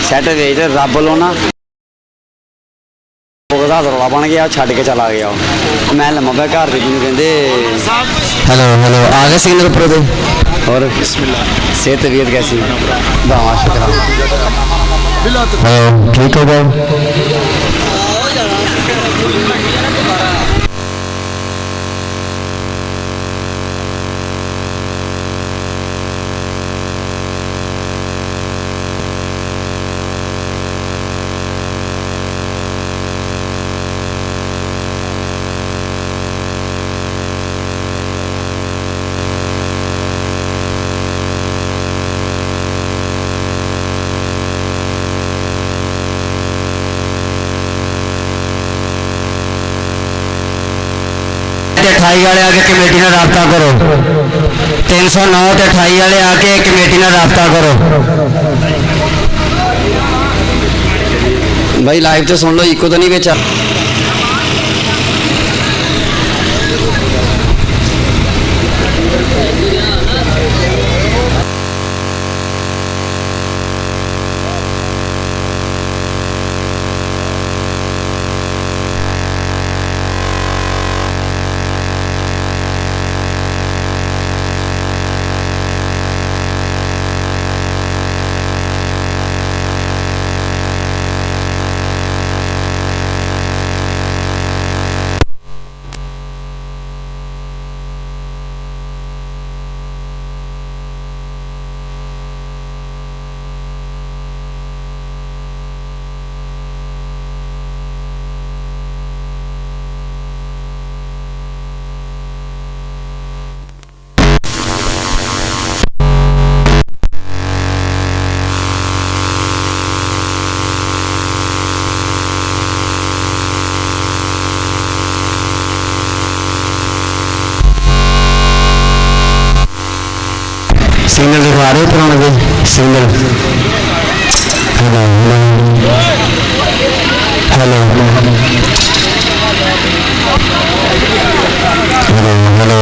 Set ਵੇਚ ਰੱਬ ਵੱਲੋਂ ਨਾ ਉਹਦਾ ਰੌਲਾ ਬਣ ਗਿਆ, ਛੱਡ ਕੇ ਚਲਾ ਗਿਆ। ਮੈਂ ਲੰਮਾ ਪਿਆ ਘਰ ਦੇ ਮੈਨੂੰ ਕਹਿੰਦੇ हेलो हेलो आ गए सिग्नल पर दे और सेहत तबीयत कैसी? दावा शुक्र। हेलो ठीक हो गए अठाई वाले आके कमेटी ने रबता करो 309 ते 28 वाले आके कमेटी ने रबता करो भाई लाइव तो सुन लो, इको तो नहीं बेचा। सिग्नल दिखवा रहे पुराने को signal hello hello hello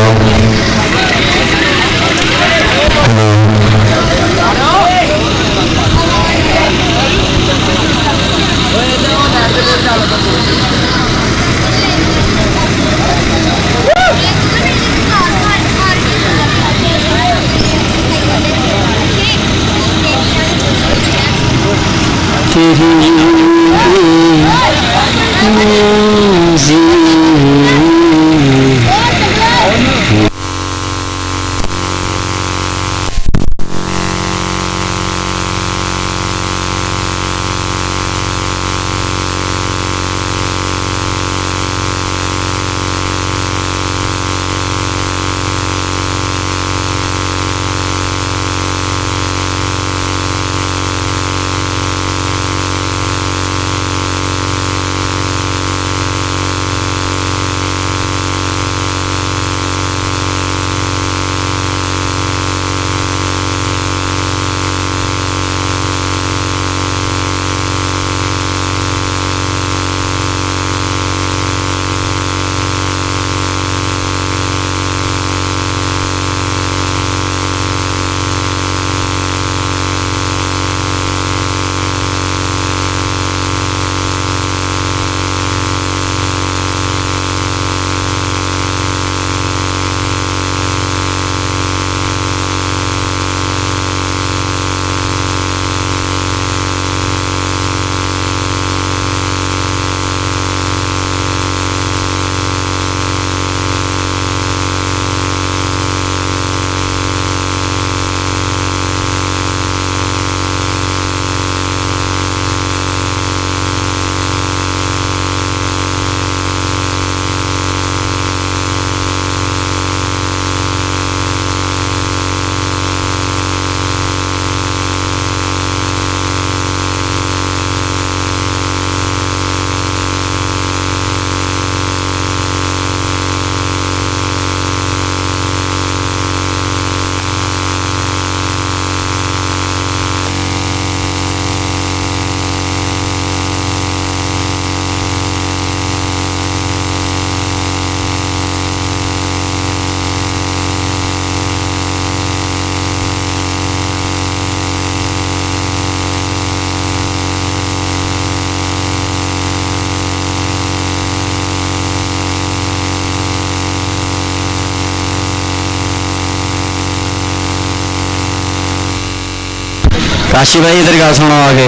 Kashi भाई इधर गल सुनो आके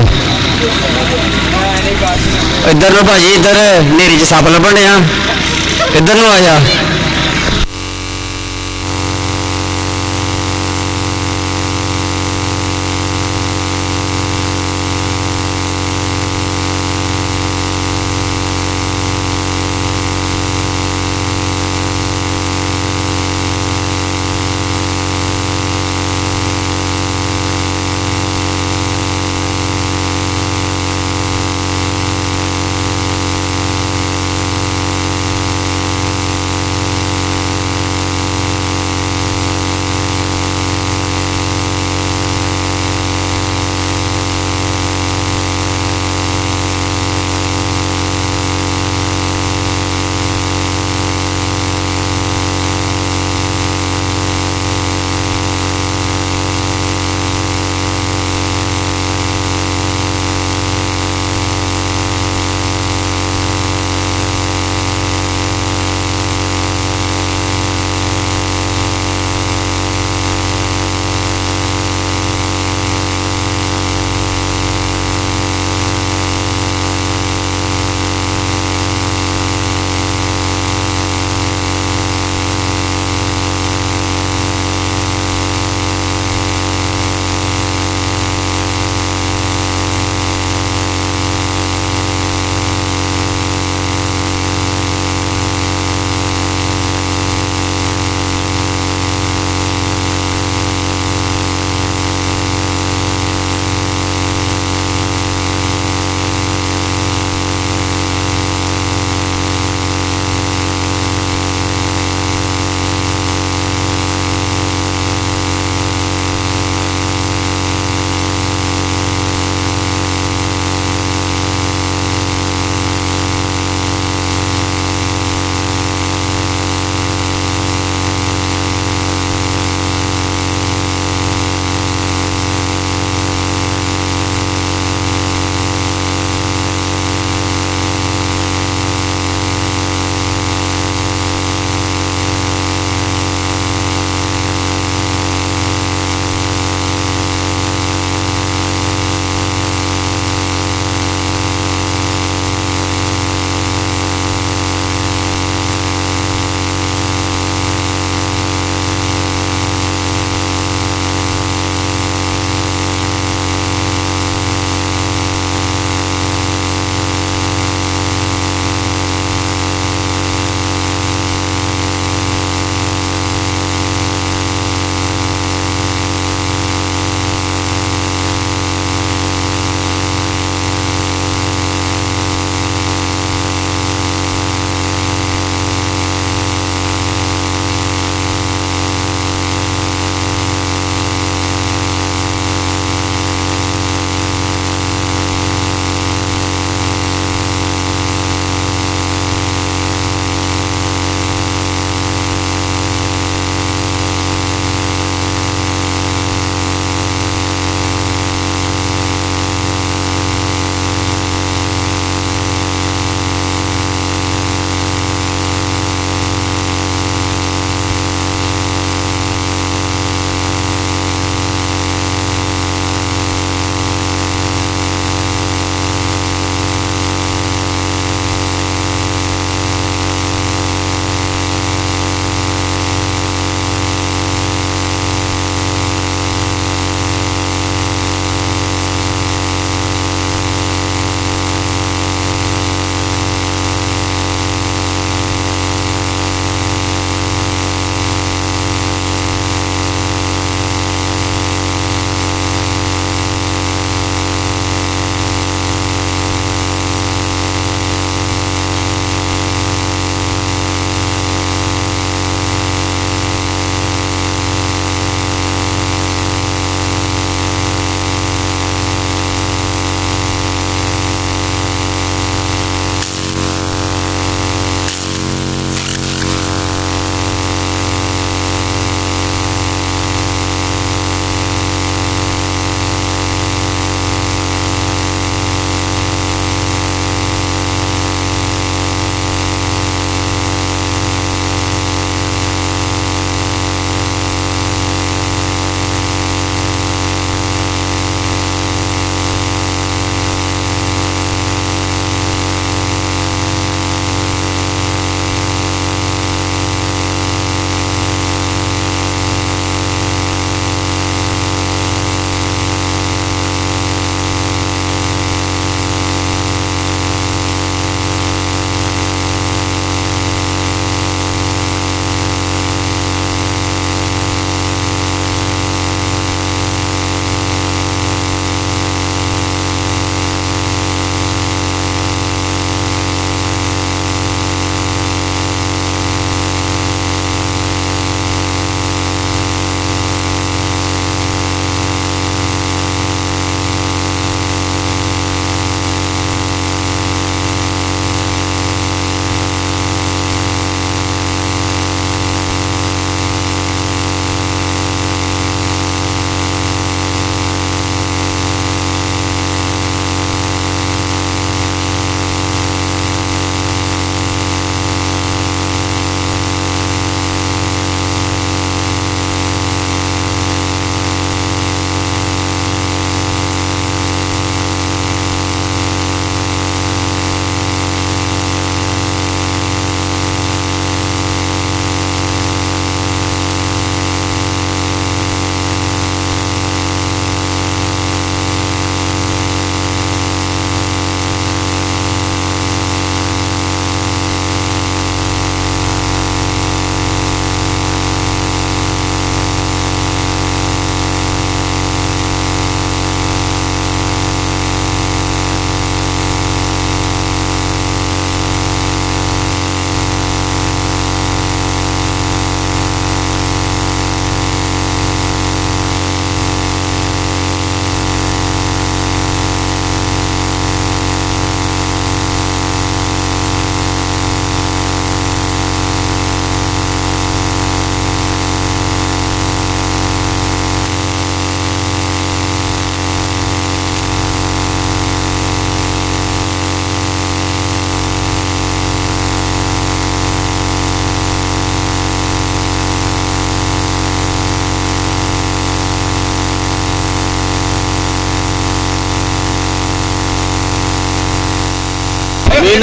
इधर नु भाजी इधर नेरी च सप लभन आ इधर नु आ जा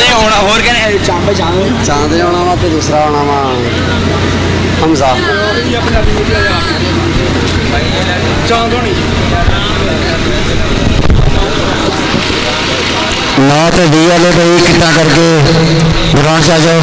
ਚਾਹੁੰਦੇ ਹੋਣਾ ਹੋਰ ਕਹਿੰਦੇ ਚਾਂਬੇ ਚਾਹੁੰਦੇ ਚਾਂਦੇ ਆਉਣਾ ਵਾ ਤੇ ਦੂਸਰਾ ਆਉਣਾ ਵਾ ਹਮਜ਼ਾ। ਚਾਂਦ ਹੋਣੀ 9 ਤੇ 20 ਵਾਲੇ ਭਾਈ ਕਿੱਦਾਂ ਕਰਕੇ ਗਰਾਊਂਡ 'ਚ ਆ ਜਾਓ।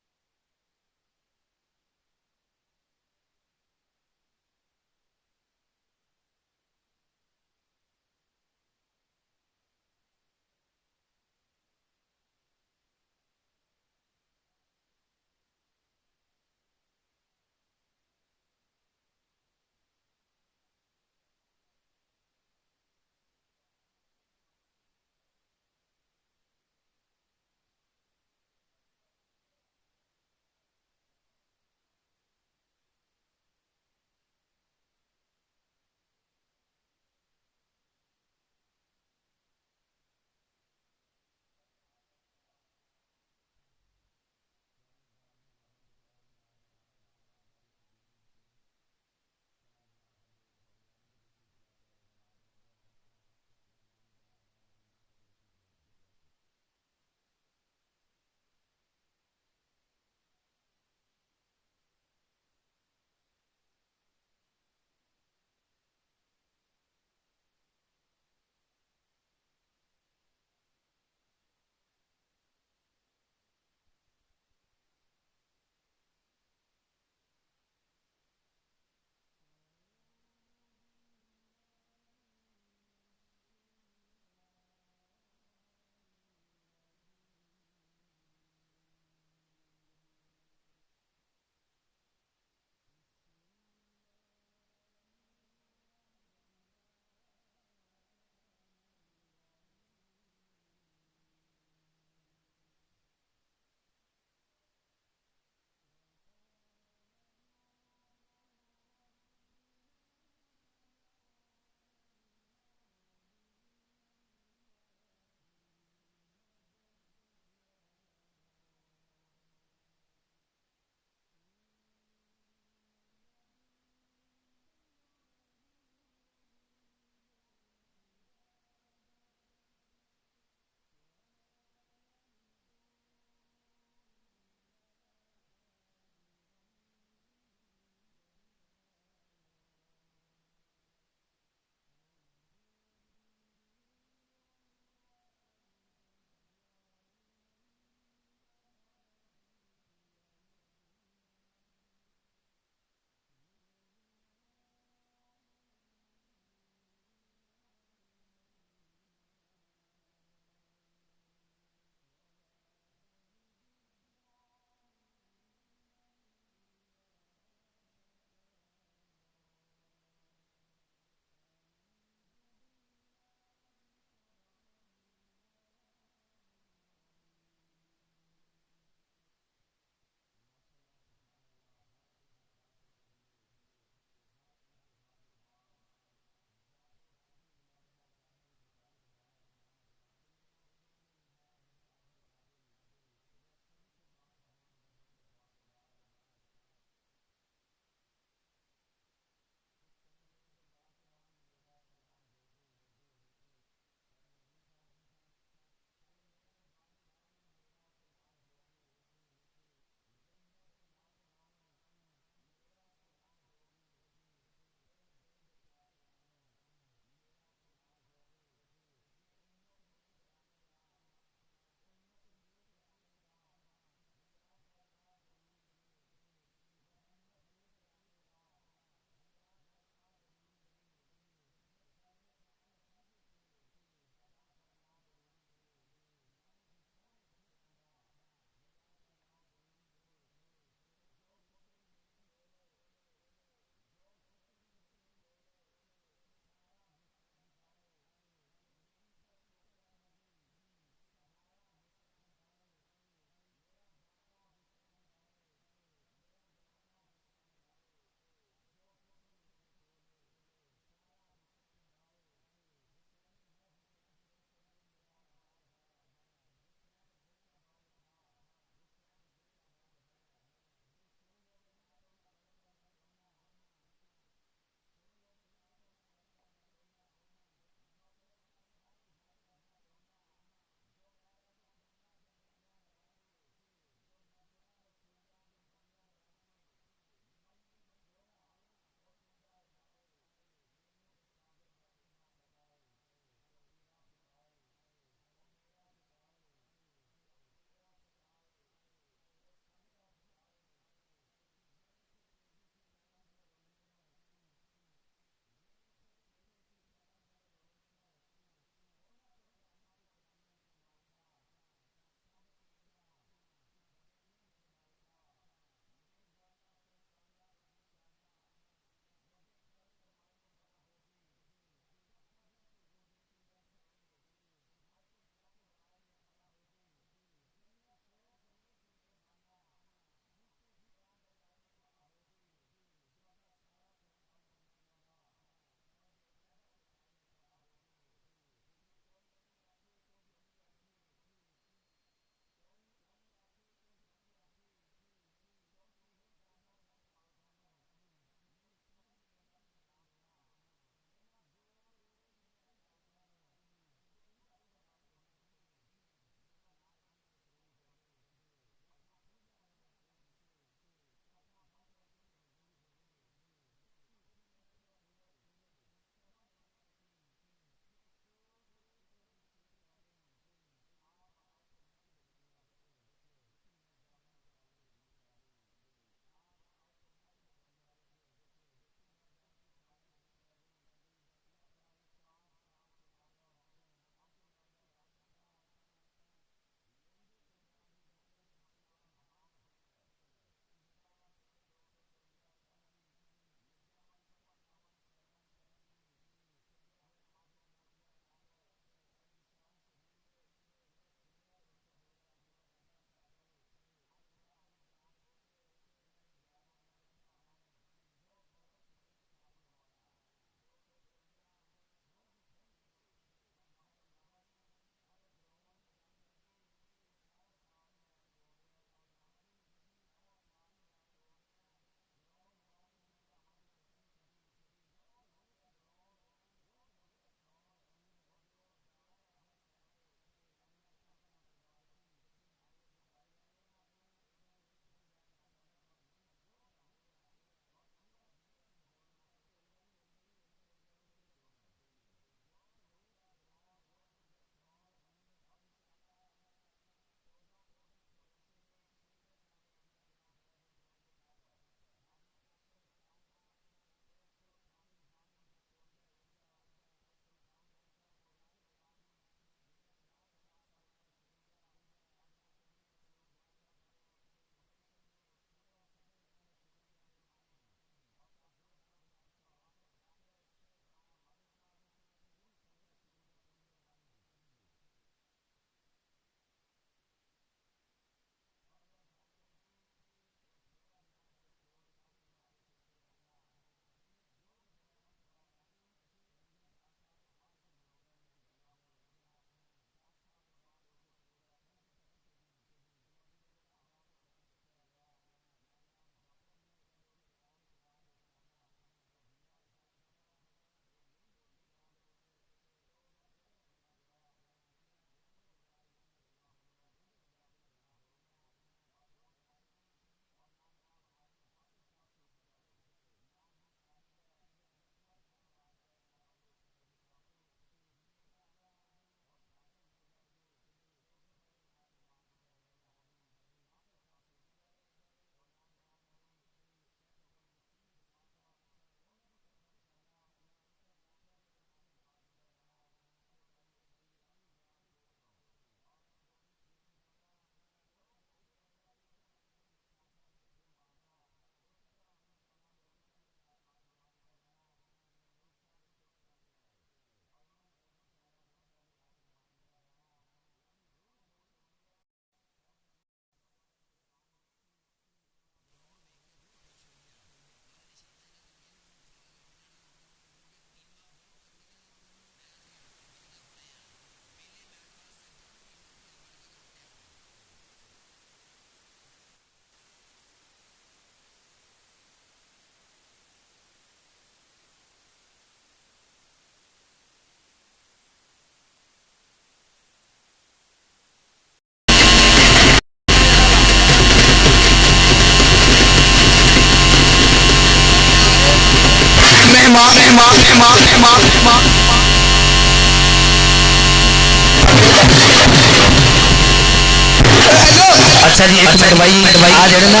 अच्छा जी एक मिनट भाई आ जेड़े ना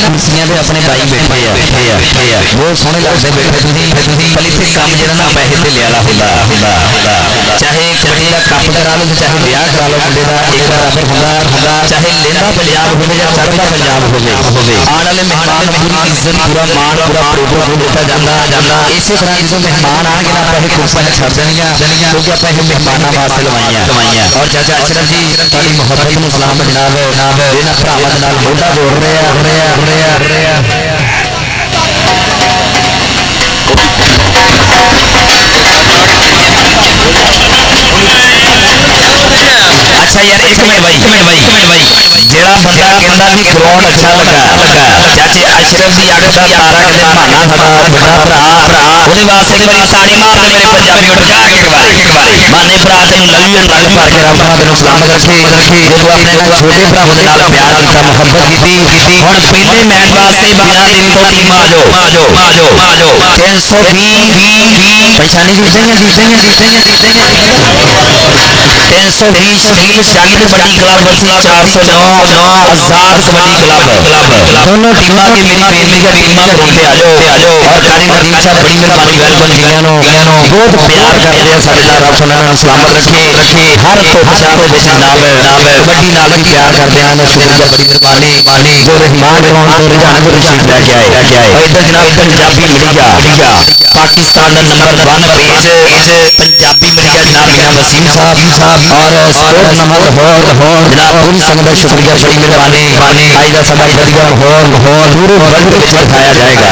कुर्सियां पे अपने भाई बैठे आ बहुत सोहने लगदे बैठे तुसीं पर इत्थे काम जेड़ा ना पैसे ते लिया हुंदा चाहे कबड्डी दा कप करा लो चाहे ब्याह करा लो मुंडे दा एक बराबर हुंदा चाहे लेंदा पंजाब होवे या चढ़दा पंजाब होवे आने वाले मेहमान पूरी इज्जत पूरा मान पूरा प्रोग्राम दिता जांदा इसे तरह जो मेहमान आके ना पैसे कुर्सियां छड़ देणियां क्योंकि आपां ये मेहमानां वास्ते लवाइयां और चाचा अशरफ जी तुहाडी मोहब्बत नूं सलाम जनाब ਇਹਨਾਂ ਭਰਾਵਾਂ ਦੇ ਨਾਲ ਮੋਢਾ ਜੋੜ ਰਿਹਾ अच्छा यार एक मिनट भाई जेड़ा बंदा कहंदा भी ग्राउंड अच्छा लगा चाचे अशरफ दी अख दा तारा कहंदे माना साडा बड़ा भरा ਉਹਦੇ ਵਾਸਤੇ ਇੱਕ ਵਾਰੀ ਤਾੜੀ ਮਾਰ ਦੇ ਮੇਰੇ ਪੰਜਾਬੀ ਉੱਠ ਜਾ ਕੇ ਇੱਕ ਵਾਰੀ ਮਾਨੇ ਭਰਾ ਤੈਨੂੰ ਲਵ ਯੂ ਭਰ ਕੇ ਰੱਬ ਤੈਨੂੰ ਸਲਾਮਤ ਰੱਖੇ ਜਦੋਂ ਆਪਣੇ ਨਾਲ ਛੋਟੇ ਭਰਾਵਾਂ ਦੇ ਨਾਲ ਪਿਆਰ ਕੀਤਾ ਮੁਹੱਬਤ ਕੀਤੀ ਹੁਣ ਪਹਿਲੇ ਮੈਚ ਵਾਸਤੇ ਬਿਨਾਂ ਦੇਰੀ ਤੋਂ ਟੀਮ ਆ ਜਾਓ 320 ਪਛਾਣੀ जीतेंगे 320 शकील जट kabaddi club versus 409 Azad kabaddi club दोनों टीमां की मेरी बेनती है टीमां बोलते आ जाओ और कारी नदीम साहब बड़ी मेहरबानी वेलकम जियानो बहुत प्यार करते हैं साडे नाल रब सुना सलामत रखे हर धुप छां दे विच नाल कबड्डी नाल भी प्यार करते हैं सुनील बड़ी मेहरबानी जो रहमान ग्राउंड तो रुझान को रिसीव लेके आए और इधर जनाब पंजाबी मीडिया पाकिस्तान का नंबर 1 पेज पंजाबी मीडिया जनाब वसीम साहब और स्पोर्ट नंबर लाहौर जनाब पूरी संगत का शुक्रिया बड़ी मेहरबानी आज का साडा वधिया माहौल पूरे वर्ल्ड में दिखाया जाएगा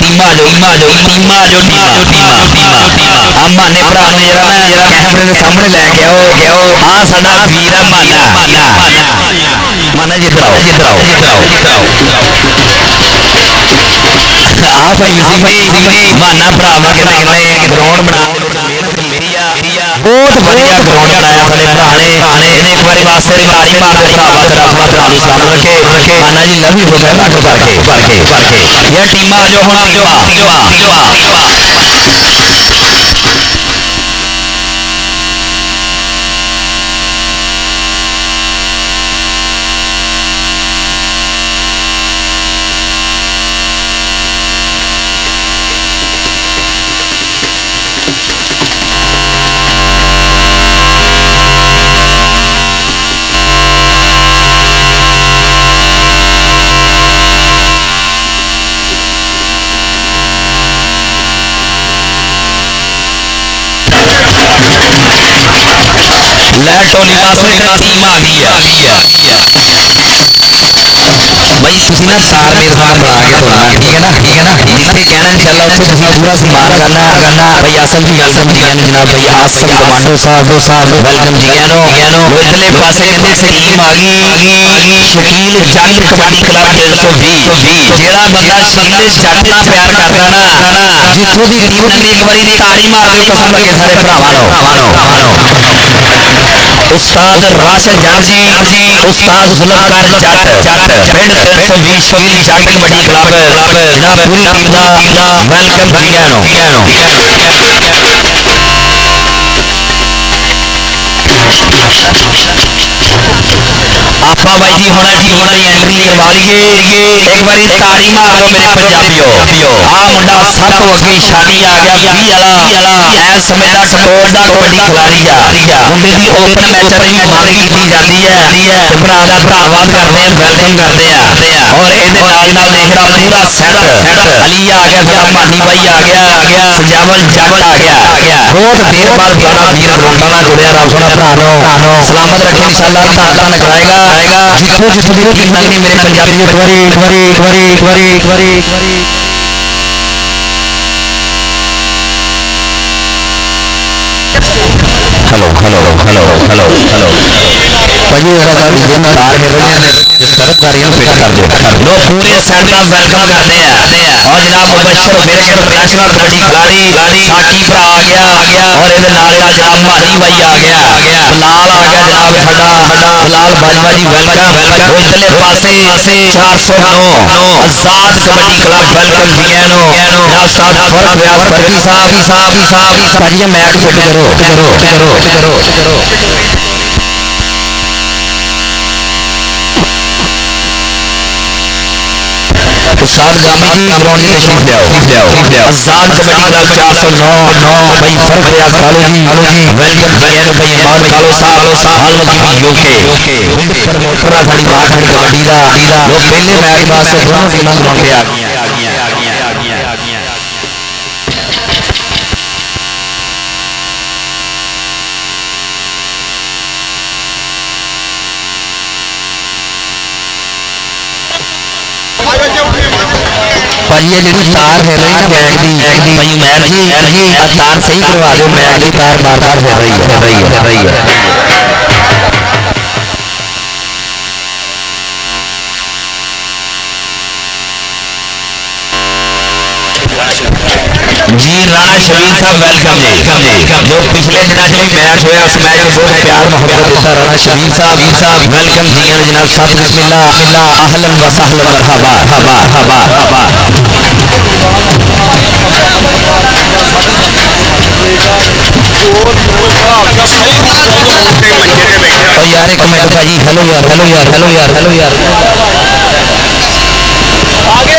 टीमा जो माने भरा ने जरा कैमरे के सामने लेके आओ आ साडा वीर माना जी इधर आओ आ भाई वसीम माना भरावा कहते ग्राउंड बना बहुत बढ़िया ग्राउंड बनाया साडे भरा ने एक बारी वास्ते ताड़ी मार के भरावा तेरा भरा नु सलाम रखे माना जी लव यू बोले ना करके ये टीम आ जाओ टोली वास्ते टीम आ गई है भाई तुसी ना तार मेजबान बना के तोड़ना ठीक है ना जिथे कहना इंशाल्लाह उससे तुसी पूरा सम्मान करना भाई आसम जी जनाब भाई आसम कमांडो साहब वेलकम जियानो इधरले पासे कहंदे टीम आ गई शकील जट कबड्डी क्लब 320 जेड़ा बंदा शकील जट नाल प्यार करदा ना जिथों भी टीम लगी एक बारी ताड़ी मार दे कसम लगे सारे भरावां उस्ताद राशिद जट जी उस्ताद जुल्फकार जट पिंड 320 शकील जट कबड्डी क्लब जनाब पूरी टीम दा वेलकम जियानो आपा भाई जी होना टीम की एंट्री करवा लीए एक बारी ताड़ी मार दो मेरे पंजाबियों आ मुंडा सब तो अगे छाड़ी आ गया 20 वाला ऐ समय दा टकोर दा कबड्डी खिलाड़ी आ मुंडे दी ओपन मैच दी मेहमानी की जाती है भरा दा धन्यवाद करते हैं वेलकम करते हैं और इहदे नाल देखना पूरा सेट अली आ गया साडा पानी भाई आ गया सजावल जट आ गया बहुत देर बाद बड़ा वीर ग्राउंड नाल जुड़िया रब सोना भरा नो सलामत रखे इंशाल्लाह ताला कराएगा जितने भी टीम लगनी मेरे पंजाबी एक बारी हेलो भाजी जरा डीजे में तार हिल रहे हैं तरफदारियां फिट कर दो लो पूरे सेंटर वेलकम करते हैं और जनाब मुबशर मेरे इंटरनेशनल कबड्डी खिलाड़ी साकी भरा आ गया और इहदे नाल जनाब माही भाई आ गया बिलाल आ गया जनाब साडा बिलाल बाजवा जी वेलकम इधरले पासे 409 आजाद कबड्डी क्लब वेलकम जी नो जनाब साहब फर्क व्यास फर्की साहब भाजी मैच फिट करो उस्ताद गामी जी ग्राउंड में तशरीफ ले आओ आजाद कबड्डी क्लब 409 भाई फर्क व्यास कालो जी वेलकम भाई मान कालो साहब हाल यूके प्रमोटर साडी मां खड़ी कबड्डी दा लोग पहले मैच वास्ते दोनों टीमां ग्राउंड पे आ गई भाई ये जी तार है रही ना बैग दी भाई मैन जी तार सही करवा दो मैग की तार बार है रही है जी राणा शबीर साहब वेलकम जो पिछले दिनों जो मैच होया उस मैच में बहुत प्यार मोहब्बत देता राणा शबीर साहब वेलकम जी जनाब साहब बिस्मिल्लाह अहलन व सहलन मरहबा यार एक मिनट भाई हेलो यार आगे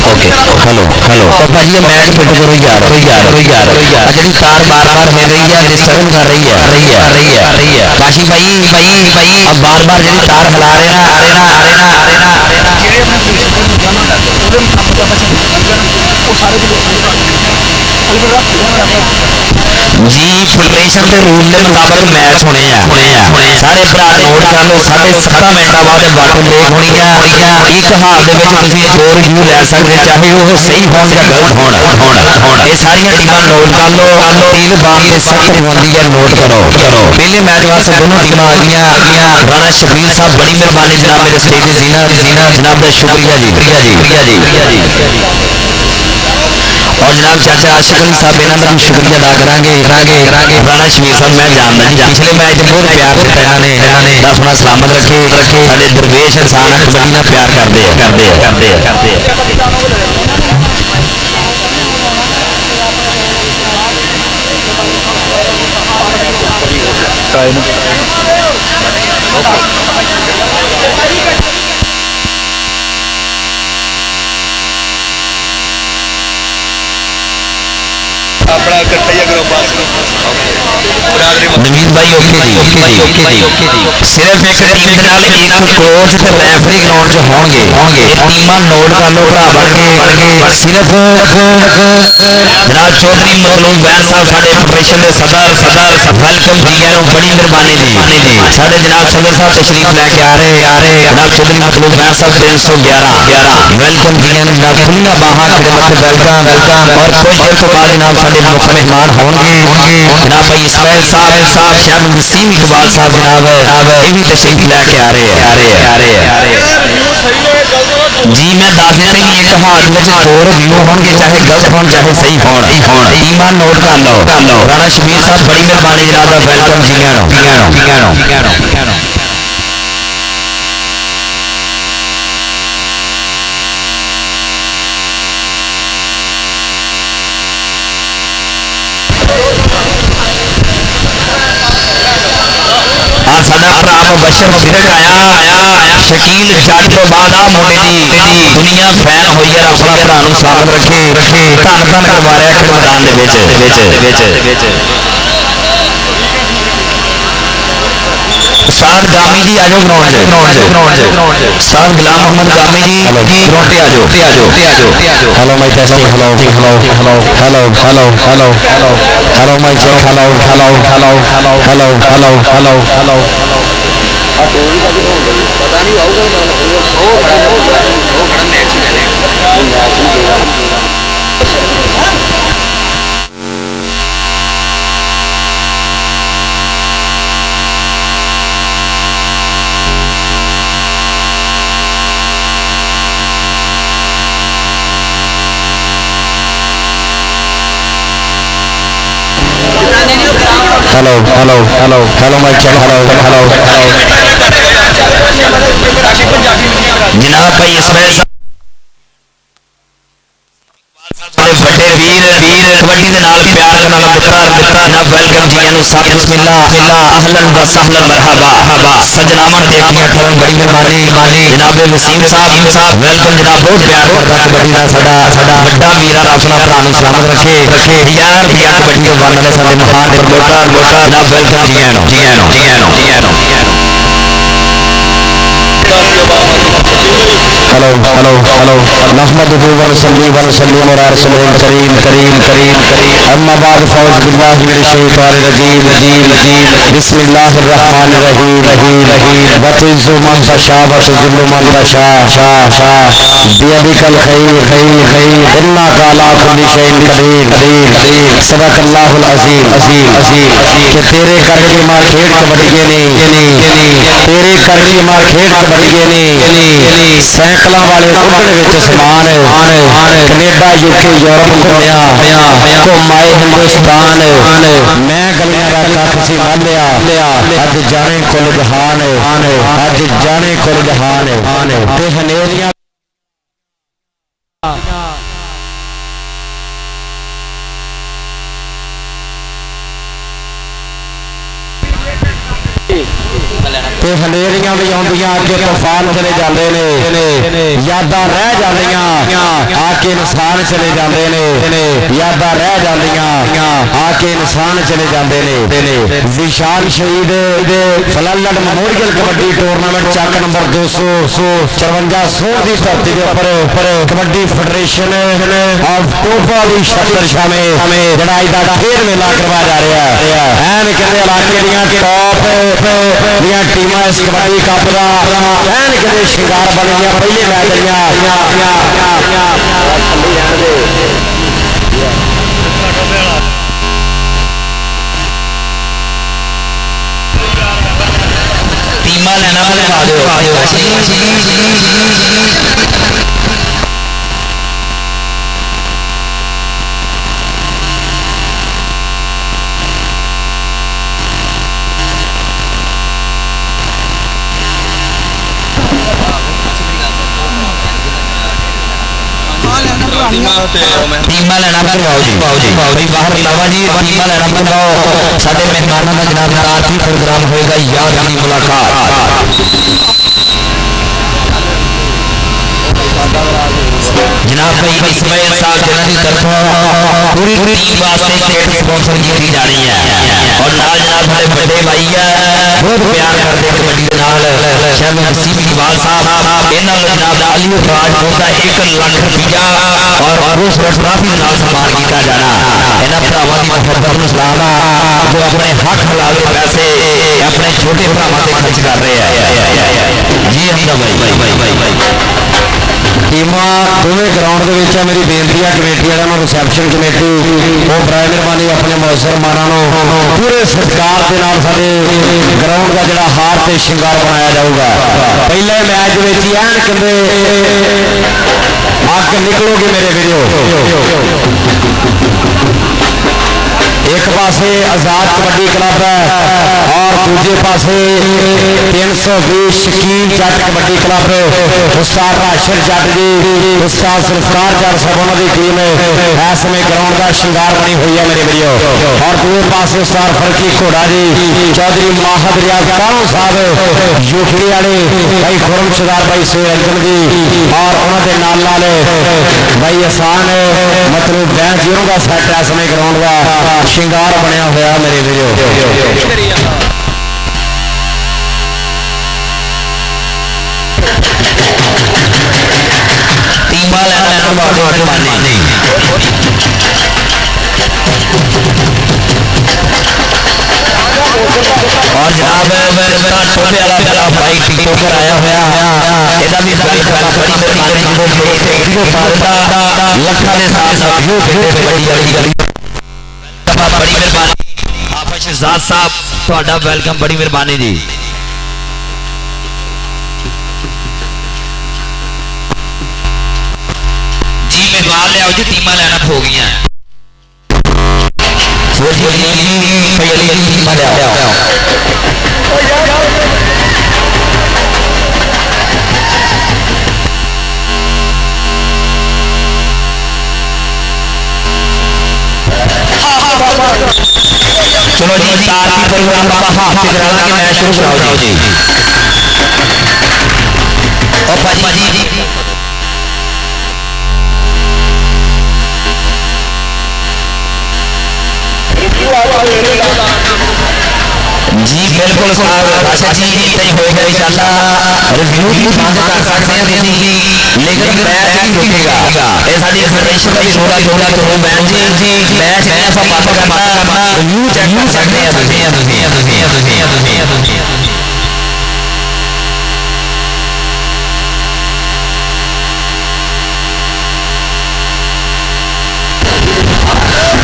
ओके हेलो तो भाई ये मैच फिट करो यार जी तार बार मिल रही है डिस्टर्ब कर रही है काशी भाई अब बार जी तार हिला रहे ना जी फिल्ट्रेशन के रूल के मुताबिक मैच होने सारे भरा नोट कर लो 7.5 मिनटा बाद वाटर ब्रेक होनी है एक हाफ दे विच तुसीं दो रिव्यू ले सकते चाहे वो सही होण या गलत होण ये सारियां टीमां नोट कर लो 3 बार से 7 बनदी है नोट करो पहले मैच वास्ते दोनों टीमां आ गईयां राणा शबीर साहब बड़ी मेहरबानी जनाब मेरे स्टेज जीना जनाब दा शुक्रिया जी और जनाब चाचा आशिक अली साहब इन्हों का भी शुक्रिया अदा करांगे राणा शबीर साहब मैं जानना जी पिछले मैच बहुत प्यार दिता इन्होंने दस सोना सलामत रखे साडे दरवेश इंसान कबड्डी नाल प्यार करते अपना इकट्ठा ही ग्रुप नवीन भाई ओके जी सिर्फ एक टीम के नाल एक कोच ते रेफरी ग्राउंड च होंगे टीमां नोट कर लो भरा बन के सिर्फ जनाब चौधरी मखलूम वैन साहब साडे फेडरेशन के सदर वेलकम जी नो बड़ी मेहरबानी जी साडे जनाब सदर साहब तशरीफ लेके आ रहे जनाब चौधरी मखलूम वैन साहब 311 वेलकम जी जनाब खुलियां बाहां खड़े मथे वेलकम और कुछ देर तो बाद जनाब साडे मुख्य मेहमान होंगे जनाब भाई इस्माइल साहब शाह वसीम इकबाल साहब जनाब ये भी तशरीफ लेके आ रहे जी मैं दस दिया नहीं एक हाथ में दो रिव्यू होंगे चाहे गलत हो चाहे सही हो टीमां नोट कर लो राणा शबीर साहब बड़ी मेहरबानी जनाब वेलकम जी साडा भरा मुबशर फिरक आया शकील जट तो बाद आ मुंडे दी दुनिया फैन होई है अपना भरा नु सलामत रखे धन करवा रहा है मैदान दे विच उस्ताद गामी जी आजो ग्राउंड उस्ताद गुलाम मोहम्मद गामी जी ग्राउंड पे आजो hello my testing hello my check hello पता नहीं आऊगा hello hello hello hello mike check hello hello जनाब भाई इसमें बड़े वीर कबड्डी के नाल प्यार के नाल मित्र जनाब वेलकम जी नु सब बिस्मिल्लाह अहलन व सहलन मरहबा सजनावन देखियां करन बड़ी मेहरबानी जनाब वसीम साहब वेलकम जनाब बहुत प्यार करदा कबड्डी दा साडा बड़ा वीर अपना भरा नु सलामत रखे यार दिया कबड्डी के वन वाले साडे महान प्रमोटर जनाब वेलकम जी आनो हेलो हेलो हेलो नहमदुहु व नसल्ली व नसल्लिमु अला रसूलिल करीम करीम करीम अम्मा बाद फौज बिल्लाहि मिनश शैतानिर रजीम बिस्मिल्लाहिर रहमानिर रहीम व तुइज़्ज़ु मन तशा व तुज़िल्लु मन तशा बियदिकल खैर इन्नका अला कुल्ली शैइन कदीर सदक़ल्लाहुल अज़ीम कि तेरे करके मां खेड़ कबड्डी ने तेरे करके मां खेड़ कबड्डी ने सैकड़ों वाले उड़न विच समान कनेडा यूके यूरोप घूमिया घूम आए हिंदुस्तान मैं गलियां दा कख सी मालिया अज जाने कुल जहान अज जाने कुल जहान ते हनेरियां ते हनेरियां भी आउंदियां अगे तूफान चले जाते ने यादां रह जांदियां आके इंसान चले जाते ने यादां रह जांदियां आके इंसान चले जाते ने विशाल शहीद फलालड़ मेमोरियल कबड्डी टूर्नामेंट चक नंबर 254 की धरती के उपर कबड्डी फेडरेशन ऑफ टोपा की छत्रछा में जड़ा अज का खेल मेला करवाया जा रहा है एन कहते इलाके दियां टॉप दियां टीमां इस कबड्डी कप का एन कहते शिंगार बन गया पहले मैच टीमा लेना टीमा लेना करवाओ जी बाहर लावा जी टीमा लेना करवाओ साडे मेहमानों का जनाब रात ही प्रोग्राम होएगा याद की मुलाकात जनाब भाई इस्माइल साहब जिन्हां दी तरफों पूरी टीम वास्ते स्टेट स्पॉन्सर की जा रही है और नाल जनाब साडे बड़े भाई है बहुत प्यार करते कबड्डी दे नाल शर्मा वसीम इकबाल साहब इन्हां नूं जनाब अली राज होता 1 लाख रुपया और उस ट्रॉफी नाल सम्मान किया जाना इन्हां भरावां दी मुहब्बत नूं सलाम जो अपने हक हलाल दे पैसे अपने छोटे भरावां ते खर्च कर रहे हैं जी हमदा भाई टीमां दोवें ग्राउंड दे विच मेरी बेनती है कमेटी वालियां नूं रिसैप्शन कमेटी वो बराए मेहरबानी अपने मौसर माना पूरे सत्कार के नाल साडे ग्राउंड का जिहड़ा हार ते शिंगार बनाया जाऊगा पहले मैच विच एन कहंदे अग निकलोगे मेरे वीडियो एक पासे आजाद कबड्डी क्लब है और दूजे पासे 320 शकील जट कबड्डी क्लब उस्ताद राशिद जट जी उस्ताद सुल्तान जट साहब उन्होंने टीम इस समय ग्राउंड का शिंगार बनी हुई है मेरे वीडियो और दूसरे पासे उस्ताद फरकी घोड़ा जी चौधरी माहद रियाज कारों साहब यूखड़ी वाले भाई खुरम सरदार भाई सुरंजन जी और उन्होंने नाल भाई आसान मतलब बैंक जीरो का सैट है समय ग्राउंड का शिंगार बनया हुआ मेरे वीडियो टीमा और जनाब छोटे वाला भाई टिकटॉकर आया हुआ एदा भी बड़ी लखा दे साथ बड़ी मेहरबानी आप शहजाद साहब ਤੁਹਾਡਾ वेलकम बड़ी मेहरबानी जी जी मेहमान ले आओ जी टीमां लाइनअप हो गई चलो जी साथी प्रोग्राम का हाथ कराना कि मैं शुरू कराओ जी और भाजी जी बिल्कुल आशा जी नहीं होएगा इंशाल्लाह रिव्यू भी मांग कर सकते हैं लेकिन मैच नहीं रुकेगा ये साडी फेडरेशन का भी थोड़ा थोड़ा तो मैच जी मैच नहीं सब बात करना रिव्यू चेक कर सकते हैं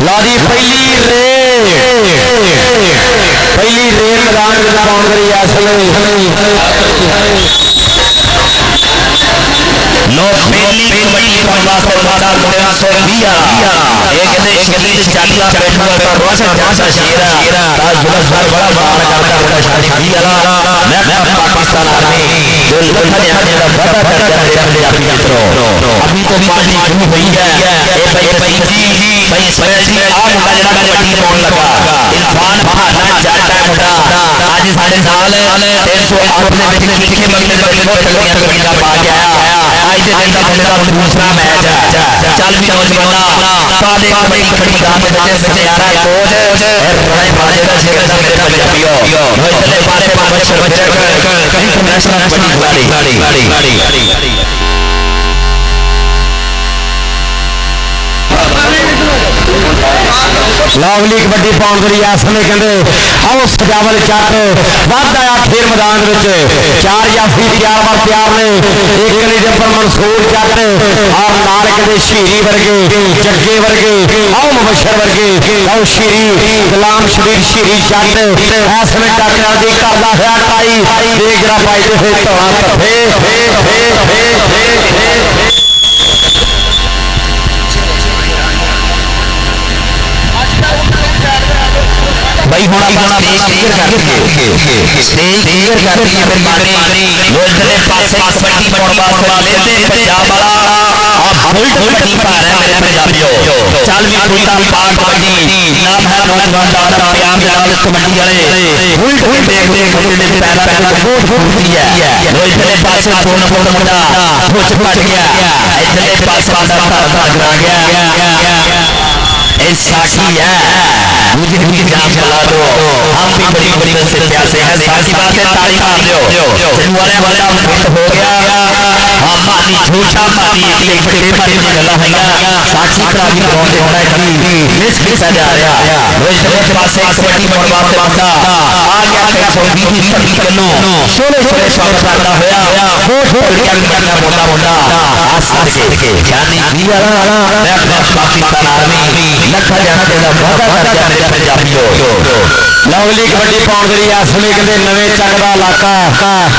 लादी पहली रेल मैदान में पाउंड करी असल लो पहली कबड्डी वास्ते मैदान में 120 ये कहते शरीर चालिया बैठा पर रोशन जैसा शेरा ताज जुलस बड़ा बड़ा करता बड़ा शादी किया मैं पाकिस्तान आर्मी जो लखन यहां का बड़ा करता है अपने मित्रों अभी तो पार्टी शुरू हुई है ए भाई जी भाई सोया जी आ मुंडा जरा कबड्डी कौन लगा इरफान बहाना जाता है मुंडा आज साढ़े साल 308 ने लिखे मगले में बहुत तगड़ियां कबड्डी का पा गया आज से दिन का पहला दूसरा मैच है चल भी नौजवाना सादे कबड्डी खड़ी गांव में बच्चे यारा कोच रहे बाजे का शेर का मेरे पंजाबियों भाई चले पारे बच्चे कहीं इंटरनेशनल कबड्डी खिलाड़ी लवली कबड्डी पाउंड करी इस समय कहते आओ सजावल चक वध आया खेल मैदान चार जाफी चार बार प्यार ने एक गली के उपर मंसूर जट और नाल कहते शीरी वर्गे जग्गे वर्गे आओ मुबशर वर्गे आओ शीरी गुलाम शबीर शीरी जट इस समय डॉक्टर की करदा होया टाई बेगरा पाई हुए धौला धब्बे भाई होना स्टेज क्लियर करके स्टेज क्लियर करके मेहरबानी लोग चले पासे कबड्डी पौड़बाज वाले थे पंजाब वाला आप बुल्ट कबड्डी पा रहे हैं मेरे पंजाबियों चल भी बुल्टा पार कबड्डी नाम है नौजवान दादा प्यार जलाल कबड्डी वाले बुल्ट देख मुंडे ने पहला बहुत फूटी है लोग चले पासे फोन मुंडा कुछ पट गया इधर पास वाला भाग गया साथी है मुझे भी जान चला दो हम भी बड़ी बड़ी से प्यासे हैं साथी बात है ताली मार दो चलवाने वाला फिट हो गया हम मानी झूठा मानी एक फटे मारे में गला है साथी का भी कौन होना है कभी मिस मिस आ जा रहा रोज के पास एक कबड्डी बर्बाद करता आ गया 120 पट्टी करनो सोले सोले स्वागत करता होया बहुत क्या करना मोटा मोटा आस्था के जाने दिया मैं पाकिस्तान आर्मी लखा जाना तेरा वादा कर जाने पंजाबियों लवली कबड्डी पाउंड करी इस समय कहते नवे चक का इलाका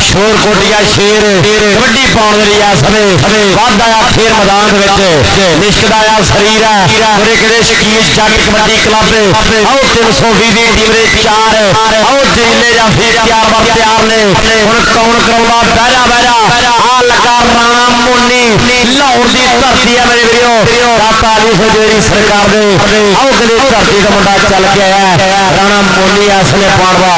शोर कोटिया शेर कबड्डी पाउंड करी इस समय वध आया खेल मैदान लिश्कद आया शरीर है पूरे कहते शकील जट कबड्डी क्लब आओ 320 दी टीम दे 4 आओ जिले या फिर प्यार बार प्यार ने हुण कौन कराउंदा बहरा बहरा आ लगा राणा मोनी लाहौर दी धरती है मेरे वीरो दाता अली फौजी सरकार दे आओ कहते धरती का मुंडा चल के आया राणा मोनी असले पाड़वा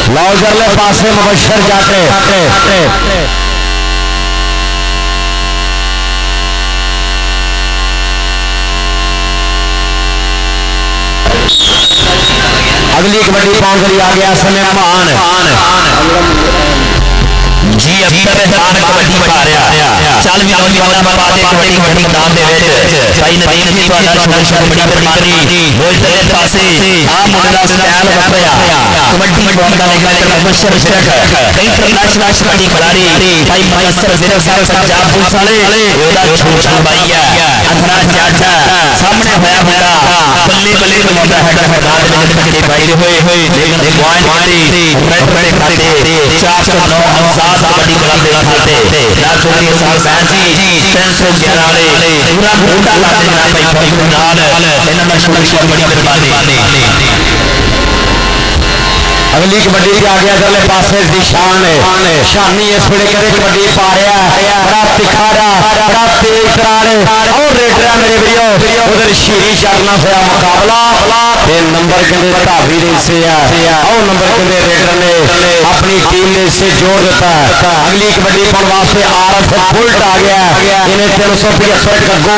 लाओ जरले पासे मुबशर जाते अगली कबड्डी पाउंड करी आ गया समय मान जी ਖਾਨ ਕਬੱਡੀ ਪਾ ਰਿਹਾ ਚੱਲ ਵੀ ਨੌਜਵਾਨਾਂ ਪਾ ਦੇ ਕਬੱਡੀ ਮੈਦਾਨ ਦੇ ਵਿੱਚ ਭਾਈ ਨਦੀਮ ਜੀ ਤੁਹਾਡਾ ਸ਼ੁਕਰ ਬੜੀ ਮਿਹਰਬਾਨੀ ਮੋਇਤਲੇ ਪਾਸੇ ਆ ਮੁੰਡੇ ਦਾ ਸਟਾਈਲ ਵਾਪਰਿਆ ਕਬੱਡੀ ਪਾਉਣ ਦਾ ਨਿਕਲਿਆ ਮਸ਼ਹੂਰ ਸ਼ਖਸ ਇੰਟਰਨੈਸ਼ਨਲ ਕਬੱਡੀ ਖਿਡਾਰੀ ਭਾਈ ਮਨਸਰ ਜ਼ਿਲ੍ਹਾ ਸਾਹਿਬ ਪੰਜਾਬ ਪੁਲਿਸ ਵਾਲੇ ਉਹਦਾ ਛੋਟਾ ਭਾਈ ਹੈ ਅਥਰਾ ਚਾਚਾ ਸਾਹਮਣੇ ਹੋਇਆ ਮੁੰਡਾ ਬੱਲੇ ਬੱਲੇ ਮੁੰਡਾ ਹੈਗਾ ਮੈਦਾਨ ਦੇ ਵਿੱਚ ਕਿਤੇ ਪਾਈ ਹੋਏ ਲੇਕਿਨ ਪੁਆਇੰਟ ਦੀ ਆਪਣੇ ਖਾਤੇ 409 ਆਜ਼ਾਦ ਕਬੱਡੀ ਕਲੱਬ ਦੇ ਖਾਤੇ ਨਾਜ਼ੁਕੀ ਸਾਹਿਬ ਫੈਂਸੀ 311 ਵਾਲੇ ਪੂਰਾ ਮੋਟਾ ਲਾ ਦੇਣਾ ਭਾਈ ਫੌਜੀ ਨਾਲ ਇਹਨਾਂ ਦਾ ਸ਼ੁਕਰ ਬੜੀ ਮਿਹਰਬਾਨੀ ਅਗਲੀ ਕਬੱਡੀ ਆ ਗਿਆ ਅਗਲੇ ਪਾਸੇ ਦੀ ਸ਼ਾਨੀ ਇਸ ਵੇਲੇ ਕਦੇ ਕਬੱਡੀ ਪਾ ਰਿਹਾ ਬੜਾ ਤਿਖਾੜਾ ਬੜਾ ਤੇਜ਼ ਤਰਾਰ ਔਰ ਰੇਡਰਾ ਮੇਰੇ ਵੀਰੋ ਉਧਰ ਸ਼ੀਰੀ ਚਰਨਾ ਹੋਇਆ ਮੁਕਾਬਲਾ ਤੇ ਨੰਬਰ ਕਹਿੰਦੇ ਢਾਬੀ ਦੇ ਹਿੱਸੇ ਆ ਉਹ ਨੰਬਰ ਕਹਿੰਦੇ ਰੇਡਰ ਨੇ ਆਪਣੀ ਟੀਮ ਨੇ ਇਸੇ ਜੋੜ ਦਿੱਤਾ ਅਗਲੀ ਕਬੱਡੀ ਪਾਉਣ ਵਾਸਤੇ ਆਰਐਫ ਬੁਲਟ ਆ ਗਿਆ ਇਹਨੇ 375 ਗੱਗੋ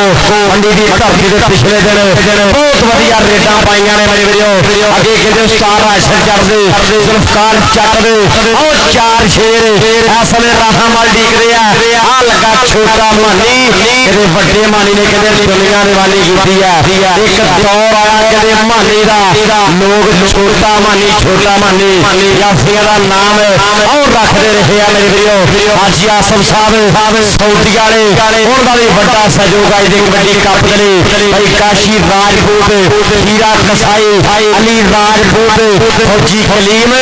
ਮੰਡੀ ਦੀ ਧਰਤੀ ਦੇ ਪਿਛਲੇ ਦਿਨ ਬਹੁਤ ਵਧੀਆ ਰੇਡਾਂ ਪਾਈਆਂ ਨੇ ਮੇਰੇ ਵੀਰੋ ਅੱਗੇ ਕਹਿੰਦੇ ਸਟਾਰ ਰਾਸ਼ਨ ਚੜਦੇ ਜ਼ੁਲਫਕਾਰ ਚੱਕਦੇ ਉਹ ਚਾਰ ਸ਼ੇਰ ਇਸ ਵੇਲੇ ਰਾਹਾਂ ਵੱਲ ਡੀਕ ਰਿਹਾ ਆ ਲੱਗਾ ਛੋਟਾ ਮਾਨੀ ਇਹਦੇ ਵੱਡੇ ਮਾਨੀ ਨੇ ਕਹਿੰਦੇ ਦੁਨੀਆ ਦੇ ਵਾਲੀ ਕੀਤੀ ਆ ਇੱਕ ਦੌਰ ਆਇਆ ਕਹਿੰਦੇ ਮਾਨੀ ਦਾ ਲੋਕ ਛੋਟਾ ਮਾਨੀ ਜਾਫੀਆਂ ਦਾ ਨਾਮ ਉਹ ਰੱਖਦੇ ਰਹੇ ਆ ਮੇਰੇ ਵੀਰੋ ਹਾਜੀ ਆਸਮ ਸਾਹਿਬ ਸੌਦੀ ਵਾਲੇ ਉਹਨਾਂ ਦਾ ਵੀ ਵੱਡਾ ਸਹਿਯੋਗ ਆ ਇਹਦੇ ਕਬੱਡੀ ਕੱਪ ਦੇ ਲਈ ਭਾਈ ਕਾਸ਼ੀ ਰਾਜਪੂਤ ਹੀਰਾ ਕਸਾਈ ਅਲੀ ਰਾਜਪੂਤ ਫੌਜੀ ਕਲੀਮ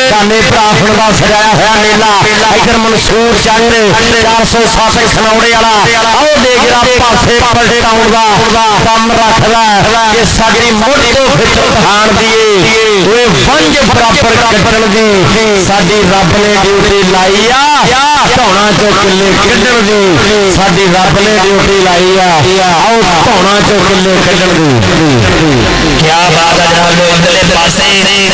ਕਾਨੇ ਭਰਾਫਣ ਦਾ ਸਜਾਇਆ ਹੋਇਆ ਮੇਲਾ ਇਧਰ ਮਨਸੂਰ ਚੰਦ 407 ਖਨੌੜੇ ਵਾਲਾ ਆਓ ਦੇਖਦਾ ਪਾਸੇ ਪਲਟਾਉਣ ਦਾ ਕੰਮ ਰੱਖਦਾ ਕਿ ਸਾਗਰੀ ਮੋਢੇ ਵਿੱਚ ਖਾਣ ਦੀ ਓਏ ਵੰਜ ਬਰਾਬਰ ਕੱਢਣ ਦੀ ਸਾਡੀ ਰੱਬ ਨੇ ਡਿਊਟੀ ਲਾਈ ਆ ਧੌਣਾ ਚੋਂ ਕਿੱਲੇ ਕੱਢਣ ਦੀ ਸਾਡੀ ਰੱਬ ਨੇ ਡਿਊਟੀ ਲਾਈ ਆ ਆਓ ਧੌਣਾ ਚੋਂ ਕਿੱਲੇ ਕੱਢਣ ਦੀ ਕੀ ਬਾਤ ਹੈ ਜਨਾਬ ਇਧਰਲੇ ਪਾਸੇ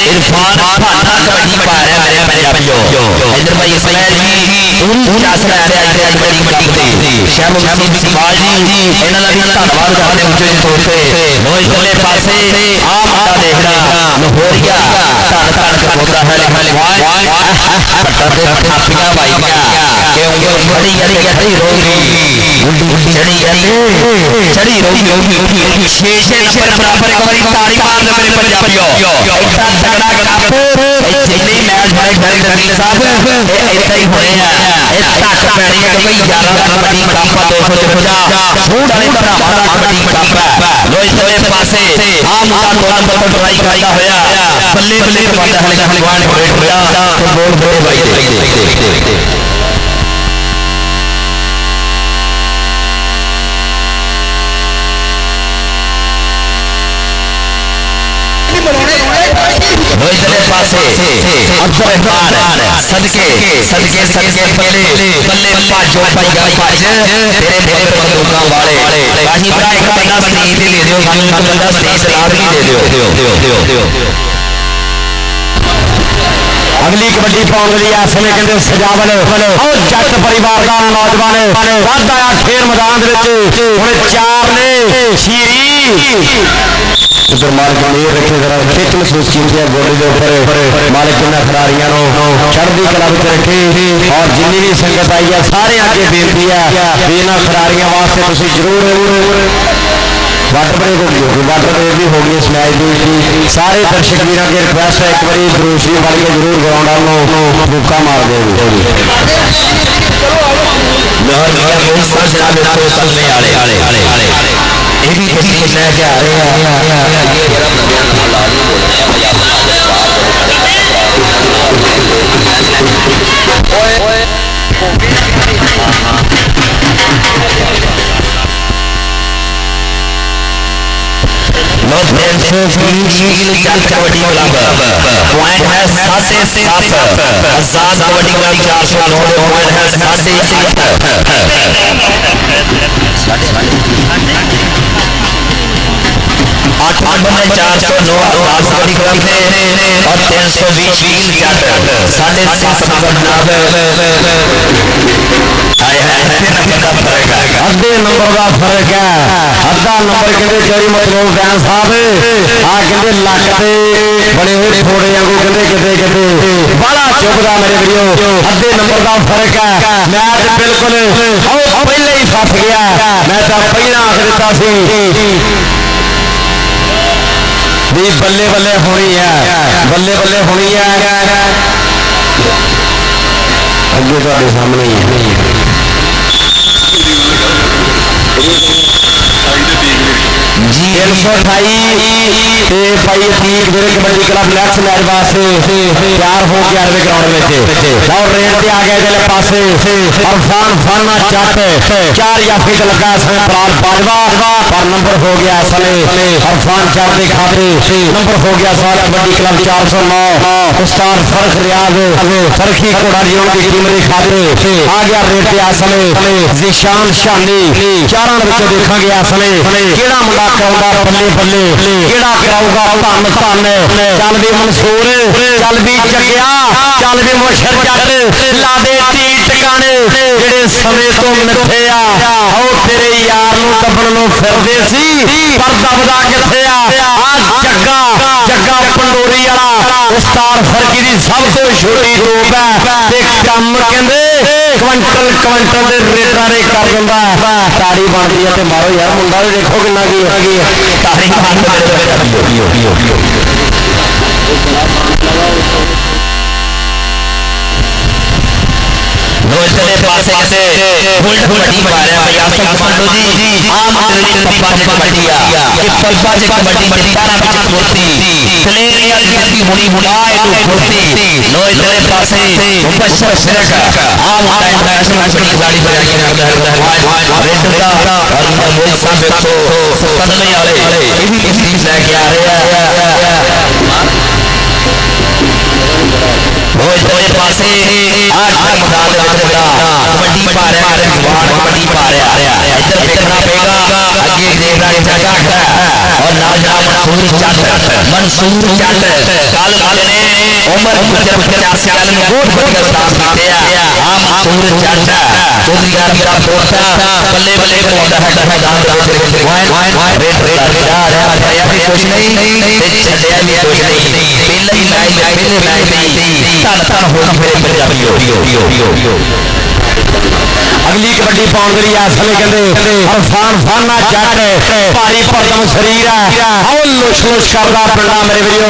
ਇਰਫਾਨ ਖਾਨਾ ਕਬੱਡੀ ਪਾ ਰਿਹਾ ਮੇਰੇ ਪੰਜਾਬੀਓ ਇਧਰ ਭਾਈ ਇਸਮਾਈਲ ਜੀ ਚਾਸ ਰਿਹਾ ਹੈ ਕਬੱਡੀ ਮੰਡੀ ਤੇ ਸ਼ਾਮ ਸਿੰਘ ਇਕਬਾਲ ਜੀ ਇਹਨਾਂ ਦਾ ਵੀ ਧੰਨਵਾਦ ਕਰਦੇ ਉੱਚੇ ਤੌਰ ਤੇ ਨੋ ਇਧਰਲੇ ਪਾਸੇ ਆ ਮੁੰਡਾ ਦੇਖਦਾ ਲਾਹੌਰੀਆ ਧੰਨ ਕਬੂਤਰਾ ਹੈ ਪੱਟਾ ਤੇ ਥਾਪੀਆਂ ਵਾਈਆਂ ਕਿਉਂਕਿ ਬੜੀ ਯਾਰੀ ਰੋਗੀ ਚੜੀ ਰੋਗੀ 6 ਨੰਬਰ ਬਰਾਬਰ ਇੱਕ ਵਾਰੀ ਤਾੜੀ ਮਾਰਦੇ ਮੇਰੇ ਪੰਜਾਬੀਓ ਇੱਡਾ ਤਗੜਾ ਕੱਪ ਜਿੰਨੀ ਮੈਚ ਹੋਏ ਡਾਇਰੈਕਟਰ ਸਾਹਿਬ ਇਹ ਇੱਦਾਂ ਹੀ ਹੋਏ ਆ ਇਹ ਧੱਕ ਪੈਣੀ ਹੈ ਕਿ 11 ਕਬੱਡੀ ਕੱਪ 255 ਛੂਟ ਵਾਲੇ ਭਰਾਵਾਂ ਦਾ ਕਬੱਡੀ ਕੱਪ ਲੋ ਇਸਦੇ ਪਾਸੇ ਆ ਮੁੰਡਾ 2 ਨੰਬਰ ਤੋਂ ਟਰਾਈ ਕਰਦਾ ਹੋਇਆ ਬੱਲੇ ਬੱਲੇ ਵੱਡਾ ਹਲਵਾਨ ਹੋਇਆ ਤੇ ਬੋਲ ਬੋਲ ਬਾਈ इधरले पासे अब्दुल सदके पहले बल्ले पाजो पाइया पाज तेरे मगर बंदूका वाले काजी भरा एक बंदा स्नेह दे दियो सानू एक बंदा स्नेह सलाह भी दे दियो अगली कबड्डी पाउण लई इस समय कहंदे सजावल और जट परिवार का नौजवान वध आया खेल मैदान दे विच हुण 4 ने शीरी उधर मालिक ने रखे जरा खिच महसूस की बॉडी के ऊपर मालिक ने खिलाड़ियों चढ़ती कला में रखे और जिन्नी भी संगत आई है सारे अगे बेनती है भी इन्होंने खिलाड़ियों वास्ते तुसीं जरूर वाटर ब्रेक भी होगी इस मैच की सारे दर्शक वीरों की रिक्वेस्ट है एक बार रोशनी वाली के जरूर ग्राउंड भूखा मार देगी कबड्डी क्लब पॉइंट है 7.7 आजाद कबड्डी क्लब 409 पॉइंट है 409 आजाद कबड्डी क्लब ने और 320 जट 7.7 नंबर ਅੱਧੇ ਨੰਬਰ ਦਾ ਫਰਕ ਹੈ ਅੱਧਾ ਨੰਬਰ ਕਹਿੰਦੇ ਚੋਰੀ ਮਤਲਬ ਬੈਂ ਸਾਹਿਬ ਆ ਕਹਿੰਦੇ ਲੱਕ ਤੇ ਬੜੇ ਹੋਏ ਥੋੜੇ ਵਾਂਗੂ ਕਹਿੰਦੇ ਕਿਤੇ ਕਿਤੇ ਬੜਾ ਚੁੱਭਦਾ ਮੇਰੇ ਵੀਰੋ ਅੱਧੇ ਨੰਬਰ ਦਾ ਫਰਕ ਹੈ ਮੈਚ ਬਿਲਕੁਲ ਉਹ ਪਹਿਲੇ ਹੀ ਫਸ ਗਿਆ ਮੈਂ ਤਾਂ ਪਹਿਲਾਂ ਆਖ ਦਿੱਤਾ ਸੀ ਵੀ ਬੱਲੇ ਬੱਲੇ ਹੋਣੀ ਹੈ ਬੱਲੇ ਬੱਲੇ ਹੋਣੀ ਹੈ ਅੱਗੇ ਤੁਹਾਡੇ ਸਾਹਮਣੇ ਹੀ ਹੈ ਜੀ 328 ਤੇ ਭਾਈ ਅਤੀਕ ਵੀਰੇ ਕਬੱਡੀ ਕਲੱਬ ਲੈਕਸ ਮੈਚ ਵਾਸਤੇ ਤਿਆਰ ਹੋ ਕੇ ਆਰਵੇ ਗਰਾਊਂਡ ਵਿੱਚ ਲਓ ਰੇਡ ਤੇ ਆ ਗਏ ਇਹਦੇ ਪਾਸੇ ਅਰਫਾਨ ਫਾਨਾ ਜੱਟ 4 ਜਾਫੇ ਤੇ ਲੱਗਾ ਸਨ ਪ੍ਰਾਲ ਬਾਜਵਾ ਪਰ ਨੰਬਰ ਹੋ ਗਿਆ ਅਸਲੇ ਅਰਫਾਨ ਜੱਟ ਦੇ ਖਾਤੇ ਨੰਬਰ ਹੋ ਗਿਆ ਸਾਰਾ ਕਬੱਡੀ ਕਲੱਬ 409 ਉਸਤਾਦ ਫਰਖ ਰਿਆਜ਼ ਫਰਖੀ ਕੋੜਾ ਜੀ ਉਹਨਾਂ ਦੀ ਟੀਮ ਦੇ ਖਾਤੇ ਆ ਗਿਆ ਰੇਡ ਤੇ ਅਸਲੇ ਜ਼ਿਸ਼ਾਨ ਸ਼ਾਨੀ ਚਾਰਾਂ ਵਿੱਚੋਂ ਦੇਖਾਂਗੇ ਅਸਲੇ ਕਿਹੜਾ ਮੁੰਡਾ ਕਰਾਉਂਦਾ ਬੱਲੇ ਬੱਲੇ ਕਿਹੜਾ ਕਰਾਊਗਾ ਧੰਨ ਧੰਨ ਚੱਲ ਵੀ ਮਨਸੂਰ ਚੱਲ ਵੀ ਚੱਕਿਆ ਚੱਲ ਵੀ ਮੁਸ਼ਰ ਜੱਟ ਲਾ ਦੇ ਟੀ ਟਿਕਾਣੇ ਜਿਹੜੇ ਸਮੇਂ ਤੋਂ ਮਿੱਥੇ ਆ ਆਓ ਤੇਰੇ ਯਾਰ ਨੂੰ ਦੱਬਣ ਨੂੰ ਫਿਰਦੇ ਸੀ ਪਰ ਦਬਦਾ ਕਿੱਥੇ ਆ ਜੱਗਾ ਜੱਗਾ ਪੰਡੋਰੀ ਵਾਲਾ ਉਸਤਾਦ ਫਰਕੀ ਦੀ ਸਭ ਤੋਂ ਛੋਟੀ ਰੂਪ ਹੈ ਤੇ ਕੰਮ ਕਹਿੰਦੇ ਕੁਇੰਟਲ ਕੁਇੰਟਲ ਦੇ ਰੇਟਾਂ ਦੇ ਕਰ ਦਿੰਦਾ ਤਾੜੀ ਬਣਦੀ ਹੈ ਤੇ ਮਾਰੋ ਯਾਰ ਮੁੰਡਾ ਵੀ ਦੇਖੋ ਕਿੰਨਾ ਕੀ ਤਾੜੀ इतने पासे कैसे फुल कबड्डी पा रहे हैं भैया सब पंडो जी आम तेरी पप्पा ने कबड्डी आ कि पप्पा से कबड्डी में तारा बिच फुर्ती कलेरिया की हुनी हुनाए तो फुर्ती लो इतने पासे मुबशर सिरक आम टाइम नेशनल कबड्डी खिलाड़ी बन के रेड का और मोई साहब तो कदमे वाले ये भी चीज लेके आ रहे हैं रोज पासे आज मैदान में कबड्डी पा रहा है कबड्डी पा रहा है इधर देखना पड़ेगा आगे देखना जगह और नाम मंसूर जट काल ने उम्र 50 साल में बहुत बढ़िया स्टाफ दिया हां मंसूर जट चौधरी का मेरा पोता बल्ले बल्ले बोलता है मैदान रेड भैया भी कुछ नहीं छड़िया भी कुछ नहीं पहले ही मैच धन धन हो मेरे पंजाबियों अगली कबड्डी पाउंड करी असले कहते अरफान फाना जट भारी भरदम शरीर है आओ लुछ लुछ करदा पिंडा मेरे वीरो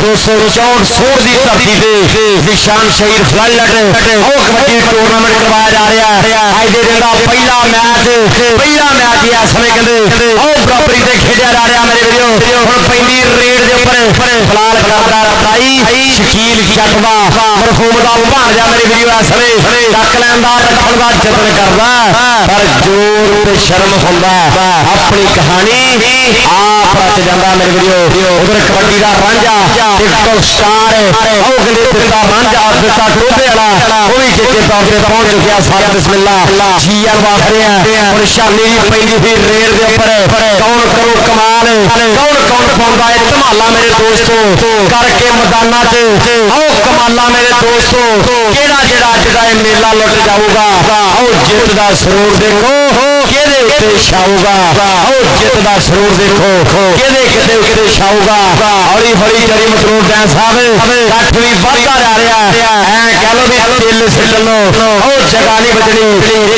264 सोर दी धरती ते निशान शहीद फ्लड आओ कबड्डी टूर्नामेंट करवाया जा रहा है आज दे दिन दा पहला मैच ही असले कहते आओ बराबरी ते खेडिया जा रहा मेरे वीरो हुण पैंदी रेड दे ऊपर फिलहाल करदा रताई शकील जट दा मरहूम दा भांजा मेरे वीरो असले डक लैंदा रखण दा जतन करदा पर जोर ते शर्म हुंदा अपनी कहानी आप रच जांदा मेरे वीरो उधर कबड्डी दा रांझा टिकटॉक स्टार ओ गले दिता रांझा दिता टोबे वाला वो भी चेचे तौर पे पहुंच चुकिया सारा बिस्मिल्लाह जीआर वाख रहे हैं और शानी दी पैंदी फिर रेड दे ऊपर कौन करो कमाल कौन कौन पाउंदा है धमाला मेरे दोस्तों करके मैदाना च आओ कमाला मेरे दोस्तों केड़ा जेड़ा अज दा मेला लुट जाऊगा आओ जित दा सरूर देखो केदे उत्ते छाऊगा आओ जित दा सरूर देखो केदे किते किते छाऊगा हौली हौली जरी मतलूब दैन साहब कट भी बढ़ता जा रहा है ऐ कह लो भी दिल सिल लो आओ जगह नहीं बचनी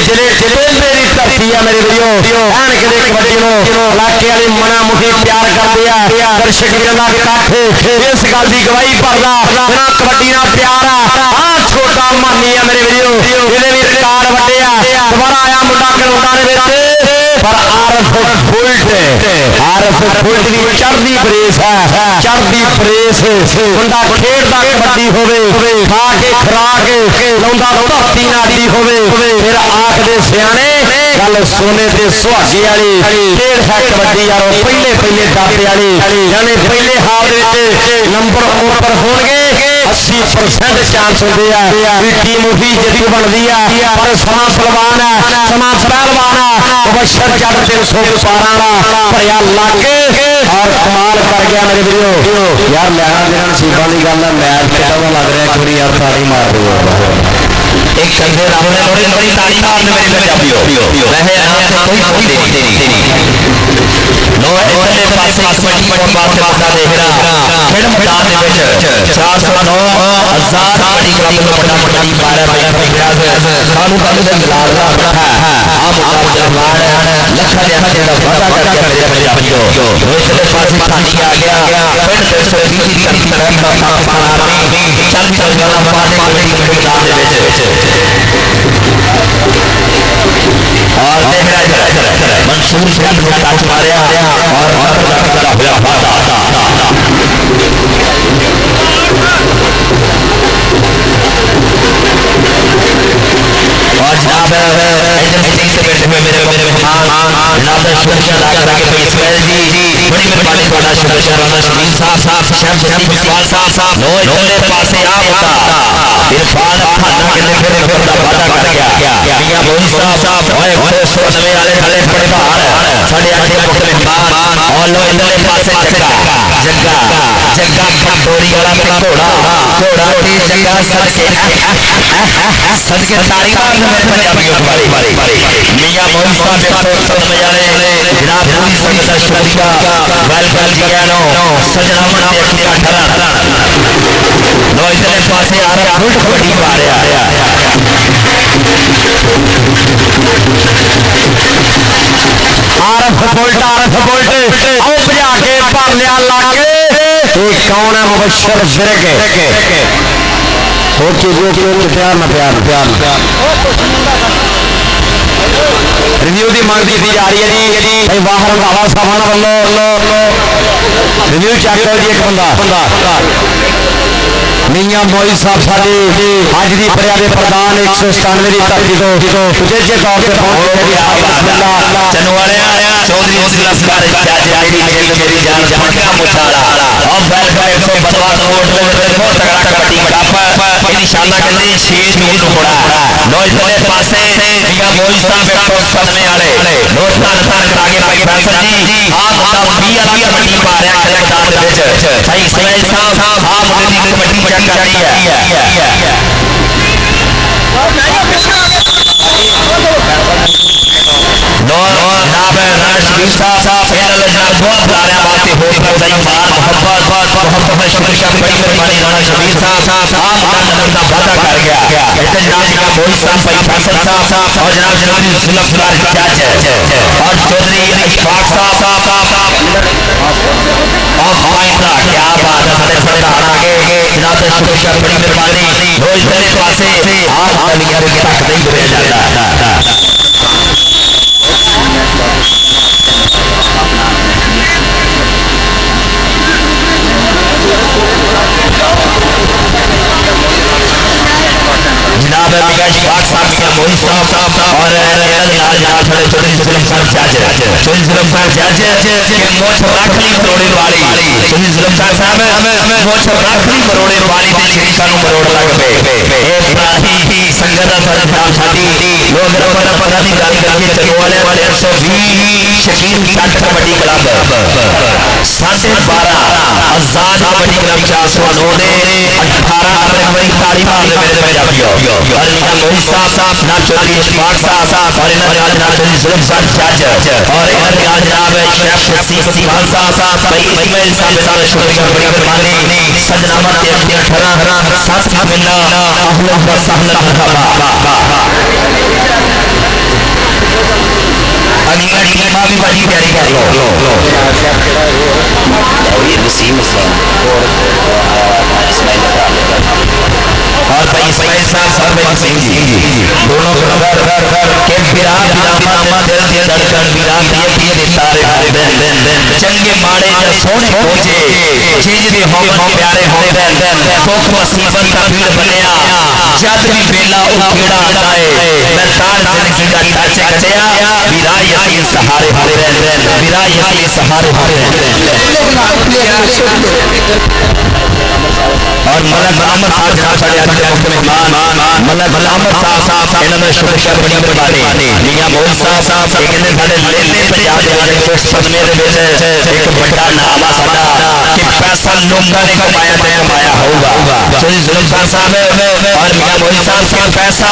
जिले जिले मेरी धरती है मेरे वीरो ऐन किते कबड्डी नो इलाके वाली मना मुखी प्यार करदे आ दर्शक वीरां दा इकट्ठ इस गल दी गवाही भरदा बिना कबड्डी नाल प्यार आ छोटा मानी है मेरे वीरो ਇਹਦੇ ਵੀ ਰਿਕਾਰਡ ਵੱਡੇ ਆ ਦੁਬਾਰਾ ਆਇਆ ਮੁੰਡਾ ਕਨੌੜਾ ਦੇ ਵਿੱਚ ਪਰ ਆਰਫ ਬੁਲਟ ਦੀ ਚੜ੍ਹਦੀ ਬਰੇਸ ਹੈ ਚੜ੍ਹਦੀ ਬਰੇਸ ਮੁੰਡਾ ਖੇਡਦਾ ਕਬੱਡੀ ਹੋਵੇ ਖਾ ਕੇ ਖਰਾਕ ਲਾਉਂਦਾ ਧਰਤੀ ਨਾੜੀ ਹੋਵੇ ਫਿਰ ਆਖਦੇ ਸਿਆਣੇ ਗੱਲ ਸੋਨੇ ਤੇ ਸੁਹਾਗੇ ਵਾਲੀ ਖੇਡ ਹੈ ਕਬੱਡੀ ਯਾਰੋ ਪਹਿਲੇ ਦਾਤੇ ਵਾਲੀ ਯਾਨੀ ਪਹਿਲੇ ਹਾਲ ਦੇ ਵਿੱਚ ਨੰਬਰ ਉੱਪਰ ਹੋਣਗੇ 80% ਚਾਂਸ ਹੁੰਦੇ ਆ ਵੀ ਟੀਮ ਉਹੀ ਜਿੱਤ ਬਣਦੀ ਆ ਪਰ ਸਮਾਂ ਪਹਿਲਵਾਨ ਆ ਮੁਬਸ਼ਰ ਜੱਟ 312 ਵਾਲਾ ਭਰਿਆ ਲੱਗ ਔਰ ਕਮਾਲ ਕਰ ਗਿਆ ਮੇਰੇ ਵੀਰੋ ਯਾਰ ਲੈਣਾ ਦੇਣਾ ਨਸੀਬਾਂ ਦੀ ਗੱਲ ਆ ਮੈਚ ਕਿਦਾਂ ਦਾ ਲੱਗ ਰਿਹਾ ਇੱਕ ਵਾਰੀ ਯਾਰ ਤਾੜੀ ਮਾਰ ਦਿਓ एक कंधे रामने थोड़ी थोड़ी ताली मारने मेरे पंजाबियों वह अनाथ कोई तेरी नो इतने पासे कबड्डी और बास्केटबॉल का देख रहा खेल मैदान दे विच 409 आजाद कबड्डी क्लब ਨੂੰ ਬੜਾ ਮਟਾਈ ਪਾ ਰਿਹਾ ਭਾਈ ਪ੍ਰਯਾਸ ਸਾਨੂੰ ਤੁਹਾਨੂੰ ਦੇ ਮਿਲਾਦ ਦਾ ਹੈ ਆ ਮੁਕਾਬਲਾ ਮਾਰ ਲੱਖਾਂ ਦੇ ਜਿਹੜਾ ਵਾਦਾ ਕਰਕੇ ਮੇਰੇ ਪੰਜਾਬੀਓ ਰੋਹਿਤ ਦੇ ਪਾਸੇ ਖਾਲੀ ਆ ਗਿਆ ਪਿੰਡ 320 ਦੀ ਧਰਤੀ ਦਾ ਪਾਕਿਸਤਾਨ ਆਰਮੀ ਚੱਲ ਜਾਣਾ ਬਾਅਦ ਕਬੱਡੀ ਮੈਦਾਨ ਦੇ ਵਿੱਚ और देख रहा है मंसूर शरीफ ने टच मारा और होया वादा और जनाब एजेंसी से बैठे हुए मेरे मेहमान जनाब शुक्रिया अदा करा के भाई इसमाइल जी बड़ी मेहरबानी ਤੁਹਾਡਾ शुक्रिया राणा शमीम साहब शहर जसीम इकबाल साहब नो इधरले पासे आ बता इरफान खाना किन्ने फिर बड़ा वादा कर गया मियां मोहित साहब ओए 190 वाले थले बड़े बाहर साडे अजे मुख्य मेहमान और लो इधरले पासे जग्गा खंडोरी वाला घोड़ा ते जग्गा सदके ताली मारने मेरे पंजाबियों वाली मियां मोहित साहब 190 वाले जनाब पूरी संगत का शुक्रिया वेलकम जी कहनो सजना मन ते अखियां ठरा लो इधरले पासे आ रहा उल्ट कबड्डी पा रहा आरफ बोल्ट आओ भजा के भर लिया लागे ये कौन है मुबशर फिरक ओके प्यार ना रिव्यू की मांग की जा रही है जी भाई बाहर रंधावा साहब वालों रिव्यू चेक करो जी एक बंदा मियां मोहित साहब साडी अज की परिया के प्रधान 197 की धरती को उचेचे तौर पर चौधरी मुसलमान जज आईडी मेरी जान झमका मुछाला और वेलकम 152 वोट बहुत तगड़ा कबड्डी कप इंशाल्लाह कहते शेर नूर टुकड़ा नो इधरले पासे मियां मोहित साहब 197 वाले नोट तान करा के भाई फैसल जी आ मुद्दा 20 वाला कबड्डी पा रहा है मैदान दे विच भाई इसमाइल साहब आ मुद्दे दी कबड्डी चेक कर रही है नो जनाब शरीफ साहब फैसल जनाब बहुत बुला रहे हैं बातें हो सही बात मोहब्बत में शुक्रिया बड़ी मेहरबानी राणा शरीफ साहब आप नंबर का वादा कर गया इधर जनाब मोहित साहब भाई फैसल साहब और जनाब जुल्फकार जज और चौधरी इशफाक साहब और फाइंदा क्या बात है सारे बड़े आगे जनाब शुक्रिया बड़ी मेहरबानी रोज मेरे पासे आप गलियां के तक नहीं भेज जाता जनाब मियां इशफाक साहब मियां मोहित साहब और जनाब चौधरी जुल्फकार जज चौधरी जुल्फकार जज के मोछ राखली मरोड़े वाली चौधरी जुल्फकार साहब मोछ राखली मरोड़े वाली ते श्री सानू मरोड़ लग पे ए प्राही संगत दा सरदार साडी लोग रबड़ा पता दी गल करके चलो वाले 120 शकीन जट कबड्डी क्लब 12.5 आजाद कबड्डी क्लब 409 दे 18 फरवरी तारीख मारने मेरे पंजाबियों और मियां मोहित साहब ना चौधरी इशफाक साहब और इन्होंने आज ना चौधरी जुल्फकार जज और इन्होंने आज जनाब शेख जसीम इकबाल साहब भाई इसमाइल साहब सारे शुक्रिया बड़ी मेहरबानी सजनामा ते 18 साथ मिलना अहलन व सहलन मरहबा अगली टीम भी बड़ी प्यारी कर लो और ये वसीम हुसैन और इसमाइल और भाई इसमाइल साहब भाई सिंह जी दोनों के बिरामा दिल धड़कन बिराम दिए तारे चंगे माड़े या सोने पहुंचे चीज दे होवन प्यारे होंदे दुख मुसीबत का भीड़ बनया जद भी बेला उखेड़ा आए मैं तार जिंदगी का टाचे कटिया बिरा यकीन सहारे होते बिरा यकीन सहारे होते और मलक अहमद साहब जनाब साडे आज के मुख्य मेहमान मलक अहमद साहब इन्होंने शुक्रिया बड़ी मेहरबानी मियां मोहित साहब ये कहंदे साडे लेले पंजाब दे 197 दे विच एक बड़ा नाम आ साडा कि पैसा लोगों ने कमाया तो कमाया होगा चौधरी जुल्फकार साहब और मियां मोहित साहब का पैसा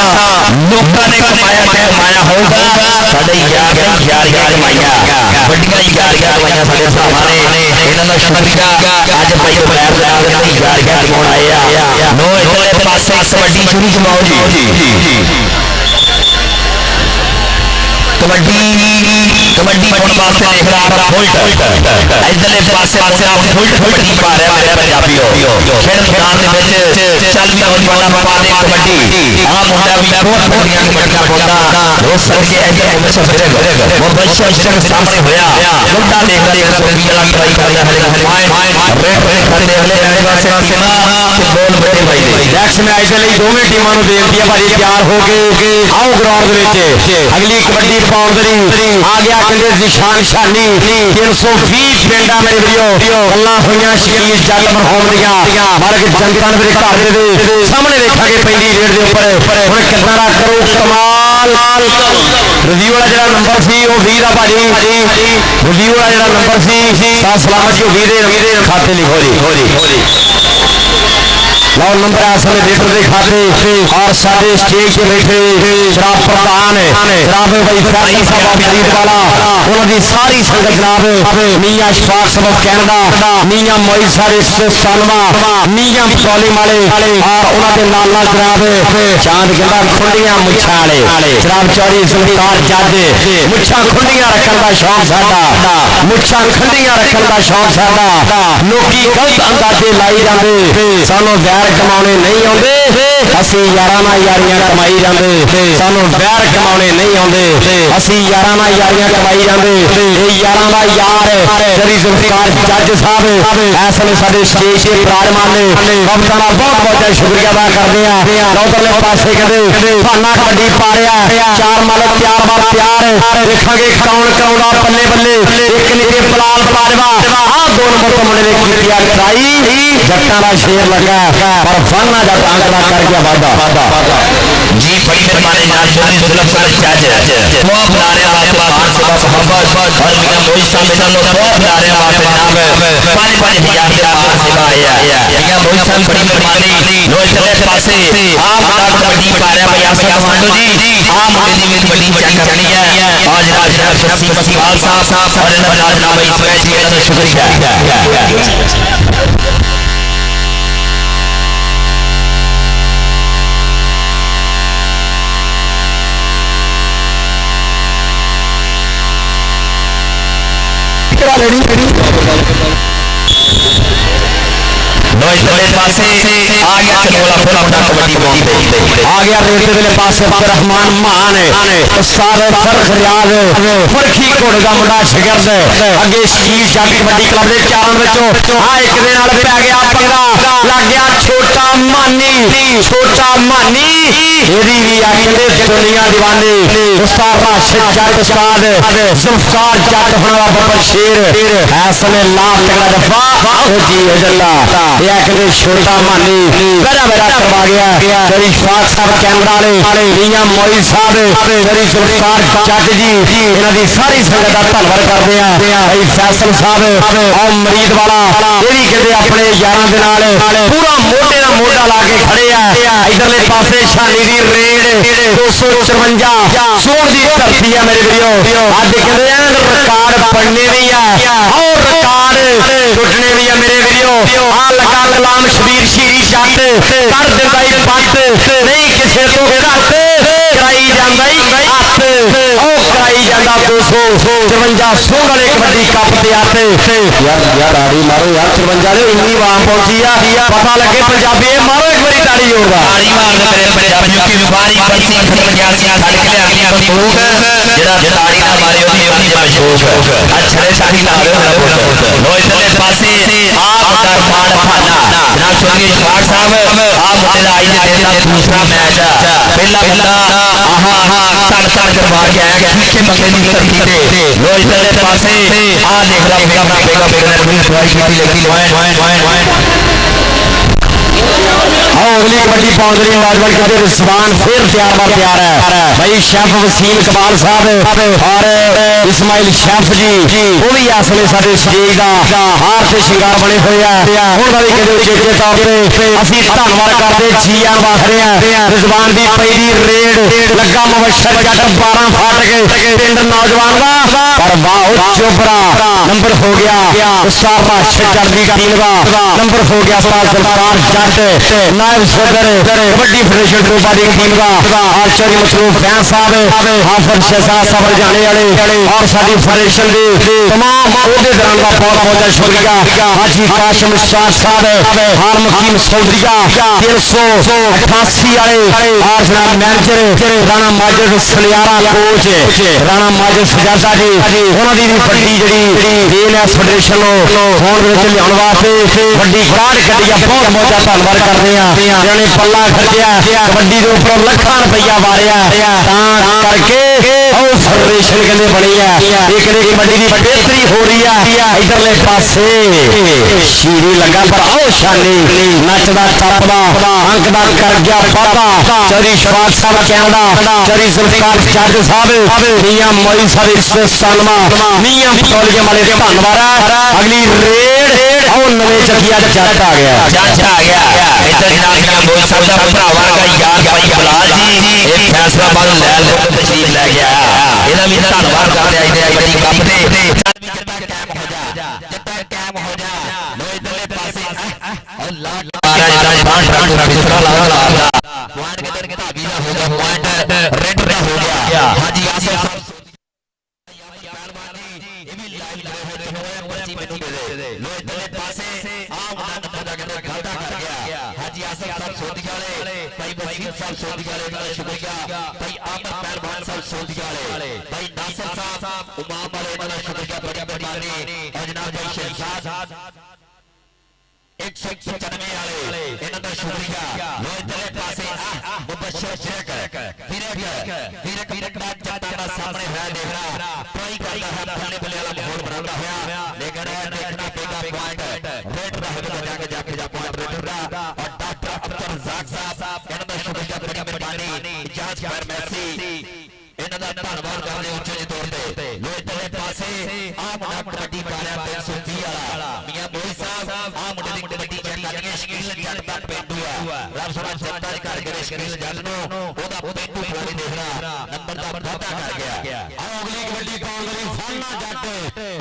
लोगों ने कमाया तो कमाया होगा साडे यार कमाइया ਵੱਡੀਆਂ ਯਾਰੀਆਂ ਕਮਾਈਆਂ ਸਾਡੇ ਭਰਾਵਾਂ ਨੇ ਇਹਨਾਂ ਦਾ ਸ਼ੁਕਰੀਆ ਅੱਜ ਭਾਈ ਬਲੈਰ ਸਾਹਿਬ ਦੇ ਨਾਲ ਯਾਰੀਆਂ ਕਮਾਉਣ ਆਏ ਆ ਨੋ ਇਧਰਲੇ ਪਾਸੇ ਕਬੱਡੀ ਸ਼ੁਰੂ ਜਮਾਓ ਜੀ कबड्डी होने वास्ते देख रहा बुल्ट इधरले पासे बुल्ट कबड्डी पा रहा मेरे पंजाबीओ खेल मैदान दे विच चल भी नौजवाना पा दे कबड्डी आ मुंडा भी बहुत बढ़िया कबड्डी पाਉਂਦਾ रोज सड़के इधर मुबशर मुबशर सामने होया मुंडा देख कबड्डी वाला ट्राई करदा है रेड खड़े अगले आने वास्ते टीमां ते बॉल बड़े भाई दे नेक्स्ट मैच ਦੇ ਲਈ ਦੋਵੇਂ ਟੀਮਾਂ ਨੂੰ ਬੇਨਤੀ ਹੈ ਭਾਜੀ ਤਿਆਰ ਹੋ ਕੇ ਆਓ ਗਰਾਊਂਡ ਦੇ ਵਿੱਚ ਅਗਲੀ ਕਬੱਡੀ ਪਾਉਣ ਦੇ ਲਈ ਆ ਗਿਆ ਕਹਿੰਦੇ ਨਿਸ਼ਾਨ ਸ਼ਾਨੀ 320 ਪਿੰਡਾਂ ਮੇਰੇ ਵੀਰੋ ਗੱਲਾਂ ਹੋਈਆਂ ਸ਼ਕੀਲ ਜੱਟ ਮਰਹੂਮ ਦੀਆਂ ਮਾਲਕ ਜੰਗਤਾਂ ਦੇ ਘਰ ਦੇ ਸਾਹਮਣੇ ਵੇਖਾਂਗੇ ਪਹਿਲੀ ਰੇਡ ਦੇ ਉੱਪਰ ਹੁਣ ਕਿੰਨਾ ਦਾ ਕਰੂ ਕਮਾਲ ਰਵੀਊ ਵਾਲਾ ਜਿਹੜਾ ਨੰਬਰ ਸੀ ਉਹ 20 ਦਾ ਭਾਜੀ ਰਵੀਊ ਵਾਲਾ ਜਿਹੜਾ ਨੰਬਰ ਸੀ ਸਾਥ ਸਲਾਮਤ ਜੀ ਉਹ 20 ਦੇ ਖਾਤੇ ਲਿਖੋ ਜੀ लो नंबर असल लीडर के खाते और सारे स्टेज पे बैठे जनाब प्रधान जनाब भाई फैसल साहब मरीद वाला उन्होंने सारी संगत जनाब मियां अशफाक साहब कैनेडा मियां मोहित साहब सालवा मियां पटौली वाले और उन्होंने नाल नाल जनाब चांद कहता खुंडियां मुछा वाले जनाब चौधरी जुल्फकार जज मुछा खुंडियां रखने का शौक साडा मुछा खंडियां रखने का शौक साडा लोकी गलत अंदाजे लाई जाते सानू वैर कमाने नहीं आते असी यारां नाल यारियां कमाई जाते सानू वैर कमाने नहीं आते असी यारां नाल यारियां कमाई जाते यारां दा यार चौधरी जुल्फकार जज साहब इस वेले साडे स्टेज ते विराजमान ने बाबा दा बहुत बहुत शुक्रिया अदा करदे आ उधरले पासे कहंदे भाना कबड्डी पा रहा चार मालक प्यार वाल प्यार देखांगे कौन कराउंदा बल्ले बल्ले एक निके बलाल बाजवा आ 2 नंबर तो मुंडे ने कीती कराई जट्टां दा शेर लगा पर फन्ना जट आंकड़ा कर गया वादा जी बड़ी मेहरबानी नाल चौधरी जुल्फकार जज बहुत बनाने वाले बात से मोहब्बत और मियां मोहित साहब नालों बहुत बनाने वाले जनाब 5-5 हजार के पास सेवा आया मियां मोहित साहब बड़ी मेहरबानी नो इधरले पासे आ मुंडा कबड्डी पा रहा भाई आसा कमांडो जी आ मुंडे दी कबड्डी चेक करनी है और जनाब शफी मसीवाल साहब और जनाब इसमाइल जी का शुक्रिया पासे आ गया चनोला फुला मुंडा कबड्डी पाउंदे आ गया रेड दे पासे रहमान मान उस्ताद फरख रियाज फरखी घोड़े दा मुंडा शिगर्द अगे शकील जट कबड्डी क्लब दे चारण विचों आ एक दे नाल पै गया पंगा लग गया छोटा मानी एदी भी आखिंदे दुनिया दीवानी उस्ताद राशिद जट उस्ताद जुल्फकार जट होना बब्बर शेर ऐसले लाभ तगड़ा दफा ओ जी अजल्ला ये आखिंदे छोटा मानी बड़ा करवा गया चौधरी अशफाक साहब कैमरा वाले मियां मोहित साहब चौधरी जुल्फकार जट जी इन्हां दी सारी संगत दा धन्नवाद करदे आ भाई फैसल साहब और मरीद वाला ये भी कहते अपने यारां दे नाल पूरा मोढे दा मोढा ला के खड़े आ इधरले पासे शानी दी रेड 254 सोन दी धरती है मेरे वीरो अज कहते रिकॉर्ड बनने भी है और रिकॉर्ड टुटने भी है मेरे वीरो आ लगा गुलाम शबीर शीरी जट कर दिंदा ही पट नहीं किसे तो घट कराई जांदा ही हथ ओ कराई जांदा 254 सोन वाले कबड्डी कप ते आते यार ताड़ी मारो यार 53 दे इन्नी वाम पहुंची आ पता लगे पंजाबी मारो एक बारी ताड़ी जोरदा ताड़ी मार दे मेरे पंजाबियों की व्यापारी बंसी खड़कियां सी खड़ के ले आनी बंदूक जेड़ा ताड़ी ना मारे ओदी मशहूर अच्छे ताड़ी ला रहे हो नो इधरले पासे आ मुंडा खान खाना जनाब चौधरी अशफाक साहब आ मुंडे दा आई दे दूसरा मैच पहला बंदा आहा तन करवा के आया पीछे मंगले दी धरती ते नो इधरले पासे आ देख ला अपना बेगा बेगा ने ट्राई की लगी लोइन आओ ਅਗਲੀ ਕਬੱਡੀ ਪਾਉਣ ਦੇ ਲਈ ਨੌਜਵਾਨ ਕਹਿੰਦੇ ਰਿਜ਼ਵਾਨ ਫਿਰ ਤਿਆਰ ਹੈ ਭਾਈ ਸ਼ੈਫ ਵਸੀਮ ਇਕਬਾਲ ਸਾਹਿਬ ਔਰ ਇਸਮਾइल ਸ਼ੈਫ ਜੀ ਉਹ ਵੀ ਇਸ ਵੇਲੇ ਸਾਡੇ ਸਟੇਜ ਦਾ ਹਾਰ ਤੇ ਸ਼ਿੰਗਾਰ ਬਣੇ ਹੋਏ ਆ ਹੁਣ ਦਾ ਵੀ ਕਹਿੰਦੇ ਉਚੇਚੇ ਤੌਰ ਤੇ ਅਸੀਂ ਧੰਨਵਾਦ ਕਰਦੇ ਜੀ ਆਨ ਵਾਖਦੇ ਆ ਰਿਜ਼ਵਾਨ ਦੀ ਪਹਿਲੀ ਰੇਡ ਲੱਗਾ ਮੁਬਸ਼ਰ ਜੱਟ 12 ਫਾਟਕ ਪਿੰਡ ਨੌਜਵਾਨ ਦਾ ਪਰ ਵਾਹ ਚੋਬਰਾ ਨੰਬਰ ਹੋ ਗਿਆ ਉਸਤਾਦ ਰਾਸ਼ਦ ਚੜ੍ਹਦੀ ਟੀਮ ਦਾ ਨੰਬਰ ਹੋ ਗਿਆ ਉਸਤਾਦ ਸਰਦਾਰ ਜੱਟ ਨਾਇਬ ਸਦਰ ਕਬੱਡੀ ਫੈਡਰੇਸ਼ਨ ਗਰੁੱਪਾਂ ਦੀ ਟੀਮ ਦਾ ਆਚਾਰੀ ਮਸਰੂਫ ਫੈਨ ਸਾਹਿਬ ਹਾਫਿਜ਼ ਸ਼ਹਿਜ਼ਾਦ ਸਾਹਿਬ ਰਜਾਣੇ ਵਾਲੇ ਔਰ ਸਾਡੀ ਫੈਡਰੇਸ਼ਨ ਦੇ तमाम ਅਹੁਦੇਦਾਰਾਂ ਦਾ ਬਹੁਤ ਸ਼ੁਕਰੀਆ ਹਾਜੀ ਕਾਸ਼ਮ ਸ਼ਾਹ ਸਾਹਿਬ ਹਾਰ ਮਕੀਮ ਸੌਦਰੀਆ 388 ਵਾਲੇ ਔਰ ਜਨਾਬ ਮੈਨੇਜਰ ਰਾਣਾ ਮਾਜਦ ਸਲਿਆਰਾ ਕੋਚ ਰਾਣਾ ਮਾਜਦ ਸਜਾਦਾ ਜੀ ਉਹਨਾਂ ਦੀ ਵੀ ਵੱਡੀ ਜਿਹੜੀ ਦੇਣ ਹੈ ਫੈਡਰੇਸ਼ਨ ਨੂੰ ਹੋਣ ਵਿੱਚ ਲਿਆਉਣ ਵਾਸਤੇ ਵੱਡੀ ਕਾਢ ਕੱਢੀ ਆ ਬਹੁਤ ਬਹੁਤ ਧੰਨਵਾਦ ਕਰਦੇ ਆ ਜਿਹਨਾਂ ਨੇ ਪੱਲਾ ਖਰਚਿਆ ਕਬੱਡੀ ਦੇ ਉੱਪਰ ਲੱਖਾਂ ਰੁਪਈਆ ਵਾਰਿਆ ਤਾਂ ਕਰਕੇ ਉਹ ਫੈਡਰੇਸ਼ਨ ਕਹਿੰਦੇ ਬਣੀ ਆ ਇਹ ਕਹਿੰਦੇ ਕਬੱਡੀ ਦੀ ਬਿਹਤਰੀ ਹੋ ਰਹੀ ਆ ਇਧਰਲੇ ਪਾਸੇ ਸ਼ੀਰੀ ਲੱਗਾ ਪਰ ਆਓ ਸ਼ਾਨੀ ਨੱਚਦਾ ਟੱਪਦਾ ਅੰਕ ਦਾ ਕਰ ਗਿਆ ਵਾਦਾ ਚਰੀ ਸ਼ਵਾਦ ਸਾਹਿਬ ਕਹਿੰਦਾ ਚਰੀ ਜ਼ੁਲਫਕਾਰ ਜੱਜ ਸਾਹਿਬ ਮੀਆਂ ਮੋਈ ਸਾਹਿਬ ਇਸਤਾਨਮਾ ਮੀਆਂ ਪਟੋਲੀਆਂ ਵਾਲੇ ਧੰਨਵਾਦ ਅਗਲੀ ਰੇਡ ਉਹ ਨਵੇਂ ਚੱਕੀਆ ਜੱਟ ਆ ਗਿਆ ਇੱਧਰ ਜਨਾਬ ਮੋਈ ਸਾਹਿਬ ਦਾ ਭਰਾਵਾਂ ਦਾ ਯਾਰ ਭਾਈ ਬਲਾਲ ਜੀ ਇਹ ਫੈਸਲਾਬਾਦ ਲੈਲ ਤੋਂ ਤਸ਼ਰੀਫ ਲੈ ਗਿਆ ਇਹਦਾ ਵੀ ਧੰਨਵਾਦ ਕਰਦੇ ਆ ਇਹਦੇ ਵੱਡੀ ਕੱਪ ਦੇ ਜੱਟਾ ਕਾਇਮ ਹੋ ਜਾ ਲੋ ਇਧਰਲੇ ਪਾਸੇ ਅੱਲਾਹ ਪੁਆਇੰਟ ਕਿਧਰ ਧਾਗੀ ਦਾ ਹੋ ਗਿਆ ਪੁਆਇੰਟ ਰੈਡ ਦਾ ਹੋ ਗਿਆ ਹਾਜੀ ਆਸਫ ਇਹ ਵੀ ਲਾਈਵ ਹੋਇਆ ਪਰਚੀ ਮੈਨੂੰ ਦੇ ਲੋ ਇਧਰਲੇ ਪਾਸੇ ਆ ਮੁੰਡਾ ਜਾ ਕੇ ਗਲਤਾ ਕਰ ਗਿਆ ਹਾਜੀ ਆਸਫ ਸਾਹਿਬ ਸੋਧੀਆਂ ਵਾਲੇ ਭਾਈ ਵਸੀਮ ਸਾਹਿਬ ਸੋਧੀਆਂ ਵਾਲੇ ਦਾ ਸ਼ੁਕਰੀਆ ਭਾਈ ਆਮਦ ਪਹਿਲਵਾਨ ਸਾਹਿਬ ਸੋਧੀਆਂ ਵਾਲੇ ਭਾਈ ਨਾਸਰ ਸਾਹਿਬ ਉਮਾਮ ਵਾਲੇ ਦਾ ਸ਼ੁਕਰੀਆ ਬੜੀ ਬੜੀ ਔਰ ਜਨਾਬ ਜੀ ਸ਼ਹਿਜ਼ਾਦ 195 ਵਾਲੇ ਇਹਨਾਂ ਦਾ ਸ਼ੁਕਰੀਆ ਲੋ ਇਧਰਲੇ ਪਾਸੇ ਮੁਬਸ਼ਰ ਵੀਰਕ ਦਾ ਜੱਟਾਂ ਦਾ ਸਾਹਮਣੇ ਹੋਇਆ ਦੇਖਣਾ ਟਰਾਈ ਕਰਦਾ ਹੈ ਬੱਲੇ ਬੱਲੇ ਵਾਲਾ ਮਾਹੌਲ ਬਣਾਉਂਦਾ ਹੋਇਆ ਲੇਕਿਨ ਇਹ ਦੇਖਣਾ ਪਏਗਾ ਪੁਆਇੰਟ ਰੇਟ ਦਾ ਹੋਵੇਗਾ ਜਾ ਕੇ ਪੁਆਇੰਟ ਰੇਟ ਦਾ ਔਰ ਡਾਕਟਰ ਅਬਦੁਲ ਰਜ਼ਾਕ ਸਾਹਿਬ ਇਹਨਾਂ ਦਾ ਸ਼ੁਕਰੀਆ ਬੜੀ ਮਿਹਰਬਾਨੀ ਇਜਾਜ਼ ਕਰ ਮੈਸੀ ਇਹਨਾਂ ਦਾ ਧੰਨਵਾਦ ਕਰਦੇ ਉੱਚੇ ਤੌਰ ਤੇ ਲੋ ਇਧਰਲੇ ਪਾਸੇ ਆ ਮੁੰਡਾ ਕਬੱਡੀ ਪਾ ਰਿਹਾ 330 ਵਾਲਾ ਮੀਆਂ ਮੋਈ ਸਾਹਿਬ ਆ ਮੁੰਡੇ ਦੀ ਕਬੱਡੀ ਚੈੱਕ ਕਰਨੀ ਸ਼ਕੀਲ ਜੱਟ ਦਾ ਪਿੰਡੂ ਆ ਰੱਬ ਸੋਨਾ ਜੱਟਾਂ ਦੀ ਕਰਕੇ ਸ਼ਕੀਲ ਜੱਟ ਨੂੰ ਉਹਦਾ ਪਿੰਡੂ ਖਿਡਾਰੀ ਦੇਖਣਾ ਨੰਬਰ ਦਾ ਵਾਧਾ ਕਰ ਗਿਆ ਆਓ ਅਗਲੀ ਕਬੱਡੀ ਪਾਉਣ ਲਈ ਫਾਨਾ ਜੱਟ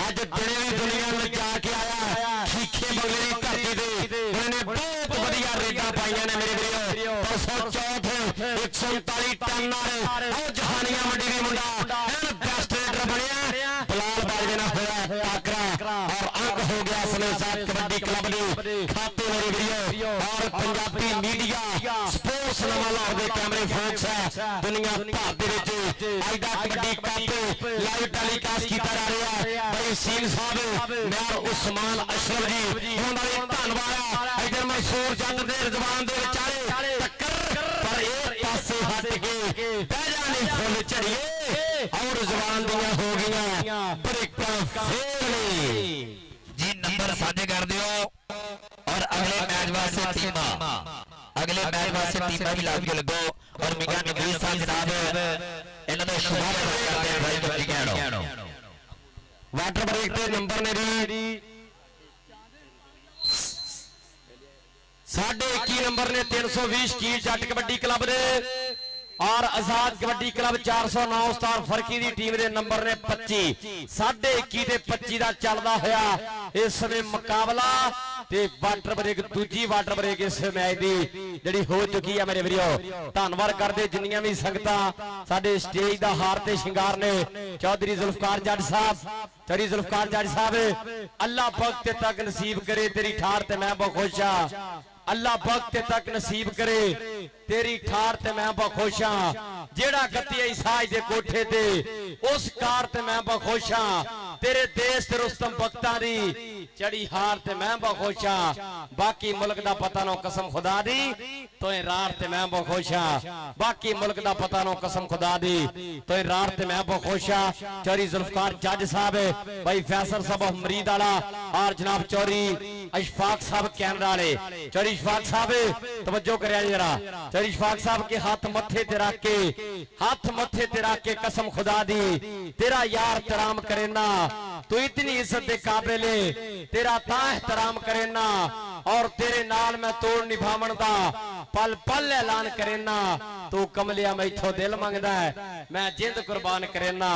ਅੱਜ ਦਿਨੇ ਵੀ ਦੁਨੀਆ ਨਚਾ ਕੇ ਆਇਆ ਸ਼ੀਖੇ ਬਗਲੇ ਦੀ ਧਰਤੀ ਤੇ ਉਹਨੇ ਬਹੁਤ ਵਧੀਆ ਰੇਡਾਂ ਪਾਈਆਂ ਨੇ ਮੇਰੇ ਵੀਰੋ 264 139 ਟਨ ਨਾਲ ਉਹ ਜਹਾਨੀਆਂ ਮੰਡੀ ਦੀ ਮੁੰਡਾ ਐਨ ਬੈਸਟ ਰੇਡਰ ਬਣਿਆ ਬਲਾਲ ਬਾਜਵੇ ਨਾਲ ਹੋਇਆ ਟਾਕਰਾ ਔਰ ਅੰਕ ਹੋ ਗਿਆ ਅਸਲੇ ਸਾਥ ਕਬੱਡੀ ਕਲੱਬ ਦੇ ਖਾਤੇ ਮੇਰੇ ਵੀਰੋ ਔਰ ਪੰਜਾਬੀ ਮੀਡੀਆ ਸਪੋਰਟਸ ਨਵਾਂ ਲਾਹੌਰ ਦੇ ਕੈਮਰੇ ਫੋਕਸ ਹੈ ਦੁਨੀਆ ਭਰ ਦੇ ਵਿੱਚ ਅੱਜ ਦਾ ਕਬੱਡੀ ਕੱਪ ਲਾਈਵ ਟੈਲੀਕਾਸਟ ਕੀਤਾ ਜਾ ਰਿਹਾ ਭਾਈ ਸੀਨ ਸਾਹਿਬ ਮੇਰ ਉਸਮਾਨ ਅਸ਼ਰਫ ਜੀ ਉਹਨਾਂ ਦਾ ਵੀ ਧੰਨਵਾਦ ਇਧਰ ਮਸ਼ਹੂਰ ਜੱਟ ਦੇ ਰਿਜ਼ਵਾਨ ਦੇ ਵਿਚਾਲੇ ਟੱਕਰ ਪਰ ਇਹ ਪਾਸੇ ਹਟ ਕੇ ਬਹਿ ਜਾਣੀ ਫੁੱਲ ਝੜੀਏ ਔਰ ਰਿਜ਼ਵਾਨ ਦੀਆਂ ਹੋ ਗਈਆਂ ਬ੍ਰੇਕਾਂ ਫੇਰ ਜੀ ਨੰਬਰ ਸਾਂਝੇ ਕਰ ਦਿਓ ਔਰ ਅਗਲੇ ਮੈਚ ਵਾਸਤੇ ਟੀਮਾਂ ਵੀ ਲਾਭ ਕੇ ਲੱਗੋ ਔਰ ਮਿਆਂ ਨਵੀਰ ਸਾਹਿਬ ਜਨਾਬ ਇਹਨਾਂ ਦਾ ਸ਼ੁਕਰੀਆ ਕਰਦੇ ਆ ਭਾਈ ਕਬੱਡੀ ਕਹਿਣੋ ਵਾਟਰ ਬ੍ਰੇਕ ਤੇ ਨੰਬਰ ਨੇ ਵੀ 21 ਨੰਬਰ ਨੇ 320 ਸ਼ਕੀਲ ਜੱਟ ਕਬੱਡੀ ਕਲੱਬ ਦੇ ਔਰ ਆਜ਼ਾਦ ਕਬੱਡੀ ਕਲੱਬ 409 ਉਸਤਾਦ ਫਰਕੀ ਦੀ ਟੀਮ ਦੇ ਨੰਬਰ ਨੇ 25 21.5 ਤੇ 25 ਦਾ ਚੱਲਦਾ ਹੋਇਆ ਇਸ ਸਮੇਂ ਮੁਕਾਬਲਾ ਤੇ ਵਾਟਰ ਬ੍ਰੇਕ ਦੂਜੀ ਵਾਟਰ ਬ੍ਰੇਕ ਇਸ ਮੈਚ ਦੀ ਜਿਹੜੀ ਹੋ ਚੁੱਕੀ ਹੈ ਮੇਰੇ ਵੀਰੋ ਧੰਨਵਾਦ ਕਰਦੇ ਜਿੰਨੀਆਂ ਵੀ ਸੰਗਤਾਂ ਸਾਡੇ ਸਟੇਜ ਦਾ ਹਾਰ ਤੇ ਸ਼ਿੰਗਾਰ ਨੇ ਚੌਧਰੀ ਜ਼ੁਲਫਕਾਰ ਜੱਟ ਸਾਹਿਬ ਚੌਧਰੀ ਜ਼ੁਲਫਕਾਰ ਜੱਟ ਸਾਹਿਬ ਅੱਲਾ ਵਕਤ ਤੱਕ ਨਸੀਬ ਕਰੇ ਤੇਰੀ ਠਾਰ ਤੇ ਮੈਂ ਬਹੁਤ ਖੁਸ਼ ਆ ਅੱਲਾ ਵਕਤ ਤੱਕ ਨਸੀਬ ਕਰੇ ਤੇਰੀ ਠਾਰ ਤੇ ਮੈਂ ਬਹੁਤ ਖੁਸ਼ ਹਾਂ ਜਿਹੜਾ ਗੱਤੀ ਸਾਜ ਦੇ ਕੋਠੇ ਤੇ ਉਸ ਕਾਰ ਤੇ ਮੈਂ ਬਹੁਤ ਖੁਸ਼ ਹਾਂ ਤੇਰੇ ਦੇਸ਼ ਤੇ ਰੁਸਤਮ ਬਖਤਾਂ ਦੀ चढ़ी हार ते मैं बहुत खुश हाँ बाकी मुल्क दा पता नो कसम खुदा दी तो रार ते मैं बहुत खुश हाँ बाकी मुल्क दा पता नो कसम खुदा दी तो रार ते मैं बहुत खुश हाँ चौरी जुल्फकार जज साहब भाई फैसल साहब मरीद वाला और जनाब चौरी अशफाक साहब कैनडा वाले चौरी अशफाक साहब तवज्जो करिया जरा चौरी अशफाक साहब के हाथ मत्थे ते रख के कसम खुदा दी तेरा यार एहतराम करे ना तू इतनी इज्जत के काबिल है तेरा ता एहतराम करे ना और तेरे नाल मैं तोड़ निभावन दा पल पल ऐलान करे ना तू कमलिया मैथों दिल मंगदा है मैं जिंद कुर्बान करे ना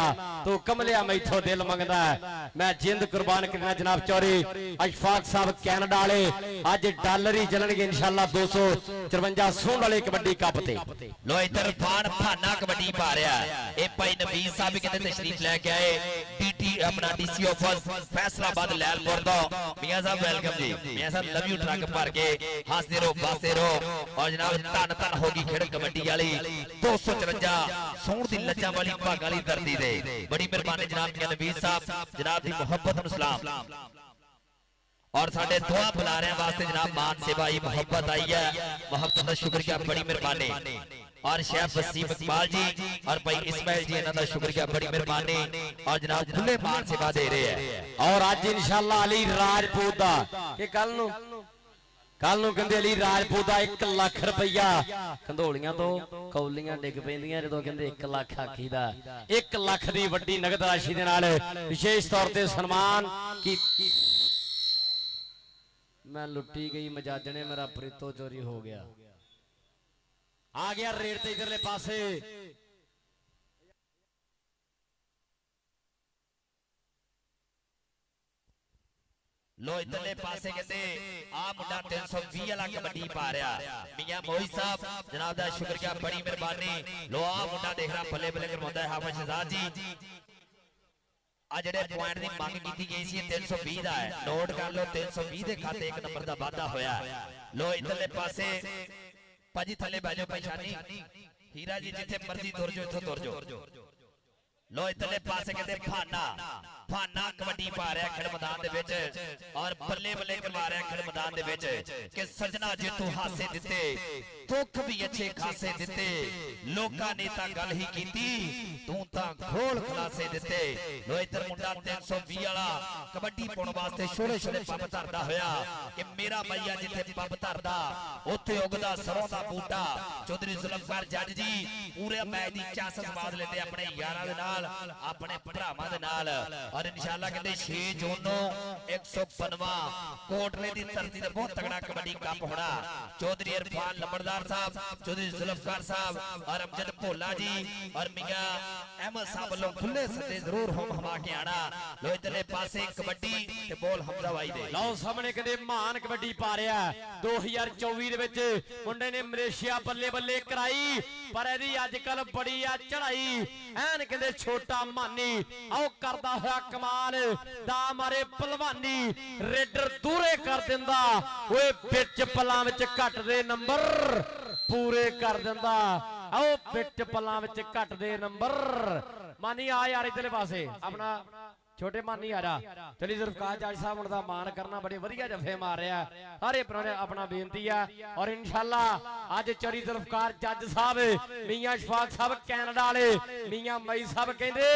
तू कमलिया मैथों दिल मंगदा है मैं जिंद कुर्बान करना जनाब चौरी अशफाक साहब कैनेडा वाले अज डॉलर ही चलणगे इंशाअल्लाह 254 सूंड वाले कबड्डी कप ते लो इधर फान फाना कबड्डी पा रहा है भाई नबीर साहब कहते तशरीफ लेके आए डीटी अपना डीसी ऑफिस फैसलाबाद लैलपुर दो मियां साहब वेलकम जी मियां साहब लव यू ट्रक भर के हंसते रहो बासते रहो और जनाब धन धन होगी खेड़ कबड्डी वाली 254 सूंड दी लज्जा वाली भाग वाली धरती दे बड़ी मेहरबानी जनाब मियां नबीर साहब जनाब दी मोहब्बत नु सलाम और साडे दुआ बुलारियां वास्ते जनाब मान सेवा आई मोहब्बत आई है मोहब्बत का शुक्रिया बड़ी मेहरबानी और शेख वसीम इकबाल जी और भाई इस्माइल जी इन्हां दा शुक्रिया बड़ी मेहरबानी और जनाब खुले मान सेवा दे रहे हैं और आज इंशाअल्लाह अली राजपूत दा कि कल नु कहंदे अली राजपूत दा 1 लाख रुपया कंधोलियां तो कौलियां डिग पैंदियां जदों कहंदे 1 लाख आखीदा 1 लाख दी वड्डी नगद राशि दे नाल विशेष तौर ते सन्मान की मैं लुट्टी गई मजाजने मेरा प्रीतो चोरी हो गया आ गया रेड ते इधरले पासे लो इधरले पासे कहते आ मुंडा 320 वाला कबड्डी पा रहा मियां मोई साहब जनाब दा शुक्रिया बड़ी मेहरबानी लो आ मुंडा देख रहा बल्ले बल्ले करवांदा है हाफिज शहजाद जी आ जेडे पॉइंट दी मांग कीती गई सी 320 दा है नोट कर लो 320 दे खाते 1 नंबर दा वादा होया लो इधरले पासे पाजी थले बैठो पहचानी हीरा जी जिथे मर्जी तुर जो इथों तुर जो लो इधरले पासे कहते फाना कबड्डी पा रहा खेड़ मैदान दे विच और बल्ले बल्ले करवा रहा खेड़ मैदान दे विच कि सजना जे तू हासे दिते दुख भी अच्छे खासे दिते लोकां ने तां गल ही कीती तू तां घोल खलासे दिते लो इधर मुंडा 320 वाला कबड्डी पाउण वास्ते छोटे छोटे पंप धरदा होया कि मेरा भैया जिथे पंप धरदा उत्थे उगदा सरों दा बूटा चौधरी जुल्फकार जज जी पूरे मैच दी चासस बाज लेते अपने यारां दे नाल अपने भरावां दे नाल और इंशाअल्लाह कहते 6 जून नु 195 कोटले दी धरती ते बहुत तगड़ा कबड्डी कप होना चौधरी इरफान लंबड़दार साहब चौधरी जुल्फकार साहब और अमजद भोला जी और मियां अहमद साहब वालों खुले सदे जरूर हम हमा के आना लो इधरले पासे कबड्डी ते बोल हमजा भाई दे लो सामने कहते महान कबड्डी पा रहा 2024 दे विच मुंडे ने मलेशिया बल्ले बल्ले कराई पर एदी अजकल बड़ी आ चढ़ाई ऐन कहते छोटा मानी आओ करदा होया कमाल दा मारे पहलवानी रेडर दूरे कर दिंदा ओए विच पल्लां विच घट दे नंबर पूरे कर दिंदा आओ विच पल्लां विच घट दे नंबर मानी आ यार इधरले पासे अपना छोटे मानी आ रहा चली जुल्फकार जज साहब उनका मान करना बड़े वधिया जफे मार रहा हरे अपना बेनती है और इंशाअल्लाह अज चौरी जुल्फकार जज साहब मियां अशफाक साहब कैनेडा वाले मियां मई साहब कहंदे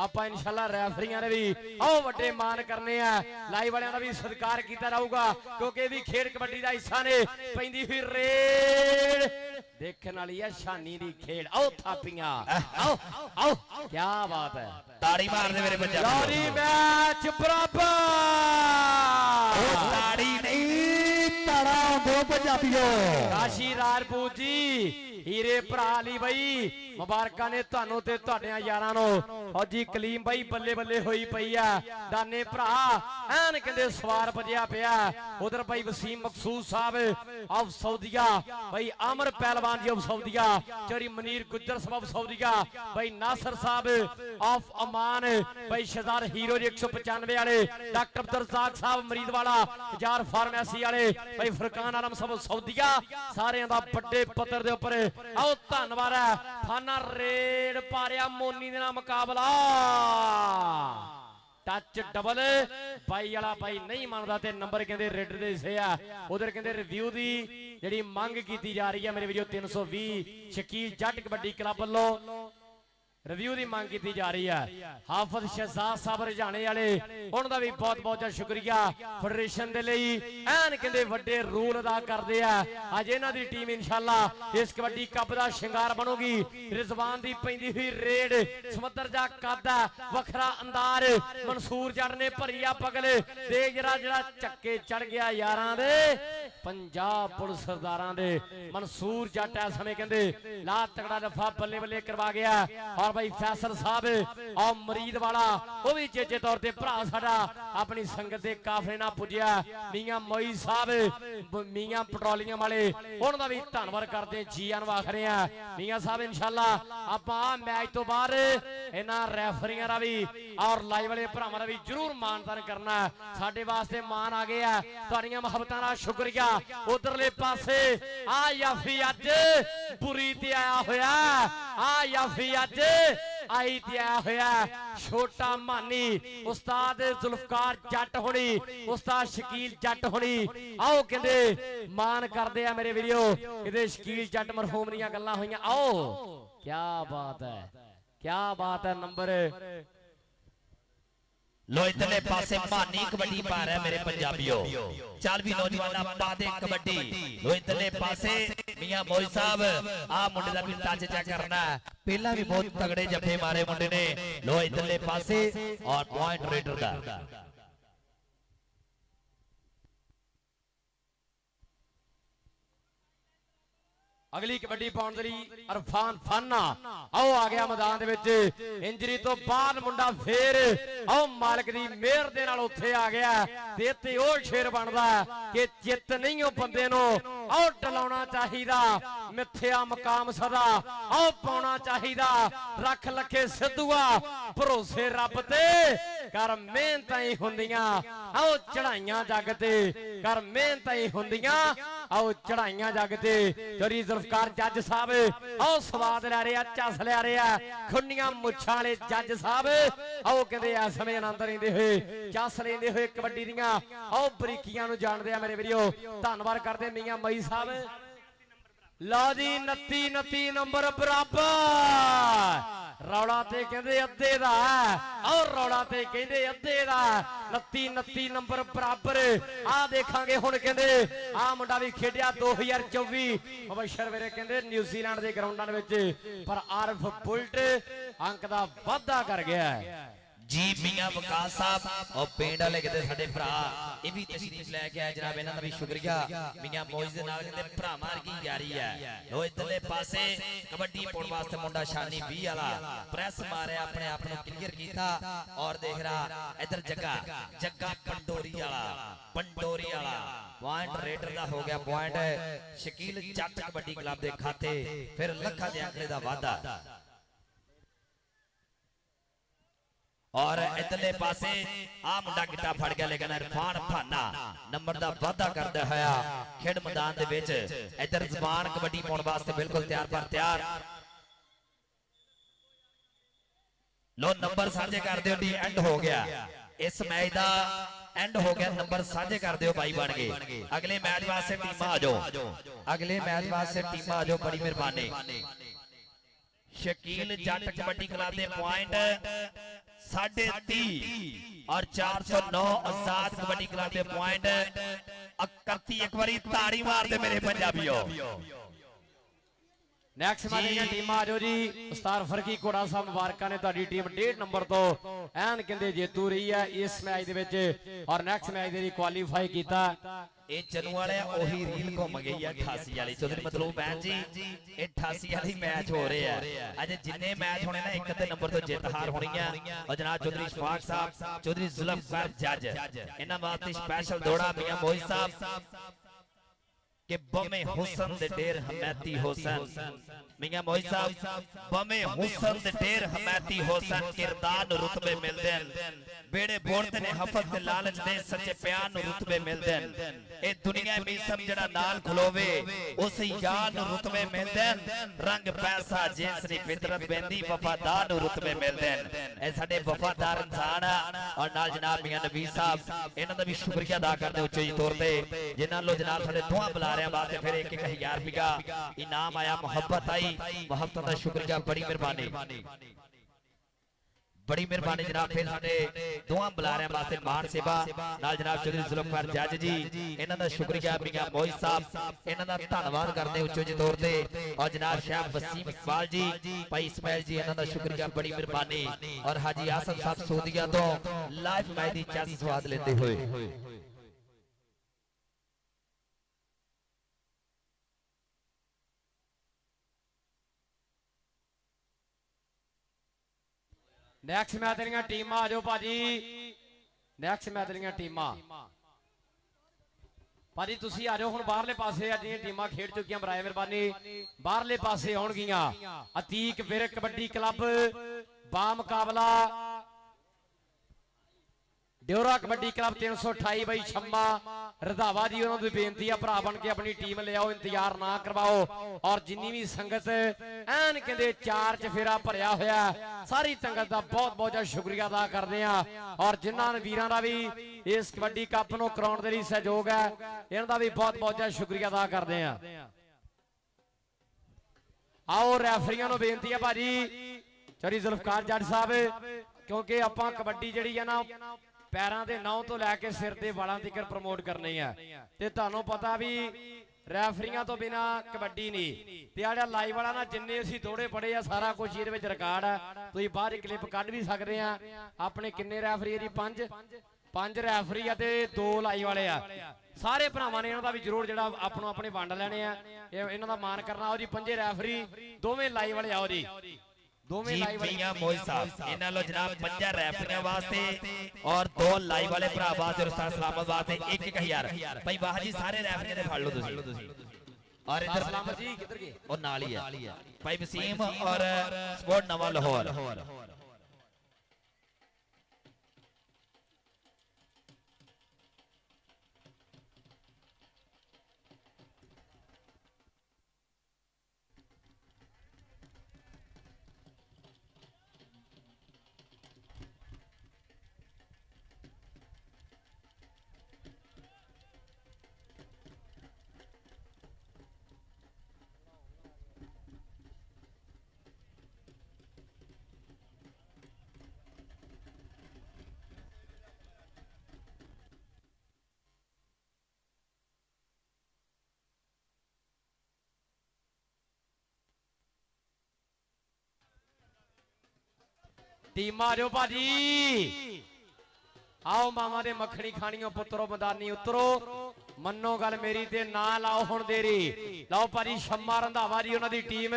आपां इंशाअल्लाह रेफरियां ने भी आओ वड्डे मान करने आ लाइव वालियां दा भी सत्कार कीता जाऊगा क्योंकि भी खेल कबड्डी दा हिस्सा ने पैंदी हुई रेड देखने वाली है शानी दी खेल आओ थापियां आओ आओ क्या बात है ताड़ी मार दे मेरे पंजाबी मैच बराबर ताड़ी नहीं तड़ा दो पंजाबियों काशी राजपूत जी हीरे भरा अली भाई मुबारकां ने ਤੁਹਾਨੂੰ ਤੇ ਤੁਹਾਡਿਆਂ ਯਾਰਾਂ ਨੂੰ ਫੌਜੀ ਕਲੀਮ ਬਾਈ ਬੱਲੇ ਬੱਲੇ ਹੋਈ ਪਈ ਆ ਦਾਨੇ ਭਰਾ ਐਨ ਕਹਿੰਦੇ ਸਵਾਰ ਭਜਿਆ ਪਿਆ ਉਧਰ ਭਾਈ ਵਸੀਮ ਮਕਸੂਦ ਸਾਹਿਬ ਆਫ ਸਊਦੀਆ ਭਾਈ ਆਮਰ ਪਹਿਲਵਾਨ ਜੀ ਆਫ ਸਊਦੀਆ ਚੋਰੀ ਮਨੀਰ ਗੁੱਜਰ ਸਾਹਿਬ of ਸਊਦੀਆ Bhai Nasir Sahib of ਅਮਾਨ Bhai Shahzad hero ਜੀ 195 ਵਾਲੇ ਡਾਕਟਰ ਅਬਦੁਲ ਰਜ਼ਾਕ ਸਾਹਿਬ ਮਰੀਦਵਾਲਾ ਹਜ਼ਾਰ ਫਾਰਮੇਸੀ ਵਾਲੇ ਭਾਈ ਫਰਕਾਨ ਆਲਮ ਸਾਹਿਬ ਸਊਦੀਆ ਸਾਰਿਆਂ ਦਾ ਵੱਡੇ ਪੱਧਰ ਦੇ ਉੱਪਰ आओ धन्यवाद है थाना रेड पारिया मोनी दे नाल मुकाबला ਟੱਚ ਡਬਲ ਬਾਈ ਵਾਲਾ ਬਾਈ ਨਹੀਂ ਮੰਨਦਾ ਤੇ ਨੰਬਰ ਕਹਿੰਦੇ ਰੇਡਰ ਦੇ ਹਿੱਸੇ ਆ ਉਧਰ ਕਹਿੰਦੇ ਰਿਵਿਊ ਦੀ ਜਿਹੜੀ ਮੰਗ ਕੀਤੀ ਜਾ ਰਹੀ ਹੈ ਮੇਰੇ ਵੀਡੀਓ 320 ਸ਼ਕੀਲ ਜੱਟ ਕਬੱਡੀ ਕਲੱਬ ਵੱਲੋਂ ਰਿਵਿਊ ਦੀ ਮੰਗ ਕੀਤੀ ਜਾ ਰਹੀ ਹੈ ਹਾਫਿਜ਼ ਸ਼ਹਿਜ਼ਾਦ ਸਾਹਿਬ ਰਜਾਣੇ ਵਾਲੇ ਉਹਨਾਂ ਦਾ ਵੀ ਬਹੁਤ ਬਹੁਤ ਸ਼ੁਕਰੀਆ ਫੈਡਰੇਸ਼ਨ ਦੇ ਲਈ ਐਨ ਕਹਿੰਦੇ ਵੱਡੇ ਰੂਲ ਅਦਾ ਕਰਦੇ ਆ ਅੱਜ ਇਹਨਾਂ ਦੀ ਟੀਮ ਇਨਸ਼ਾਅੱਲਾ ਇਸ ਕਬੱਡੀ ਕੱਪ ਦਾ ਸ਼ਿੰਗਾਰ ਬਣੂਗੀ ਰਿਜ਼ਵਾਨ ਦੀ ਪੈਂਦੀ ਹੋਈ ਰੇਡ ਸਮੁੰਦਰ ਦਾ ਕੱਦ ਵੱਖਰਾ ਅੰਦਾਜ਼ ਮਨਸੂਰ ਜੱਟ ਨੇ ਭਰੀ ਆ ਪਗਲ ਤੇ ਜਿਹੜਾ ਚੱਕੇ ਚੜ ਗਿਆ ਯਾਰਾਂ ਦੇ ਪੰਜਾਬ ਪੁਲਿਸ ਸਰਦਾਰਾਂ ਦੇ ਮਨਸੂਰ ਜੱਟ ਇਸ ਸਮੇਂ ਕਹਿੰਦੇ ਲਾ ਤਗੜਾ ਦਫਾ ਬੱਲੇ ਬੱਲੇ ਕਰਵਾ ਗਿਆ ਔਰ भाई फैसल साहब और मरीद वाला वो भी चेचे तौर पे भरा साडा अपनी संगत के काफले ना पुजया मियां मोई साहब मियां पेट्रोलियम वाले उन्होंने भी धन्यवाद करते जी आन आख रहे हैं मियां साहब इंशाल्लाह आपां मैच तो बाद इन्हां रैफरियां दा भी और लाइव वाले भरावां दा भी जरूर मानदान करना साडे वास्ते मान आ गया तुहाडीआं मुहब्बतां दा शुक्रिया उधरले पासे आ याफी अज बुरी ते आया होया आ याफी अज आई दिया होया छोटा मानी उस्ताद जुल्फकार जट होनी उस्ताद शकील जट होनी आओ कहंदे मान करदे आ मेरे वीडियो इहदे शकील जट मरहूम दीयां गल्लां होईयां आओ क्या बात है नंबर लो इतने पासे मानी कबड्डी पा रहा है मेरे पंजाबियों चल भी नौजवान पा दे कबड्डी लो इतने पासे मियां मोई साहब आ मुंडे दा भी टच चेक करना है पहला भी बहुत तगड़े जफे मारे मुंडे ने लो इतने पासे और पॉइंट रेडर दा अगली कबड्डी पाउण दे लई अरफान फाना आओ आ गया मैदान दे विच इंजरी तो बाद मुंडा फेर आओ मालिक दी मेहर दे नाल उत्थे आ गया ते इत्थे ओ शेर बनदा कि जित नहीं हो बंदे नु आओ टलाउणा चाहिदा मिथ्या मकाम सदा आओ पाउणा चाहिदा रख लखे सिद्धूआ भरोसे रब ते कर मेहनतां ही हुंदियां आओ चढ़ाइयां जग ते कर मेहनतां ही हुंदियां आओ चढ़ाइयां जग ते जरी जुल्फकार जज साहब आओ स्वाद लै रहे झस लै रहे खुन्नियां मुच्छां वाले जज साहब आओ कहंदे इस समय आनंद लेंदे होए झस लेंदे होए कबड्डी दियां आओ बरीकियां नूं जाणदे आ मेरे वीडियो धन्नवाद करदे मियां मई साहब लो जी 29 नंबर बराबर रौला ते कहंदे अद्धे दा और रौला ते कहंदे अद्धे दा 29 नंबर बराबर आ देखांगे हुण कहंदे आ मुंडा भी खेडिया 2024 मुबशर वीरे कहंदे न्यूजीलैंड दे ग्राउंडां दे विच पर आरफ बुलट अंक दा वाधा कर गया है जी मियां वकास साहब और पिंड वाले कहते साडे भरा ये भी तशरीफ लेके आए जनाब इन्हां दा भी शुक्रिया मियां मौज दे नाल कहंदे भरावां की यारी है लो इधरले पासे कबड्डी पाउण वास्ते मुंडा शानी 20 वाला प्रेस मारे अपने आप नु क्लियर कीता और देख रहा इधर जग्गा पंडोरी वाला पॉइंट रेडर दा हो गया पॉइंट शकील जट कबड्डी क्लब दे खाते फिर लखा दे आंकड़े दा वादा और इधरले पासे आ मुंडा गिट्टा फड़ गया लेकिन इरफान फाना नंबर दा वादा करदा होया खेड मैदान दे विच इधर ज़बान कबड्डी पाउण वास्ते बिल्कुल तैयार लो नंबर साझे कर दियो डी एंड हो गया इस मैच दा एंड हो गया नंबर साझे कर दियो भाई बन गए अगले मैच वास्ते टीमां आ जाओ बड़ी मेहरबानी शकील जट कबड्डी क्लब दे पॉइंट 30.5 और 409 आजाद कबड्डी क्लब के पॉइंट 31 एक बारी ताड़ी मार दे मेरे पंजाबियों नेक्स्ट मैच दी टीम आ जाओ जी उस्ताद फरकी कोड़ा साहब मुबारकां ने तुहाडी टीम 1.5 नंबर तो एन कहंदे जेतू रही है इस मैच दे विच और नेक्स्ट मैच दे क्वालीफाई कीता ए चनू वाले ओही रील घूम गई है 88 वाली चौधरी मतलब बहन जी 88 वाली मैच हो रहे हैं अज जिन्ने मैच होने ना एक अद्धे नंबर तो जित हार होनी है और जनाब चौधरी इशफाक साहब चौधरी जुल्फकार जज इन्हां वास्ते स्पेशल दौड़ा मियां मोहित साहब कि बमे हुसन दे ढेर हमैती हुसन मियां मोई साहब बमे हुसन दे ढेर हमैती हुसन किरदार नु रुतबे मिलदे बेड़े बोलते ने हफत ते लालच दे सच्चे प्यार नु रुतबे मिलदे ए दुनिया में सब जड़ा नाल खलोवे उस यार नु रुतबे मिलदे रंग पैसा जिंस दी फितरत बेंदी वफादार नु रुतबे मिलदे ए साडे वफादार इंसान और नाल जनाब मियां नबी साहब इन्हां दा भी शुक्रिया अदा करदे उच्चे तौर ते जिन्हां लो जनाब साडे दुआ बुला वास्ते फिर 1000 रुपया इनाम आया मोहब्बत आई मोहब्बत का शुक्रिया बड़ी मेहरबानी जनाब फिर साडे दुआ बुलारियां वास्ते मान सेवा नाल जनाब चौधरी जुल्फकार जज जी इन्हां दा शुक्रिया मियां मोई साहब इन्हां दा धन्नवाद करदे उच्चे तौर ते और जनाब शाह वसीम इकबाल जी भाई इस्माइल जी इन्हां दा शुक्रिया बड़ी मेहरबानी और हाजी आसम साहब सऊदीया तो लाइव मैच दी चैस स्वाद लेते हुए ਨੈਕਸਟ ਮੈਚ ਦੀਆਂ ਟੀਮਾਂ ਆ ਜਾਓ ਭਾਜੀ ਨੈਕਸਟ ਮੈਚ ਦੀਆਂ ਟੀਮਾਂ ਭਾਜੀ ਤੁਸੀਂ ਆ ਜਾਓ ਹੁਣ ਬਾਹਰਲੇ ਪਾਸੇ ਅੱਜ ਦੀਆਂ ਟੀਮਾਂ ਖੇਡ ਚੁੱਕੀਆਂ ਬਰਾਏ ਮਿਹਰਬਾਨੀ ਬਾਹਰਲੇ ਪਾਸੇ ਆਉਣਗੀਆਂ ਅਤੀਕ ਵਿਰ ਕਬੱਡੀ ਕਲੱਬ ਬਾ ਮੁਕਾਬਲਾ ਡਿਓਰਾ ਕਬੱਡੀ ਕਲੱਬ 328 ਬਾਈ ਛੰਮਾ ਰਧਾਵਾ ਜੀ ਉਹਨਾਂ ਨੂੰ ਬੇਨਤੀ ਆ ਭਰਾ ਬਣ ਕੇ ਆਪਣੀ ਟੀਮ ਲਿਆਓ ਇੰਤਜ਼ਾਰ ਨਾ ਕਰਵਾਓ ਔਰ ਜਿੰਨੀ ਵੀ ਸੰਗਤ ਐਨ ਕਹਿੰਦੇ ਚਾਰ ਚ ਫੇਰਾ ਭਰਿਆ ਹੋਇਆ ਸਾਰੀ ਸੰਗਤ ਦਾ ਬਹੁਤ ਬਹੁਤ ਸ਼ੁਕਰੀਆ ਅਦਾ ਕਰਦੇ ਆ ਔਰ ਜਿਨ੍ਹਾਂ ਵੀਰਾਂ ਦਾ ਵੀ ਇਸ ਕਬੱਡੀ ਕੱਪ ਨੂੰ ਕਰਾਉਣ ਦੇ ਲਈ ਸਹਿਯੋਗ ਹੈ ਇਹਨਾਂ ਦਾ ਵੀ ਬਹੁਤ ਬਹੁਤ ਸ਼ੁਕਰੀਆ ਅਦਾ ਕਰਦੇ ਆ ਆਓ ਰੈਫਰੀਆਂ ਨੂੰ ਬੇਨਤੀ ਆ ਭਾਜੀ ਚੌਧਰੀ ਜ਼ੁਲਫਕਾਰ ਜੱਟ ਸਾਹਿਬ ਕਿਉਂਕਿ ਆਪਾਂ ਕਬੱਡੀ ਜਿਹੜੀ ਆ ਨਾ ਪੈਰਾਂ ਦੇ ਨੌ ਤੋਂ ਲੈ ਕੇ ਸਿਰ ਦੇ ਵਾਲਾਂ ਤੱਕ ਪ੍ਰਮੋਟ ਕਰਨੀ ਆ ਤੇ ਤੁਹਾਨੂੰ ਪਤਾ ਵੀ ਰੈਫਰੀਆਂ ਤੋਂ ਬਿਨਾ ਕਬੱਡੀ ਨਹੀਂ ਤੇ ਆੜਾ ਲਾਈਵ ਵਾਲਾ ਨਾ ਜਿੰਨੇ ਅਸੀਂ ਥੋੜੇ ਪੜੇ ਆ ਸਾਰਾ ਕੁਝ ਇਹਦੇ ਵਿੱਚ ਰਿਕਾਰਡ ਆ ਤੁਸੀਂ ਬਾਹਰ ਕਲਿੱਪ ਕੱਢ ਵੀ ਸਕਦੇ ਆ ਆਪਣੇ ਕਿੰਨੇ ਰੈਫਰੀ ਦੀ ਪੰਜ ਰੈਫਰੀ ਆ ਤੇ 2 ਲਾਈਵ ਵਾਲੇ ਆ ਸਾਰੇ ਭਰਾਵਾਂ ਨੇ ਇਹਨਾਂ ਦਾ ਵੀ ਜ਼ਰੂਰ ਜਿਹੜਾ ਆਪਣੋ ਆਪਣੇ ਵੰਡ ਲੈਣੇ ਆ ਇਹਨਾਂ ਦਾ ਮਾਣ ਕਰਨਾ ਆਓ ਜੀ ਪੰਜੇ ਰੈਫਰੀ ਦੋਵੇਂ ਲਾਈਵ ਵਾਲੇ ਆਓ ਜੀ दोवें लाइव मियां मोई साहब इन्हां लो जनाब 5 रेफरियां वास्ते और 2 लाइव वाले भरा वास्ते और उस्ताद सलामत वास्ते 1000 भाई वाह जी सारे रेफरियां ने फड़ लो तुसी और इधर सलामत जी किधर गए और नाल ही है भाई वसीम और स्पोर्ट नवा लाहौर टीम आ जाओ भाजी आओ मामा दे मखनी खानियों पुत्रो मैदानी उतरो मनो गल मेरी ते ना लाओ हुण देरी लाओ भाजी शम्मा रंधावा जी उन्हां दी टीम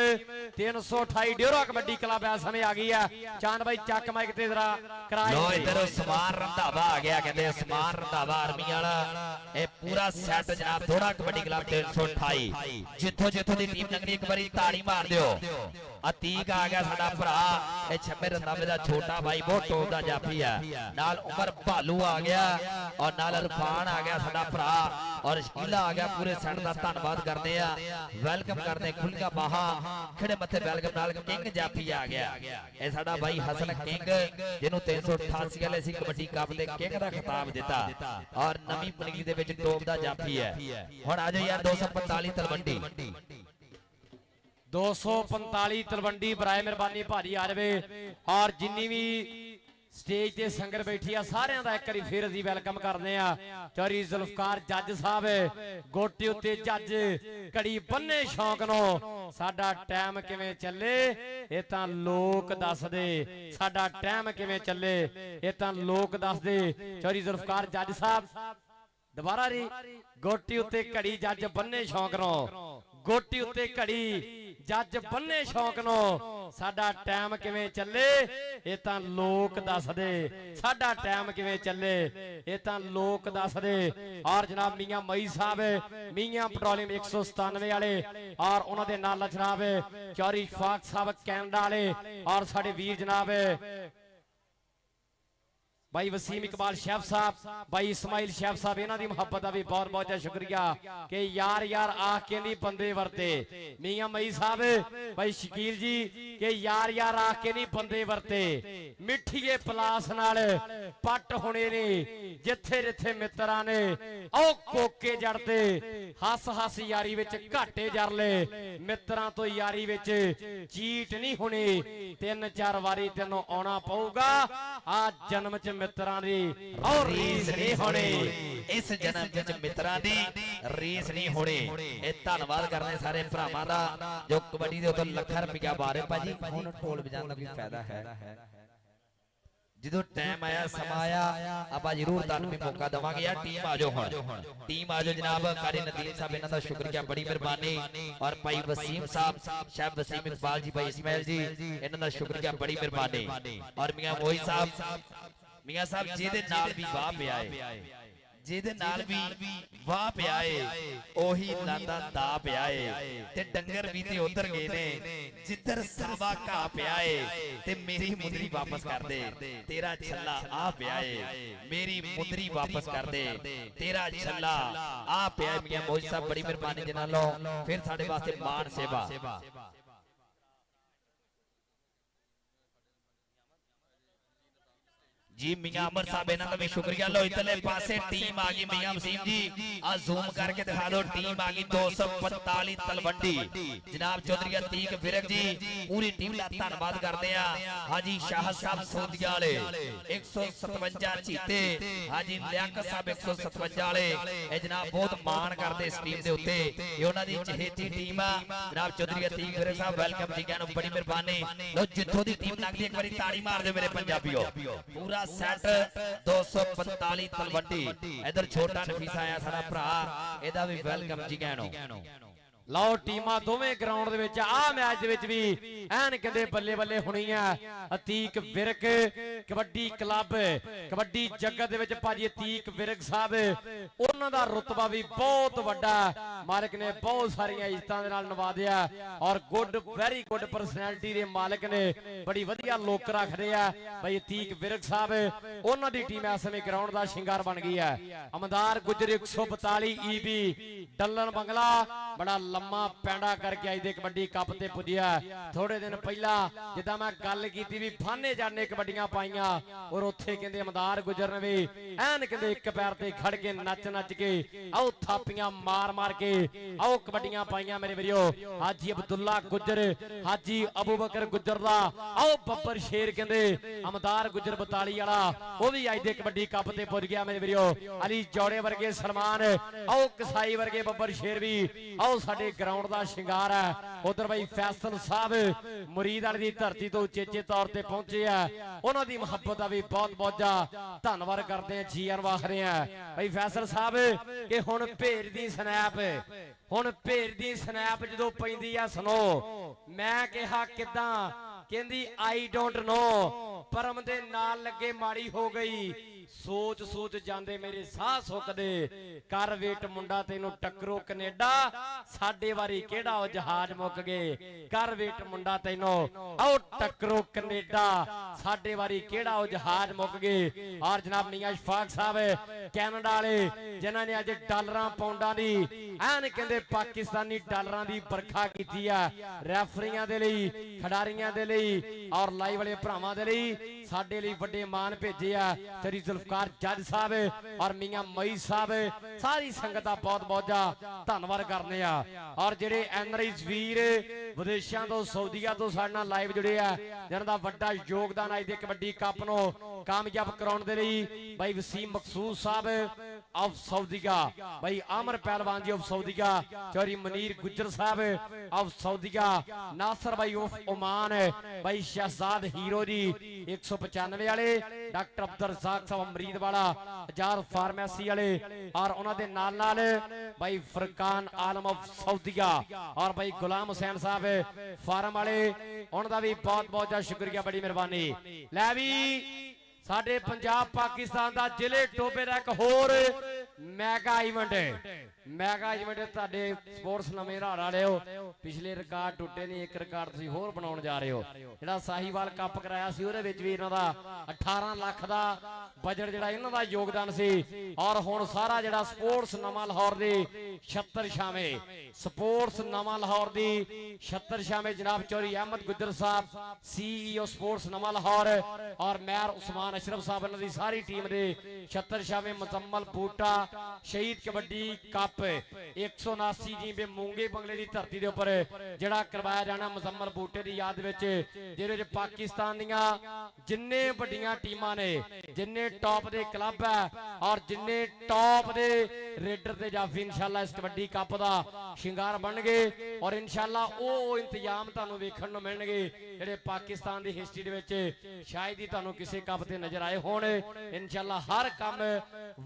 328 ड्योरा कबड्डी क्लब इस समय आ गई है चांद भाई चक माइक ते जरा कराए लो इधर उस्मान रंधावा आ गया कहते उस्मान रंधावा आर्मी वाला ए पूरा सेट जनाब ड्योरा कबड्डी क्लब 328 जिथों जिथों दी टीम लंघनी एक बारी ताड़ी मार दियो अतीक आ गया साडा भरा ए छम्मे रंधावे दा छोटा भाई बहुत टॉप दा जाफी है नाल उमर भालू आ गया और नाल इरफान आ गया साडा भरा और शीला आ गया पूरे सेट का धन्यवाद करते हैं वेलकम करते खुलिया बाहा खड़े मथे वेलकम नाल किंग जाफी आ गया ये साडा भाई हसन किंग जिन्हों 388 वाले सी कबड्डी कप दे किंग दा खिताब दिता और नवी पनीरी दे विच टॉप दा जाफी है हुण आ जाओ यार 245 तलवंडी 245 तलवंडी बराए मेहरबानी भारी आ जावे और जिन्नी भी स्टेज ते संगत बैठी आ सारियां दा एक बारी फिर असीं वेलकम करदे आ चौधरी जुल्फकार जज साहब गोटे उत्ते जज घड़ी बन्ने शौक नो साडा टाइम किवें चले ये तां लोक दस दे साडा टाइम किवें चले ये तां लोक दस दे चौधरी जुल्फकार जज साहब दोबारा री गोटी उत्ते घड़ी जज बन्ने शौक नो गोटी उत्ते घड़ी जज बन्ने शौक नो ਸਾਡਾ ਟਾਈਮ ਕਿਵੇਂ ਚੱਲੇ ਇਹ ਤਾਂ ਲੋਕ ਦੱਸਦੇ ਸਾਡਾ ਟਾਈਮ ਕਿਵੇਂ ਚੱਲੇ ਇਹ ਤਾਂ ਲੋਕ ਦੱਸਦੇ ਔਰ ਜਨਾਬ ਮੀਆਂ ਮਈ ਸਾਹਿਬ ਮੀਆਂ ਪੈਟਰੋਲੀਅਮ 197 ਵਾਲੇ ਔਰ ਉਹਨਾਂ ਦੇ ਨਾਲ ਜਨਾਬ ਚੌਰੀ ਇਸ਼ਫਾਕ ਸਾਹਿਬ ਕੈਨੇਡਾ ਵਾਲੇ ਔਰ ਸਾਡੇ ਵੀਰ ਜਨਾਬ भाई वसीम इकबाल शेफ साहब भाई इस्माइल शेफ साहब इन्हां दी मुहब्बत दा भी बहुत बहुत शुक्रिया कि यार यार आख के नहीं बंदे वरते मियां मई साहब भाई शकील जी कि यार यार आख के नहीं बंदे वरते मिठिए पलास नाल पट होने ने जिथे जिथे मित्रां ने ओ कोके जड़ते हस हस यारी विच घाटे जर ले मित्रां तो यारी विच चीट नहीं होनी 3-4 वारी तेनों आउणा पऊगा आ जन्म च मित्रां दी और रीस नहीं होनी इस जन्म विच मित्रां दी रीस नहीं होनी ए धन्नवाद करने सारे भरावां दा जो कबड्डी दे उत्ते ਲੱਖਾਂ रुपया बारे भाजी हुण ढोल वजाउण दा कोई फायदा है ਜਦੋਂ ਟਾਈਮ ਆਇਆ ਸਮਾਂ ਆਇਆ ਆਪਾਂ ਜ਼ਰੂਰ ਤੁਹਾਨੂੰ ਵੀ ਮੌਕਾ ਦਵਾਂਗੇ ਯਾਰ ਟੀਮ ਆ ਜਾਓ ਹੁਣ ਟੀਮ ਆ ਜਾਓ ਜਨਾਬ ਕਾਰੀ ਨਦੀਮ ਸਾਹਿਬ ਇਹਨਾਂ ਦਾ ਸ਼ੁਕਰੀਆ ਬੜੀ ਮਿਹਰਬਾਨੀ ਔਰ ਭਾਈ ਵਸੀਮ ਸਾਹਿਬ ਸ਼ੈਫ ਵਸੀਮ ਇਕਬਾਲ ਜੀ ਭਾਈ ਇਸਮਾइल जी ਇਹਨਾਂ ਦਾ ਸ਼ੁਕਰੀਆ ਬੜੀ ਮਿਹਰਬਾਨੀ ਔਰ ਮੀਆਂ ਮੋਈ ਸਾਹਿਬ ਮੀਆਂ ਸਾਹਿਬ ਜਿਹਦੇ ਨਾਲ ਵੀ ਵਾਹ ਪਿਆ ਏ ਜਿਹਦੇ ਨਾਲ ਵੀ ਵਾਹ ਪਿਆ ਏ ਉਹੀ ਲਾਂਦਾ ਦਾ ਪਿਆ ਏ ਤੇ ਡੰਗਰ ਵੀ ਤੇ ਉਧਰ ਗਏ ਨੇ ਜਿੱਧਰ ਸਾਵਾ ਘਾ ਪਿਆ ਏ ਤੇ ਮੇਰੀ ਮੁੰਦਰੀ ਵਾਪਸ ਕਰ ਦੇ ਤੇਰਾ ਛੱਲਾ ਆ ਪਿਆ ਏ ਮੇਰੀ ਮੁੰਦਰੀ ਵਾਪਸ ਕਰ ਦੇ ਤੇਰਾ ਛੱਲਾ ਆ ਪਿਆ ਮੀਆਂ ਮੋਈ ਸਾਹਿਬ ਬੜੀ ਮਿਹਰਬਾਨੀ ਦੇ ਨਾਲ ਲਓ ਫਿਰ ਸਾਡੇ ਵਾਸਤੇ ਮਾਨ ਸੇਵਾ जी मियां अमर साहब इन्हां दा भी शुक्रिया लो इतले पासे टीम आ गई मियां वसीम जी आ जूम करके दिखा दो टीम आ गई 245 तलवंडी जनाब चौधरी अतीक विरक जी पूरी टीम दा धन्नवाद करदे आ हाजी शाह साहब सोदिया वाले 157 चीते हाजी लियाकत साहब 157 वाले ए जनाब बहुत मान करदे इस टीम दे उत्ते ये उन्हां दी चहेती टीम आ जनाब चौधरी अतीक विरक साहब वेलकम जी कहनो बड़ी मेहरबानी लो जिथों दी टीम लगदी एक बारी ताड़ी मार दे मेरे पंजाबियों पूरा सेट 245 तलवंडी इधर छोटा नफीसा आया साडा भरा एदा भी वेलकम जी कहनो ਲਓ ਟੀਮਾਂ ਦੋਵੇਂ ਗਰਾਊਂਡ ਦੇ ਵਿੱਚ ਆ ਮੈਚ ਦੇ ਵਿੱਚ ਵੀ ਐਨ ਕਹਿੰਦੇ ਬੱਲੇ ਬੱਲੇ ਹੋਣੀ ਆ ਅਤੀਕ ਵਿਰਕ ਕਬੱਡੀ ਕਲੱਬ ਕਬੱਡੀ ਜਗਤ ਦੇ ਵਿੱਚ ਭਾਜੀ ਅਤੀਕ ਵਿਰਕ ਸਾਹਿਬ ਉਹਨਾਂ ਦਾ ਰੁਤਬਾ ਵੀ ਬਹੁਤ ਵੱਡਾ ਮਾਲਕ ਨੇ ਬਹੁਤ ਸਾਰੀਆਂ ਇੱਜ਼ਤਾਂ ਦੇ ਨਾਲ ਨਵਾਜ਼ਿਆ ਔਰ ਗੁੱਡ ਵੈਰੀ ਗੁੱਡ ਪਰਸਨੈਲਿਟੀ ਦੇ ਮਾਲਕ ਨੇ ਬੜੀ ਵਧੀਆ ਲੋਕ ਰੱਖਦੇ ਆ ਭਾਈ ਅਤੀਕ ਵਿਰਕ ਸਾਹਿਬ ਉਹਨਾਂ ਦੀ ਟੀਮ ਇਸ ਸਮੇਂ ਗਰਾਊਂਡ ਦਾ ਸ਼ਿੰਗਾਰ ਬਣ ਗਈ ਹੈ ਅਮਦਾਰ ਗੁਜਰ 142 ਈਬੀ ਡੱਲਣ ਬੰਗਲਾ ਬੜਾ लम्मा पैंडा करके अज दे कबड्डी कप ते पुजिया थोड़े दिन पहला जिद्दां मैं गल कीती भी फाने जाने कबड्डियां पाईयां और उत्थे कहंदे अमदार गुजर ने भी ऐन कहंदे एक पैर ते खड़ के नच नच के आओ थापियां मार मार के आओ कबड्डियां पाईयां मेरे वीरो हाजी अब्दुल्ला गुजर हाजी अबू बकर गुजर दा आओ बब्बर शेर कहंदे अमदार गुजर 42 वाला वो भी अज दे कबड्डी कप ते पुज गया मेरे वीरो अली जौड़े वर्गे सलमान आओ कसाई वर्गे बब्बर शेर भी आओ साडे ग्राउंड का शिंगार है उधर भाई फैसल साहब मुरीद वाली दी धरती तो उचेचे तौर पर पहुंचे है उन्हों की मुहब्बत का भी बहुत बहुत धन्यवाद करते हैं जी आर वाख रहे हैं भाई फैसल साहब कि हुण भेर दी स्नैप हुण भेर दी स्नैप जदों पैंदी आ सुनो मैं कहा किदां कहंदी आई डोंट नो परम दे नाल लगे माड़ी हो गई सोच सोच जांदे मेरे साह सुकदे कर वेट मुंडा तेनू टकरो कनेडा साडे वारी केड़ा ओ जहाज मुक गए कर वेट मुंडा तेनू आओ टकरो कनेडा साडे वारी केड़ा ओ जहाज मुक गए और जनाब मियां इशफाक साहब कैनेडा वाले जिन्हां ने अज डॉलरां पाउंडां दी ऐन कहंदे पाकिस्तानी डॉलरां दी बरखा कीती है रैफरीआं दे लई खिडारीआं दे लई और लाइव वाले भरावां दे लई साडे लई वड्डे मान भेजे आ श्री जुल्फकार जज साहब और मियां मई साहब सारी संगत दा बहुत बहुत धन्नवाद करने आ और जेडे एनआरआई वीर विदेशां तो सऊदीया तो साडे नाल लाइव जुड़े आ जिन्हां दा वड्डा योगदान अज दे कबड्डी कप नूं कामयाब कराउण दे लई भाई वसीम मकसूद साहब ऑफ सऊदीया भाई आमर पहलवान जी ऑफ सऊदीया चौधरी मनीर गुजर साहब ऑफ सऊदीया नासर भाई ऑफ ओमान भाई शहजाद हीरो जी 195 वाले डॉक्टर अब्दुल रज़ाक साहब ਮਰੀਦਵਾਲਾ ਆਜ਼ਾਦ ਫਾਰਮੇਸੀ ਵਾਲੇ ਔਰ ਉਹਨਾਂ ਦੇ ਨਾਲ ਨਾਲ ਬਾਈ ਫਰਕਾਨ ਆਲਮ ਆਫ ਸਾਊਦੀਆ ਔਰ ਬਾਈ ਗੁਲਾਮ ਹੁਸੈਨ ਸਾਹਿਬ ਫਾਰਮ ਵਾਲੇ ਉਹਨਾਂ ਦਾ ਵੀ ਬਹੁਤ ਬਹੁਤ ਜ਼ਿਆਦਾ ਸ਼ੁਕਰੀਆ, ਬੜੀ ਮਿਹਰਬਾਨੀ। ਲੈ ਵੀ ਸਾਡੇ ਪੰਜਾਬ ਪਾਕਿਸਤਾਨ ਦਾ ਜ਼ਿਲ੍ਹੇ ਟੋਬੇ ਦਾ ਇੱਕ ਹੋਰ ਮੈਗਾ ਇਵੈਂਟ ਤੁਹਾਡੇ ਸਪੋਰਟਸ ਨਵੇਂ ਰਾੜ ਵਾਲਿਓ ਪਿਛਲੇ ਰਿਕਾਰਡ ਟੁੱਟੇ ਨਹੀਂ, ਇੱਕ ਰਿਕਾਰਡ ਤੁਸੀਂ ਹੋਰ ਬਣਾਉਣ ਜਾ ਰਹੇ ਹੋ। ਜਿਹੜਾ ਸਾਹੀਵਾਲ ਕੱਪ ਕਰਾਇਆ ਸੀ ਉਹਦੇ ਵਿੱਚ ਵੀ ਇਹਨਾਂ ਦਾ 18 ਲੱਖ ਦਾ ਬਜਟ ਜਿਹੜਾ ਇਹਨਾਂ ਦਾ ਯੋਗਦਾਨ ਸੀ। ਔਰ ਹੁਣ ਸਾਰਾ ਜਿਹੜਾ ਸਪੋਰਟਸ ਨਵਾਂ ਲਾਹੌਰ ਦੀ 76 ਸ਼ਾਮੇ ਸਪੋਰਟਸ ਨਵਾਂ ਲਾਹੌਰ ਦੀ 76 ਸ਼ਾਮੇ ਜਨਾਬ ਚੌਧਰੀ ਅਹਿਮਦ ਗੁੱਜਰ ਸਾਹਿਬ CEO ਸਪੋਰਟਸ ਨਵਾਂ ਲਾਹੌਰ ਔਰ ਮੈਰ ਉਸਮਾਨ ਅਸ਼ਰਫ ਸਾਹਿਬ ਇਹਨਾਂ ਦੀ ਸਾਰੀ ਟੀਮ ਦੇ 76 ਸ਼ਾਮੇ ਮੁਜ਼ੰਮਲ ਬੂਟਾ ਸ਼ਹੀਦ ਕਬੱਡੀ ਕੱਪ 179 ਜਿਵੇਂ ਮੂੰਗੇ ਬੰਗਲੇ ਦੀ ਧਰਤੀ ਦੇ ਉੱਪਰ ਜਿਹੜਾ ਕਰਵਾਇਆ ਜਾਣਾ ਮੁਜ਼ੰਮਲ ਬੂਟੇ ਦੀ ਯਾਦ ਵਿੱਚ, ਜਿਹਦੇ ਵਿੱਚ ਪਾਕਿਸਤਾਨ ਦੀਆਂ ਜਿੰਨੇ ਵੱਡੀਆਂ ਟੀਮਾਂ ਨੇ, ਜਿੰਨੇ ਟੌਪ ਦੇ ਕਲੱਬ ਹੈ ਔਰ ਜਿੰਨੇ ਟੌਪ ਦੇ ਰੇਡਰ ਤੇ ਜਾਫੀ ਇਨਸ਼ਾਅੱਲਾ ਇਸ ਕਬੱਡੀ ਕੱਪ ਦਾ ਸ਼ਿੰਗਾਰ ਬਣਨਗੇ ਔਰ ਇਨਸ਼ਾਅੱਲਾ ਉਹ ਇੰਤਜ਼ਾਮ ਤੁਹਾਨੂੰ ਵੇਖਣ ਨੂੰ ਮਿਲਣਗੇ ਜਿਹੜੇ ਪਾਕਿਸਤਾਨ ਦੀ ਹਿਸਟਰੀ ਦੇ ਵਿੱਚ ਸ਼ਾਇਦ ਹੀ ਤੁਹਾਨੂੰ ਕਿਸੇ ਕੱਪ ਤੇ ਨਜ਼ਰ ਆਏ ਹੋਣ। ਇਨਸ਼ਾਅੱਲਾ ਹਰ ਕੰਮ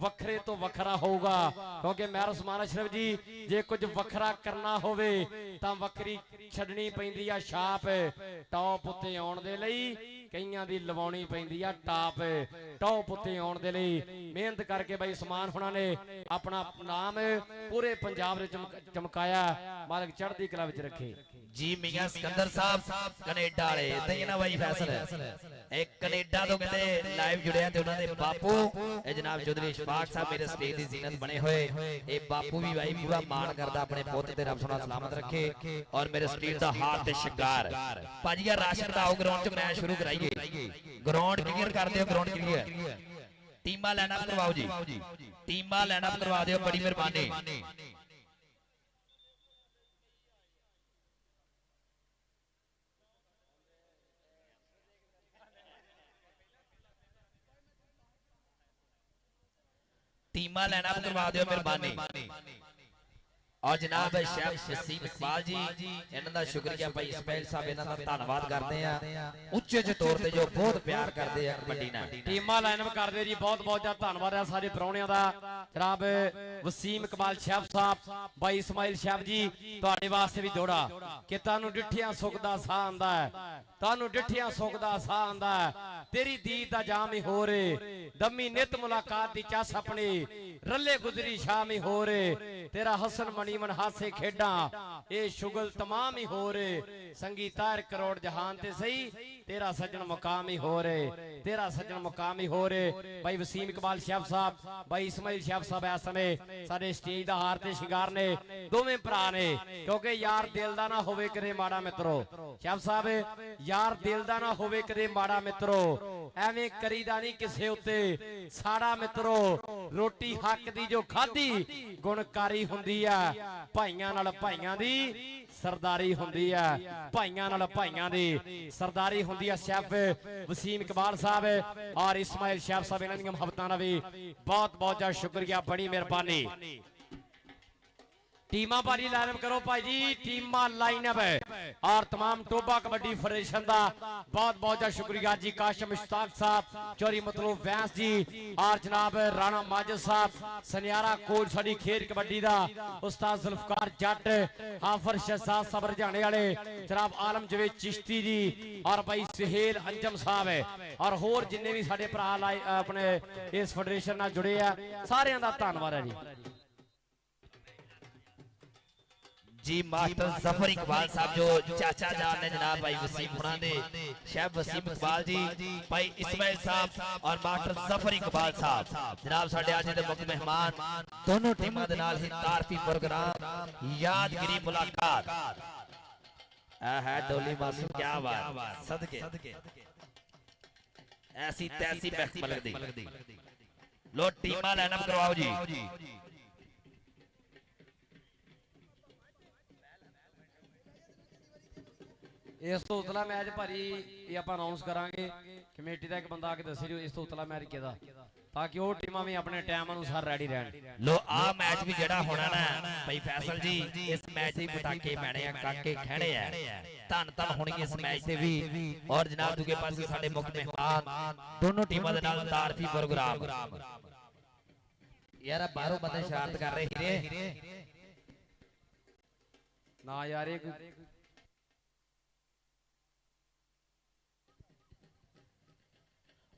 ਵੱਖਰੇ ਤੋਂ ਵੱਖਰਾ ਹੋਊਗਾ, ਕਿਉਂਕਿ ਮੈਰ ਉਸਮਾਨ ਅਸ਼ਰਫ ਜੀ ਜੇ ਕੁਝ ਵੱਖਰਾ ਕਰਨਾ ਹੋਵੇ ਤਾਂ ਵੱਖਰੀ ਛੱਡਣੀ ਪੈਂਦੀ ਆ ਛਾਪ, ਟੌਪ ਉੱਤੇ ਆਉਣ ਦੇ ਲਈ ਕਈਆਂ ਦੀ ਲਵਾਉਣੀ ਪੈਂਦੀ ਆ ਟੌਪ ਉੱਤੇ ਆਉਣ ਦੇ ਲਈ। ਮਿਹਨਤ ਕਰਕੇ ਬਾਈ ਉਸਮਾਨ ਹੁਣਾਂ ਨੇ ਆਪਣਾ ਨਾਮ ਪੂਰੇ ਪੰਜਾਬ ਦੇ ਚਮਕਾਇਆ, ਮਾਲਕ ਚੜ੍ਹਦੀ ਕਲਾ ਵਿੱਚ ਰੱਖੇ। ਜੀ ਮੀਆਂ ਸਿਕੰਦਰ ਸਾਹਿਬ ਕੈਨੇਡਾ ਵਾਲੇ ਇਦਾਂ ਹੀ ਨਾ ਬਾਈ ਫੈਸਲ ਇਹ ਕੈਨੇਡਾ ਤੋਂ ਕਹਿੰਦੇ ਲਾਈਵ ਜੁੜਿਆ ਤੇ ਉਹਨਾਂ ਦੇ ਬਾਪੂ ਇਹ ਜਨਾਬ ਚੌਧਰੀ ਇਸ਼ਫਾਕ ਸਾਹਿਬ ਮੇਰੇ ਸਟੇਜ ਦੀ ਜ਼ੀਨਤ ਬਣੇ ਹੋਏ। ਇਹ ਬਾਪੂ ਵੀ ਬਾਈ ਵੀ ਮਾਣ ਕਰਦਾ ਆਪਣੇ ਪੁੱਤ ਤੇ, ਰੱਬ ਸੋਹਣਾ ਸਲਾਮਤ ਰੱਖੇ ਔਰ ਮੇਰੇ ਸਟੇਜ ਦਾ ਹਾਰ ਤੇ ਸ਼ਿੰਗਾਰ। ਭਾਜੀ ਯਾਰ ਰਾਸ਼ਨ ਦਾ ਆਓ ਗਰਾਊਂਡ 'ਚ ਮੈਚ ਸ਼ੁਰੂ ਕਰਾਈਏ, ਗਰਾਊਂਡ ਕਲੀਅਰ ਕਰ ਦਿਓ, ਗਰਾਊਂਡ ਕਲੀਅਰ। ਟੀਮਾਂ ਲਾਈਨ ਅਪ ਕਰਵਾਓ ਜੀ, ਟੀਮਾਂ ਲਾਈਨ ਅਪ ਕਰਵਾ ਦਿਓ, ਬੜੀ ਮਿਹਰਬਾਨੀ। ਟੀਮਾਂ ਲਾਈਨ ਅਪ ਕਰਵਾ ਦਿਓ, ਮਿਹਰਬਾਨੀ। और जनाब शेफ वसीम इकबाल जी इन्हां दा शुक्रिया भाई इसमाइल साहब इन्हां दा धन्नवाद करते हैं उच्चे च तौर ते जो बहुत प्यार करते हैं कबड्डी नाल। टीमां लाइनअप करदे जी, बहुत बहुत ज्यादा धन्नवाद है सारे परौणियां दा। जनाब वसीम इकबाल शेफ साहब भाई इस्माइल शेफ जी तुहाडे वास्ते भी दौड़ा कि तानू डिठियां सुख दा साह आंदा है, तानू डिठियां सुख दा साह आंदा है, तेरी दीद दा जाम ही हो रे दमी नित मुलाकात दी चस अपनी रले गुजरी शाम ही हो रे तेरा हसन मनी मन हासे खेडा ए शुगल तमाम ही हो रे संगी तार करोड़ जहान ते सही तेरा सजन मुकाम ही हो रे, तेरा सजन मुकाम ही हो रे। भाई वसीम इकबाल शेफ साहब भाई इस्माइल शेफ साहब इस समय साडे स्टेज दा हार ते शिंगार ने, दोवें भरा ने, क्योंकि यार दिल दा ना होवे कदे माड़ा मित्रो। शेफ साहब यार दिल दा ना होवे कदे माड़ा मित्रो, एवें करीदा नहीं किसे उत्ते साड़ा मित्रो। रोटी हक दी जो खाधी गुणकारी हुंदी है, भाइयां नाल भाइयां दी सरदारी हुंदी है, भाइयां नाल भाइयां दी सरदारी हुंदी है। शेफ वसीम इकबाल साहब और इस्माइल शेफ साहब इन्हां दी मुहब्बतां दा भी बहुत बहुत ज्यादा शुक्रिया, बड़ी मेहरबानी। टीमा भाजी लाइनअप करो भाई जी, टीमा लाइनअप है और तमाम टोबा कबड्डी फेडरेशन का बहुत बहुत ज्यादा शुक्रिया जी। काशिम मुश्ताक साहब, चौधरी मतलूब वैंस जी और जनाब राणा माजिद साहब, सनियारा कोच साडी खेल कबड्डी दा उस्ताद जुल्फकार जट, हाफर शहजाद साहब रजाने वाले, जनाब आलम जवेद चिश्ती जी और भाई सुहेल अंजम साहब है और होर जिन्ने भी साडे भरा अपने इस फेडरेशन नाल जुड़े आ सारियां दा धन्नवाद है जी। जी मास्टर जफर इकबाल साहब जो चाचा जान ने जनाब भाई वसीम हुणा दे, शेफ वसीम इकबाल जी, भाई इस्माइल साहब और मास्टर जफर इकबाल साहब जनाब साडे आज दे मुख्य मेहमान, दोनों टीमां दे नाल ही तारफी प्रोग्राम यादगिरी मुलाकात आ है डोली मासूम, क्या बात सदके ऐसी तैसी महफिल दी। लो टीमां लाइनअप करवाओ जी। इस तो उतला मैच भाजी ये आप अनाउंस करांगे, कमेटी का एक बंदा आके दसे जो इस तो उतला मैच किहदा, ताकि वो टीमां भी अपने टाइम अनुसार रेडी रहन। लो आ मैच भी जड़ा होना ना भाई फैसल जी, इस मैच दी पटाके मैंने काके खहणे है ਧੰਨ ਧੰਨ ਹੋਣਗੇ ਇਸ ਮੈਚ ਤੇ ਵੀ। ਔਰ ਜਨਾਬ ਦੂਜੇ ਪਾਸੇ ਸਾਡੇ ਮੁੱਖ ਮਹਿਮਾਨ ਦੋਨੋਂ ਟੀਮਾਂ ਦੇ ਨਾਲ ਤਾਰਫੀ ਪ੍ਰੋਗਰਾਮ। ਯਾਰ ਬਾਹਰੋਂ ਬੰਦੇ ਸ਼ਰਾਰਤ ਕਰ ਰਹੇ ਹੀਰੇ ਨਾ ਯਾਰ ਇਹ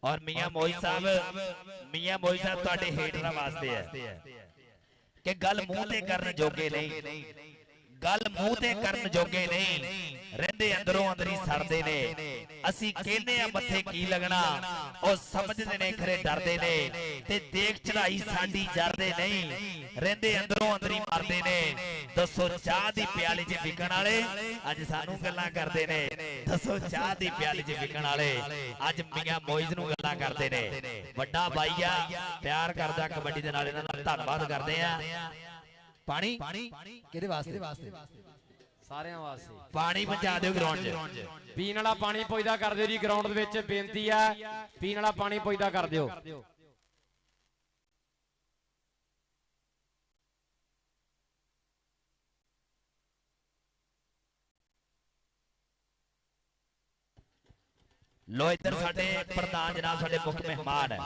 ਔਰ ਮੀਆਂ ਮੋਈ ਸਾਹਿਬ ਤੁਹਾਡੇ ਹੇਟਰਾਂ ਵਾਸਤੇ ਹੈ ਕਿ ਗੱਲ ਮੂੰਹ ਤੇ ਕਰਨ ਜੋਗੇ ਨਹੀਂ, ਗੱਲ ਮੂੰਹ ਤੇ ਕਰਨ ਜੋਗੇ ਨਹੀਂ, ਰਹਿੰਦੇ ਅੰਦਰੋਂ ਅੰਦਰੀ ਸੜਦੇ ਨੇ। ਅਸੀਂ ਕਹਿੰਦੇ ਆ ਮੱਥੇ ਕੀ ਲੱਗਣਾ, ਉਹ ਸਮਝਦੇ ਨੇ ਖਰੇ ਡਰਦੇ ਨੇ, ਤੇ ਦੇਖ ਚੜਾਈ ਸਾਡੀ ਜਰਦੇ ਨਹੀਂ, ਰਹਿੰਦੇ ਅੰਦਰੋਂ ਅੰਦਰੀ ਮਰਦੇ ਨੇ। ਦੱਸੋ ਚਾਹ ਦੀ ਪਿਆਲੀ 'ਚ ਵਿਕਣ ਵਾਲੇ ਅੱਜ ਸਾਨੂੰ ਗੱਲਾਂ ਕਰਦੇ ਨੇ, ਦੱਸੋ ਚਾਹ ਦੀ ਪਿਆਲੀ 'ਚ ਵਿਕਣ ਵਾਲੇ ਅੱਜ ਮੀਆਂ ਮੋਇਜ਼ ਨੂੰ ਗੱਲਾਂ ਕਰਦੇ ਨੇ। ਵੱਡਾ ਬਾਈ ਆ, ਪਿਆਰ ਕਰਦਾ ਕਬੱਡੀ ਦੇ ਨਾਲ, ਇਹਨਾਂ ਦਾ ਧੰਨਵਾਦ ਕਰਦੇ ਆ। ਪਾਣੀ ਕਿਹਦੇ ਵਾਸਤੇ? ਸਾਰਿਆਂ ਵਾਸਤੇ ਪਾਣੀ ਪਹੁੰਚਾ ਦਿਓ ਗਰਾਊਂਡ 'ਚ। ਪੀਣ ਵਾਲਾ ਪਾਣੀ ਪੁੱਜਦਾ ਕਰ ਦਿਓ ਜੀ ਗਰਾਊਂਡ ਦੇ ਵਿੱਚ, ਬੇਨਤੀ ਆ ਪੀਣ ਵਾਲਾ ਪਾਣੀ ਪੁੱਜਦਾ ਕਰ ਦਿਓ। ਲੋ ਇੱਧਰ ਸਾਡੇ ਪ੍ਰਧਾਨ ਜਨਾਬ ਸਾਡੇ ਮੁੱਖ ਮਹਿਮਾਨ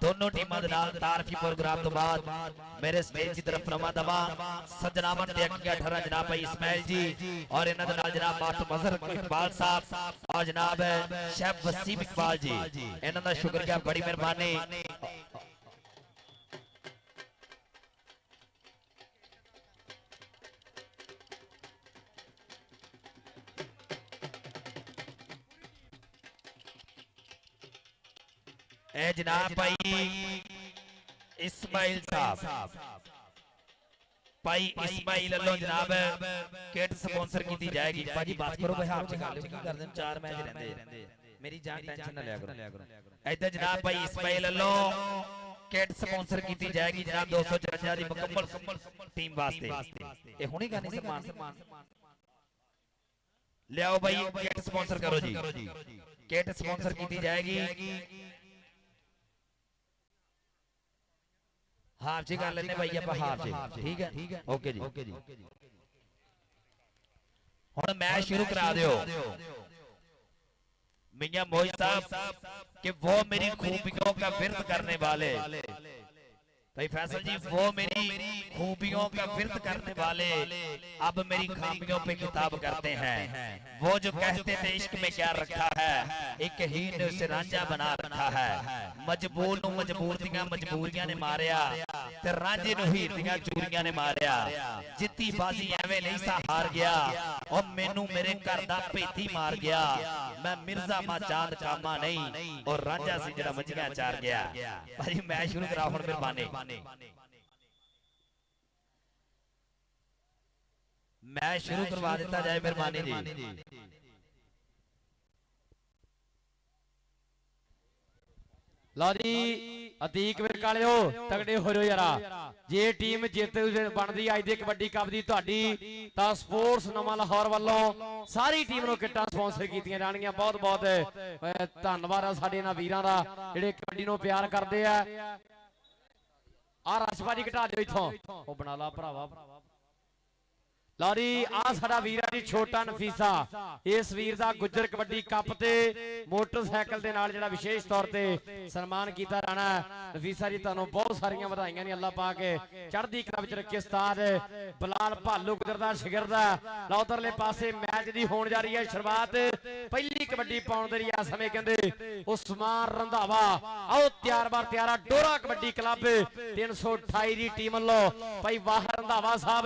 ਦੋਨੋਂ ਟੀਮਾਂ ਦੇ ਨਾਲ ਤਾਰਫੀ ਪ੍ਰੋਗਰਾਮ ਤੋਂ ਬਾਅਦ ਮੇਰੇ ਸਟੇਜ ਦੀ ਤਰਫ ਰਮਾ ਦਵਾ ਸਜਨਾਵਨ ਤੇ 18 ਜਨਾਬ ਭਾਈ ਇਸਮਾइल ਜੀ ਔਰ ਇਹਨਾਂ ਦੇ ਨਾਲ ਜਨਾਬ ਮਾਤੂ ਮਜ਼ਹਰ ਇਕਬਾਲ ਸਾਹਿਬ ਔਰ ਜਨਾਬ ਸ਼ੈਫ ਵਸੀਮ ਇਕਬਾਲ ਜੀ, ਇਹਨਾਂ ਦਾ ਸ਼ੁਕਰੀਆ, ਬੜੀ ਮਿਹਰਬਾਨੀ। ए जनाब भाई इस्माइल साहब, भाई इस्माइल अल्लो जनाब किट स्पॉन्सर की जाएगी। भाजी बात करो भाई, आप कर लो, की कर दें, 4 मैच रहंदे, मेरी जान टेंशन ना लिया करो। इधर जनाब भाई इस्माइल अल्लो किट स्पॉन्सर की जाएगी जनाब 254 दी मुकम्मल टीम वास्ते। ये हुणी करनी सम्मान लियाओ भाई, किट स्पॉन्सर करो जी, किट स्पॉन्सर की जाएगी। हाफ जी कर लेने भाई, आप हाफ जी, ठीक है, ओके जी। हुण मैच शुरू करा दियो मियां मोई साहब कि वो मेरी खूबियों का विर्द करने वाले, भाई फैसल जी वो मेरी खूबियों का विर्द करने वाले अब मेरी खामियों पे किताब करते हैं। वो जो कहते थे इश्क में क्या रखा है, एक ही ने उसे रांझा बना रखा है। मजबूर नूं मजबूर दियां मजबूरियां ने मारिया ते रांझे नूं हीर दियां चूरियां ने मारिया। जित्ती बाजी एवें नहीं सा हार गया, और मैनू मेरे घर दा भेती मार गया। मैं मिर्जा मा चांद कामा नहीं, और रांझा सी जिहड़ा मझियां चार गया। भाई मैच शुरू करा हुण मेहरबानी, मैच शुरू करवा दिता जाए मेहरबानी जी। लो जी अतीक विरक वालिओ तगड़े हो रहे यारा, जे टीम जित बनती अज दे कबड्डी कप दी तुहाडी तां स्पोर्ट्स नवां लाहौर वालों सारी टीम नूं किट्टां स्पॉन्सर कीतियां जाणगीआं। बहुत बहुत धन्नवाद आ साडे इन्हां वीरां दा जिहड़े कबड्डी नूं प्यार करदे आ। आ रशबाजी घटा दिओ इत्थों, ओ बना ला भरावा। लो जी आ साडा वीर आ जी छोटा नफीसा, इस वीर दा गुज्जर कबड्डी कप ते मोटरसाइकिल दे नाल जिहड़ा विशेष तौर ते सन्मान कीता जाना। नफीसा जी तुहानूं बहुत सारियां वधाइयां ने, अल्लाह पाक चढ़दी कला विच रखे। उस्ताद बिलाल भालू गुजरदा शिगिरदा लो उधरले पासे मैच दी होण जा रही है शुरुआत। पहली कबड्डी पाउण दे रिया समय कहंदे उस्मान रंधावा, आओ तैयार बार तैयारा डोरा कबड्डी क्लब 328 दी टीम वल्लों भाई वाह रंधावा साहब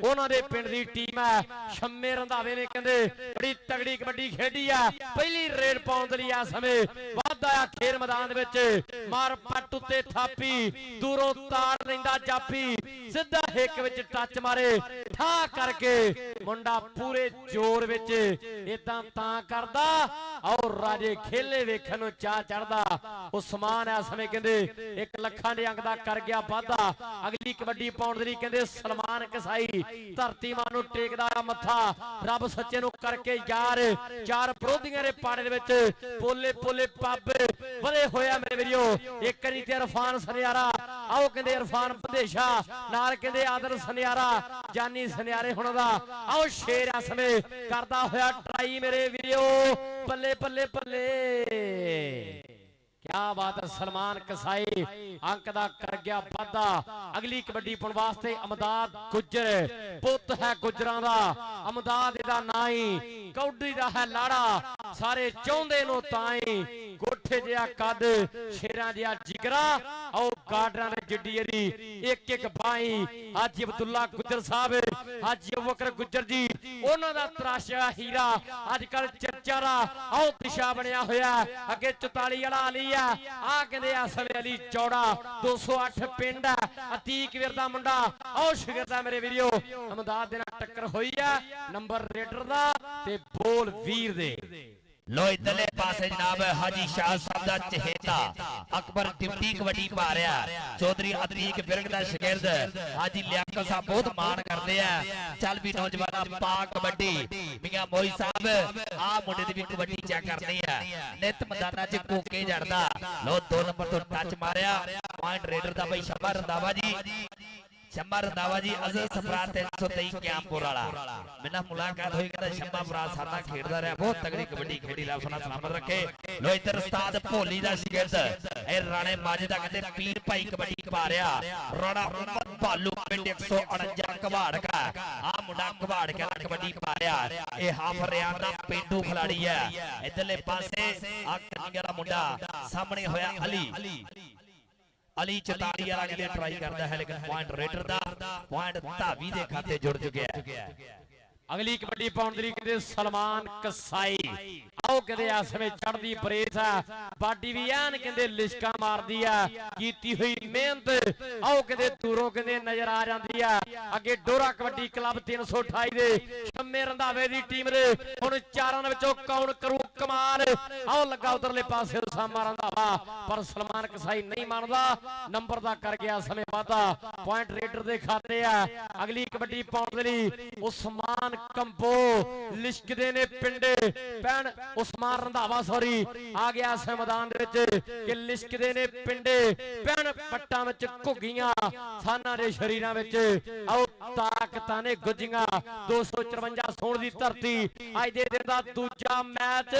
उन्हां दे पिंड टीम है। शम्मे रंधावे ने कहंदे बड़ी तगड़ी कबड्डी खेडी है। पहली रेड पाउण दे लई समय वाधा आया खेल मैदान विच, मार पट उत्ते थापी दूरों ताड़ लैंदा जाफी, सीधा हिक विच टच मारे ठा करके मुंडा पूरे जोर विच इदां तां करदा और राजे खेले वेखण नूं चा चढ़दा। उस्मान आ समय कहंदे 1 ਲੱਖਾਂ ਦੇ अंक दा कर गया वाधा। अगली कबड्डी पाउण दे लई कहंदे सलमान कसाई धरती मां टेकदा मथा, रब सच्चे नु करके यार चार विरोधियों के पाड़े दे विच पोले पोले पब वधे होया मेरे वीरो। एक करी ते इरफान सनियारा ਆਓ ਕਹਿੰਦੇ ਇਰਫਾਨ ਬੰਦੇਸ਼ਾ ਨਾਲ ਕਹਿੰਦੇ ਆਦਰ ਸੁਨਿਆਰਾ ਜਾਨੀ ਸੁਨਿਆਰੇ ਹੁਣ ਦਾ ਆਓ ਸ਼ੇਰ ਇਸ ਸਮੇਂ ਕਰਦਾ ਹੋਇਆ ਟਰਾਈ ਮੇਰੇ ਵੀਰੋ ਬੱਲੇ ਬੱਲੇ ਬੱਲੇ क्या बात है सलमान कसाई अंक दा कर गया वाधा अगली कबड्डी पाउण वास्ते अमदाद गुज्जर पुत है गुजरां दा अमदाद इहदा नां ही कौडी दा है लाड़ा सारे चाहुंदे नो ताई गोठे जिहा कद शेरां जिहा जिगरा आओ गार्डरां दे जिड्डी इहदी एक एक बाई हाजी अब्दुल्ला गुज्जर साहब हाजी अबूबकर गुज्जर जी उन्हां दा तराशा हीरा अजकल चर्चा दा आओ दिशा बनया होया अगे 44 वाला अली आ कहंदे असले अली चौड़ा 208 पिंड अतीक वीर दा मुंडा आओ शिगर दा मेरे वीरियो अमदाद दे नाल टक्कर होई है नंबर रेडर दा ते बोल वीर दे लो इधरले पासे जनाब हाजी शाह साहब दा चहेता अकबर डिप्टी कबड्डी पा रहा चौधरी अतीक विरक दा शागिर्द हाजी लियाकत साहब बहुत मान करते हैं चल भी नौजवाना पा कबड्डी मियां मोई साहब आ मुंडे दी भी कबड्डी चेक करनी है नित मैदाना च कोके जड़दा लो 2 नंबर तो टच मारिया पॉइंट रेडर दा भाई शंभा रंधावा जी शंभा रंधावा जी अजल सफरात 323 कैंपुर वाला मैंने मुलाकात हुई कहता शंभा फराज सादा खेडदा रहा बहुत तगड़ी कबड्डी खेडी रहा सुना सलामत रखे लो इधर उस्ताद भोली दा शागिर्द ए राणे माजे दा कहते पीर भाई कबड्डी पा रहा राणा मोहम्मद भालू पिंड 149 कबाड़ का आ मुंडा कबाड़ के कबड्डी पा रहा ए हाफ रियान दा पेंडू खिलाड़ी है इधरले पासे आ कन्या दा मुंडा सामने होया अली अली 44 वाला के लिए ट्राई करता है लेकिन पॉइंट रेडर दा पॉइंट धावी दे खाते जुड़ चुके हैं अगली कबड्डी पाउण दी कहंदे सलमान कसाई आओ कहंदे इस समय चढ़दी परेस है बाडी भी ऐन कहंदे लिशका मारदी है कीती हुई मेहनत आओ कहंदे दूरों कहंदे नजर आ जांदी है अगे डोरा कबड्डी क्लब 328 दे शम्मे रंधावे दी टीम दे हुण चारां दे विचों कौन करू कमाल आओ लगा उधरले पासे उसामा रंधावा पर सलमान कसाई नहीं मानदा नंबर दा कर गया समय वादा पॉइंट रेडर दे खाते है अगली कबड्डी पाउण दे लई उस्मान कंबो लिशकदे ने पिंडे भैन उस्मान रंधावा सॉरी आ गया इस मैदान दे विच कि लिशकदे ने पिंडे भैन पट्टां विच घुग्गियां साना दे शरीरां विच आओ ताकतां ने गुज्जियां 254 सोण दी धरती अज दे दिन दा दूजा मैच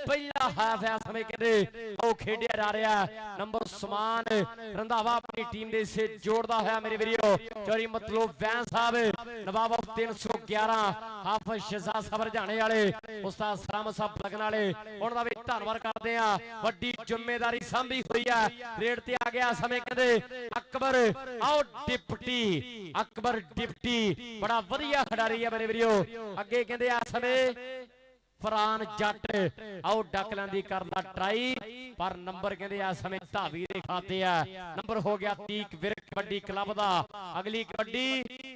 पहला हाफ है समय कहंदे आओ खेडिया जा रहा नंबर उस्मान रंधावा अपनी टीम दे से जोड़दा होया मेरे वीरो चोरी मतलब वैन साहब नवाब 311 हाफिज शहजाद साहब रजाने वाले उस्ताद सलाम साहब लगन वाले उन्हां दा भी धन्नवाद करदे आ वड्डी जिम्मेदारी सांभी हुई है रेड ते आ गया समय कहंदे अकबर आओ डिप्टी बड़ा वधिया खिडारी है मेरे वीरो अगे कहंदे आ समय फरान जट आओ डकलां दी करदा ट्राई पर नंबर कहंदे आ समय धावी दे खाते आ नंबर हो गया तीक विरक कबड्डी क्लब दा अगली कबड्डी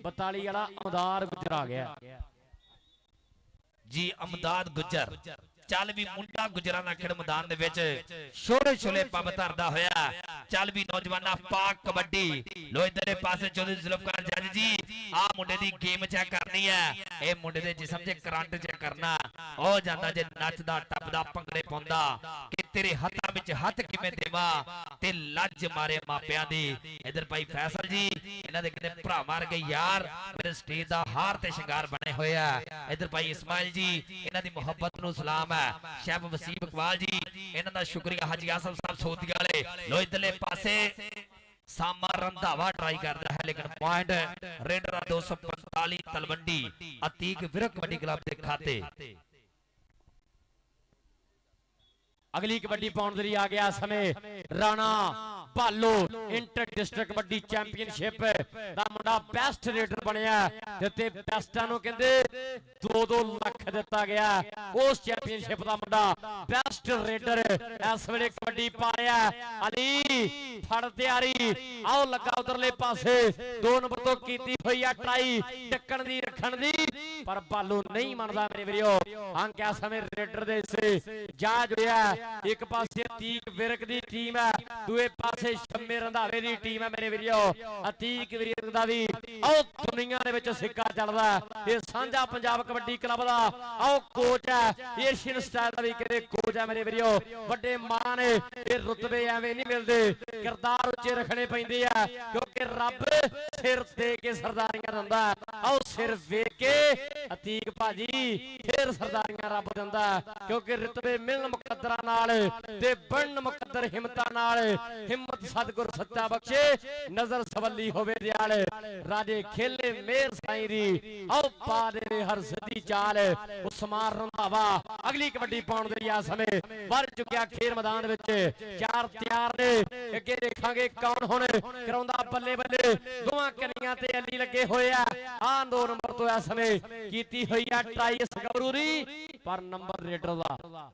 42 वाला अमदाद गुजर आ गया जी अमदाद गुजर चल भी मुंडा गुजरां दा खेड मैदान दे विच छोटे छोले पब धरदा होया चल भी नौजवाना पाक कबड्डी लो इधर पासे चौधरी जुल्फकार जज जी आ मुंडे दी गेम चेक करनी है ए मुंडे दे जिस्म च करंट चेक करना ओ जांदा जे नचदा टपदा भंगड़े पाउंदा कि तेरे हत्थां विच हत्थ किवें देवां ते लज मारे मापियां दी इधर भाई फैसल जी इन्हां दे कहंदे भरा मार गए यार मेरे स्टेज दा हार ते शिंगार बने होया इधर भाई इस्माइल जी इन्हां दी मोहब्बत नूं सलाम शेफ वसीम इकबाल जी इन्हां दा शुक्रिया हाजी आसम साहब सोदी वाले लो इधरले पासे सामा रंधावा ट्राई करता है लेकिन point raider 245 Talwandi Atiq Virk kabaddi club के खाते अगली कबड्डी पाउण दे लई आ गया समय राणा भालो इंटर डिस्ट्रिक्ट कबड्डी चैंपियनशिप दा मुंडा बेस्ट रेडर बनया ते बेस्टां नूं कहंदे 2-2 लाख दिता गया उस चैंपियनशिप दा मुंडा बेस्ट रेडर इस वेले कबड्डी पा रहा अली फड़ तैयारी आओ लगा उधरले पासे 2 नंबर तो कीती हुई है ट्राई टक्कण दी रखण दी पर भालो नहीं मनदा मेरे वीरो अंक इस समय रेडर दे से जा जुड़िया एक पासे तीक विरक दी टीम है दूए पासे ਪਾਸੇ ਸ਼ੰਮੇ ਰੰਧਾਵੇ ਦੀ ਟੀਮ ਹੈ ਮੇਰੇ ਵੀਰੋ ਅਤੀਕ ਵੀਰ ਦਾ ਵੀ ਆਓ ਦੁਨੀਆ ਦੇ ਵਿੱਚ ਸਿੱਕਾ ਚੱਲਦਾ ਇਹ ਸਾਂਝਾ ਪੰਜਾਬ ਕਬੱਡੀ ਕਲੱਬ ਦਾ ਆਓ ਕੋਚ ਹੈ ਏਸ਼ੀਅਨ ਸਟਾਈਲ ਦਾ ਵੀ ਕਹਿੰਦੇ ਕੋਚ ਹੈ ਮੇਰੇ ਵੀਰੋ ਵੱਡੇ ਮਾਣ ਨੇ ਇਹ ਰੁਤਬੇ ਐਵੇਂ ਨਹੀਂ ਮਿਲਦੇ ਕਿਰਦਾਰ ਉੱਚੇ ਰੱਖਣੇ ਪੈਂਦੇ ਆ ਕਿਉਂਕਿ ਰੱਬ ਸਿਰ ਦੇ ਕੇ ਸਰਦਾਰੀਆਂ ਦਿੰਦਾ ਆਓ ਸਿਰ ਵੇਖ ਕੇ ਅਤੀਕ ਭਾਜੀ ਫਿਰ ਸਰਦਾਰੀਆਂ ਰੱਬ ਦਿੰਦਾ ਕਿਉਂਕਿ ਰੁਤਬੇ ਮਿਲਣ ਮੁਕੱਦਰਾਂ ਨਾਲ ਤੇ ਬਣਨ ਮੁਕੱਦਰ ਹਿੰਮਤਾਂ ਨਾਲ ਹਿੰਮਤ ਸਤਿਗੁਰ ਸੱਚਾ ਬਖਸ਼ੇ ਨਜ਼ਰ ਸਵੱਲੀ ਹੋਵੇ ਦਿਆਲ ਰਾਜੇ ਖੇਲੇ ਮੇਰ ਸਾਈਂ ਦੀ ਆਓ ਪਾ ਦੇ ਹਰ ਸਿੱਧੀ ਚਾਲ ਉਸਮਾਨ ਰੰਧਾਵਾ ਅਗਲੀ ਕਬੱਡੀ ਪਾਉਣ ਦੇ ਆ ਸਮੇਂ ਵੱਧ ਚੁੱਕਿਆ ਖੇਡ ਮੈਦਾਨ ਵਿੱਚ ਚਾਰ ਤਿਆਰ ਨੇ ਅੱਗੇ ਦੇਖਾਂਗੇ ਕੌਣ ਹੁਣ ਕਰਾਉਂਦਾ ਬੱਲੇ ਬੱਲੇ ਦੋਵਾਂ ਕੰਨੀਆਂ ਤੇ ਅੱਲੀ ਲੱਗੇ ਹੋਏ ਆ 2 ਨੰਬਰ ਤੋਂ ਇਸ ਸਮੇਂ ਕੀਤੀ ਹੋਈ ਆ ਟਰਾਈ ਇਸ ਗੱਭਰੂ ਦੀ ਪਰ ਨੰਬਰ ਰੇਡਰ ਦਾ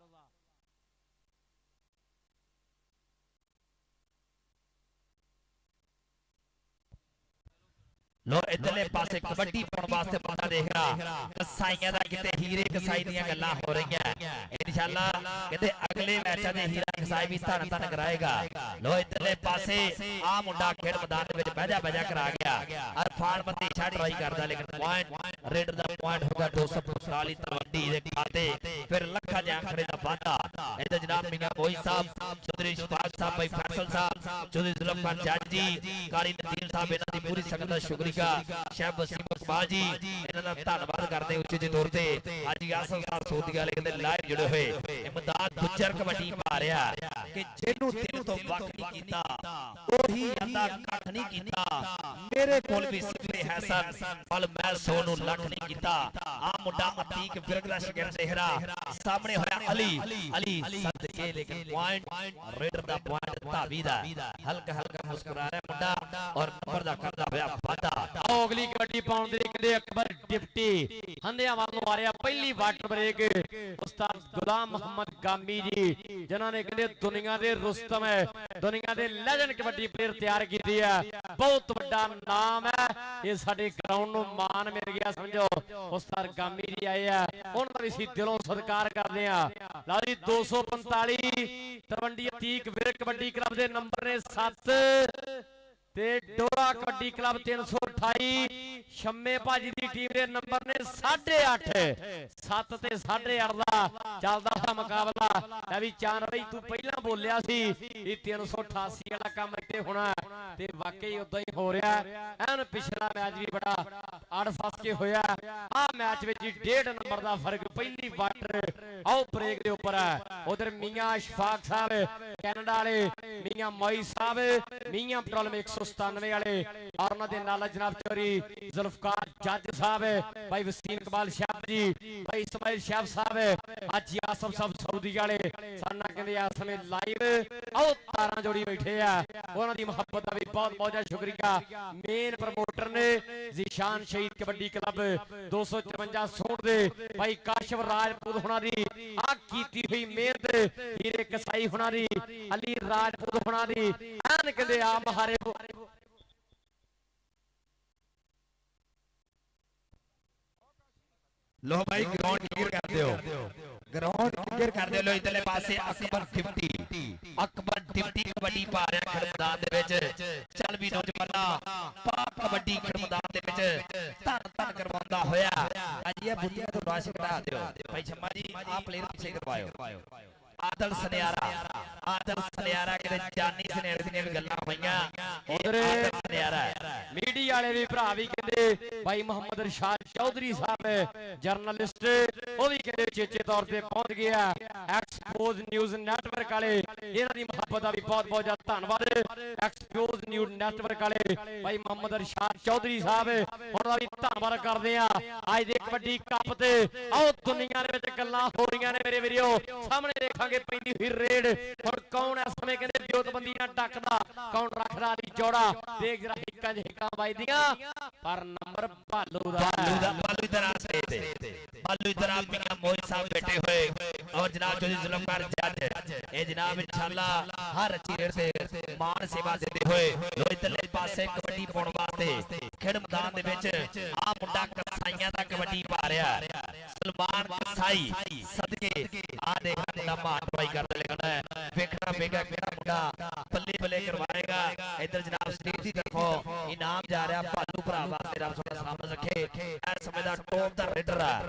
ਲੋ ਇਧਰਲੇ ਪਾਸੇ ਕਬੱਡੀ ਪਾਉਣ ਵਾਸਤੇ ਬੰਦਾ ਦੇਖ ਰਿਹਾ ਕਸਾਈਆਂ ਦਾ ਕਿਤੇ ਹੀਰੇ ਕਸਾਈ ਦੀਆਂ ਗੱਲਾਂ ਹੋ ਰਹੀਆਂ ਇਨਸ਼ਾਅੱਲਾ ਕਹਿੰਦੇ ਅਗਲੇ ਮੈਚਾਂ ਦੇ ਹੀਰਾ ਕਸਾਈ ਵੀ ਧੰਨ ਧੰਨ ਕਰਾਏਗਾ ਲੋ ਇਧਰਲੇ ਪਾਸੇ ਆ ਮੁੰਡਾ ਖੇਡ ਮੈਦਾਨ ਦੇ ਵਿੱਚ ਬਹਿਜਾ ਕਰਾ ਗਿਆ ਅਰਫਾਨ ਬੰਦੀ ਛੱਡ ਟਰਾਈ ਕਰਦਾ ਲੇਕਿਨ ਪੁਆਇੰਟ ਰੇਡਰ ਦਾ ਪੁਆਇੰਟ ਹੋਗਾ 245 ਤਲਵੰਡੀ ਦੇ ਖਾਤੇ ਫਿਰ ਲੱਖਾਂ ਦੇ ਆਂਕੜੇ ਦਾ ਵਾਧਾ ਇਹਦੇ ਜਨਾਬ ਮੀਆਂ ਮੋਈ ਸਾਹਿਬ ਚੌਧਰੀ ਸ਼ਫਾਕ ਸਾਹਿਬ ਭਾਈ ਫੈਸਲ ਸਾਹਿਬ ਚੌਧਰੀ ਜ਼ੁਲਫਰ ਜੱਜ ਜੀ ਕਾਲੀ ਨਦੀਮ ਸਾਹਿਬ ਇਹਨਾਂ ਦੀ ਪੂਰੀ ਸੰਗਤ ਦਾ ਸ਼ੁਕਰੀਆ ਸ਼ਹਿਬ ਵਸੀਮ ਇਕਬਾਲ ਜੀ ਇਹਨਾਂ ਦਾ ਧੰਨਵਾਦ ਕਰਦੇ ਉੱਚੇ ਜਿਹੇ ਤੌਰ ਤੇ ਅੱਜ ਆਸਮ ਸਾਹਿਬ ਸੋਧੀ ਵਾਲੇ ਕਹਿੰਦੇ ਲਾਈਵ ਜੁੜੇ ਹੋਏ ਇਮਦਾਦ ਗੁੱਜਰ ਕਬੱਡੀ ਪਾ ਰਿਹਾ ਕਿ ਜਿਹਨੂੰ ਦਿਲ ਤੋਂ ਵੱਖ ਨਹੀਂ ਕੀਤਾ ਉਹੀ ਅੱਧਾ ਕੱਖ ਨਹੀਂ ਕੀਤਾ ਮੇਰੇ ਕੋਲ ਵੀ ਸਿਫਰੇ ਹਸਨ ਫਲ ਮੈਂ ਸੋਨੂੰ ਲੱਖ ਨਹੀਂ ਕੀਤਾ ਆ ਮੁੰਡਾ ਅਤੀਕ ਵਿਰਕ ਦਾ ਸ਼ਗਿਰਦ ਦੇਹਰਾ ਸਾਹਮਣੇ ਹੋਇਆ ਅਲੀ ਸਦਕੇ ਲੇਕਿਨ ਪੁਆਇੰਟ ਰੇਡਰ ਦਾ ਪੁਆਇੰਟ ਧਾਵੀ ਦਾ ਹਲਕਾ ਮੁਸਕਰਾ ਰਿਹਾ ਮੁੰਡਾ ਔਰ ਨੰਬਰ ਦਾ ਕਰਦਾ ਹੋਇਆ ਵਾਧਾ ਆਓ ਅਗਲੀ ਕਬੱਡੀ ਪਾਉਣ ਦੇ ਕਹਿੰਦੇ ਅਕਬਰ ਡਿਪਟੀ ਹੰਦਿਆਂ ਵੱਲ ਨੂੰ ਆ ਰਿਹਾ ਪਹਿਲੀ ਵਾਟਰ ਬ੍ਰੇਕ ਉਸਤਾਦ ਗੁਲਾਮ ਮੁਹੰਮਦ ਗਾਮੀ ਜੀ ਜਿਨ੍ਹਾਂ ਨੇ ਕਹਿੰਦੇ ਦੁਨੀਆ ਦੇ ਰੁਸਤਮ ਹੈ ਦੁਨੀਆ ਦੇ ਲੈਜੈਂਡ ਕਬੱਡੀ ਪਲੇਅਰ ਤਿਆਰ ਕੀਤੀ ਹੈ ਬਹੁਤ ਵੱਡਾ ਨਾਮ ਹੈ ਇਹ ਸਾਡੇ ਗਰਾਊਂਡ ਨੂੰ ਮਾਣ ਮਿਲ ਗਿਆ ਸਮਝੋ ਉਸਤਾਦ ਗਾਮੀ ਜੀ ਆਏ ਆ ਉਹਨਾਂ ਦਾ ਵੀ ਅਸੀਂ ਦਿਲੋਂ ਸਤਿਕਾਰ ਕਰਦੇ ਆ ਲਓ ਜੀ 245 ਤਲਵੰਡੀ ਅਤੀਕ ਵਿਰਕ ਕਬੱਡੀ ਕਲੱਬ ਦੇ ਨੰਬਰ ਨੇ 7 ਤੇ ਡੋਰਾ ਕਬੱਡੀ ਕਲੱਬ 328 ਸ਼ੰਮੇ ਭਾਜੀ ਦੀ ਟੀਮ ਦੇ ਨੰਬਰ ਨੇ 8.5 7 ਤੇ 8.5 ਦਾ ਚੱਲਦਾ ਹੋਇਆ ਮੁਕਾਬਲਾ ਇਹ ਵੀ ਚਾਨ ਬਈ ਤੂੰ ਪਹਿਲਾਂ ਬੋਲਿਆ ਸੀ ਇਹ 388 ਵਾਲਾ ਕੰਮ ਇੱਥੇ ਹੋਣਾ ਤੇ ਵਾਕਈ ਉਦਾਂ ਹੀ ਹੋ ਰਿਹਾ ਐਨ ਪਿਛਲਾ ਮੈਚ ਵੀ ਬੜਾ ਅੜ ਫਸ ਕੇ ਹੋਇਆ ਆ ਮੈਚ ਵਿੱਚ 1.5 ਨੰਬਰ ਦਾ ਫਰਕ ਪਹਿਲੀ ਵਾਟਰ ਆਓ ਬ੍ਰੇਕ ਦੇ ਉੱਪਰ ਹੈ ਉਧਰ ਮੀਆਂ ਅਸ਼ਫਾਕ ਸਾਹਿਬ ਕੈਨੇਡਾ ਵਾਲੇ ਮੀਆਂ ਮੋਈ ਸਾਹਿਬ ਮੀਆਂ ਪੈਟਰੋਲੀਅਮ 197 ਵਾਲੇ ਔਰ ਉਹਨਾਂ ਦੇ ਨਾਲ ਜਨਾਬ ਚੌਧਰੀ ਜ਼ੁਲਫਕਾਰ ਜੱਜ ਸਾਹਿਬ ਭਾਈ ਵਸੀਮ ਇਕਬਾਲ ਸ਼ਾਹ ਜੀ ਭਾਈ ਇਸਮਾਈਲ ਸ਼ਾਹ ਸਾਹਿਬ ਅੱਜ ਆਸਮ ਸਾਹਿਬ ਸਊਦੀ ਵਾਲੇ ਸਾਨਾ ਕਹਿੰਦੇ ਇਸ ਸਮੇਂ ਲਾਈਵ ਆਓ ਤਾਰਾਂ ਜੋੜੀ ਬੈਠੇ ਆ ਉਹਨਾਂ ਦੀ ਮੁਹੱਬਤ ਦਾ ਵੀ ਬਹੁਤ ਬਹੁਤ ਸ਼ੁਕਰੀਆ ਮੇਨ ਪ੍ਰਮੋਟਰ ਨੇ ਜ਼ੀਸ਼ਾਨ ਸ਼ਹੀਦ ਕਬੱਡੀ ਕਲੱਬ 254 ਸੋੜ ਦੇ ਭਾਈ ਕਾਸ਼ਵ ਰਾਜਪੂਤ ਹੁਣਾਂ ਦੀ ਆ ਕੀਤੀ ਹੋਈ ਮਿਹਨਤ ਹੀਰੇ ਕਸਾਈ ਹੁਣਾਂ ਦੀ ਅਲੀ ਰਾਜਪੂਤ ਹੁਣਾਂ ਦੀ ਐਨ ਕਹਿੰਦੇ ਆ ਮਹਾਰੇ लो भाई ग्राउंड क्लियर कर दो लो इधरले पासे अकबर डिप्टी कबड्डी पा रहा खेड मैदान दे विच चल भी नौजवाना पा कबड्डी खेड मैदान दे विच धन करवांदा होया अज ये बुद्धियां तो राश कटा दियो भाई शम्मा जी आ प्लेयर पीछे करवाओ आदल सनियारा के जानी सनेड़ दी गल्लां होईयां उधर सनियारा मीडिया वाले भी भरा भी कहंदे भाई मोहम्मद रशाद चौधरी साहब जर्नलिस्ट वो भी कहंदे चेचे तौर पे पहुंच गया एक्सपोज न्यूज़ नेटवर्क वाले इन्हां दी मुहब्बत दा भी बहुत बहुत ज्यादा धन्नवाद एक्सपोज न्यूज़ नेटवर्क वाले भाई मोहम्मद रशाद चौधरी साहब उन्हां दा भी धन्नवाद करदे आ अज दे कबड्डी कप ते आओ दुनिया दे विच गल्लां हो रहीआं ने मेरे वीरो सामने देखा पैंदी हुई रेड और कौन इस समय कहते विरोधबंदी ना डकदा कौन रखदा अली चौड़ा देख जरा हिक्कां हिक्कां वजदियां पर नंबर बालू इधर आप मियां मोई साहब बैठे हुए ਲੋ ਜਨਾਬ ਚੌਧਰੀ ਜ਼ੁਲਫਕਾਰ ਜੱਜ ਇਹ ਜਨਾਬ ਇਨਸ਼ਾਅੱਲਾ ਹਰ ਅੱਛੀ ਰੇਟ ਤੇ ਮਾਨ ਸੇਵਾ ਦਿੰਦੇ ਹੋਏ ਲੋ ਇਧਰਲੇ ਪਾਸੇ ਕਬੱਡੀ ਪਾਉਣ ਵਾਸਤੇ ਖੇਡ ਮੈਦਾਨ ਦੇ ਵਿੱਚ ਆ ਮੁੰਡਾ ਕਸਾਈਆਂ ਦਾ ਕਬੱਡੀ ਪਾ ਰਿਹਾ ਸਲਮਾਨ ਕਸਾਈ ਸਦਕੇ ਆ ਦੇਖ ਮੁੰਡਾ ਮਾਰਵਾਈ ਕਰਦਾ ਲੱਗਣਾ ਵੇਖਣਾ ਪਏਗਾ ਕਿਹੜਾ ਮੁੰਡਾ ਬੱਲੇ ਬੱਲੇ ਕਰਵਾਏਗਾ ਇਧਰ ਜਨਾਬ ਸਟੇਜ ਦੀ ਤਰਫੋਂ ਇਨਾਮ ਜਾ ਰਿਹਾ ਭਾਲੂ ਭਰਾ ਵਾਸਤੇ ਰੱਬ ਸੁਣਾ ਸਾਹਮਣੇ ਰੱਖੇ ਇਸ ਸਮੇਂ ਦਾ ਟੌਪ ਦਾ ਰੇਡਰ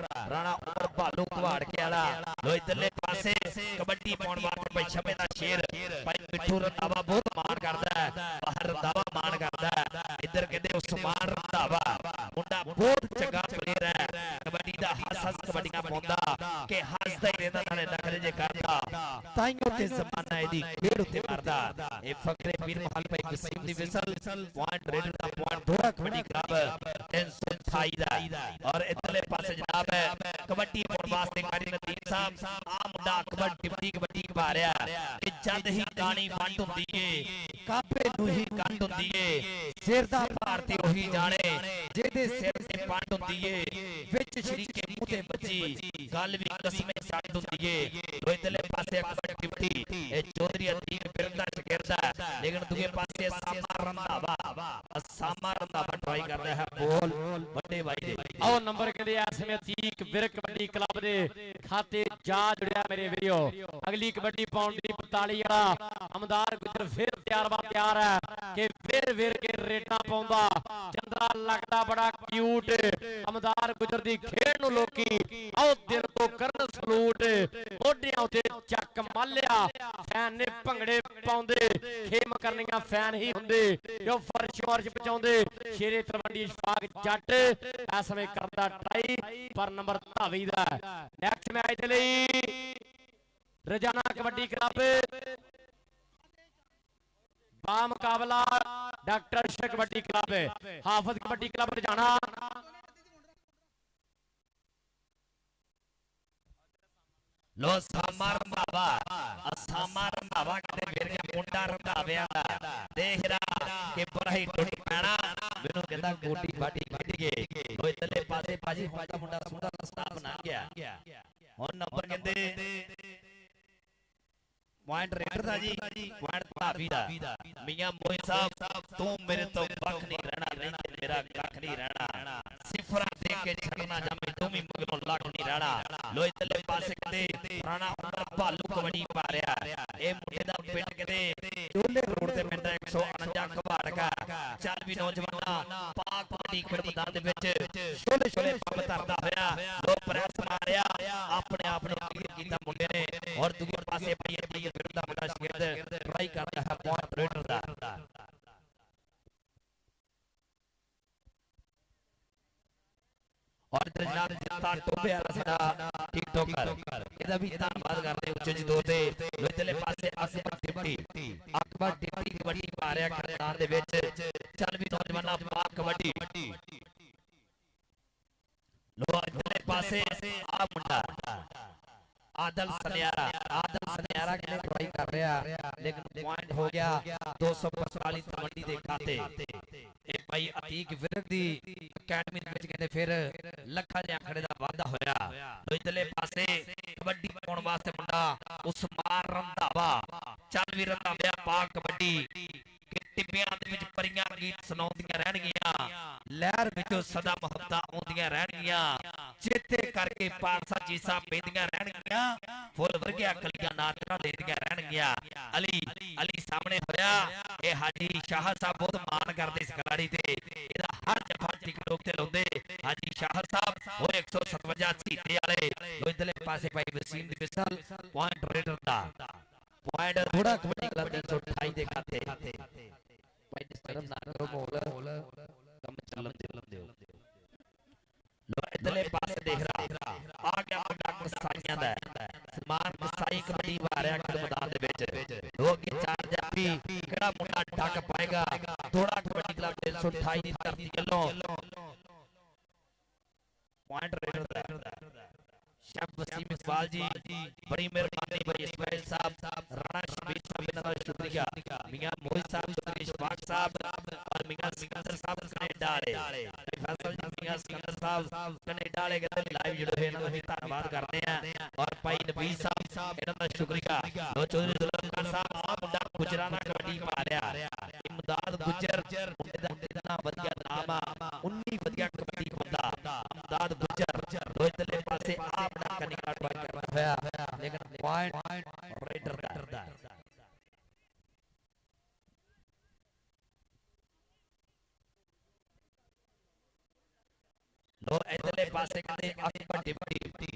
ਰਾਣਾ ਉਮਰ ਭਾਲੂ ਘਵਾੜ ਕੇ ਵਾਲਾ ਲੋ ਇਧਰਲੇ ਪਾਸੇ ਕਬੱਡੀ ਪਾਉਣ ਵਾਸਤੇ ਭਾਈ ਛਮੇ ਦਾ ਸ਼ੇਰ ਭਾਈ ਮਿੱਠੂ ਰੰਧਾਵਾ ਬਹੁਤ ਮਾਣ ਕਰਦਾ ਹੈ ਬਾਹਰ ਰੰਧਾਵਾ ਮਾਣ ਕਰਦਾ ਹੈ ਇਧਰ ਕਹਿੰਦੇ ਉਸਮਾਨ ਰੰਧਾਵਾ ਮੁੰਡਾ ਬਹੁਤ ਚੰਗਾ ਪਲੇਅਰ ਹੈ ਕਬੱਡੀ ਦਾ ਹੱਸ ਕਬੱਡੀਆਂ ਪਾਉਂਦਾ ਕਿ ਹੱਸਦਾ ਹੀ ਰਹਿੰਦਾ ਨਾਲੇ ਨਖਰੇ ਜੇ ਕਰਦਾ ਤਾਈਓ ਤੇ ਜ਼ਮਾਨਾ ਇਹਦੀ ਖੇਡ ਉੱਤੇ ਮਾਰਦਾ ਇਹ ਫਕਰੇ ਪੀਰ ਮਹਲ ਭਾਈ ਵਸੀਮ ਦੀ ਵਿਸਲ ਪੁਆਇੰਟ ਰੇਡਰ ਦਾ ਪੁਆਇੰਟ ਥੋੜਾ ਕਬੱਡੀ ਕਲੱਬ 328 ਦਾ ਔਰ ਇਧਰਲੇ ਪਾਸੇ ਜਨਾਬ ਹੈ ਕਬੱਡੀ ਪਾਉਣ ਵਾਸਤੇ ਕਾਰੀ ਨਦੀਮ ਸਾਹਿਬ ਆ ਮੁੰਡਾ ਕਬੱਡੀ ਪਾ ਰਿਹਾ ਕਿ ਜਦ ਹੀ ਕਾਣੀ ਵੰਡ ਹੁੰਦੀ ਏ ਕਾਪੇ ਨੂੰ ਹੀ ਕੰਡ ਹੁੰਦੀ ਏ ਸਿਰ ਦਾ ਭਾਰ ਤੇ ਉਹੀ ਜਾਣੇ ਜਿਹਦੇ ਸਿਰ ਤੇ ਪੰਡ ਹੁੰਦੀ ਏ ਵਿੱਚ ਸ਼ਰੀਕੇ ਮੂੰਹ ਤੇ ਬੱਜੀ ਗੱਲ ਵੀ ਕਸਮੇ ਛੱਡ ਹੁੰਦੀ ਏ ਲੋ ਇਧਰਲੇ ਪਾਸੇ ਕਬੱਡੀ ਇਹ ਚੌਧਰੀ ਅਤੀਕ ਫਿਰਦਾ ਸ਼ਗਿਰਦਾ ਲੇਕਿਨ ਦੂਜੇ ਪਾਸੇ ਸਾਮਾ ਰੰਧਾਵਾ ਟਰਾਈ ਕਰਦਾ ਹੈ ਬੋਲ ਵੱਡੇ ਭਾਈ ਦੇ ਆਓ ਨੰਬਰ ਕਹਿੰਦੇ ਇਸ ਸਮੇਂ ਅਤੀਕ ਵਿਰਕ ਕਬੱਡੀ ਕਲੱਬ ਦੇ ਖਾਤੇ ਜਾ ਜੁੜਿਆ ਮੇਰੇ ਵੀਰੋ ਅਗਲੀ ਕਬੱਡੀ ਪਾਉਣ ਦੀ 42 ਵਾਲਾ ਅਮਦਾਰ ਗੁਜਰ ਫਿਰ ਤਿਆਰ ਹੈ ਕਿ ਫਿਰ ਕੇ ਰੇਡਾਂ ਪਾਉਂਦਾ ਚੰਦਰਾ ਲੱਗਦਾ ਬੜਾ ਕਿਊਟ ਅਮਦਾਰ ਗੁਜਰ ਦੀ ਖੇਡ ਨੂੰ ਲੋਕੀ ਆਓ ਦਿਲ ਤੋਂ ਕਰਨ ਸਲੂਟ ਮੋਢਿਆਂ ਉੱਤੇ ਚੱਕ ਮਾਲਿਆ ਫੈਨ ਨੇ ਭੰਗੜੇ ਪਾਉਂਦੇ ਖੇਮ ਕਰਨੀਆਂ ਫੈਨ ਹੀ ਹੁੰਦੇ ਜੋ ਫਰਸ਼ ਪਹੁੰਚਾਉਂਦੇ ਸ਼ੇਰੇ ਤਲਵੰਡੀ ਇਸ਼ਫਾਕ ਜੱਟ ਇਸ ਸਮੇਂ ਕਰਦਾ ਟਰਾਈ ਪਰ ਨੰਬਰ ਧਾਵੀ ਦਾ ਨੈਕਸਟ ਮੈਚ ਦੇ ਲਈ ਰਜਾਨਾ ਕਬੱਡੀ ਕਲੱਬ ਬਾ ਮੁਕਾਬਲਾ ਡਾਕਟਰ ਅਰਸ਼ਦ ਕਬੱਡੀ ਕਲੱਬ ਹਾਫਿਜ਼ ਕਬੱਡੀ ਕਲੱਬ ਰਜਾਨਾ ਲੋ ਸਾਮਾ ਰੰਧਾਵਾ ਕਹਿੰਦੇ ਫਿਰ ਕੇ ਮੁੰਡਾ ਰੰਧਾਵਿਆਂ ਦਾ ਦੇਖ ਰਾ ਕਿ ਬਰਾਈ ਟੁੱਟ ਪੈਣਾ ਮੈਨੂੰ ਕਹਿੰਦਾ ਗੋਡੀ ਬਾਡੀ ਖੇਡੀਏ ਲੋ ਇਧਰਲੇ ਪਾਸੇ ਬਾਜੀ ਹੁਣ ਤਾਂ ਮੁੰਡਾ ਸੁੰਦਰ ਰਸਤਾ ਬਣਾ ਗਿਆ ਹੁਣ ਨੰਬਰ ਕਹਿੰਦੇ ਪੁਆਇੰਟ ਰੇਡਰ ਦਾ ਜੀ ਪੁਆਇੰਟ ਭਾਬੀ ਦਾ ਮੀਆਂ ਮੋਹਿਤ ਸਾਹਿਬ ਤੂੰ ਮੇਰੇ ਤੋਂ ਵੱਖ ਨਹੀਂ ਰਹਿਣਾ ਨਹੀਂ ਤੇ ਮੇਰਾ ਕੱਖ ਨਹੀਂ ਰਹਿਣਾ ਸਿਫਰਾਂ ਦੇ ਕੇ ਛੱਡਣਾ ਜਾਵੇਂ ਤੂੰ ਵੀ ਮਗਰੋਂ ਲੱਖ ਨਹੀਂ ਰਹਿਣਾ ਲੋ ਇਧਰਲੇ ਪਾਸੇ ਕਹਿੰਦੇ ਰਾਣਾ ਉਮਰ ਭਾਲੂ ਕਬੱਡੀ ਪਾ ਰਿਹਾ ਇਹ ਮੁੰਡੇ ਦਾ ਪਿੰਡ ਕਹਿੰਦੇ ਚੋਲੇ ਰੋਡ ਤੇ ਪਿੰਡ 149 ਘਵਾੜਕਾ ਚੱਲ ਵੀ ਨੌਜਵਾਨਾਂ ਪਾਕ ਕਬੱਡੀ ਖੇਡ ਮੈਦਾਨ ਦੇ ਵਿੱਚ ਛੋਲੇ ਪੰਪ ਧਰਦਾ ਹੋਇਆ ਲੋ ਪ੍ਰੈਸ ਮਾਰਿਆ ਆਪਣੇ ਆਪ ਨੂੰ ਕੀਤਾ ਮੁੰਡੇ ਨੇ ਔਰ ਦੂਜੇ ਪਾਸੇ ਭਾਈ ਫਿਰਦਾ ਬੜਾ ਸ਼ਗਿਰਦ ਟਰਾਈ ਕਰਦਾ ਹੈ ਪੁਆਇੰਟ ਰੇਡਰ ਦਾ ਔਰ ਜਨਾਬ ਜਿੱਤਾ ਟੋਬੇ ਵਾਲਾ ਸਾਡਾ ਟਿਕਟੋਕਰ ਇਹਦਾ ਵੀ ਧੰਨਵਾਦ ਕਰਦੇ ਉੱਚੇ ਜੀ ਦੋ ਤੇ ਲੋਇਤਲੇ ਪਾਸੇ ਅਕਬਰ ਡਿਪਟੀ ਕਬੱਡੀ ਪਾ ਰਿਹਾ ਖੇਡਾਂ ਦੇ ਵਿੱਚ ਚੱਲ ਵੀ ਨੌਜਵਾਨਾਂ ਪਾਕ ਕਬੱਡੀ ਲੋ ਇਧਰਲੇ ਪਾਸੇ ਆ ਮੁੰਡਾ ਆਦਲ ਸਨਿਆਰਾ ਕਿਨੇ ਟਰਾਈ ਕਰ ਰਿਹਾ ਲੇਕਿਨ ਪੁਆਇੰਟ ਹੋ ਗਿਆ 245 ਤਵੰਡੀ ਦੇ ਖਾਤੇ ਇਹ ਭਾਈ ਅਤੀਕ ਵਿਰਕ ਦੀ ਅਕੈਡਮੀ ਦੇ ਵਿੱਚ ਕਹਿੰਦੇ ਫਿਰ ਲੱਖਾਂ ਦੇ ਆਂਕੜੇ ਦਾ ਵਾਅਦਾ ਹੋਇਆ ਲੋ ਇਧਰਲੇ ਪਾਸੇ ਕਬੱਡੀ ਪਾਉਣ ਵਾਸਤੇ ਮੁੰਡਾ ਉਸਮਾਨ ਰੰਧਾਵਾ ਚੱਲ ਵੀ ਰੰਧਾਵਿਆ ਪਾਕ ਕਬੱਡੀ ਕਿ ਟਿੱਬਿਆਂ ਦੇ ਵਿੱਚ ਪਰੀਆਂ ਗੀਤ ਸੁਣਾਉਂਦੀਆਂ ਰਹਿਣਗੀਆਂ ਲਹਿਰ ਵਿੱਚੋਂ ਸਦਾ ਮੁਹੱਬਤਾਂ ਆਉਂਦੀਆਂ ਰਹਿਣਗੀਆਂ ਚੇਤੇ ਕਰਕੇ ਪਾਰਸਾ ਚੀਸਾਂ ਪੈਂਦੀਆਂ ਰਹਿਣਗੀਆਂ ਫੁੱਲ ਵਰਗਿਆ ਕਲੀਆਂ ਨਾਤਰਾ ਦੇਦੀਆਂ ਰਹਿਣਗੀਆਂ ਅਲੀ ਸਾਹਮਣੇ ਹੋਇਆ ਇਹ ਹਾਜੀ ਸ਼ਾਹ ਸਾਹਿਬ ਬਹੁਤ ਮਾਣ ਕਰਦੇ ਇਸ ਖਿਡਾਰੀ ਤੇ ਇਹਦਾ ਹਰ ਜਫਾ ਟਿਕਟੋਕ ਤੇ ਲਾਉਂਦੇ ਹਾਜੀ ਸ਼ਾਹ ਸਾਹਿਬ ਉਹ 157 ਸੀਤੇ ਵਾਲੇ ਲੋ ਇਧਰਲੇ ਪਾਸੇ ਭਾਈ ਵਸੀਮ ਦੀ ਵਿਸਲ ਪੁਆਇੰਟ ਰੇਡਰ ਦਾ ਪੁਆਇੰਟ ਥੋੜਾ ਕਬੱਡੀ ਕਲੱਬ 328 ਦੇ ਖਾਤੇ ਭਾਈ ਡਿਸਟਰਬ ਨਾ ਕਰੋ ਮਾਹੌਲ ਕੰਮ ਚੱਲਣ ਦਿਓ ਲੋ ਇਧਰਲੇ ਪਾਸੇ ਦੇਖ ਰਹਾ ਆ ਗਿਆ ਮੁੰਡਾ ਕਸਾਈਆਂ ਦਾ ਸਮਾਨ ਕਸਾਈ ਕਬੱਡੀ ਵਾਰਿਆ ਖੇਡ ਮੈਦਾਨ ਦੇ ਵਿੱਚ ਦੋ ਅੱਗੇ ਚਾਰ ਜਾਪੀ ਕਿਹੜਾ ਮੁੰਡਾ ਟੱਕ ਪਾਏਗਾ ਥੋੜਾ ਕਬੱਡੀ ਕਲੱਬ 328 ਦੀ ਧਰਤੀ ਵੱਲੋਂ ਪੁਆਇੰਟ ਰੇਡਰ ਦਾ शेफ वसीम इकबाल जी बड़ी मेहरबानी भाई इस्माइल साहब राणा शबीर साहब इन्हों का शुक्रिया मियां मोहित साहब चौधरी इशफाक साहब और मियां सिकंदर साहब कनेडा वाले फैसल जी मियां सिकंदर साहब कनेडा वाले कहते लाइव जुड़े हुए इन्हों का भी धन्यवाद करते हैं और भाई नबीर साहब इन्हों का शुक्रिया दो चौधरी जुल्फकार साहब आप दा गुजराना कबड्डी पा रहा इमदाद गुजर इतना वधिया नाम आ 19 वधिया कबड्डी खुंदा इमदाद गुजर दो इधरले पासे आप कनिका करना होया लेकिन पॉइंट रेडर दा लो इधरले पासे कहते अकबर डिप्टी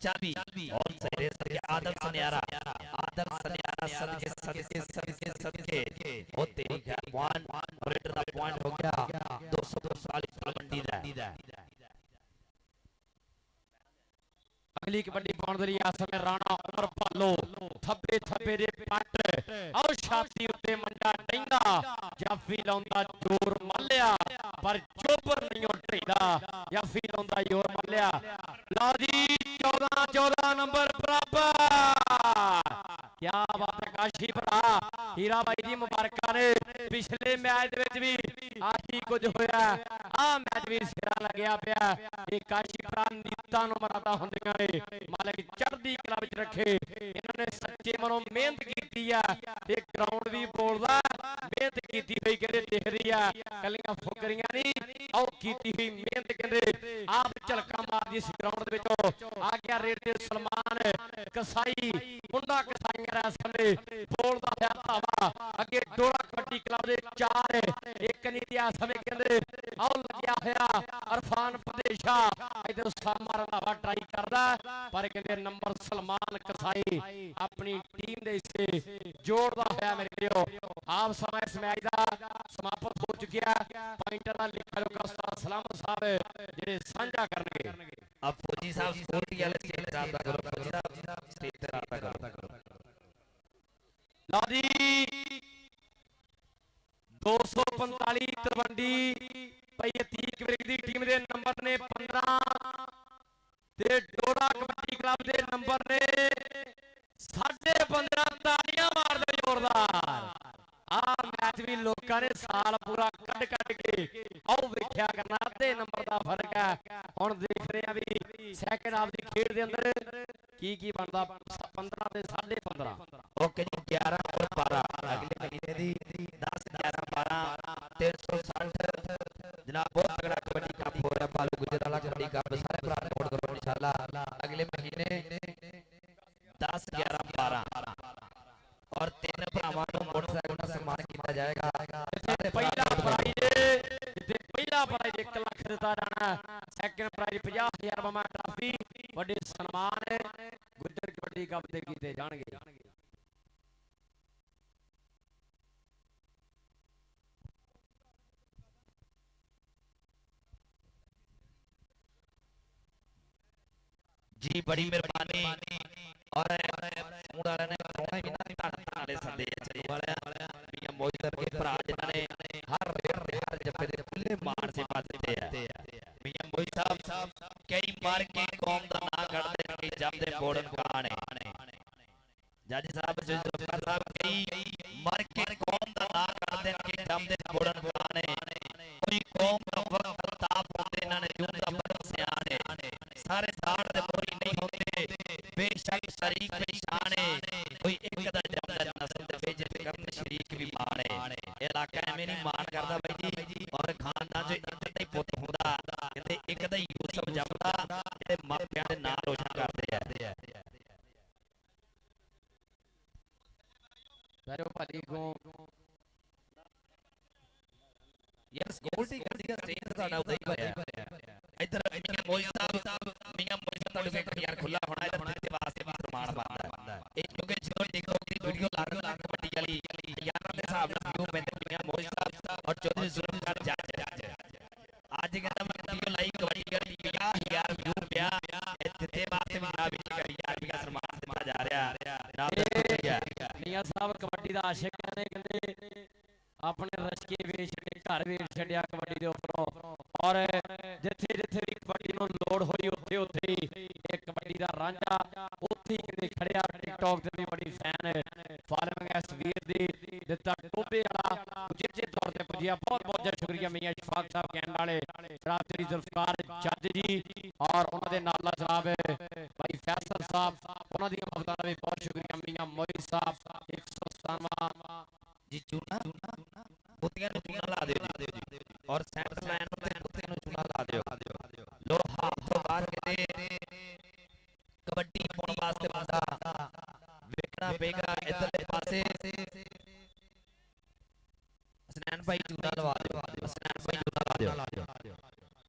चाबी और सरे सके आदर सन्यारा सदके ओ तेरी क्या पॉइंट रेडर दा पॉइंट हो गया 240 तलवंडी दा अगली कबड्डी पाउण दे लिए समय राणा उमर पालो थप्पे थप्पे दे पट और छाती उत्ते मंडा टेंदा जाफी लाउंदा जोर मल्लिया पर चोपर नहीं ढईदा जाफी लाउंदा जोर मल्लिया ला जी 14 नंबर बराबर क्या बात है काशी भरा हीरा भाई दी मुबारकां ने पिछले मैच दे विच भी आही कुछ होया आ मैच भी सिरा लगया पिया ये काशी भरा नीतां नु मरादा हुंदियां ने मालिक चढ़दी कला विच रखे इन्होंने सच्चे मनों मेहनत कीती है ते ग्राउंड भी बोलदा मेहनत कीती हुई कहंदे दिख रही है कलियां फुकरियां नहीं औ कीती हुई मेहनत कहंदे आप झलका मारदी इस ग्राउंड दे विचों आ गया रेडे सलमान कसाई मुंडा कसाई समय बोलदा होया धावा अगे डोरा कबड्डी क्लब दे 4 एक नहीं दिया समय कहंदे औ लगया होया अरफान प्रदेशा इधर सामा रंधावा ट्राई करदा पर कहंदे नंबर सलमान कसाई अपनी टीम दे हिस्से जोड़दा होया मेरे वीरो आप समय इस मैच दा समाप्त हो चुकिया पॉइंटर दा लिखा जो उस्ताद सलामत साहब जेडे साझा करनगे अब फौजी साहब सिक्योरिटी वाले स्टेज पे आता करो फौजी साहब स्टेज पे आता करो लादी 245 तलवंडी भाई अतीक विरक दी टीम दे नंबर ने 15 ते डोरा कबड्डी क्लब दे नंबर ने 15.5 तालियां मार दे जोरदार आ मैच भी लोकां ने साल पूरा कट के आओ वेख्या करना अद्धे नंबर दा फर्क है हुण देख रहे हैं भी सेकंड हाफ दी खेड दे अंदर की बनदा 15 ते 15.5 ओके जी 11 और 12 अगले महीने दी 10 11 12 360 जनाब बहुत तगड़ा कबड्डी कप हो रहा बालू गुजराला कबड्डी कप सारे भरा नोट करो इंशाल्लाह अगले महीने 10 11 12 और 3 भरावां नूं मोटरसाइकिल नाल सम्मान किया जाएगा पहला प्राइज 1 लाख दिता जाना सेकंड प्राइज 50,000 रुपया ट्रॉफी बड़े सन्मान गुजर कबड्डी कप ते कीते जाणगे जी बड़ी मेहरबानी और मुंडा ने कोना ही ना धन वाले संदे चलो वाले मियां मोइदर के भरा जिन्हां ने हर रेड ते हर जप्पे दे खुले मान से पा दिते हैं मियां मोइद साहब कई मार के कौम दा ना कढदे कई जमदे बोड़न काने जाजी साहब जुल्फकार साहब कई मार के कौम दा ना कढदे कई जमदे बोड़न काने कोई कौम दा वक्त ताप होंदे इन्हां ने जुंदा बदन सियाने सारे दाड़ दे मोरी नहीं होते बेशक शरीक पहचान है कोई एक दा जमदा नस्ल दे बेइज्जत करन शरीक भी मान है इलाका एवें नहीं मान करदा भाई जी और खानदान जो एक दा ही पुੱਤ ਹੁੰਦਾ ਕਹਿੰਦੇ ਇੱਕ ਦਾ ਹੀ ਯੂਸਫ ਜਮਦਾ ਜਿਹੜੇ ਮਾਪਿਆਂ ਦੇ ਨਾਂ ਰੋਸ਼ਨ ਕਰਦੇ ਆ ਸਾਰੇ ਭਾਜੀ ਕੋ यार सिक्योरिटी करदी का स्टेज ਤੁਹਾਡਾ ਉਦਾਂ ਹੀ ਭਰਿਆ ਇੱਧਰ ਮਿਆਂ ਮੋਇਜ਼ ਸਾਹਿਬ ਤੁਹਾਡੇ ਯਾਰ ਖੁੱਲਾ ਹੋਣਾ ਇਹਦਾ ਦਿੱਤੇ ਵਾਸਤੇ ਵੀ ਸਨਮਾਨ ਬਣਦਾ ਇਹ ਕਿਉਂਕਿ ਜਦੋਂ ਦੇਖੋ ਕਿ ਵੀਡੀਓ ਲਾ ਕਬੱਡੀ ਵਾਲੀ ਯਾਰਾਂ ਦੇ ਹਿਸਾਬ ਨਾਲ ਵੀਡੀਓ ਪੈਂਦੇ ਮਿਆਂ ਮੋਇਜ਼ ਸਾਹਿਬ ਔਰ ਚੌਧਰੀ ਜ਼ੁਲਫਕਾਰ ਜੱਜ ਅੱਜ ਕਹਿੰਦਾ ਮੈਂ ਵੀਡੀਓ ਲਾਈ ਕਬੱਡੀ ਵਾਲੀ 50,000 ਵੀਊ ਪਿਆ ਇਹ ਦਿੱਤੇ ਵਾਸਤੇ ਵੀ ਜਨਾਬ 1000 ਰੁਪਇਆ ਸਨਮਾਨ ਦਿੱਤਾ ਜਾ ਰਿਹਾ ਜਨਾਬ ਮੀਆਂ ਸਾਹਿਬ ਕਬੱਡੀ ਦਾ ਆਸ਼ਿਕ ਨੇ ਕਹਿੰਦੇ अपने रश के वेच घर वेच छड़िया कबड्डी दे उपरों और जिथे जिथे भी कबड्डी नूं लोड़ होई उत्थे उत्थे ही कबड्डी ਦਾ ਰਾਂਝਾ ਉੱਥੇ ਹੀ ਕਹਿੰਦੇ ਖੜਿਆ ਟਿਕਟੌਕ ਤੇ ਵੀ ਬੜੀ ਫੈਨ ਫਾਲੋਇੰਗ ਇਸ ਵੀਰ ਦੀ ਦਿੱਤਾ ਟੋਬੇ ਵਾਲਾ ਜਿੱਜੇ ਤੌਰ ਤੇ ਪੁੱਜਿਆ ਬਹੁਤ ਬਹੁਤ ਜਿਆਦਾ ਸ਼ੁਕਰੀਆ ਮੀਆਂ ਇਸ਼ਫਾਕ ਸਾਹਿਬ ਕਹਿਣ ਵਾਲੇ ਜਨਾਬ ਤੇਰੀ ਜ਼ੁਲਫਕਾਰ ਜੱਜ ਜੀ ਔਰ ਉਹਨਾਂ ਦੇ ਨਾਲ ਜਨਾਬ ਭਾਈ ਫੈਸਲ ਸਾਹਿਬ ਉਹਨਾਂ ਦੀਆਂ ਮਦਦਾਂ ਦਾ ਵੀ ਬਹੁਤ ਸ਼ੁਕਰੀਆ ਮੀਆਂ ਮੋਈ ਸਾਹਿਬ 197 ਜੀ ਚੂਨਾ ਕੁੱਤਿਆਂ ਨੂੰ ਚੂਨਾ ਲਾ ਦਿਓ ਜੀ ਔਰ ਸੈਂਟਰ ਲਾਈਨ ਨੂੰ ਤੇ ਕੁੱਤਿਆਂ ਨੂੰ ਚੂਨਾ ਲਾ ਦਿਓ ਲੋ ਹਾਫ ਤੋਂ ਬਾਅਦ ਕਹਿੰਦੇ ਕਬੱਡੀ ਪਾਉਣ ਵਾਸਤੇ ਬੰਦਾ ਵੇਖਣਾ ਪਏਗਾ ਇਧਰਲੇ ਪਾਸੇ ਹਸਨੈਨ ਭਾਈ ਚੂਨਾ ਲਵਾ ਦਿਓ ਹਸਨੈਨ ਭਾਈ ਚੂਨਾ ਲਾ ਦਿਓ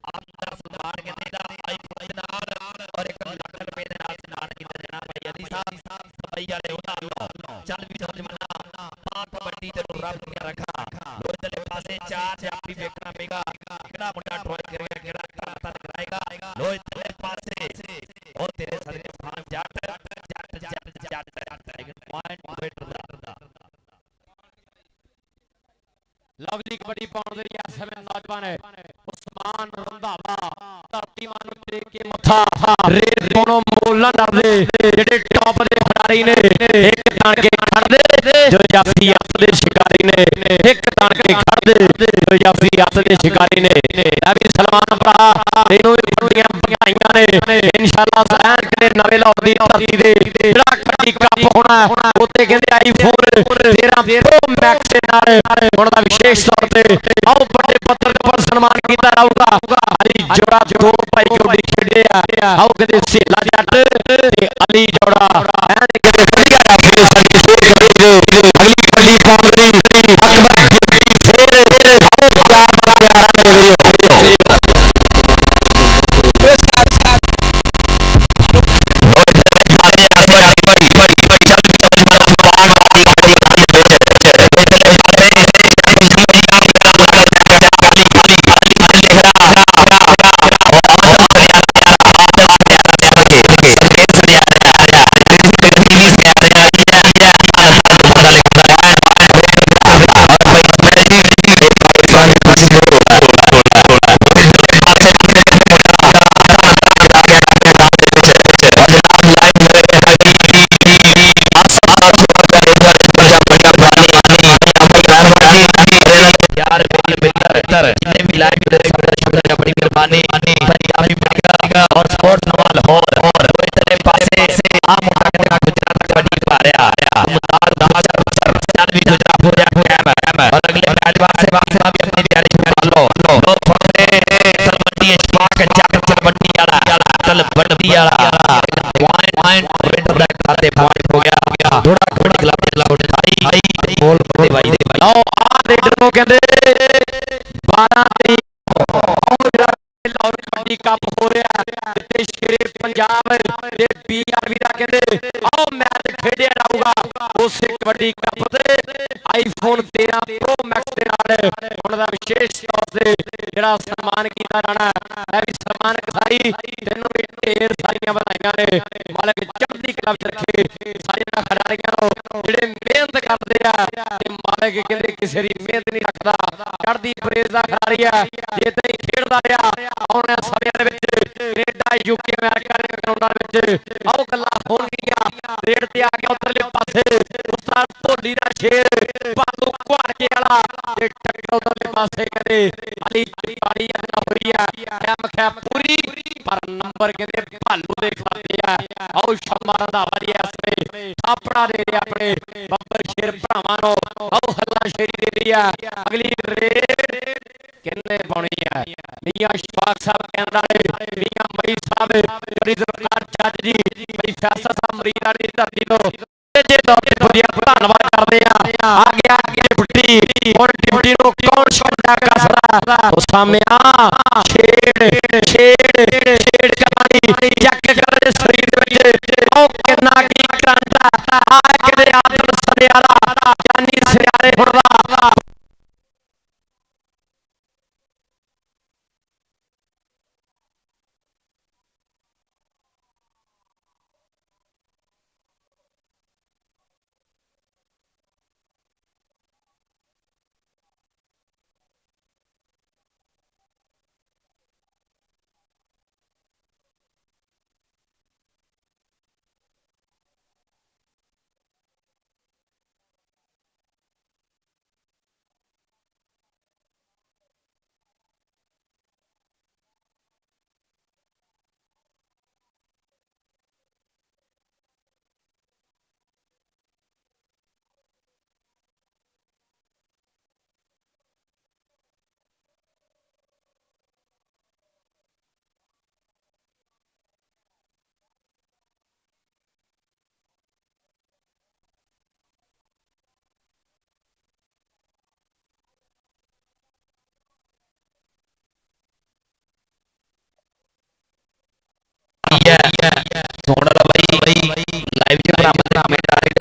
ਆਪ ਦਾ ਸਨਮਾਨ ਕਹਿੰਦੇ ਦਾ ਆਈਫੋਨ ਦੇ ਨਾਲ ਔਰ 1 ਲੱਖ ਰੁਪਏ ਦੇ ਨਾਲ ਸਨਮਾਨ ਕੀਤਾ ਜਾਣਾ ਭਾਈ ਅਲੀ ਸਾਹਿਬ ਸਭਾਈ ਵਾਲੇ ਉਹਨਾਂ ਨੂੰ ਚੱਲ ਵੀ ਸਮਝਣਾ ਪਾ ਕਬੱਡੀ ਤੇ ਰੱਬ ਦੀਆਂ ਰੱਖਾਂ ਲੋ ਇਧਰਲੇ ਪਾਸੇ 4 ਜਾਫੀ ਵੇਖਣਾ ਪਏਗਾ ਕਿਹੜਾ ਮੁੰਡਾ ਟਰਾਈ ਕਰੇਗਾ ਕਿਹੜਾ ਤਰ ਕਰਾਏਗਾ ਲੋ ਇਧਰਲੇ ਪਾਸੇ ਉਹ ਤੇਰੇ ਸਦਕੇ ਖਾਨ ਜੱਟ ਪੁਆਇੰਟ ਵੇਟਰ ਦਾ ਲਵਲੀ ਕਬੱਡੀ ਪਾਉਣ ਦੇ ਲਈ ਇਸ ਸਮੇਂ ਨੌਜਵਾਨ ਉਸਮਾਨ ਰੰਧਾਵਾ ਧਰਤੀ ਮਾਂ ਨੂੰ ਟੇਕ ਕੇ ਮੱਥਾ ਰੇਡ ਦੋਨੋਂ ਮੋਲਾਂ ਡਰਦੇ ਜਿਹੜੇ ਟੌਪ ਦੇ ਖਿਡਾਰੀ ਨੇ ਇੱਕ ਤਣ ਕੇ ਖੜਦੇ ਜੋ ਜਾਫੀ ਹੱਥ ਦੇ ਸ਼ਿਕਾਰੀ ਨੇ ਇੱਕ ਤਣ ਕੇ ਖੜਦੇ ਜੋ ਜਾਫੀ ਹੱਥ ਦੇ ਸ਼ਿਕਾਰੀ ਨੇ ਇਹ ਵੀ ਸਲਮਾਨ ਭਰਾ ਇਹਨੂੰ ਵੀ ਵੱਡੀਆਂ ਵਧਾਈਆਂ ਨੇ ਇਨਸ਼ਾਅੱਲਾ ਸਹਿਣ ਕਰੇ ਨਵੇਂ ਲਾਹੌਰ ਦੀ ਧਰਤੀ ਦੇ ਜਿਹੜਾ ਕਬੱਡੀ ਕੱਪ ਹੋਣਾ ਉੱਤੇ ਕਹਿੰਦੇ ਆਈਫੋਨ 13 ਪ੍ਰੋ ਮੈਕਸ ਦੇ ਨਾਲ ਹੁਣ ਦਾ ਵਿਸ਼ੇਸ਼ ਤੌਰ ਤੇ ਆਓ ਵੱਡੇ ਪੱਤਰ ਦੇ ਉੱਪਰ ਸਨਮਾਨ ਕੀਤਾ ਜਾਊਗਾ ਅਲੀ ਜੋੜਾ ਦੋ ਭਾਈ ਕਬੱਡੀ ਖੇਡੇ ਆ ਆਓ ਕਹਿੰਦੇ ਸੇਲਾ ਜੱਟ ਤੇ ਅਲੀ ਜੋੜਾ ਐਨ ਕਹਿੰਦੇ ਵਧੀਆ ਰਾਫੀ ਸਾਡੀ ਸ਼ੋਰ ਕਰੀ ਅਗਲੀ ਕਬੱਡੀ ਪਾਉਣ ਦੀ ਅਕਬਰ ਫੇਰ ਆਓ ਪਿਆਰਾ ਮੇਰੇ जितने भी लाइव जुड़े सब शुक्रिया बड़ी मेहरबानी पंजाबी मीडिया और स्पोर्ट्स नवा लाहौर और इतने पासे आम मुकाबला गुजरात कबड्डी का रहा मुमताज दाशर चल भी गुजरात हो गया और अगले मैच से भी अपनी तैयारी कर लो लो फकरे तलबंदी इस्पाक जट तलबंदी वाला तलबंदी वाला पॉइंट वेट ब्रेक खाते पॉइंट हो गया थोड़ा कबड्डी क्लब के लाहौर आई बोल भाई दे भाई आओ आ रेडर को कहते 12 ਤਰੀਕ ਲਾਹੌਰ ਕਬੱਡੀ ਕੱਪ ਹੋ ਰਿਹਾ ਤੇ ਸ਼ੇਰੇ ਪੰਜਾਬ ਦੇ ਬੀਆਰਬੀ ਦਾ ਕਹਿੰਦੇ ਆਓ ਮੈਚ ਖੇਡਿਆ ਜਾਊਗਾ ਉਸੇ ਕਬੱਡੀ ਕੱਪ ਤੇ ਆਈਫੋਨ 13 ਪ੍ਰੋ ਮੈਕਸ ਦੇ ਨਾਲ ਹੁਣ ਦਾ ਵਿਸ਼ੇਸ਼ ਤੌਰ ਤੇ ਜਿਹੜਾ ਸਨਮਾਨ ਕੀਤਾ ਜਾਣਾ ਇਹ ਵੀ ਸਨਮਾਨ ਕਸਾਈ ਤੈਨੂੰ ਵੀ ਢੇਰ ਸਾਰੀਆਂ ਵਧਾਈਆਂ ਨੇ ਮਾਲਕ ਚੜ੍ਹਦੀ ਕਲਾ ਵਿੱਚ ਰੱਖੇ ਸਾਰੀਆਂ ਖਿਡਾਰੀਆਂ ਨੂੰ ਜਿਹੜੇ ਮਿਹਨਤ ਕਰਦੇ ਆ ਤੇ ਮਾਲਕ ਕਹਿੰਦੇ ਕਿਸੇ ਦੀ ਮਿਹਨਤ ਨਹੀਂ ਰੱਖਦਾ ਚੜ੍ਹਦੀ ਫਰੇਜ਼ ਦਾ ਖਿਡਾਰੀ ਆ ਜੇ ਤੇ ਖੇਡਦਾ ਰਿਹਾ ਆਉਣ ਵਾਲੇ ਸਮੇਂ ਦੇ ਵਿੱਚ ਕੈਨੇਡਾ ਯੂਕੇ ਅਮਰੀਕਾ ਦੇ ਗਰਾਊਂਡਾਂ ਵਿੱਚ ਆਓ ਗੱਲਾਂ ਹੋਣਗੀਆਂ ਰੇਡ ਤੇ ਆ ਗਿਆ ਉਧਰਲੇ ਪਾਸੇ ਉਸਤਾਦ ਭੋਲੀ ਦਾ ਸ਼ੇਰ ਬਾਲੂ ਘੁਆੜਕੇ ਵਾਲਾ ਤੇ ਟੱਕਰ ਉਧਰਲੇ ਪਾਸੇ ਕਹਿੰਦੇ ਅਲੀ ਚਿਪਾੜੀ ਨਾ ਹੋਈ ਆ ਐਮ ਖੈ ਪੂਰੀ ਪਰ ਨੰਬਰ ਕਹਿੰਦੇ ਭਾਲੂ ਦੇ ਖਾਤੇ ਆ ਆਓ ਸ਼ਮਾ ਰੰਧਾਵਾ ਦੀ ਐਸਰੇ ਥਾਪੜਾ ਦੇ ਰਿਹਾ ਆਪਣੇ ਬੱਬਰ ਸ਼ੇਰ ਭਰਾਵਾਂ ਨੂੰ ਆਓ ਹੱਲਾ ਸ਼ੇਰੀ ਦੇ ਰਹੀ ਆ ਅਗਲੀ ਰੇਡ ਕਿੰਨੇ ਪਾਉਣੀ ਆ ਮੀਆਂ ਇਸ਼ਫਾਕ ਸਾਹਿਬ ਕਹਿਣ ਵਾਲੇ ਮੀਆਂ ਮਈ ਸਾਹਿਬ ਬੜੀ ਜ਼ਰੂਰਤ ਜੱਜ ਜੀ ਬੜੀ ਫੈਸਲਾ ਸਾਹਿਬ ਮਰੀਦ ਵਾਲੀ ਧਰਤੀ ਤੋਂ ਜੇ ਧੰਨਵਾਦ ਕਰਦੇ ਆ ਗਿਆ ਡਿਪਟੀ ਔਰ ਡਿਪਟੀ ਨੂੰ ਕੌਣ ਛੱਡਦਾ ਕਸਦਾ ਉਹ ਸਾਹਮਿਆ ਛੇੜ ਕਰਾਂਗੀ ਚੱਕ ਕਰਦੇ ਸਰੀਰ ਦੇ ਵਿੱਚ ਉਹ ਕਿੰਨਾ ਕੀ ਕਰਦਾ ਆ ਕਿਤੇ ਆਦਰ ਸਰਿਆਲਾ ਜਾਨੀ ਸਿਆਰੇ ਹੁਣਦਾ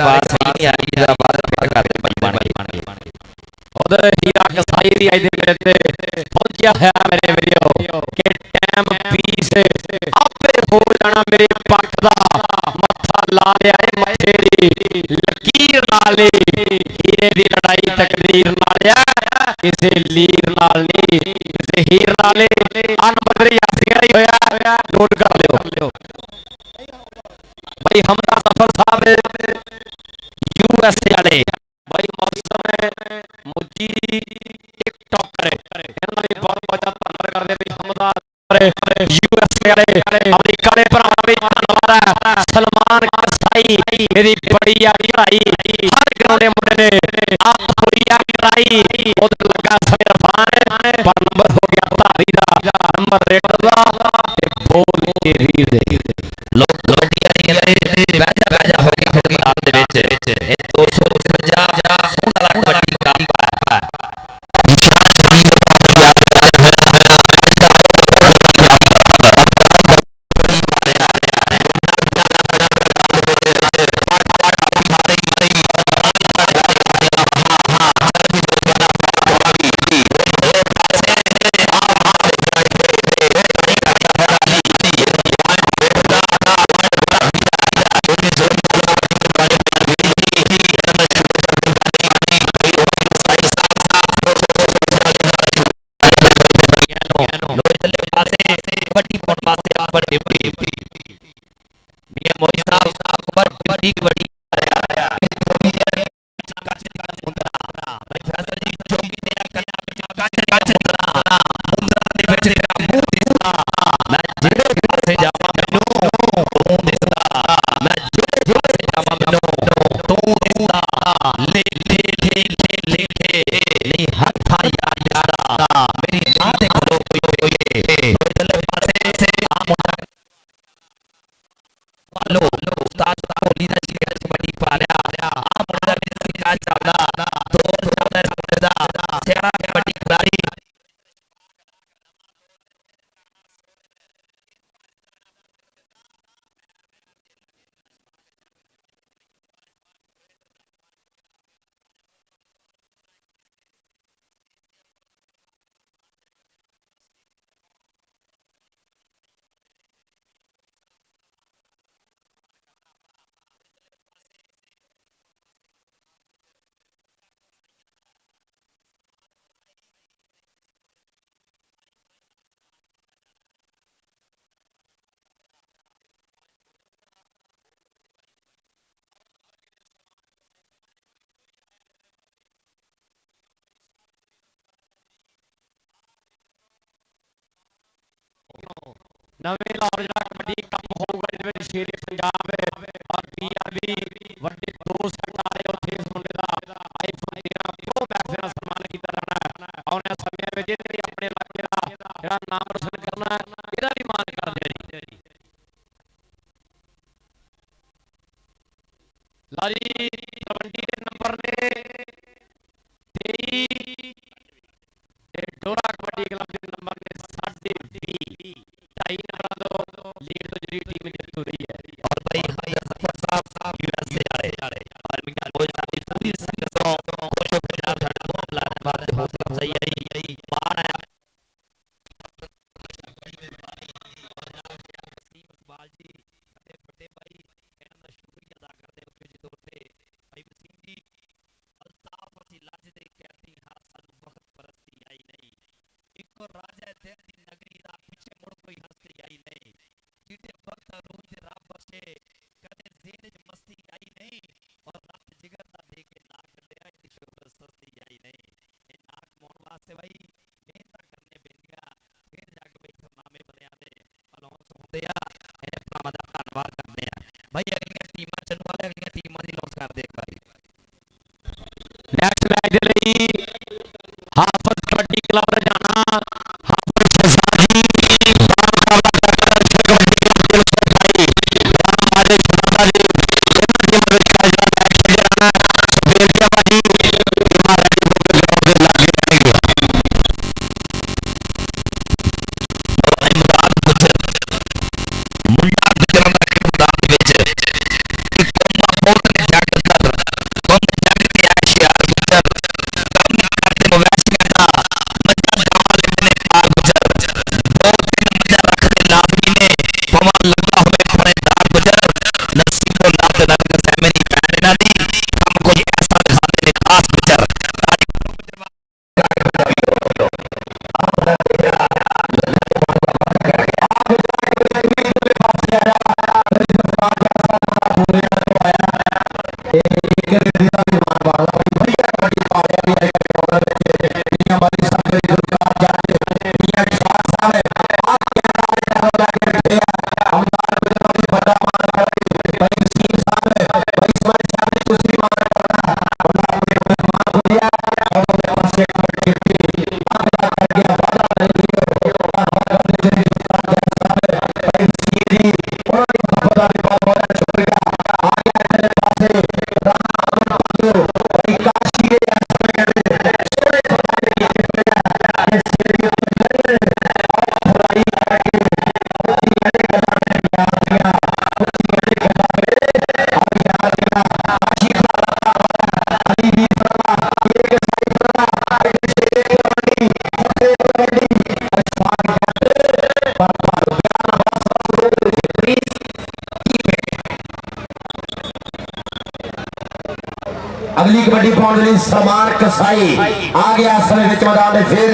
पास सही नहीं आ रही जरा बात कर दे भाई बन गई उधर हीरा कसाई भी आज दिन ते पहुंचा है मेरे वीडियो के टाइम पीस आपे हो जाना मेरे पक्ष दा मत्था ला लिया है मथे दी लकीर नाल हीरे दी लड़ाई तकदीर नाल है किसी लीर नाल नहीं किसी हीर नाल अनबदरी यासिया ही होया नोट कर लियो भाई हमदा सफर साहब यूएसए वाले भाई मौसम मुजी टिकटॉकर इन्हां दी बहुत बहुत धन्यवाद करदे भी हमदा यूएसए वाले अमेरिका दे भरावां दा धन्नवाद है सलमान कसाई मेरी बड़ी आ चढ़ाई हर ग्राउंड मुंडे ने आप पूरी आ चढ़ाई उधर लगा समय रफान पर नंबर हो गया धारी दा नंबर रेट दा ते बोल के रीर दे लोग कबड्डी वाली कहते बैजा हो गया फिर मैदान दे विच ये 255 सोना लाख कबड्डी कप है कबड्डी पौन वास्ते अकबर ड्यूटी मियां मोई साहब अकबर ड्यूटी कबड्डी नवे लाहौर जिला कबड्डी कप होगा जिस शेरे पंजाब और पीआरबी वड्डे 2 सेट आ रहे उत्थे इस मुंडे दा आईफोन 13 प्रो मैक्स नाल सम्मान कीता जाना आने समय में जिहने अपने इलाके दा जेहड़ा नाम रोशन करना ਇਹਦਾ भी मान करदे जी लाजी तलवंडी दे नंबर ने 23 ते डोरा कबड्डी क्लब दे नंबर ने 20 ढाई नंबर तो लीड तो जी टीम जीत रही है और भाई सफर साहब यूएसए वाले और मियां मोई साहब की पूरी संगतों खुश हो पंजाब दा बहुत लाने वाले हौसला अफजाई आई मान आया नेक्स्ट मैच दे लई हाफिज कबड्डी क्लब जाना हाफिज शहजादी मुंडा गुजरात के मैदान विच एक बहुत ने जागरता अगली कबड्डी पाने लिए सलमान कसाई आ गया समय विच मैदान में फिर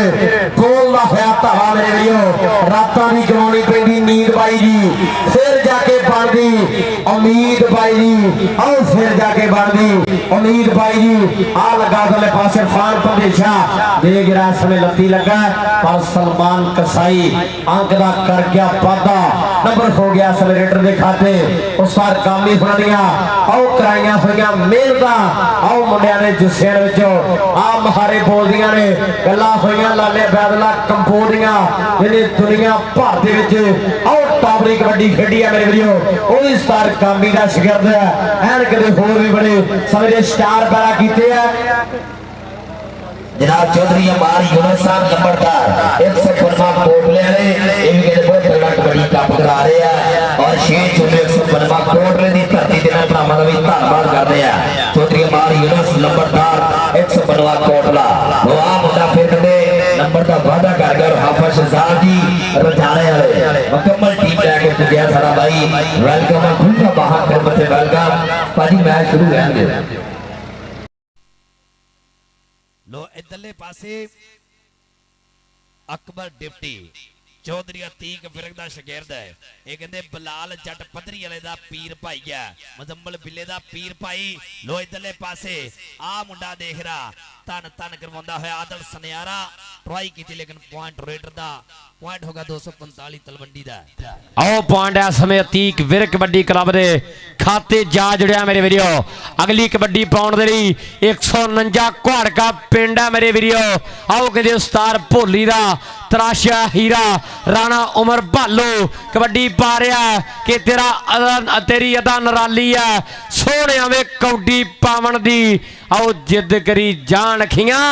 बोलना होया धावा मेरे वीरो रातां भी गवाउणी पैंदी नींद बाई जी फिर जाके बनदी उम्मीद बाई जी आओ फिर जाके बनदी उम्मीद बाई जी आ लगा दले पासे फान पदेशा देख रहा समय लत्ती लगा पर सलमान कसाई अंक दा कर गया वादा नंबर हो गया एक्सेलरेटर दे खाते उस बार कामी होणियां आओ कराइयां होईयां मेहनतां आओ मुंडियां ने जुस्सियां विचों आ महारे बोलदियां ने गल्लां होईयां लाले बैदला कंपोदियां जिहने दुनिया भर दे विच आओ टावरी कबड्डी खेडी है मेरे वीरो ओ भी स्टार कामी दा शागिर्द है ऐन कदे होर भी बड़े सवेरे स्टार पैदा कीते है जनाब चौधरी अमार यूनुस साहब नंबरदार 115 कोटले वाले ये भी कहते बहुत तगड़ा कबड्डी कप करा रहे हैं और 6 चुने 115 कोटले की धरती के नाल भरावां दा भी धन्नवाद करते हैं चौधरी अमार यूनुस नंबरदार 115 कोटला वो आ मुंडा फिर कहते नंबर का वादा कर गया हाफिज शहजाद जी रजाने वाले मुकम्मल टीम लेके पुजया सारा भाई वेलकम खुला बाहर कर मते वेलकम भाजी मैच शुरू रहने दे लो इधरले पासे अकबर डिप्टी चौधरी अतीक फिरक दा शागिर्द है ये कहंदे बलाल जट पधरी वाले दा पीर भाई है मुजम्मल बिल्ले दा पीर भाई लो इधरले पासे आ मुंडा देख रहा तन तन करवांदा होया आदल सनियारा ट्राई कीती लेकिन पॉइंट रेडर दा पॉइंट होगा 245 तलवंडी दा आओ पॉइंट है समय अतीक विर कबड्डी क्लब दे खाते जा जुड़िया मेरे वीडियो अगली कबड्डी पाउण दे लई 149 घोड़ का पिंड है मेरे वीडियो आओ कहंदे उस्ताद भोली दा तराशा हीरा राणा उमर भालो कबड्डी पा रहा कि तेरी अदा नराली है सोहणिया वे कौडी पावन दी आओ जिद करी जान खियां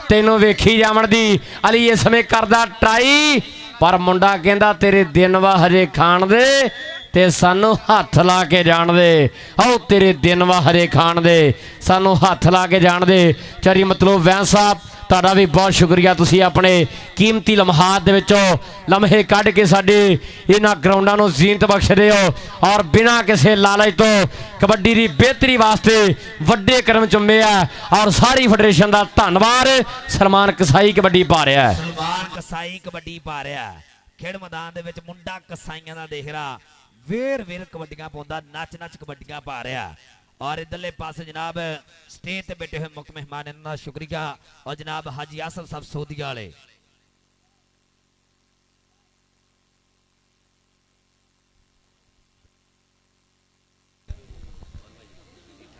तेनों वेखी जावन दी अली इस समय करदा ट्राई पर मुंडा कहंदा तेरे दिन वा हजे खाण दे ते सानू हथ ला के जान दे आओ तेरे दिन वा हरे खाण दे सानू हथ ला के जान दे चरी मतलब वैं साहब तुहाडा भी बहुत शुक्रिया तुसीं अपने कीमती लम्हात दे विचों लम्हे कढ के साडे इन्हां ग्राउंडां नूं जीनत बख्शदे हो और बिना किसी लालच तो कबड्डी दी बेहतरी वास्ते वड्डे कदम चुमे है और सारी फेडरेशन दा धन्नवाद सलमान कसाई कबड्डी पा रहा है सलमान कसाई कबड्डी पा रहा है खेड मैदान दे विच मुंडा कसाईयां दा देख रहा वेर वेर कबड्डियां पाउंदा नच नच कबड्डियां पा रहा और इधरले पास जनाब स्टेज ते बैठे हुए मुख्य मेहमान इन्होंने शुक्रिया और जनाब हाजी आसफ साहब सोदिया वाले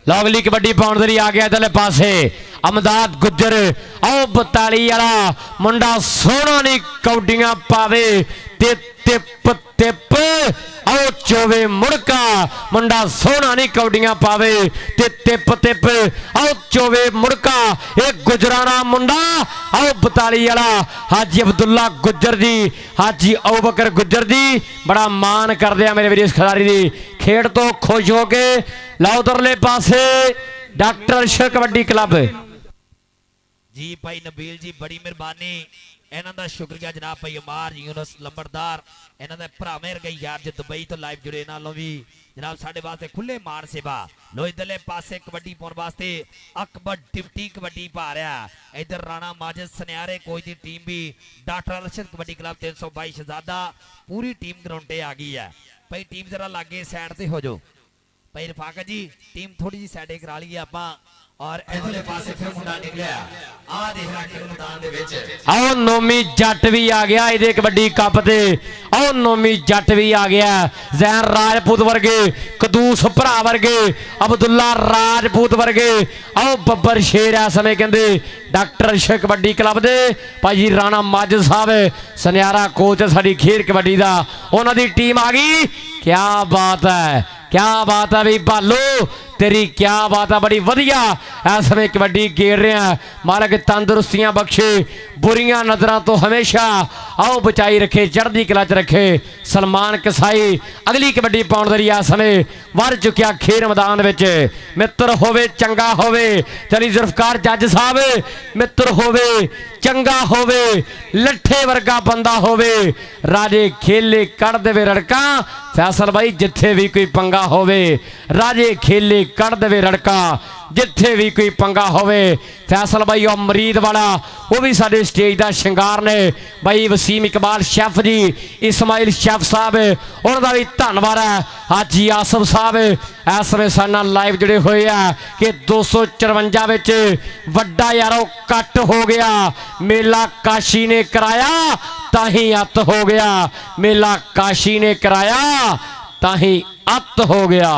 लवली कबड्डी पाउण दे लई आ गया इधरले पासे अमदाद गुज्जर आओ 42 वाला मुंडा सोहना नहीं कौडियां पावे ते टिप टिप आओ चोवे मुड़का मुंडा सोहना नहीं कौडियां पावे ते टिप टिप आओ चोवे मुड़का एक गुजराना मुंडा आओ 42 वाला हाजी अब्दुल्ला गुज्जर जी हाजी अबूबकर गुज्जर जी बड़ा मान करदे आ मेरे वीर इस खिलाड़ी दी खेड तो खुश हो के लाओ उधरले पासे डॉक्टर अर्शद कबड्डी क्लब जी भाई नबील जी बड़ी मेहरबानी इन्हां दा शुक्रिया जनाब भाई अमार यूनुस लंबरदार इन्हां दे भरा मेहर गई यार जो दुबई तो लाइव जुड़े नालों भी जनाब साडे वास्ते खुले मान सेवा लो इधरले पासे कबड्डी पाउण वास्ते अकबर डिप्टी कबड्डी पा रहा इधर राणा माजिद सनियारे कोई दी टीम भी डॉक्टर अर्शद कबड्डी क्लब 322 शहजादा पूरी टीम ग्राउंड पे आ गई है भाई टीम जरा लागे साइड ते हो जाओ भाई रफाका जी टीम थोड़ी जी साइड करा ली आपां और इधरले पासे फिर मुंडा निकलिया आ देख रहा कि मैदान दे विच आओ नोमी जट भी आ गया इहदे कबड्डी कप ते आओ नोमी जट भी आ गया जैन राजपूत वर्गे कदूस भरा वर्गे अब्दुल्ला राजपूत वर्गे आओ बब्बर शेर है समय कहंदे डॉक्टर अर्शद कबड्डी क्लब दे भाई राणा माजिद साहब सनियारा कोच साडी खेड कबड्डी दा उन्हां दी टीम आ गई क्या बात है भी भालो तेरी क्या बात है बड़ी वधिया इस समय कबड्डी खेड रहे हैं मालक तंदुरुस्तियां बख्शे बुरियां नजरों तो हमेशा आओ बचाई रखे चढ़दी कला च रखे सलमान कसाई। अगली कबड्डी पाउण दरी आ समय वध चुकिया खेल मैदान विच। मित्र होवे चंगा होवे चली जुल्फकार जज साहब, मित्र होवे चंगा होवे लट्ठे वर्गा बंदा होवे राजे खेले कढ़ देवे रड़का। फैसल भाई जिथे भी कोई पंगा होवे राजे खेले कढ़ देवे रड़का, जिथे भी कोई पंगा होवे। फैसल भाई और मरीद वाला वो भी साडे स्टेज का शिंगार ने भाई वसीम इकबाल शैफ जी, इस्माइल शैफ साहब उन्होंने भी धन्यवाद है। हाजी आसफ साहब इस समय साडे नाल लाइव जुड़े हुए हैं कि 254 विच वड्डा यारो कट हो गया। मेला काशी ने कराया ताही अत हो गया, मेला काशी ने कराया ताही अत हो गया।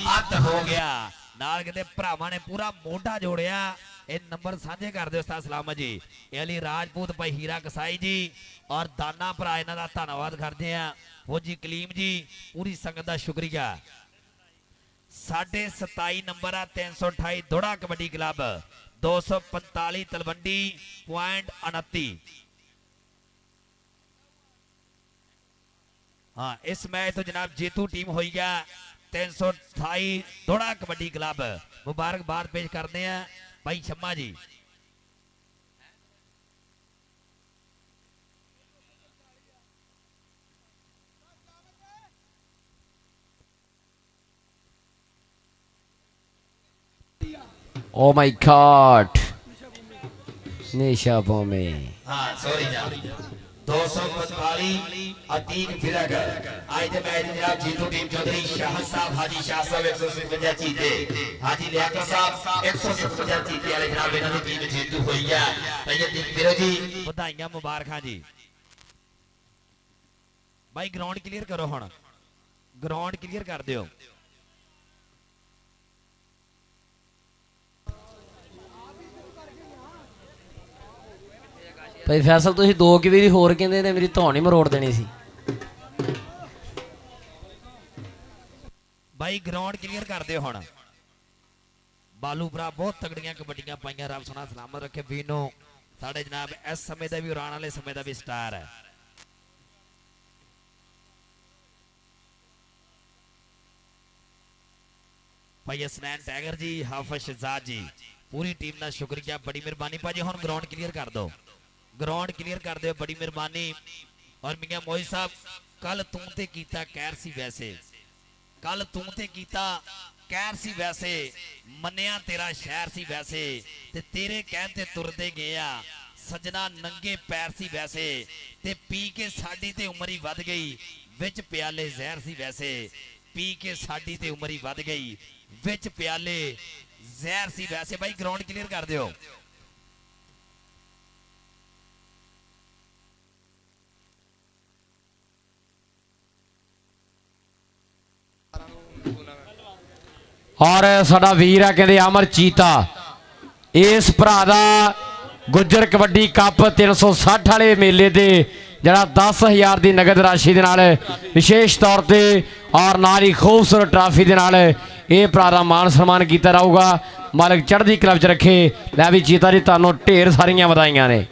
ਅੱਤ ਹੋ ਗਿਆ ਨਾਲ ਕਿਤੇ ਭਰਾਵਾਂ ਨੇ ਪੂਰਾ ਮੋਢਾ ਜੋੜਿਆ। ਇਹ ਨੰਬਰ ਸਾਂਝੇ ਕਰ ਦਿਓ ਉਸਤਾਦ ਸਲਾਮਤ ਜੀ। ਇਹ ਅਲੀ ਰਾਜਪੂਤ ਭਾਈ ਹੀਰਾ ਕਸਾਈ ਜੀ ਔਰ ਦਾਨਾ ਭਰਾ ਇਹਨਾਂ ਦਾ ਧੰਨਵਾਦ ਕਰਦੇ ਆ। ਫੌਜੀ ਕਲੀਮ ਜੀ ਪੂਰੀ ਸੰਗਤ ਦਾ ਸ਼ੁਕਰੀਆ। 27.5 ਨੰਬਰ ਆ 328 ਦੋੜਾ ਕਬੱਡੀ ਕਲੱਬ 245 ਤਲਵੰਡੀ ਪੁਆਇੰਟ 29। हाँ इस मैच तो जनाब जेतू टीम हुई है 328 दोड़ा कबड्डी क्लब। मुबारकबाद पेश करते हैं भाई शम्मा जी। ओ माय गॉड निशा बोमे। हाँ सॉरी जनाब 245 अतीक फिरक आज के मैच जनाब जीतू टीम चौधरी शाह साहब हाजी शाह साहब 155 जीते, हाजी लियाकत साहब 155 जीते वाले जनाब इन्हां दी टीम जीतू हुई है। तैयब फिरो जी ਵਧਾਈਆਂ ਮੁਬਾਰਕਾਂ जी। भाई ग्राउंड क्लियर करो हुण, ग्राउंड क्लियर कर दियो। भाई फैसल तुसीं 2 की वारी होर कहंदे ते मेरी धौन ही मरोड़ देनी सी। भाई ग्राउंड क्लियर कर दियो हुण। बालू भरा बहुत तगड़ियां कबड्डियां पाइयां, रब सोना सलामत रखे। बीनो साडे जनाब इस समय दा भी और आने वाले समय दा भी स्टार है। भाई हसनैन टाइगर जी, हाफिज शहजाद जी पूरी टीम का शुक्रिया, बड़ी मेहरबानी। भाजी हुण ग्राउंड क्लियर कर दो, ग्राउंड क्लियर कर दो, बड़ी मेहरबानी। और मियां मोई साहब कल तू ते कीता कहर सी वैसे, कल तू ते कीता कहर सी वैसे, मन्निया तेरा शहर सी वैसे ते तेरे कहन ते तुरदे गए आ सजना नंगे पैर सी वैसे ते पी के साडी ते उम्र ही वध गई विच प्याले जहर सी वैसे, पी के साडी ते उम्र ही वध गई विच प्याले जहर सी वैसे। भाई ग्राउंड क्लियर कर दियो। और साडा वीर है कहते अमर चीता इस भरा दा गुज्जर कबड्डी कप 360 वाले मेले दे जरा 10,000 की नगद राशि दे नाल विशेष तौर पे और नाल ही खूबसूरत ट्राफी दे नाल ये भरा दा मान सम्मान किया जाऊगा। मालिक चढ़दी कला च रखे। लै भी चीता जी तुहानूं ढेर सारियां वधाइयां ने।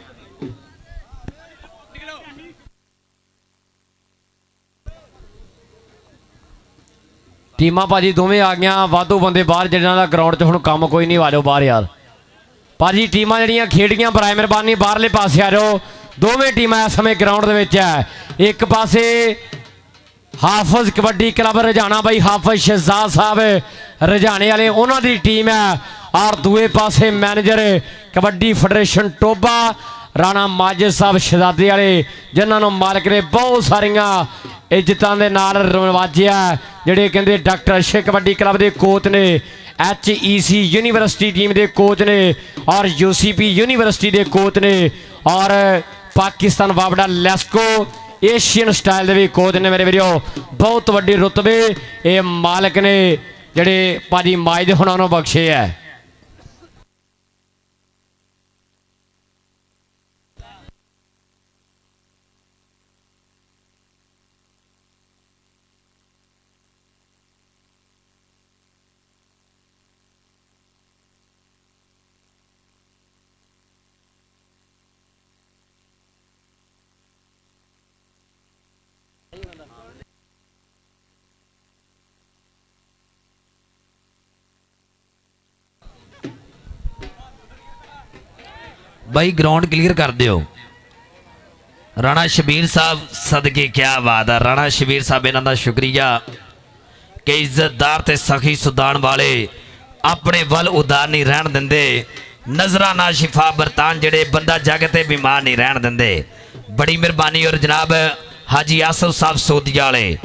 टीमां भाजी दोवें आ गई, वाधू बंदे बाहर जिन्हां दा ग्राउंड च हुण काम कोई नहीं, आ जाओ बाहर यार। भाजी टीमां जिहड़ियां खेडियां बराए मेहरबानी बाहरले पासे आ जाओ। दोवें टीमां इस समय ग्राउंड दे विच है। एक पासे हाफिज कबड्डी क्लब रजाना भाई हाफिज शहजाद साहब रजाने वाले उन्हां दी टीम है, और दूए पासे manager kabaddi federation Toba Rana Majid साहब शहजादे वाले, जिन्होंने मालिक ने बहुत सारिया इज्जतों के नाल नवाजिया, जिहड़े कहंदे डॉक्टर अशे कबड्डी क्लब के कोच ने, HEC यूनीवर्सिटी टीम के कोच ने और UCP यूनीवर्सिटी के कोच ने, और पाकिस्तान वावड़ा लेस्को एशियन स्टाइल के भी कोच ने। मेरे वीडियो बहुत वड्डी रुतबे ये मालिक ने जिहड़े भाजी माजिद हुणां नूं बख्शे है। ਬਾਈ ਗਰਾਊਂਡ ਕਲੀਅਰ ਕਰ ਦਿਓ। ਰਾਣਾ ਸ਼ਬੀਰ ਸਾਹਿਬ ਸਦਕੇ ਕਿਆ ਬਾਤ ਆ। ਰਾਣਾ ਸ਼ਬੀਰ ਸਾਹਿਬ ਇਹਨਾਂ ਦਾ ਸ਼ੁਕਰੀਆ ਕਿ ਇੱਜ਼ਤਦਾਰ ਤੇ ਸਖੀ ਸੁਦਾਨ ਵਾਲੇ ਆਪਣੇ ਵੱਲ ਉਦਾਰ ਨਹੀਂ ਰਹਿਣ ਦਿੰਦੇ। ਨਜ਼ਰਾਨਾ ਸ਼ਿਫਾ ਬਰਤਾਨ ਜਿਹੜੇ ਬੰਦਾ ਜੱਗ ਤੇ ਬਿਮਾਰ ਨਹੀਂ ਰਹਿਣ ਦਿੰਦੇ। ਬੜੀ ਮਿਹਰਬਾਨੀ। ਔਰ ਜਨਾਬ ਹਾਜੀ ਆਸਫ ਸਾਹਿਬ ਸੋਧੀਆ ਵਾਲੇ,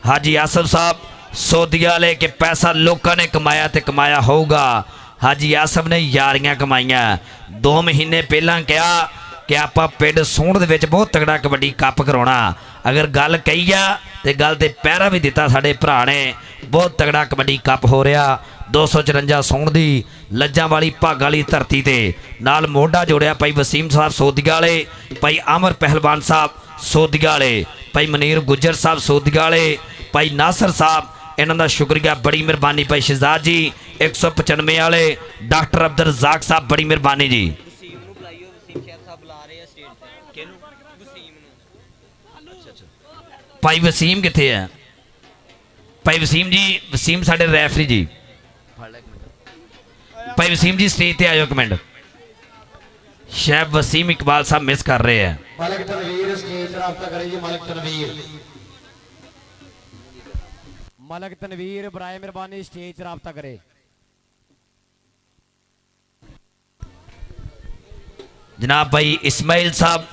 ਹਾਜੀ ਆਸਫ ਸਾਹਿਬ ਸੋਧੀਆ ਵਾਲੇ ਕਿ ਪੈਸਾ ਲੋਕਾਂ ਨੇ ਕਮਾਇਆ ਤੇ ਕਮਾਇਆ ਹੋਊਗਾ। ਹਾਜੀ ਆਸਫ ਨੇ ਯਾਰੀਆਂ ਕਮਾਈਆਂ। 2 ਮਹੀਨੇ ਪਹਿਲਾਂ ਕਿਹਾ ਕਿ ਆਪਾਂ ਪਿੰਡ ਸੂੰਢ ਦੇ ਵਿੱਚ ਬਹੁਤ ਤਗੜਾ ਕਬੱਡੀ ਕੱਪ ਕਰਾਉਣਾ। ਅਗਰ ਗੱਲ ਕਹੀ ਆ ਤੇ ਗੱਲ ਤੇ ਪਹਿਰਾ ਵੀ ਦਿੱਤਾ ਸਾਡੇ ਭਰਾ ਨੇ। ਬਹੁਤ ਤਗੜਾ ਕਬੱਡੀ ਕੱਪ ਹੋ ਰਿਹਾ 254 ਸੂੰਢ ਦੀ ਲੱਜਾਂ ਵਾਲੀ ਭਾਗ ਵਾਲੀ ਧਰਤੀ ਤੇ। ਨਾਲ ਮੋਢਾ ਜੋੜਿਆ ਭਾਈ ਵਸੀਮ ਸਾਹਿਬ ਸੋਧੀਆ ਵਾਲੇ, ਭਾਈ ਅਮਰ ਪਹਿਲਵਾਨ ਸਾਹਿਬ ਸੋਧੀਆ ਵਾਲੇ, ਭਾਈ ਮਨੀਰ ਗੁੱਜਰ ਸਾਹਿਬ ਸੋਧੀਆ ਵਾਲੇ, ਭਾਈ ਨਾਸਰ ਸਾਹਿਬ ਇਹਨਾਂ ਦਾ ਸ਼ੁਕਰੀਆ। ਬੜੀ ਮਿਹਰਬਾਨੀ। ਭਾਈ ਸ਼ਹਿਜ਼ਾਦ ਜੀ 195 ਵਾਲੇ, ਡਾਕਟਰ ਅਬਦੁਲ ਰਜ਼ਾਕ ਸਾਹਿਬ ਬੜੀ ਮਿਹਰਬਾਨੀ ਜੀ। ਭਾਈ ਵਸੀਮ ਕਿੱਥੇ ਹੈ? ਭਾਈ ਵਸੀਮ ਜੀ, ਵਸੀਮ ਸਾਡੇ ਰੈਫਰੀ ਜੀ। ਭਾਈ ਵਸੀਮ ਜੀ ਸਟੇਜ ਤੇ ਆਇਓ ਇੱਕ ਮਿੰਟ। ਸ਼ੈਫ ਵਸੀਮ ਇਕਬਾਲ ਸਾਹਿਬ ਮਿਸ ਕਰ ਰਹੇ ਹੈ। ਮਲਕ ਤਨਵੀਰ ਸਟੇਜ ਤੇ ਰਾਬਤਾ ਕਰੇ ਜੀ। ਮਲਕ ਤਨਵੀਰ, ਮਲਕ ਤਨਵੀਰ ਬਰਾਏ ਮਿਹਰਬਾਨੀ ਸਟੇਜ 'ਤੇ ਰਾਬਤਾ ਕਰੇ। ਜਨਾਬ ਭਾਈ ਇਸਮਾइल ਸਾਹਿਬ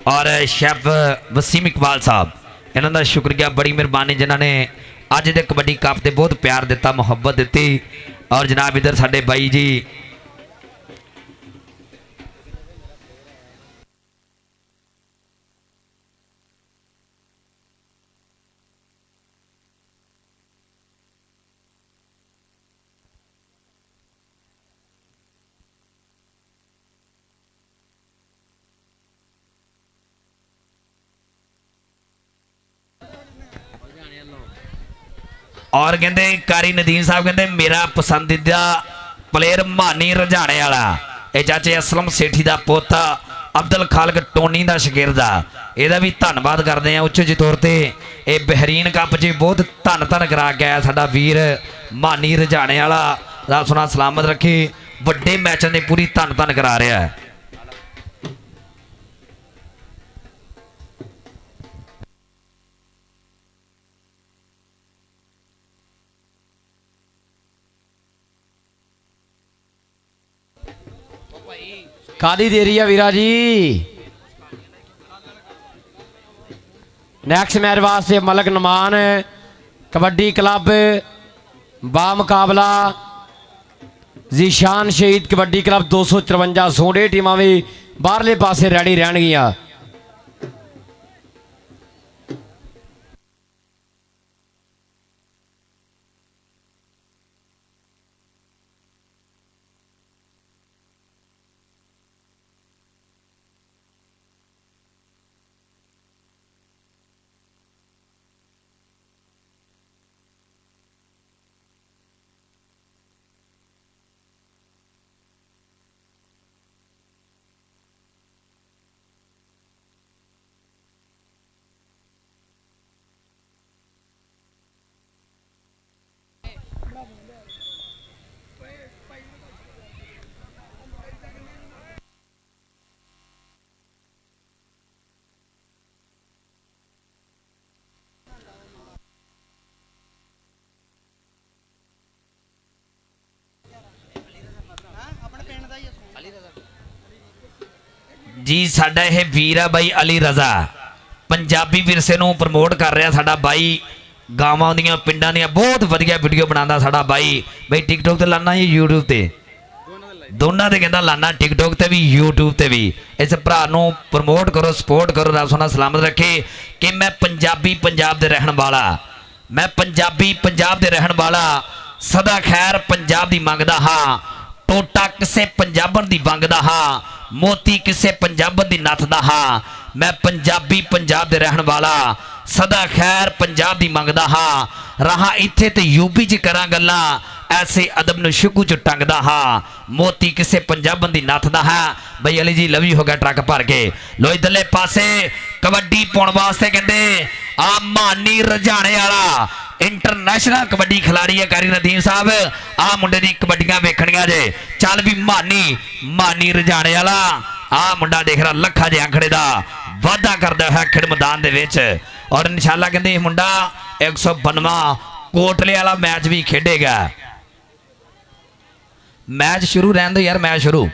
ਔਰ ਸ਼ੈਫ ਵਸੀਮ ਇਕਬਾਲ ਸਾਹਿਬ ਇਹਨਾਂ ਦਾ ਸ਼ੁਕਰੀਆ। ਬੜੀ ਮਿਹਰਬਾਨੀ ਜਿਨ੍ਹਾਂ ਨੇ ਅੱਜ ਦੇ ਕਬੱਡੀ ਕੱਪ ਤੇ ਬਹੁਤ ਪਿਆਰ ਦਿੱਤਾ, ਮੁਹੱਬਤ ਦਿੱਤੀ। ਔਰ ਜਨਾਬ ਇਧਰ ਸਾਡੇ ਬਾਈ ਜੀ ਔਰ ਕਹਿੰਦੇ ਕਾਰੀ ਨਦੀਮ ਸਾਹਿਬ ਕਹਿੰਦੇ ਮੇਰਾ ਪਸੰਦੀਦਾ ਪਲੇਅਰ ਮਾਨੀ ਰਝਾਣੇ ਵਾਲਾ। ਇਹ ਚਾਚੇ ਅਸਲਮ ਸੇਠੀ ਦਾ ਪੁੱਤ ਅਬਦੁਲ ਖਾਲਕ ਟੋਨੀ ਦਾ ਸ਼ਾਗਿਰਦ ਆ। ਇਹਦਾ ਵੀ ਧੰਨਵਾਦ ਕਰਦੇ ਆ ਉੱਚੇ ਤੌਰ ਤੇ। ਇਹ ਬਹਿਰੀਨ ਕੱਪ 'ਚ ਬਹੁਤ ਧੰਨ ਕਰਾ ਕੇ ਆਇਆ ਸਾਡਾ ਵੀਰ ਮਾਨੀ ਰਝਾਣੇ ਵਾਲਾ। ਰੱਬ ਸੁਣਾ ਸਲਾਮਤ ਰੱਖੇ। ਵੱਡੇ ਮੈਚਾਂ ਦੇ ਪੂਰੀ ਧੰਨ ਕਰਾ ਰਿਹਾ ਹੈ। ਕਾਦੀ ਦੇਰੀ ਆ ਵੀਰਾ ਜੀ। ਨੈਕਸਟ ਮੈਚ ਵਾਸਤੇ ਮਲਕ ਨਮਾਨ ਕਬੱਡੀ ਕਲੱਬ ਬਾ ਮੁਕਾਬਲਾ ਜ਼ੀਸ਼ਾਨ ਸ਼ਹੀਦ ਕਬੱਡੀ ਕਲੱਬ 254 ਸੋਡੇ ਟੀਮਾਂ ਵੀ ਬਾਹਰਲੇ ਪਾਸੇ ਰੈਡੀ ਰਹਿਣਗੀਆਂ। ਜੀ ਸਾਡਾ ਇਹ ਵੀਰ ਆ ਬਾਈ ਅਲੀ ਰਜ਼ਾ, ਪੰਜਾਬੀ ਵਿਰਸੇ ਨੂੰ ਪ੍ਰਮੋਟ ਕਰ ਰਿਹਾ ਸਾਡਾ ਬਾਈ। ਗਾਵਾਂ ਦੀਆਂ ਪਿੰਡਾਂ ਦੀਆਂ ਬਹੁਤ ਵਧੀਆ ਵੀਡੀਓ ਬਣਾਉਂਦਾ ਸਾਡਾ ਬਾਈ। ਬਈ ਟਿਕਟੋਕ ਤੇ ਲਾਣਾ ਜਾਂ YouTube ਤੇ? ਦੋਨਾਂ ਤੇ ਕਹਿੰਦਾ ਲਾਣਾ, ਟਿਕਟੋਕ ਤੇ ਵੀ YouTube ਤੇ ਵੀ। ਇਸ ਭਰਾ ਨੂੰ ਪ੍ਰਮੋਟ ਕਰੋ, ਸਪੋਰਟ ਕਰੋ। ਰੱਬ ਸੋਨਾ ਸਲਾਮਤ ਰੱਖੇ ਕਿ ਮੈਂ ਪੰਜਾਬੀ ਪੰਜਾਬ ਦੇ ਰਹਿਣ ਵਾਲਾ, ਮੈਂ ਪੰਜਾਬੀ ਪੰਜਾਬ ਦੇ ਰਹਿਣ ਵਾਲਾ, ਸਦਾ ਖੈਰ ਪੰਜਾਬ ਦੀ ਮੰਗਦਾ ਹਾਂ। ਟੋਟਾ ਕਿਸੇ ਪੰਜਾਬਣ ਦੀ ਵੰਗਦਾ ਹਾਂ, ਮੋਤੀ ਕਿਸੇ ਪੰਜਾਬਣ ਦੀ ਨੱਥਦਾ ਹਾਂ। ਮੈਂ ਪੰਜਾਬੀ ਪੰਜਾਬ ਦੇ ਰਹਿਣ ਵਾਲਾ, ਸਦਾ ਖੈਰ ਪੰਜਾਬ ਦੀ ਮੰਗਦਾ ਹਾਂ। ਰਹਾ ਇੱਥੇ ਤੇ ਯੂਪੀ 'ਚ ਕਰਾਂ ਗੱਲਾਂ, ਐਸੇ ਅਦਬ ਨੂੰ ਸ਼ੁਕੂ 'ਚ ਟੰਗਦਾ ਹਾਂ। ਮੋਤੀ ਕਿਸੇ ਪੰਜਾਬਣ ਦੀ ਨੱਥਦਾ ਹੈ। ਬਈ ਅਲੀ ਜੀ ਲਵੀ ਹੋ ਗਿਆ ਟਰੱਕ ਭਰ ਕੇ। ਲੋ ਇਧਰਲੇ ਪਾਸੇ ਕਬੱਡੀ ਪਾਉਣ ਵਾਸਤੇ ਕਹਿੰਦੇ ਆ ਮਾਨੀ ਰਝਾਣੇ ਵਾਲਾ ਇੰਟਰਨੈਸ਼ਨਲ ਕਬੱਡੀ ਖਿਲਾੜੀ ਹੈ ਕਾਰੀ ਨਦੀਮ ਸਾਹਿਬ। ਆ ਮੁੰਡੇ ਦੀ ਕਬੱਡੀਆਂ ਵੇਖਣੀਆਂ ਜੇ। ਚੱਲ ਵੀ ਮਾਨੀ ਰਝਾਣੇ ਵਾਲਾ ਆ ਮੁੰਡਾ ਦੇਖ ਰਿਹਾ ਲੱਖਾਂ ਦੇ ਅੰਕੜੇ ਦਾ ਵਾਧਾ ਕਰਦਾ ਹੋਇਆ ਖੇਡ ਮੈਦਾਨ ਦੇ ਵਿੱਚ। ਔਰ ਇਨਸ਼ਾਅੱਲਾ ਕਹਿੰਦੇ ਇਹ ਮੁੰਡਾ 192ਵਾਂ ਕੋਟਲੇ ਵਾਲਾ ਮੈਚ ਵੀ ਖੇਡੇਗਾ। ਮੈਚ ਸ਼ੁਰੂ ਰਹਿਣ ਦੋ ਯਾਰ, ਮੈਚ ਸ਼ੁਰੂ।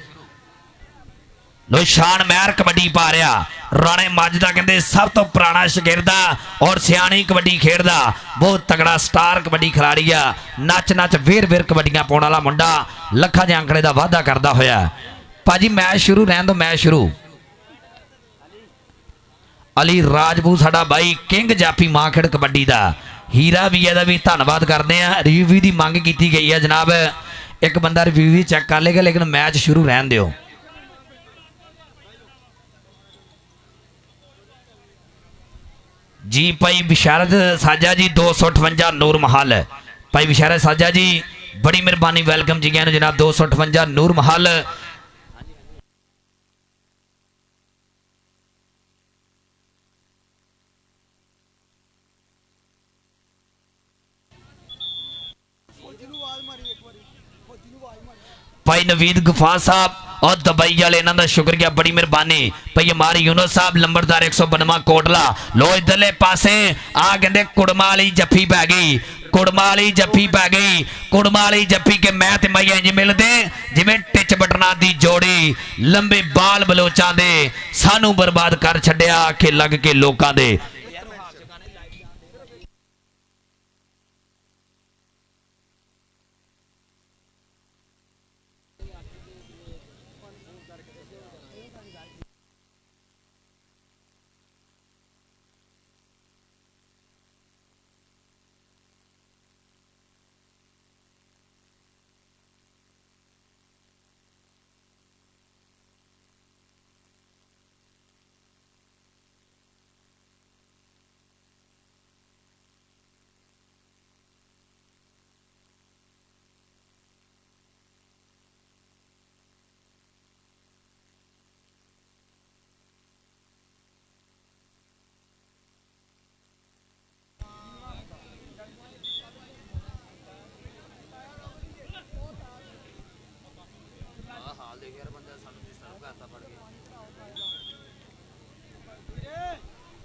ਲੋ ਸ਼ਾਨ ਮਹਿਰ ਕਬੱਡੀ ਪਾ ਰਿਹਾ, ਰਾਣੇ ਮਾਜਦਾ ਕਹਿੰਦੇ ਸਭ ਤੋਂ ਪੁਰਾਣਾ ਸ਼ਾਗਿਰਦਾ ਔਰ ਸਿਆਣੀ ਕਬੱਡੀ ਖੇਡਦਾ, ਬਹੁਤ ਤਗੜਾ ਸਟਾਰ ਕਬੱਡੀ ਖਿਲਾੜੀ ਆ। ਨੱਚ ਨੱਚ ਵੇਰ ਵੇਰ ਕਬੱਡੀਆਂ ਪਾਉਣ ਵਾਲਾ ਮੁੰਡਾ, ਲੱਖਾਂ ਦੇ ਅੰਕੜੇ ਦਾ ਵਾਧਾ ਕਰਦਾ ਹੋਇਆ। ਭਾਜੀ ਮੈਚ ਸ਼ੁਰੂ ਰਹਿਣ ਦੋ, ਮੈਚ ਸ਼ੁਰੂ। ਅਲੀ ਰਾਜਪੂਤ ਸਾਡਾ ਬਾਈ ਕਿੰਗ ਜਾਫੀ ਮਾਖੇੜ ਕਬੱਡੀ ਦਾ ਹੀਰਾ ਵੀ, ਇਹਦਾ ਵੀ ਧੰਨਵਾਦ ਕਰਦੇ ਆ। ਰਿਵਿਊ ਦੀ ਮੰਗ ਕੀਤੀ ਗਈ ਹੈ ਜਨਾਬ, ਇੱਕ ਬੰਦਾ ਰਿਵਿਊ ਵੀ ਚੈੱਕ ਕਰ ਲੇਗਾ, ਲੇਕਿਨ ਮੈਚ ਸ਼ੁਰੂ ਰਹਿਣ ਦਿਓ। जी भाई बिशारत साजा जी 258 नूर महल, भाई बिशारत साजा जी बड़ी मेहरबानी, वेलकम जी गया जनाब 258 नूर महल। भाई नवीद गुफा साहब और दबई वाले इन्हों का शुक्रिया, बड़ी मेहरबानी। भाई हमारे यूनुस साहब लंबरदार 192 कोटला। लो इधरले पासे आ कहते कुड़मा वाली जफ्फी पै गई, कुड़मा वाली जफ्फी पै गई। कुड़मा वाली जफ्फी के मैं ते मई इंज मिलते जिवें टिच बटना दी जोड़ी, लंबे बाल बलोचां दे सानू बर्बाद कर छड्या आखे लग के लोकां दे।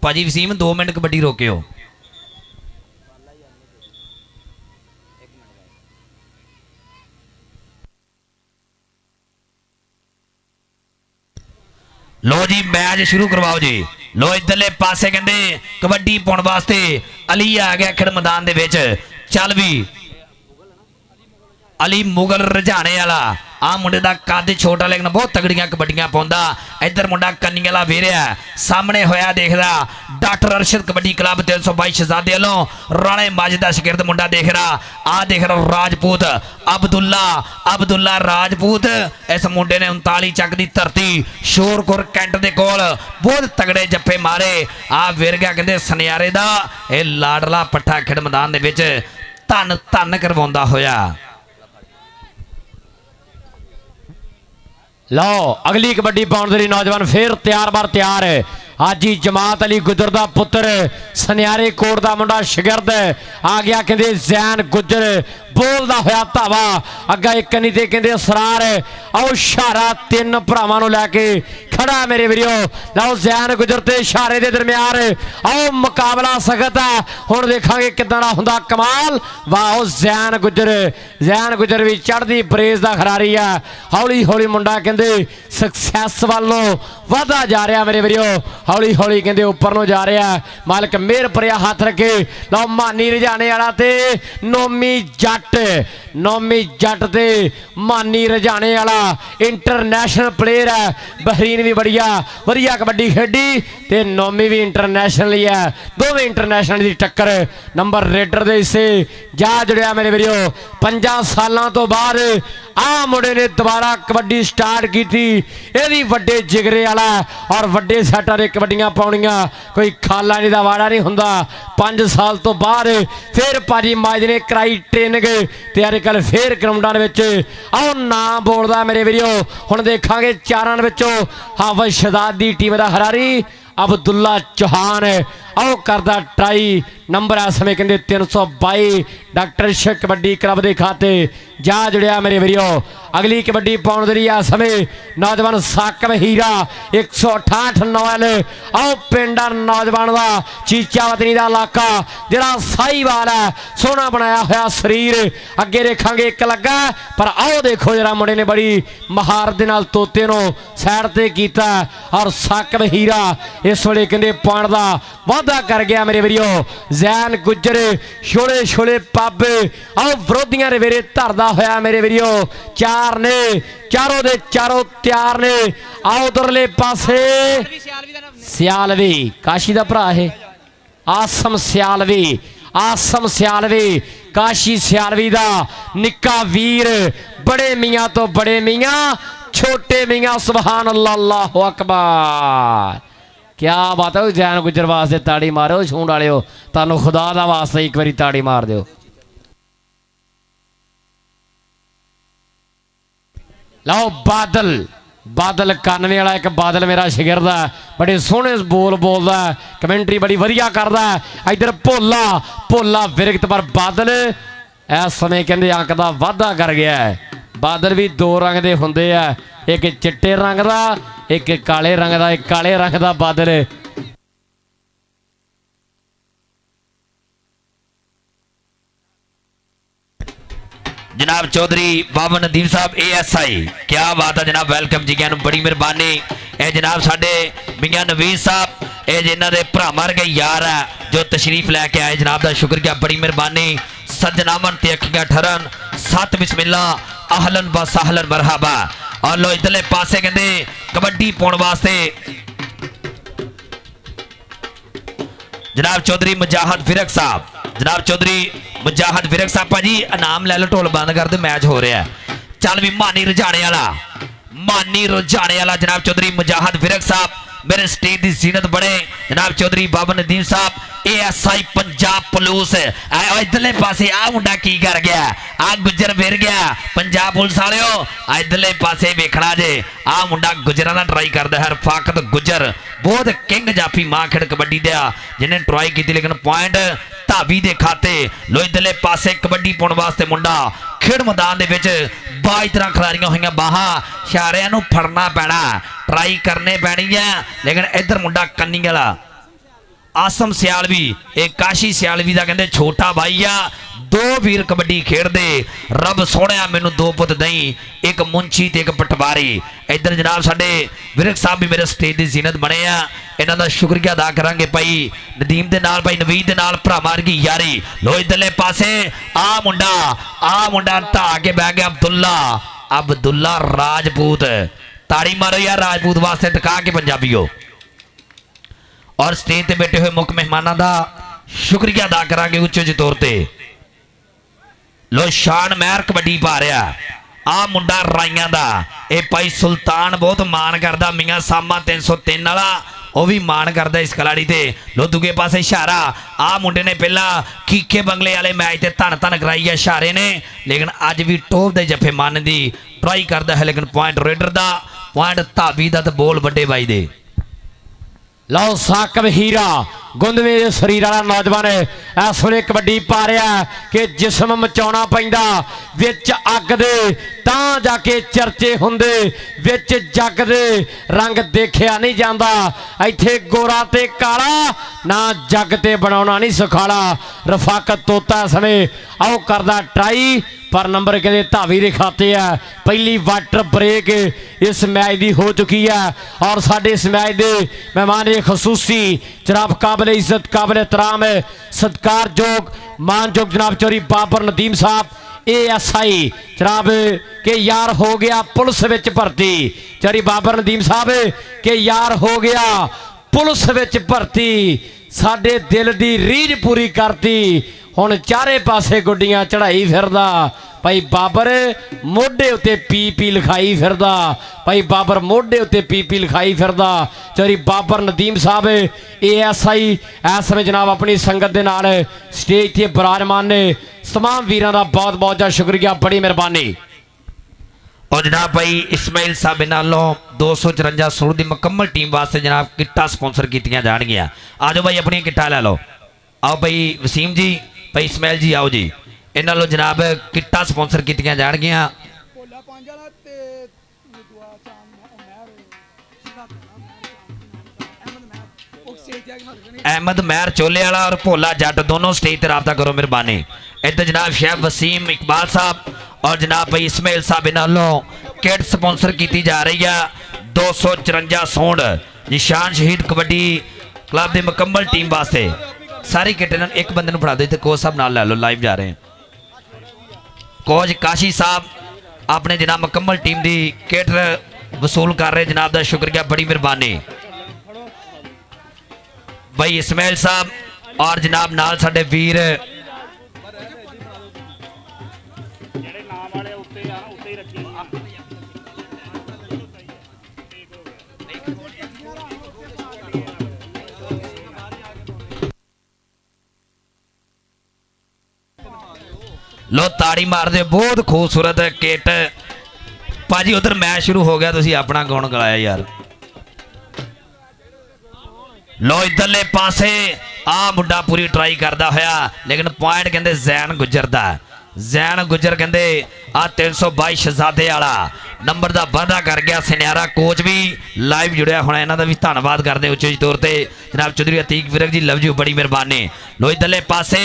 भाजी वसीम 2 मिनट कबड्डी रोकियो। लो जी मैच शुरू करवाओ जी। लो इधरले पासे कहते कबड्डी पाउण वास्ते अली आ गया खेड मैदान दे विच। चल भी अली मुगल रझाने वाला आ मुंडे दा कद छोटा लेकिन बहुत तगड़ियां कबड्डियां पाउंदा। इधर मुंडा कन्नी वाला वेरिया सामने होया देखदा डॉक्टर अरशद कबड्डी क्लब 322 शहजादे वालों राणे माजिदा शागिर्द मुंडा देख रहा। आ देख रहा राजपूत अब्दुल्ला राजपूत। इस मुंडे ने 39 चक दी धरती शोरखुर कैंट दे कोल बहुत तगड़े जप्फे मारे। आ वेर गया कहंदे सनियारे दा ए लाडला पट्ठा खेड मैदान दे विच धन धन करवाउंदा होया। लो अगली कबड्डी पाउण दे लई नौजवान फिर तैयार बार तैयार है। हाजी जमात अली गुजर दा पुत्र सनियारे कोट दा मुंडा शागिर्द आ गया कहंदे जैन गुजर बोलदा होया धावा अग्गा एक कनी ते कहंदे असरार आओ इशारा 3 भरावां नूं लैके खड़ा मेरे वीरो। लो जैन गुजर ते इशारे दे दरमियान आओ मुकाबला सख्त है। हुण देखांगे किदां दा हुंदा कमाल। वाह जैन गुजर भी चढ़दी बरेस दा खरारी है। हौली हौली मुंडा कहंदे सक्सैस वालों वधदा जा रहा मेरे वीरो। हौली हौली कहते उपर नु जा रहा है। मालिक मेहर भरिया हाथ रखे। लो मानी रजाने वाला ते नोमी जट ते मानी रजाने वाला इंटरनेशनल प्लेयर है। बहरीन भी बढ़िया कबड्डी खेडी ते नोमी भी इंटरनेशनल ही है। दोवें इंटरनेशनल की टक्कर नंबर रेडर दे हिस्से जा जुड़िया मेरे वीरो। 5 सालों तो बाद आ मुंडे ने दोबारा कबड्डी स्टार्ट की थी। यह भी वड्डे जिगरे वाला और वड्डे सैटां दे कबड्डियां पाउणियां कोई खाला नहीं दा वाड़ा नहीं हुंदा। 5 साल तो बाद फिर भाजी माज ने कराई ट्रेनिंग ते अजकल फिर ग्राउंडां दे विच आओ नाम बोलदा मेरे वीरो। हुण देखांगे 4 विचों हाफिज शहजाद दी टीम दा खिडारी अब्दुल्ला चौहान आओ करदा ट्राई नंबर इस समय कहते 322 डॉक्टर शिव कबड्डी क्लब के खाते जा जुड़िया मेरे वीरो। अगली कबड्डी पाउण दे लई इस समय नौजवान साकब हीरा 168 नौल। आओ पिंड नौजवान का चीचा वतनी का इलाका जिहड़ा साहीवाल है सोहना बनाया होया शरीर अगे देखांगे एक लगा पर आओ देखो जरा मुंडे ने बड़ी महारत दे नाल तोते नूं साइड ते कीता और साकब हीरा इस वेले कहंदे पॉइंट दा वाधा कर गया मेरे वीरो। जैन गुजर छोले छोले पाबे आओ विरोधियां दे वेरे धरदा होया मेरे वीरो। चार ने चारों दे चारों तैयार ने। आओ उधरले पासे सियालवी काशी दा भरा है आसम सियालवी आसम सियालवी काशी सियालवी दा निक्का वीर बड़े मियाँ तो बड़े मियाँ छोटे मियाँ सुभान अल्लाह अल्लाहु अकबर। क्या बात है जैन गुजर वास्ते ताड़ी मारो छूंड वाले हो तुहानू खुदा दा वास्ते एक बारी ताड़ी मार दो। लो बादल बादल कानवे वाला एक बादल मेरा शिगिरद है बड़े सोहने बोल बोलदा है कमेंटरी बड़ी वधिया करदा है। इधर भोला भोला विरगत पर बादल इस समय कहते अंक का वाधा कर गया है। बादल भी दो रंग के होंगे है एक चिट्टे रंग का एक काले रंग का एक काले रंग का बादल। जनाब चौधरी बाबा नदीम साहब ASI क्या बात है जनाब वेलकम जी क्या बड़ी मेहरबानी। ए जनाब साडे मियां नवीद साहब ए जिन्हां दे भरा मर गए यार है जो तशरीफ लैके आए जनाब दा शुक्रिया बड़ी मेहरबानी। सजनामन ते अखियां ठरन सत बिस्मिल्ला अहलन व सहलन मरहबा। और लो इधरले पासे कहंदे कबड्डी पाउण वास्ते जनाब चौधरी मुजाहिद फिरक साहब जनाब चौधरी मुजाहिद फिरक साहब भाजी इनाम लै लो ढोल बंद कर दो मैच हो रहा है। चल भी मानी रुझाने वाला जनाब चौधरी मुजाहिद फिरक साहब मेरे स्टेज की जीनत बने जनाब चौधरी बाबा नदीम साहब ASI पंजाब पुलिस। इधरले पासे आ मुंडा की कर गया आ गुजर फिर गया पंजाब पुलिस वाले इधरले पासे वेखना जे आ मुंडा गुजरां दा ट्राई करदा है रफाकत गुजर बहुत किंग जाफी मां खेड़ कबड्डी दिया जिन्हें ट्राई की लेकिन पॉइंट धावी दे खाते। लो इधरले पासे कबड्डी पाउण वास्ते मुंडा खेड़ मैदान दे विच 22 तरह खिलाड़ियां हुई बाहां इशारियां नूं फड़ना पैना ट्राई करने पैनी है लेकिन इधर मुंडा कन्नी वाला आसम सियालवी एक काशी सियालवी का कहते छोटा भाई आ दो वीर कबड्डी खेडते रब सोहणिया मैनू दो पुत दई एक मुंशी ते एक पटवारी। इधर जनाब साडे विरक साहब भी मेरे स्टेज की जीनत बने आ इन्हां दा शुक्रिया अदा करांगे भाई नदीम दे नाल भाई नवीद दे नाल भरा मार की यारी। लो इधरले पासे आ मुंडा ढा के बह गया अब्दुल्ला राजपूत। ताड़ी मारो यार राजपूत वास्ते टका के पंजाबीओ। और स्टेज ते बैठे हुए मुख मेहमानों का शुक्रिया अदा करांगे उच्च उच्च तौर पर। लो शान महर कबड्डी पा रहा आ मुंडा राइया का यह भाई सुल्तान बहुत मान करता मियाँ सामा 303 वाला वह भी मान करता इस खिलाड़ी से। लो दूजे पासे इशारा आ मुंडे ने पहला खीखे बंगले वाले मैच से धन धन कराई है इशारे ने लेकिन अज भी टॉप के जफे मन की ट्राई करता है लेकिन पॉइंट रेडर का पॉइंट धावी का तो बोल बड़े बाई दे। लो साकब हीरा गुंदवे शरीर वाला नौजवान इस वे कबड्डी पा रहा है कि जिसम मचाउणा पैंदा विच अग दे तां जाके चर्चे हुंदे विच जग दे रंग देखिया नहीं जांदा इत्थे गोरा ते काला ना जग ते बनाउणा नहीं सुखाला। रफाकत तोता समय आओ करदा ट्राई पर नंबर कहते धावी के खाते है। पहली वाटर ब्रेक इस मैच की हो चुकी है और साडे इस मैच के मेहमान खसूसी जनाब काबिल इज्जत काबिल एहतराम सत्कार योग मान योग जनाब चौधरी बाबर नदीम साहब ASI जनाब के यार हो गया पुलिस विच भर्ती चौधरी बाबर नदीम साहब के यार हो गया पुलिस विच भर्ती साडे दिल की रीझ पूरी करती हुण चारे पासे गुड्डियां चढ़ाई फिरदा भाई बाबर मोढे उत्ते PP लिखाई फिरदा भाई बाबर मोढे उत्ते PP लिखाई फिरदा। चौधरी बाबर नदीम साहब ASI इस समय जनाब अपनी संगत दे नाल स्टेज ते विराजमान ने तमाम वीरां दा बहुत बहुत शुक्रिया बड़ी मेहरबानी। और जनाब भाई इस्माइल साहब नालों 254 सूट की मुकम्मल टीम वास्ते जनाब किट्टा स्पॉन्सर कीतियां जाणगियां। आ जाओ भाई अपनी किट्टा लै लो। आओ भाई वसीम जी, भाई इस्माइल जी आओ जी। इन्हां नालों जनाब किट्टा स्पॉन्सर कीतियां जाणगियां। अहमद महर चोले वाला और भोला जट दोनों स्टेज पर रब्ता करो मेहरबानी। इधर जनाब शेफ वसीम इकबाल साहब और जनाब भाई इस्माइल साहब इन्हों किट स्पॉन्सर की जा रही है 254 सूंड निशान शहीद कबड्डी क्लब की मुकम्मल टीम वास्ते। सारी किट एक बंदे को फड़ा दो, कोच साहब नाल लै लो, लाइव जा रहे हैं। कोच काशी साहब अपने जनाब मुकम्मल टीम की किट वसूल कर रहे, जनाब का शुक्रिया, बड़ी मेहरबानी। भाई इस्माइल साहब और जनाब नाल साडे वीर लो ताड़ी मार दे। बहुत खूबसूरत किट भाजी। उधर मैच शुरू हो गया, तुसी अपना गुण गलाया यार। लो इधरले पासे आ मुंडा पूरी ट्राई करता होया, लेकिन पॉइंट कहते जैन गुजर दा। जैन गुजर कहते आ 322 शहजादे वाला नंबर का वादा कर गया। सुनहरा कोच भी लाइव जुड़िया होना, इन्हों का भी धन्यवाद करते उच्च तौर पर जनाब चौधरी अतीक विरक जी, लव यू, बड़ी मेहरबानी। लो इधरले पासे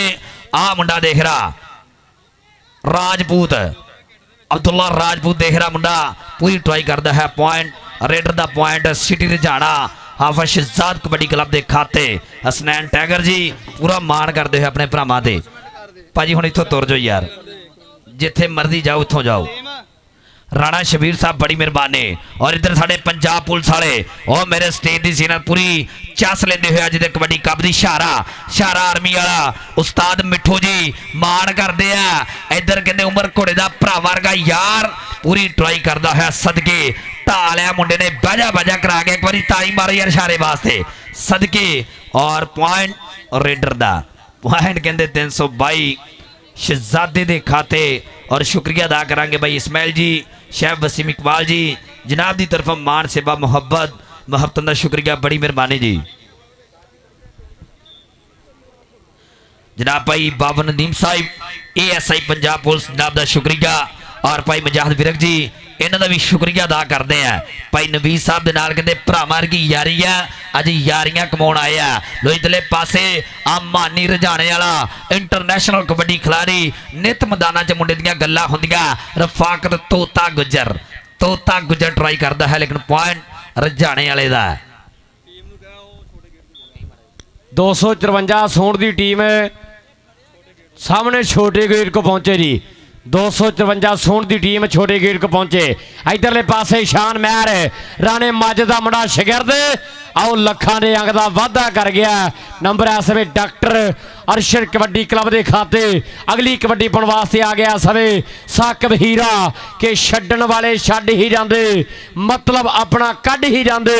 आ मुंडा देख रहा राजपूत, अब्दुल्ला राजपूत देख रहा मुंडा पूरी ट्राई करता है। पॉइंट रेडर का पॉइंट सिटी रजाना हाफिज शहजाद कबड्डी क्लब के खाते। हसनैन टैगर जी पूरा मान करते हुए अपने भरावां ते। भाजी हुण इत्थों तुर जाओ यार, जिथे मर्जी जाओ इत्थों जाओ। राणा शबीर साहब बड़ी मेहरबानी। और इधर साढ़े पंजाब पुलिस वाले और मेरे स्टेज की सीना पूरी चस लेंदे हुए अज दे कबड्डी कप दी शारा आर्मी वाला उस्ताद मिठू जी मान करते हैं। इधर कहते उमर घोड़े का भरा वर्गा यार पूरी ट्राई करता है। सदके ढा लिया मुंडे ने, बजा करा के एक बार ताली मारो यार इशारे वास्ते सदके। और पॉइंट रेडर का पॉइंट कहते 322 शहजादे के खाते। और शुक्रिया अदा करांगे भाई इस्माइल जी, शेफ वसीम इकबाल जी, जनाब की तरफ मान सेवा मुहब्बत का शुक्रिया, बड़ी मेहरबानी जी। जनाब भाई बाबा नदीम साहिब ASI पंजाब पुलिस, जनाब का शुक्रिया। और भाई मुजाहिद विरक जी इन्हों का भी शुक्रिया अदा करते हैं। भाई नवीद साहब के नाल कहते भरावां की यारी है, अज यारियां कमाउण आए आ। लो इधरले पासे आ मानी रजाने वाला इंटरनेशनल कबड्डी खिलाड़ी, नित मैदाना च मुंडे दियां गल्लां हुंदियां। रफाकत तोता गुजर ट्राई करता है, लेकिन पॉइंट रजाने वाले दा। 254 सूंड की टीम सामने छोटे गेट को पहुंचे जी। 254 सूंड की टीम छोटे गेट को पहुंचे। इधरले पासे शान महर राणे मज का मुंडा शिगिरद आओ लखा ने अंग का वाधा कर गया। नंबर इस समय डॉक्टर अरशद कबड्डी क्लब के खाते। अगली कबड्डी पाने वास्ते आ गया समय साकिब हीरा के छड्डण वाले छड्ड ही जाते, मतलब अपना कढ़ ही जाते।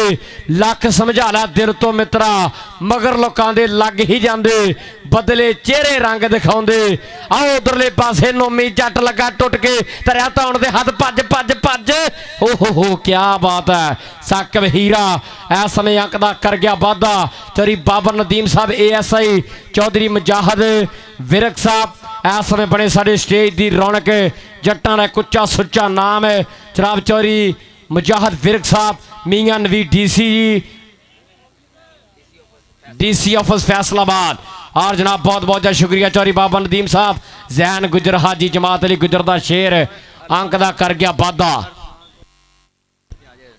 लख समझा ला दिल तो मित्रा, मगर लोगों के लग ही जाते, बदले चेहरे रंग दिखाते। आओ उधरले पासे नोमी जट लगा टुट के तरिया धौण के हथ भज हो क्या बात है। साकिब हीरा इस समय अंक का कर गया वाधा। चौधरी बाबर नदीम साहब ASI, चौधरी मुजाहिद विरक साहब इस समय बने साढ़े स्टेज की रौनक। जट्टां दा कुच्चा सुच्चा नाम है जनाब चौधरी मुजाहिद विरक साहब, मियां नवीद DC ऑफिस फैसलाबाद। और जनाब बहुत बहुत शुक्रिया चौधरी बाबा नदीम साहब। जैन गुजर हाजी जमात अली गुजर का शेर अंक का कर गया वाधा।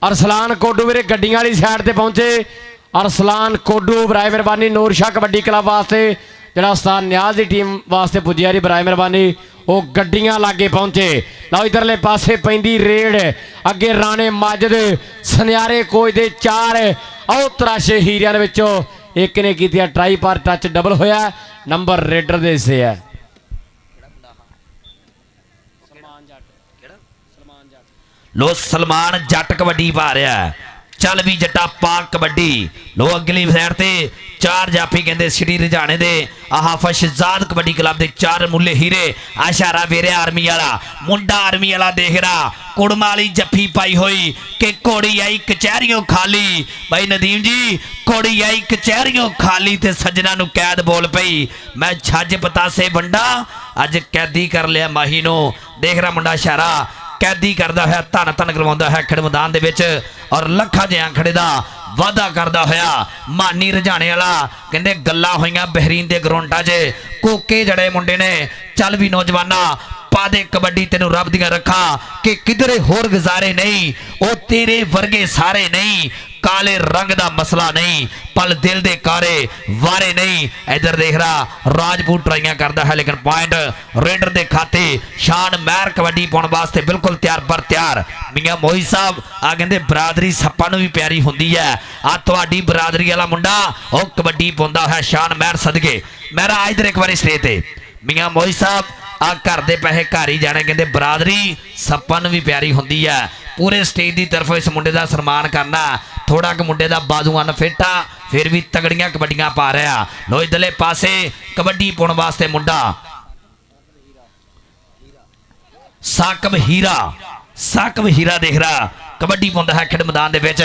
अरसलान कोडू मेरे गड्डियां वाली साइड से पहुंचे। अरसलान कोडू बराए मेहरबानी नूर शाह कबड्डी क्लब वास्ते जरा उस्ताद न्याज की टीम वास्ते पुजी जी, बराए मेहरबानी वो गड्डियां लागे पहुंचे। लो इधरले पासे पैंदी रेड अगे राणे माजिद सुनहरे कोच दे 4 आओ तराशे हीरियां विचों एक ने की ट्राई पर टच डबल होया। नंबर रेडर दे से है। लो सलमान जट कबड्डी पा रहा है, चल भी जट्टा पाक कबड्डी। लो अगली साइड से 4 जाफी कहते सिटी रजाने दे हाफिज शहजाद कबड्डी क्लब के 4 मुल्ले हीरे। आशारा वेरे आर्मी वाला मुंडा आर्मी वाला देख रहा ਕੁੜਮਾ ਵਾਲੀ ਜੱਫੀ ਪਾਈ ਹੋਈ ਕਿ ਘੋੜੀ ਆਈ ਕਚਹਿਰੀਓਂ ਖਾਲੀ। ਬਾਈ ਨਦੀਮ ਜੀ ਘੋੜੀ ਆਈ ਕਚਹਿਰੀਓਂ ਖਾਲੀ ਤੇ ਸੱਜਣਾ ਨੂੰ ਕੈਦ ਬੋਲ ਪਈ ਮੈਂ ਛੱਜ ਪਤਾਸੇ ਵੰਡਾ ਅੱਜ ਕੈਦੀ ਕਰ ਲਿਆ ਮਾਹੀ ਨੂੰ। ਦੇਖ ਰਿਹਾ ਮੁੰਡਾ ਇਸ਼ਾਰਾ ਕੈਦੀ ਕਰਦਾ ਹੋਇਆ ਧੰਨ ਧੰਨ ਕਰਵਾਉਂਦਾ ਹੈ ਖੇਡ ਮੈਦਾਨ ਦੇ ਵਿੱਚ ਔਰ ਲੱਖਾਂ ਜਿਹਾ ਖੜੇ ਦਾ ਵਾਅਦਾ ਕਰਦਾ ਹੋਇਆ ਮਾਨੀ ਰਜਾਣੇ ਵਾਲਾ। ਕਹਿੰਦੇ ਗੱਲਾਂ ਹੋਈਆਂ ਬਹਿਰੀਨ ਦੇ ਗਰਾਊਂਡਾਂ 'ਚ ਕੋਕੇ ਜੜੇ ਮੁੰਡੇ ਨੇ ਚੱਲ ਵੀ ਨੌਜਵਾਨਾ ਪਾ ਦੇ ਕਬੱਡੀ ਤੈਨੂੰ ਰੱਬ ਦੀਆਂ ਰੱਖਾਂ ਕਿ ਕਿਧਰੇ ਹੋਰ ਗੁਜ਼ਾਰੇ ਨਹੀਂ ਉਹ ਤੇਰੇ ਵਰਗੇ ਸਾਰੇ ਨਹੀਂ ਕਾਲੇ ਰੰਗ ਦਾ ਮਸਲਾ ਨਹੀਂ ਪਲ ਦਿਲ ਦੇ ਕਾਰੇ ਵਾਰੇ ਨਹੀਂ। ਇਧਰ ਦੇਖ ਰਾ ਰਾਜਪੂਤ ਟਰਾਈਆਂ ਕਰਦਾ ਹੈ ਲੇਕਿਨ ਪੁਆਇੰਟ ਰੇਡਰ ਦੇ ਖਾਤੇ। ਸ਼ਾਨ ਮਹਿਰ ਕਬੱਡੀ ਪਾਉਣ ਵਾਸਤੇ ਬਿਲਕੁਲ ਤਿਆਰ ਬਰ ਤਿਆਰ। ਮੀਆਂ ਮੋਈ ਸਾਹਿਬ ਆ ਕਹਿੰਦੇ ਬਰਾਦਰੀ ਸੱਪਾਂ ਨੂੰ ਵੀ ਪਿਆਰੀ ਹੁੰਦੀ ਹੈ। ਆ ਤੁਹਾਡੀ ਬਰਾਦਰੀ ਵਾਲਾ ਮੁੰਡਾ ਉਹ ਕਬੱਡੀ ਪਾਉਂਦਾ ਹੈ ਸ਼ਾਨ ਮਹਿਰ ਸਦਕੇ। ਮੇਰਾ ਇਧਰ ਇੱਕ ਵਾਰੀ ਸਟੇਜ ਤੇ ਮੀਆਂ ਮੋਈ ਸਾਹਿਬ ਆ ਘਰ ਦੇ ਪੈਸੇ ਘਰ ਹੀ ਜਾਣੇ ਕਹਿੰਦੇ ਬਰਾਦਰੀ ਸੱਪਾਂ ਨੂੰ ਵੀ ਪਿਆਰੀ ਹੁੰਦੀ ਹੈ। ਪੂਰੇ ਸਟੇਜ ਦੀ ਤਰਫੋਂ ਇਸ ਮੁੰਡੇ ਦਾ ਸਨਮਾਨ ਕਰਨਾ। ਥੋੜਾ ਕੁ ਮੁੰਡੇ ਦਾ ਬਾਜ਼ੂਆਂ ਨਫੇਟਾ ਫਿਰ ਵੀ ਤਗੜੀਆਂ ਕਬੱਡੀਆਂ ਪਾ ਰਿਹਾ। ਲੋ ਇਧਰਲੇ ਪਾਸੇ ਕਬੱਡੀ ਪਾਉਣ ਵਾਸਤੇ ਮੁੰਡਾ ਸਾਕਬ ਹੀਰਾ ਦੇਖ ਰਾ ਕਬੱਡੀ ਪਾਉਂਦਾ ਹੈ ਖੇਡ ਮੈਦਾਨ ਦੇ ਵਿੱਚ।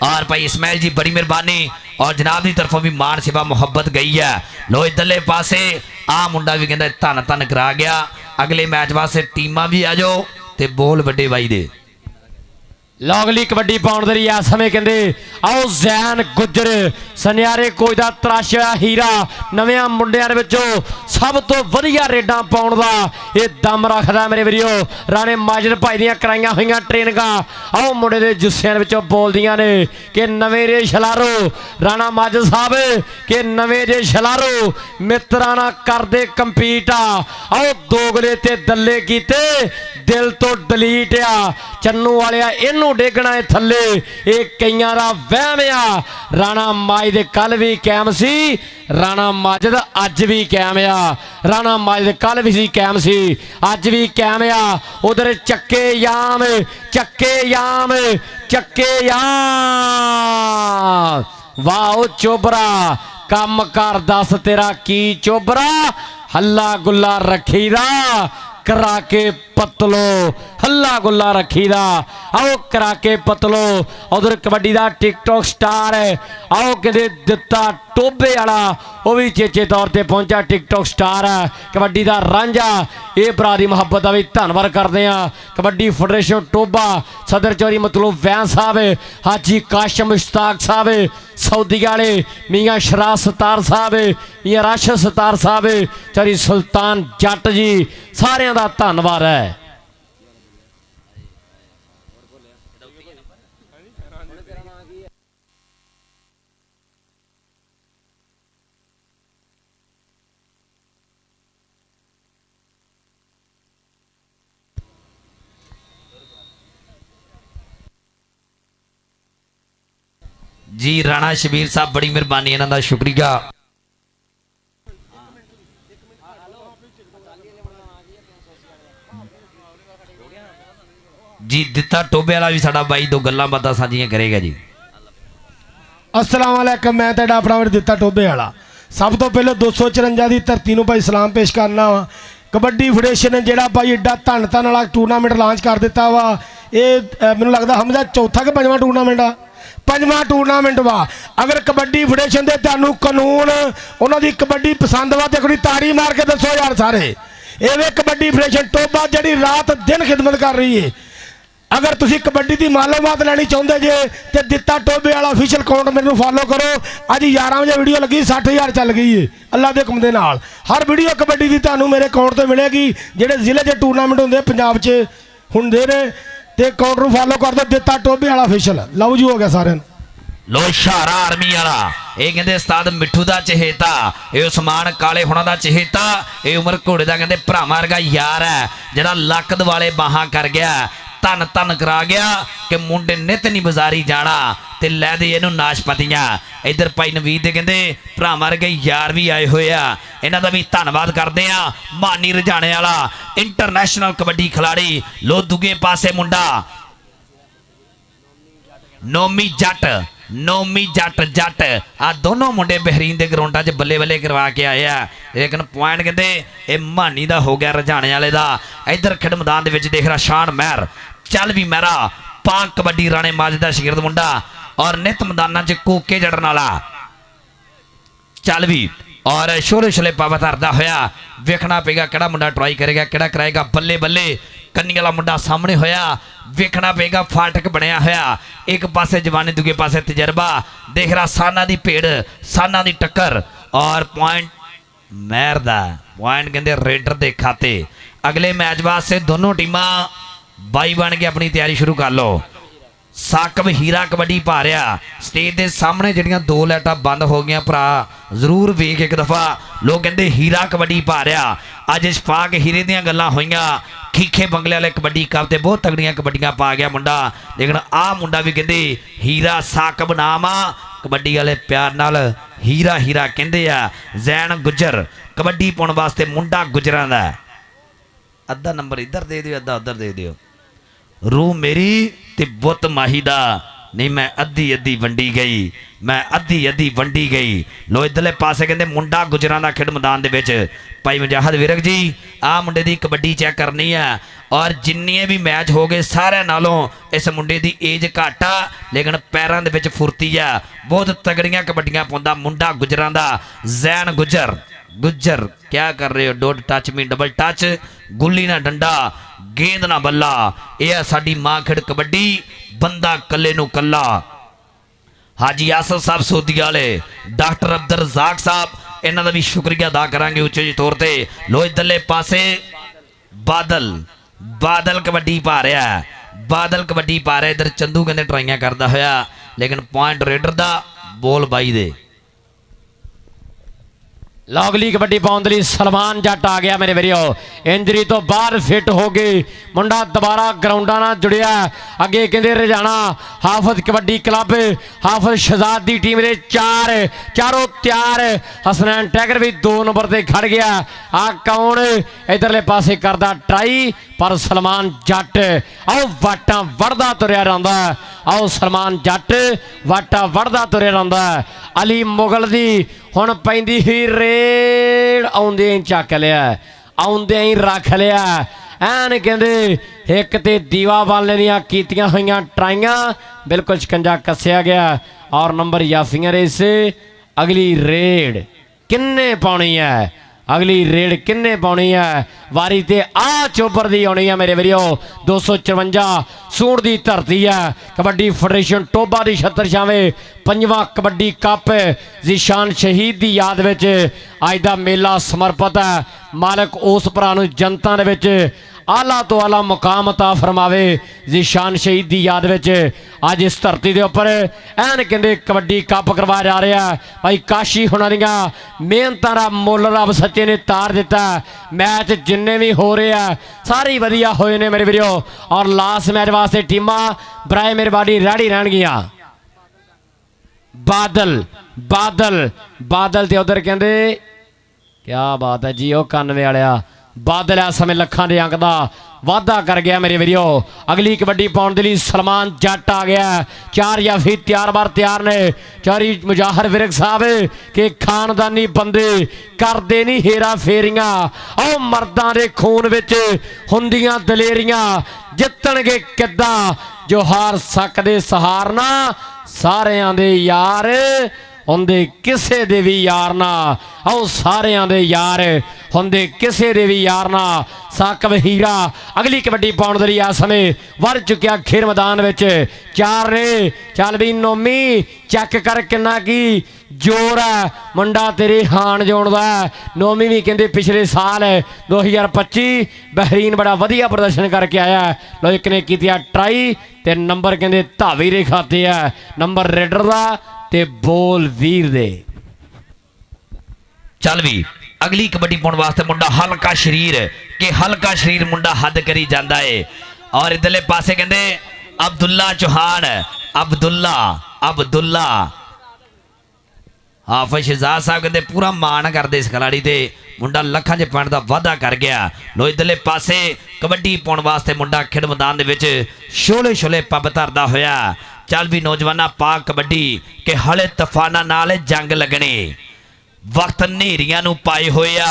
ਔਰ ਭਾਈ ਇਸਮਾइल जी बड़ी मेहरबानी और जनाब की तरफों भी मान सेवा मुहब्बत गई है। लो इधरले पासे आ मुंडा भी कहता धन धन करा गया। अगले मैच वास्ते टीमां भी आ जाओ ते बोल वड्डे बाई दे। ਲੌਂਗਲੀ ਕਬੱਡੀ ਪਾਉਣ ਦੇ ਲਈ ਇਸ ਸਮੇਂ ਕਹਿੰਦੇ ਆਓ ਜ਼ੈਨ ਗੁੱਜਰ ਸੁਨਿਆਰੇ ਕੋਈ ਦਾ ਤਰਾਸ਼ਿਆ ਹੀਰਾ ਨਵਿਆਂ ਮੁੰਡਿਆਂ ਦੇ ਵਿੱਚੋਂ ਸਭ ਤੋਂ ਵਧੀਆ ਰੇਡਾਂ ਪਾਉਣ ਦਾ ਇਹ ਦਮ ਰੱਖਦਾ ਮੇਰੇ ਵੀਰੋ। ਰਾਣੇ ਮਾਜਦ ਭਾਈ ਦੀਆਂ ਕਰਾਈਆਂ ਹੋਈਆਂ ਟ੍ਰੇਨਿੰਗਾਂ ਆਓ ਮੁੰਡੇ ਦੇ ਜੁੱਸਿਆਂ ਦੇ ਵਿੱਚੋਂ ਬੋਲਦੀਆਂ ਨੇ ਕਿ ਨਵੇਂ ਦੇ ਛਲਾਰੋ ਰਾਣਾ ਮਾਜਦ ਸਾਹਿਬ ਕਿ ਨਵੇਂ ਦੇ ਛਲਾਰੋ ਮਿੱਤਰਾਂ ਨਾਲ ਕਰਦੇ ਕੰਪੀਟ ਆਓ ਦੋਗਲੇ ਤੇ ਦੱਲੇ ਕੀਤੇ ਦਿਲ ਤੋਂ ਡਿਲੀਟ ਆ ਚੰਨੂ ਵਾਲਿਆ ਇਹਨੂੰ ਡੇਗਣਾ ਏ ਥੱਲੇ ਇਹ ਕਈਆਂ ਦਾ ਵਹਿਮ ਆ। ਰਾਣਾ ਮਾਜਦ ਕੱਲ ਵੀ ਕਾਇਮ ਸੀ ਰਾਣਾ ਮਾਜਦ ਅੱਜ ਵੀ ਕਾਇਮ ਆ। ਰਾਣਾ ਮਾਜਦ ਕੱਲ ਵੀ ਸੀ ਕਾਇਮ ਸੀ ਅੱਜ ਵੀ ਕਾਇਮ ਆ। ਉਧਰ ਚੱਕੇ ਯਾਮ ਵਾਹ ਚੋਬਰਾ ਕੰਮ ਕਰ ਦੱਸ ਤੇਰਾ ਕੀ ਚੋਬਰਾ ਹੱਲਾ ਗੁੱਲਾ ਰੱਖੀਦਾ ਕਰਾ ਕੇ ਪਤਲੋ ਹੱਲਾ ਗੁੱਲਾ ਰੱਖੀਦਾ ਆਓ ਕਰਾ ਕੇ ਪਤਲੋ। ਉਧਰ ਕਬੱਡੀ ਦਾ ਟਿਕਟੌਕ ਸਟਾਰ ਹੈ ਆਓ ਕਹਿੰਦੇ ਦਿੱਤਾ ਟੋਬੇ ਵਾਲਾ ਉਹ ਵੀ ਚੇਚੇ ਤੌਰ ਤੇ ਪਹੁੰਚਾ ਟਿਕਟੌਕ ਸਟਾਰ ਹੈ ਕਬੱਡੀ ਦਾ ਰਾਂਝਾ। ਇਹ ਭਰਾ ਦੀ ਮੁਹੱਬਤ ਦਾ ਵੀ ਧੰਨਵਾਦ ਕਰਦੇ ਆ। ਕਬੱਡੀ ਫੈਡਰੇਸ਼ਨ ਟੋਬਾ ਸਦਰ ਚੌਰੀ ਮਤਲਬ ਵੈਨ ਸਾਹਿਬ ਹਾਜੀ ਕਾਸ਼ਮ ਮੁਸ਼ਤਾਕ ਸਾਹਿਬ ਸਊਦੀ ਵਾਲੇ ਮੀਆਂ ਸ਼ਰਾਫ ਸਤਾਰ ਸਾਹਿਬ ਮੀਆਂ ਰਾਸ਼ਦ ਸਤਾਰ ਸਾਹਿਬ ਚੌਰੀ ਸੁਲਤਾਨ ਜੱਟ ਜੀ ਸਾਰਿਆਂ ਦਾ ਧੰਨਵਾਦ ਹੈ। जी राणा शबीर साहब बड़ी मेहरबानी इन्हां दा शुक्रिया। जी दिता टोबे वाला भी साडा बाई दो गल्लां बातां साझियां करेगा जी। अस्सलाम वालेकुम मैं तुहाडा अपना दिता टोबे वाला। सब तो पहले 254 की धरती नूं भाई सलाम पेश करना वा। कबड्डी फेडरेशन ने जिहड़ा भाई एडा धन धन वाला टूरनामेंट लॉन्च कर दिता वा। ये मैनूं लगदा हमदा चौथा कि पंजवां टूरनामेंट आ पंजवां टूरनामेंट वा। अगर कबड्डी फेडरेशन के तुहानूं कानून उन्होंने कबड्डी पसंद वा तो कोई ताड़ी मार के दसो यार सारे। इवें कबड्डी फेडरेशन टोबा जी रात दिन खिदमत कर रही है। अगर तुसी कबड्डी की मालूमात लैनी चाहते जे तो दिता टोबे वाला ऑफिशियल अकाउंट मेरे फॉलो करो। अज 11 बजे वीडियो लगी 60,000 चल गई है अल्लाह के हुक्म दे नाल। हर वीडियो कबड्डी की तुहानूं मेरे अकाउंट तो मिलेगी। जिहड़े जिले के टूरनामेंट होंदे पंजाब च हुंदे ने ते अकाउंट नूं फॉलो कर दो दिता टोबे वाला ऑफिशियल। लव जी हो गया सारे। लो शारा आर्मी वाला ये कहते उस्ताद मिठू का चहेता ये उस्मान काले हुणा का चहेता ये उमर घोड़े का कहते भरावां वर्गा यार है जिहड़ा लक दवाले बाहां कर गया धन धन करा गया कि मुंडे नित नहीं बाजारी जाना ते लै दे इहनूं नाशपतियां। इधर भाई नवीद दे कहते भरावां वर्गे यार भी आए हुए आ इन्हां दा भी धन्नवाद करदे आ। मानी रजाणे वाला इंटरनेशनल कबड्डी खिलाड़ी। लो दूगे पासे मुंडा नोमी जट आ दोनों मुंडे बहरीन के ग्राउंडा च बल्ले बल्ले करवा के आए आ। लेकिन पॉइंट कहते ये मानी का हो गया रजाने वाले का। इधर खेड मैदान के देख रहा शान महर ਚੱਲ ਵੀ ਮਹਿਰਾ ਪਾਕ ਕਬੱਡੀ ਰਾਣੇ ਮਾਜ ਦਾ ਸ਼ਾਗਿਰਦ ਮੁੰਡਾ ਔਰ ਨਿਤ ਮੈਦਾਨਾਂ 'ਚ ਕੋਕੇ ਜੜਨ ਵਾਲਾ ਚੱਲ ਵੀ ਔਰ ਛੋਲੇ ਛੋਲੇ ਪਾਵਾ ਧਰਦਾ ਹੋਇਆ ਵੇਖਣਾ ਪਏਗਾ ਕਿਹੜਾ ਮੁੰਡਾ ਟਰਾਈ ਕਰੇਗਾ ਕਿਹੜਾ ਕਰਾਏਗਾ ਬੱਲੇ ਬੱਲੇ ਕੰਨੀ ਵਾਲਾ ਮੁੰਡਾ ਸਾਹਮਣੇ ਹੋਇਆ ਵੇਖਣਾ ਪਏਗਾ ਫਾਟਕ ਬਣਿਆ ਹੋਇਆ ਇੱਕ ਪਾਸੇ ਜਵਾਨੀ ਦੂਜੇ ਪਾਸੇ ਤਜਰਬਾ ਦੇਖ ਰਾ ਸਾਨਾ ਦੀ ਭੇੜ ਸਾਨਾ ਦੀ ਟੱਕਰ ਔਰ ਪੁਆਇੰਟ ਮਹਿਰ ਦਾ ਪੁਆਇੰਟ ਕਹਿੰਦੇ ਰੇਡਰ ਦੇ ਖਾਤੇ ਅਗਲੇ ਮੈਚ ਵਾਸਤੇ ਦੋਨੋਂ ਟੀਮਾਂ ਬਾਈ ਬਣ ਕੇ ਆਪਣੀ ਤਿਆਰੀ ਸ਼ੁਰੂ ਕਰ ਲਓ ਸਾਕਬ ਹੀਰਾ ਕਬੱਡੀ ਪਾ ਰਿਹਾ ਸਟੇਜ ਦੇ ਸਾਹਮਣੇ ਜਿਹੜੀਆਂ 2 ਲਾਈਟਾਂ ਬੰਦ ਹੋ ਗਈਆਂ ਭਰਾ ਜ਼ਰੂਰ ਵੇਖ ਇੱਕ ਦਫਾ ਲੋਕ ਕਹਿੰਦੇ ਹੀਰਾ ਕਬੱਡੀ ਪਾ ਰਿਹਾ ਅੱਜ ਸ਼ਫਾਕ ਹੀਰੇ ਦੀਆਂ ਗੱਲਾਂ ਹੋਈਆਂ ਖੀਖੇ ਬੰਗਲੇ ਵਾਲੇ ਕਬੱਡੀ ਕੱਪ ਤੇ ਬਹੁਤ ਤਗੜੀਆਂ ਕਬੱਡੀਆਂ ਪਾ ਗਿਆ ਮੁੰਡਾ ਲੇਕਿਨ ਆਹ ਮੁੰਡਾ ਵੀ ਕਹਿੰਦੇ ਹੀਰਾ ਸਾਕਬ ਨਾਮ ਆ ਕਬੱਡੀ ਵਾਲੇ ਪਿਆਰ ਨਾਲ ਹੀਰਾ ਹੀਰਾ ਕਹਿੰਦੇ ਆ ਜ਼ੈਨ ਗੁੱਜਰ ਕਬੱਡੀ ਪਾਉਣ ਵਾਸਤੇ ਮੁੰਡਾ ਗੁੱਜਰਾਂ ਦਾ ਅੱਧਾ ਨੰਬਰ ਇੱਧਰ ਦੇ ਦਿਓ ਅੱਧਾ ਉੱਧਰ ਦੇ ਦਿਓ रूह मेरी ते बुत माही दा नहीं मैं अद्धी अद्धी वंडी गई मैं अद्धी अद्धी वंडी गई लो इधरले पासे कहते मुंडा गुजरां दा खेड मैदान दे विच भाई मुजाहिद विरक जी आ मुंडे दी कबड्डी चेक करनी है और जिन्ने भी मैच हो गए सारे नालों इस मुंडे दी एज घट आ लेकिन पैरां दे विच फुर्ती आ बहुत तगड़ियां कबड्डियां पाउंदा मुंडा गुजरां दा जैन गुजर गुज्जर क्या कर रहे हो dot touch me double touch गुल्ली ना डंडा गेंद ना बल्ला यह साडी मां खेड़ कबड्डी बंदा कल्ले नू कल्ला हाजी आसफ साहब सोधी वाले डॉक्टर अब्दुल रज़ाक साहब इन्हां दा भी शुक्रिया अदा करांगे उच्चे तौर ते लो इधरले पासे बादल बादल कबड्डी पा रहा है बादल कबड्डी पा रहा इधर चंदू कहंदे ट्राइयां करदा होया लेकिन पॉइंट रेडर दा बॉल बाई दे लॉगली कबड्डी पाउण लई सलमान जट आ गया मेरे वीरो इंजरी तो बाद फिट हो गए मुंडा दोबारा ग्राउंडा नाल जुड़िया अगे कहंदे रजाना हाफिज कबड्डी क्लब हाफिज शहजाद दी टीम दे चारों तैयार हसनैन टाइगर भी 2 नंबर ते खड़ गया आ कौन इधरले पासे करदा ट्राई पर सलमान जट आओ वाटा वड़दा तुरिया रहिंदा आओ सलमान जट वाटा वड़दा तुरिया रहिंदा अली मुगल दी हुण पैंदी ही रेड़ आउंदे ही चक लिया आउंदे ही रख लिया ਐਨ ਕਹਿੰਦੇ ਇੱਕ ਤੇ ਦੀਵਾ ਵਾਲੇ ਦੀਆਂ ਕੀਤੀਆਂ ਹੋਈਆਂ ਟਰਾਈਆਂ ਬਿਲਕੁਲ ਸ਼ਿਕੰਜਾ ਕੱਸਿਆ ਗਿਆ ਔਰ ਨੰਬਰ ਯਾਫੀਆਂ ਰੇਸ ਅਗਲੀ ਰੇਡ ਕਿੰਨੇ ਪਾਉਣੀ ਹੈ अगली रेड किन्ने पाउणी है वारी ते आ चोबर दी आउणी है मेरे वीरो 254 सूट दी धरती है कबड्डी फेडरेशन टोबा दी छत्तर छावे 5वां कबड्डी कप ज़ीशान शहीद दी याद विच अज दा मेला समर्पित है मालक उस भरा नूं जनता दे विच आला तो आला मुकाम अता फरमावे ज़ीशान शहीद की याद विच अज इस धरती के उपर एन कहते कबड्डी कप करवाया जा रहा है भाई काशी होना दियां मेहनतां दा मुल रब सच्चे ने तार दिता मैच जिन्ने भी हो रहे हैं सारे वधिया होए ने मेरे वीरो और लास्ट मैच वास्ते टीमां बराए मेहरबानी रेडी रहणगियां बादल बादल बादल ते उधर कहते क्या बात है जी ओ 91 वालिया बादल इस समय लखां दे अंक दा वाधा कर गया मेरे वीरो अगली कबड्डी पाउण दे लई सलमान जट आ गया 4 याफी तैयार बार तैयार ने चारी मुजाहिर विरक साहब के खानदानी बंदे करदे नहीं हेरा फेरियां ओ मर्दां दे खून विच हुंदियां दलेरियां जितणगे किद्दां जो हार सकदे सहारना सारियां दे यार हुंदे किसे दे भी यार ना आओ सारियां दे यार हुंदे किसे दे भी यार ना साकब हीरा अगली कबड्डी पाउण दे लई आ समय वध चुकिया खेर मैदान विच 4 ने चल भी नोमी चेक कर किन्ना की जोर है मुंडा तेरे हान जोड़ दा नोमी भी कहंदे पिछले साल 2025 बहरीन बड़ा वधिया प्रदर्शन करके आया लो एक ने कीतिया ट्राई ते नंबर कहंदे धावी दे खाते है नंबर रेडर दा ते बोल वीर दे चल भी अगली कबड्डी पाउण वास्ते मुंडा हल्का शरीर मुंडा हद करी जांदा है और इधरले पासे कहंदे अब्दुल्ला चौहान अब्दुल्ला हाफिज शहजाद साहब कहते पूरा मान करते इस खिलाड़ी से मुंडा लखां च पॉइंट का वाधा कर गया लो इधरले पासे कबड्डी पाउण वास्ते मुंडा खेड मैदान दे विच छोले छोले पब धरदा होया चल भी नौजवाना पाक कबड्डी के हले तूफाना नाल जंग लगने वक्त नेरियां नूं पाए होया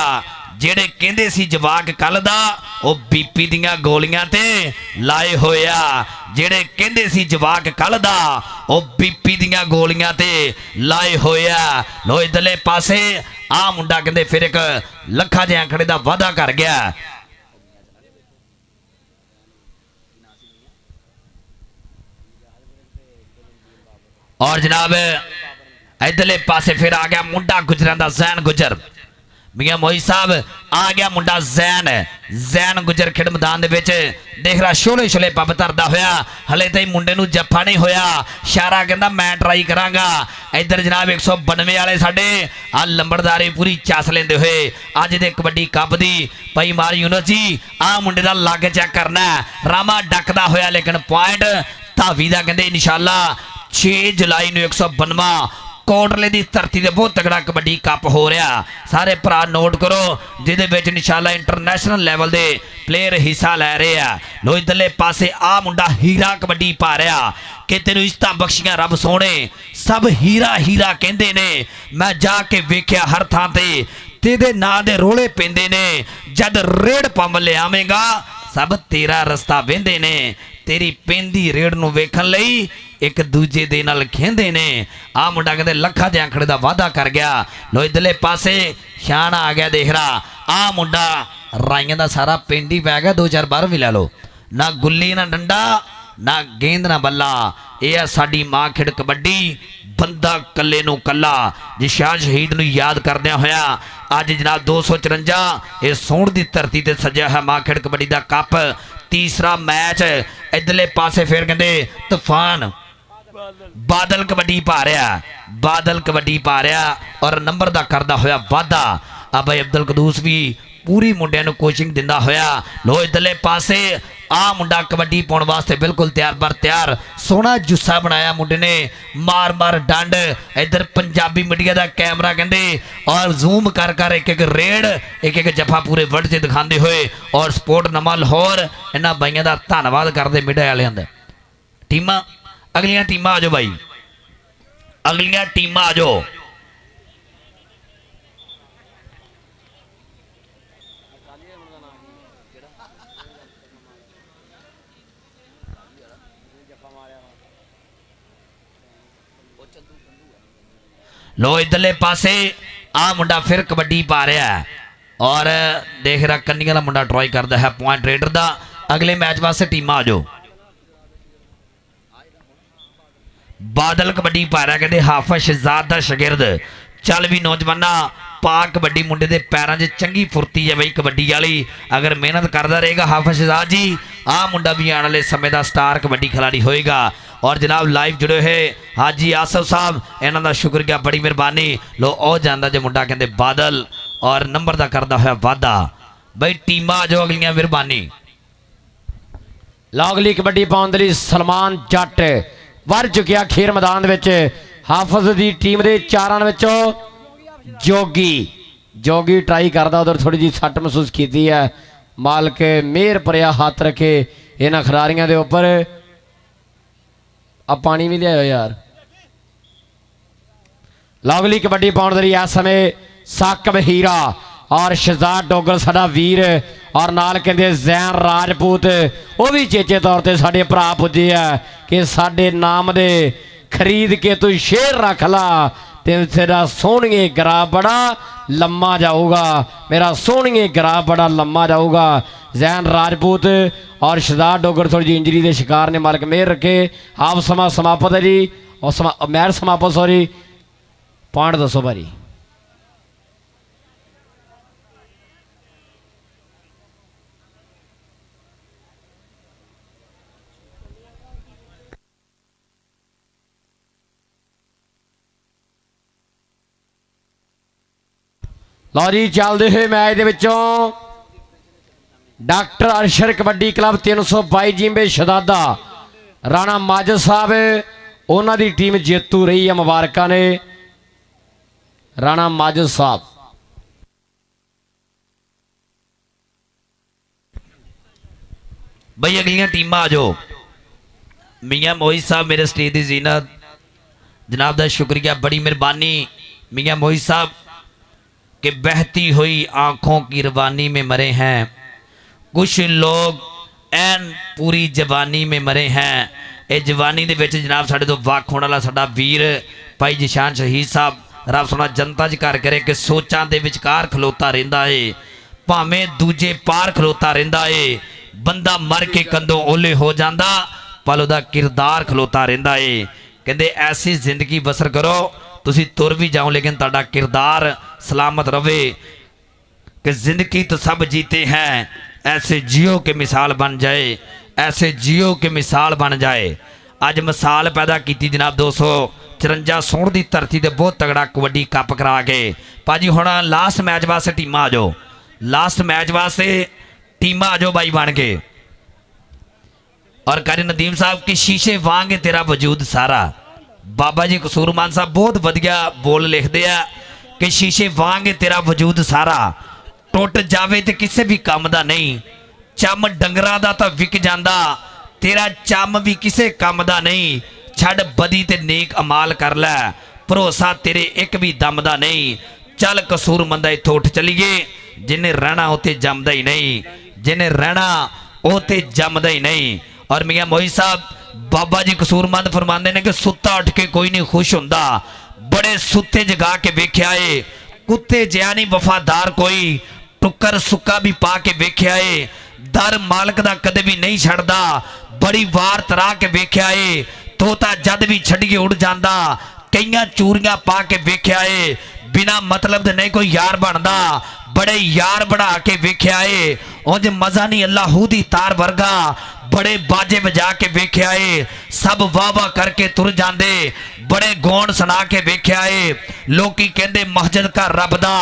ਜਿਹੜੇ ਕਹਿੰਦੇ ਸੀ ਜਵਾਕ ਕੱਲ ਦਾ ਉਹ ਬੀਪੀ ਦੀਆਂ ਗੋਲੀਆਂ ਤੇ ਲਾਏ ਹੋਇਆ ਜਿਹੜੇ ਕਹਿੰਦੇ ਸੀ ਜਵਾਕ ਕੱਲ ਦਾ ਉਹ ਬੀਪੀ ਦੀਆਂ ਗੋਲੀਆਂ ਤੇ ਲਾਏ ਹੋਇਆ ਲੋ ਇਧਰਲੇ ਪਾਸੇ ਆ ਮੁੰਡਾ ਕਹਿੰਦੇ ਫਿਰ ਇੱਕ ਲੱਖਾਂ ਦੇ ਅੰਕੜੇ ਦਾ ਵਾਅਦਾ ਕਰ ਗਿਆ और जनाब इधरले पासे फिर आ गया मुंडा गुजरां दा जैन गुजर मियां मोही साहब आ गया मुंडा जैन गुजर खेड मैदान दे विच देख रहा छोले छोले पब धरदा होया हले ताईं मुंडे नूं जफ्फा नहीं होया इशारा कहंदा मैं ट्राई करांगा इधर जनाब 192 वाले साडे आ लंबड़दारी पूरी चस लेंदे होए अज दे कबड्डी कप दी भाई मार यूनुस जी आ मुंडे दा लग चेक करना रामा डकदा होया लेकिन पॉइंट धावी दा कहंदे इंशाअल्लाह 6 जुलाई ਨੂੰ 192 कोटले की धरती से बहुत तगड़ा कबड्डी कप हो रहा सारे भरा नोट करो जिहदे विच इंशाअल्लाह इंटरनेशनल लैवल के प्लेयर हिस्सा लै रहे हैं लो इधरले पासे आ मुंडा हीरा कबड्डी पा रहा कि तेनू इज्जतां बख्शियां रब सोने सब हीरा हीरा कहंदे ने मैं जाके वेख्या हर थां ते तेरे नां दे रोले पेंदे ने जद रेड़ पंप लियावेगा सब तेरा रस्ता वेंदे ने तेरी पेंदी रेड़ नूं वेखण लई एक दूजे दे नाल खेंदे ने आ मुंडा कहंदे लखा दे आंकड़े दा वादा कर गया लो इधरले पासे शान आ गया देख रहा आ मुंडा राइयां दा सारा पिंड ही पै गया 2-4 बार भी लै लो ना गुल्ली ना डंडा ना गेंद ना बल्ला यह साडी मां खेड कबड्डी बंदा कल्ले नूं कल्ला जी शाह शहीद नूं याद करदे होया अज जनाब 254 ये सोहण दी धरती ते सजया है मां खेड कबड्डी दा कप तीसरा मैच इधरले पासे फिर कहंदे तूफान बादल कबड्डी पा रहा बादल कबड्डी पा रहा और नंबर दा करदा होया वादा आ भाई अब्दुल कदूस भी पूरी मुंडिया नूं कोचिंग दिंदा होया लो इधरले पासे आ मुंडा कबड्डी पाउण वास्ते बिल्कुल तैयार पर तैयार सोहना जुस्सा बनाया मुंडे ने मार मार डंड इधर पंजाबी मीडिया दा कैमरा कहंदे और जूम कर कर एक एक रेड एक एक जफा पूरे वर्ल्ड च दिखाते हुए और स्पोर्ट नमा लाहौर इन्हां बाइयां दा धन्नवाद करदे मीडिया वालियां दा टीमां अगलियां टीमां आ जाओ भाई अगलियां टीमां आ जाओ लो इधरले पासे आ मुंडा फिर कबड्डी पा रहा है और देख रहा कन्नी वाला मुंडा ट्राई करता है पॉइंट रेडर दा अगले मैच वास्ते टीमां आ जाओ बादल कबड्डी पा रहा कहते हाफिज शहजाद दा शागिर्द चल भी नौजवाना पा कबड्डी मुंडे दे पैरां 'च चंगी फुर्ती है बई कबड्डी वाली अगर मेहनत करता रहेगा हाफिज शहजाद जी आ मुंडा भी आने वाले समय का स्टार कबड्डी खिलाड़ी होएगा और जनाब लाइव जुड़े हुए हाजी आसफ साहब इन्हां दा शुक्रिया बड़ी मेहरबानी लो ओ जांदा जे मुंडा कहते बादल और नंबर दा करदा होया वादा बई टीमां जो अगलियां मेहरबानी लागली कबड्डी पाउण दे लई सलमान जट वर चुकिया खेर मैदान विच हाफिज दी टीम दे चारां विचों जोगी ट्राई करदा उधर थोड़ी जी सट महसूस की है मालक मेहर भरिया हाथ रखे इन्हां खिलाड़ियों के उपर अब पानी भी लियाओ यार लागली कबड्डी पाउण दे लई इस समय साकब हीरा और शहजाद डोगल साडा वीर और नाल कहंदे जैन राजपूत वो भी चेचे तौर पर साडे भरा पुजे है कि साडे नाम दे खरीद के तू शेर रख ला तेरा सोहणिए गरा बड़ा लम्मा जाऊगा मेरा सोहणिए गरा बड़ा लम्मा जाऊगा जैन राजपूत और शहजाद डोगर थोड़ी जी इंजरी के शिकार ने मालक मेहर रखे आप समा समापत है जी और मैच समापत सॉरी पॉइंट दसो भारी लो जी चलते हुए मैच के डॉक्टर अरशर कबड्डी क्लब 322 जिम्बे शहजादा राणा माजद साहब उन्होंने टीम जेतू रही है मुबारक ने राणा माजद साहब भाई अगलियां टीमां आ जाओ मियां मोहित साहब मेरे स्टेज की जीनत जनाब का शुक्रिया बड़ी मेहरबानी मियां मोहित साहब कि बहती हुई आंखों की रवानी में मरे हैं, कुछ लोग ਐਨ पूरी जवानी में मरे हैं। ਇਹ जवानी ਦੇ ਵਿੱਚ जनाब ਸਾਡੇ ਤੋਂ ਵੱਖ ਹੋਣ ਵਾਲਾ ਸਾਡਾ ਵੀਰ ਭਾਈ ਜਿਸ਼ਾਨ ਸ਼ਹੀਦ ਸਾਹਿਬ ਰੱਬ ਸੋਹਣਾ ਜਨਤਾ 'ਚ ਕਰ ਕਰੇ ਕਿ ਸੋਚਾਂ ਦੇ ਵਿਚਕਾਰ ਖਲੋਤਾ ਰਹਿੰਦਾ ਏ, ਭਾਵੇਂ ਦੂਜੇ ਪਾਰ ਖਲੋਤਾ ਰਹਿੰਦਾ ਏ। ਬੰਦਾ ਮਰ ਕੇ ਕੰਧੋਂ ਓਲੇ ਹੋ ਜਾਂਦਾ ਪਰ ਉਹਦਾ ਕਿਰਦਾਰ ਖਲੋਤਾ ਰਹਿੰਦਾ ਏ। ਕਹਿੰਦੇ ਐਸੀ ਜ਼ਿੰਦਗੀ ਬਸਰ ਕਰੋ ਤੁਸੀਂ ਤੁਰ ਵੀ ਜਾਓ लेकिन ਤੁਹਾਡਾ किरदार सलामत रवे। कि जिंदगी तो सब जीते हैं, ऐसे जियो के मिसाल बन जाए, ऐसे जियो के मिसाल बन जाए। अज मिसाल पैदा की जनाब 254 सोण की धरती से बहुत तगड़ा कबड्डी कप करा के भाजी हुण लास्ट मैच वास्ते टीमां आ जाओ, लास्ट मैच वास्ते टीमां आ जाओ बाई बन के। और कारी नदीम साहब की शीशे वांग तेरा वजूद सारा, बाबा जी कसूरमान साहब बहुत वधिया बोल लिखते हैं कि शीशे वांग तेरा वजूद सारा, टुट जावे तो किसी भी काम का नहीं, चम डंगरां दा तां विक जांदा, तेरा चम भी किसी काम का नहीं। छड़ बदी ते नेक अमाल कर लै, भरोसा तेरे एक भी दम दा नहीं। चल कसूरमंदा इत्थों उठ चलीए, जिन्हें रहना उत्ते जमदा ही नहीं, जिन्हें रहना उत्ते जमदा ही नहीं। और मियां मोही साहब बाबा जी कसूरमंद फरमाते ने कि सुत्ता उठ के कोई नहीं खुश हुंदा, बड़े सुत्ते जगा के वेख्या है, कुत्ते जिहा नहीं वफादार कोई, टुक्कर सुक्का भी पा के वेख्या है, दर मालक दा कदे भी नहीं छड़दा, बड़ी वार तरा के वेख्या है, तोता जद भी छड़िए उड़ जांदा, कईयां चूरियां पा के वेख्या है, बिना मतलब दे नहीं कोई यार बनदा, बड़े यार बना के वेख्या है, उंज मजा नहीं अल्लाहू दी तार वर्गा, बड़े बाजे बजा के वेख्या है, सब वाह वाह करके तुर जांदे, बड़े गौण सुना के वेख्या है, लोकी कहंदे मस्जिद का रब दा,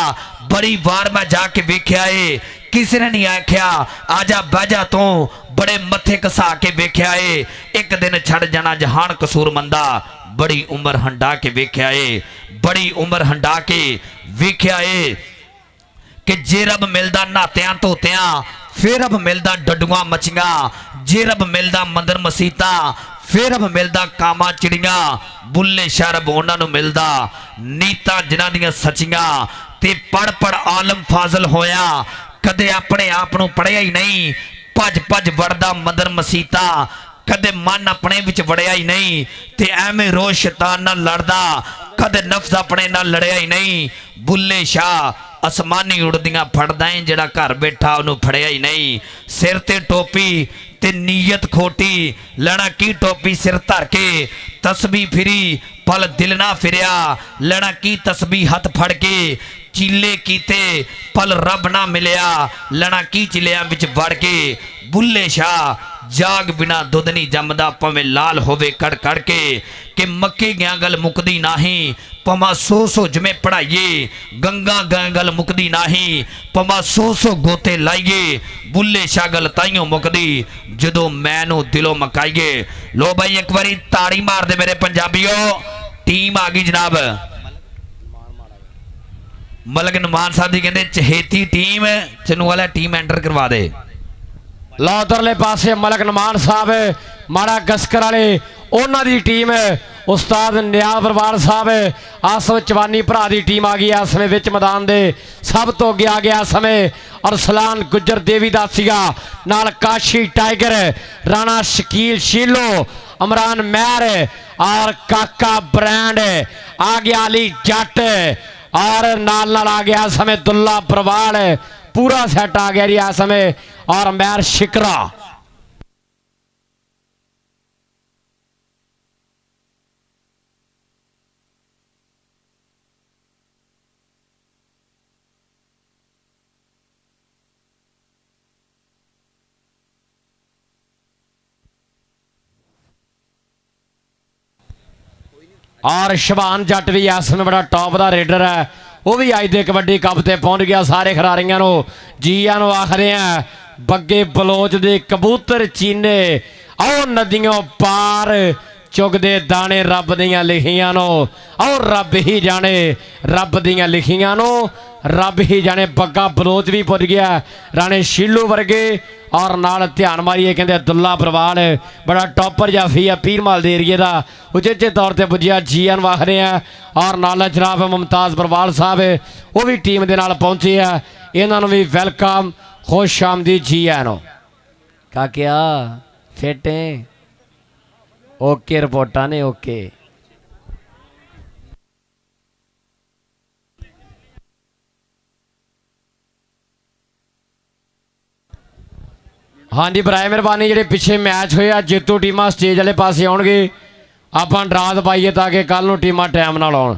बड़ी वार मैं जाके वेख्या है, किसी ने नहीं आख्या आजा बजा तो, बड़े मथे घसा के वेख्या है, एक दिन छड़ जाना जहान कसूरमंदा, बड़ी उम्र हंडा के वेख्या है, बड़ी उम्र हंडा के वेख्या है कि जे रब मिलदा नातियां धोतियां, फिर रब मिलदा डडुआं मच्छियां, जे रब मिलदा मंदिर मसीता, फिर रब मिलदा कामा चिड़ियां, बुल्ले शाह रब उन्हां नूं मिलदा, नीतां जिन्हां दियां सच्चियां, ते पढ़ पढ़ आलम फाजल होया, कदे अपने आप नूं पढ़िया ही नहीं, भज भज वड़दा मंदिर मसीता, कदे मन अपने विच वड़िया ही नहीं, ते एवें रोज शैतान नाल लड़दा, कदे नफ्स अपने नाल लड़िया ही नहीं। बुल्ले शाह आसमानी उड़दियां फड़दा है, जिहड़ा घर बैठा उन्होंने फड़िया ही नहीं, सिर ते टोपी ते नीयत खोटी, लेना की टोपी सिर धर के, तस्बी फिरी पल दिल ना फिरिया, लेना की तस्बी हथ फड़ के, चीले कीते पल रब ना मिलिया, लेना की चिलियां विच वड़ के। बुल्ले शाह जाग बिना दुध नहीं जमदा, भावें लाल होवे कड़ कड़ के, कि मक्के गया गल मुकदी नाही, पमा सौ जमे पढ़ाइए, गंगा गया गल मुकदी नाही, पमा सौ गोते लाइए, बुल्ले शाह गल ताइयों मुकदी जदों मैनू दिलों मकाइए। लो भाई एक बारी ताड़ी मार दे मेरे पंजाबियों, टीम आ गई जनाब, मलक नुमान साहब जी कहते चहेती टीम चनू वाला टीम एंटर करवा दे। लो उधरले पासे मलक नमान साहब माड़ा गस्कर वाले उन्हां दी टीम, उस्ताद नियाल बरवाल साहब आसव चवानी भरा दी टीम आ गई इस समय विच मैदान दे सब तो अगे आ गया समय। और सलान गुजर देवीदासिया नाल काशी टाइगर, राणा शकील शीलो, अमरान महर और काका ब्रांड आ गया, अली जट और नाल नाल आ गया समय दुल्ला बरवाल, पूरा सेट आ गया जी इस समय, और मैर शिकरा। और शबान जट भी इस समय बड़ा टॉप का रेडर है, वो भी अज के कबड्डी कप से पहुंच गया। सारे खिलाड़ियों को जीआं नूं आखदे हैं, बग्गे बलोच दे कबूतर चीने आओ नदियों पार, चुगदे दाने रब दियां लिखियां नो, और रब ही जाने रब दियां लिखियां नो, ਰੱਬ ਹੀ ਜਾਣੇ ਬੱਗਾ ਬਲੋਚ ਵੀ ਪੁੱਜ ਗਿਆ ਰਾਣੇ ਸ਼ੀਲੂ ਵਰਗੇ ਔਰ ਨਾਲ ਧਿਆਨ ਮਾਰੀਏ ਕਹਿੰਦੇ ਅਬਦੁੱਲਾ ਬਰਵਾਲ ਬੜਾ ਟੌਪਰ ਜਾਫੀ ਆ ਪੀਰਮਾਲ ਦੇ ਏਰੀਏ ਦਾ ਉਚੇਚੇ ਤੌਰ ਤੇ ਪੁੱਜਿਆ ਜੀਐਨ ਵਾਖ ਰਹੇ ਆ ਔਰ ਨਾਲ ਜਨਾਬ ਮੁਮਤਾਜ਼ ਬਰਵਾਲ ਸਾਹਿਬ ਉਹ ਵੀ ਟੀਮ ਦੇ ਨਾਲ ਪਹੁੰਚੇ ਆ ਇਹਨਾਂ ਨੂੰ ਵੀ ਵੈਲਕਮ ਖੁਸ਼ ਆਮਦੀ ਜੀਐਨ ਕਾਕਿਆ ਫਿੱਟ ਹੈ ਓਕੇ ਰਿਪੋਰਟਾਂ ਨੇ ਓਕੇ ਹਾਂਜੀ ਬਰਾਏ ਮਿਹਰਬਾਨੀ ਜਿਹੜੇ ਪਿੱਛੇ ਮੈਚ ਹੋਏ ਆ ਜੇਤੂ ਟੀਮਾਂ ਸਟੇਜ ਵਾਲੇ ਪਾਸੇ ਆਉਣਗੇ ਆਪਾਂ ਡਰਾਤ ਪਾਈਏ ਤਾਂ ਕਿ ਕੱਲ ਨੂੰ ਟੀਮਾਂ ਟਾਈਮ ਨਾਲ ਆਉਣ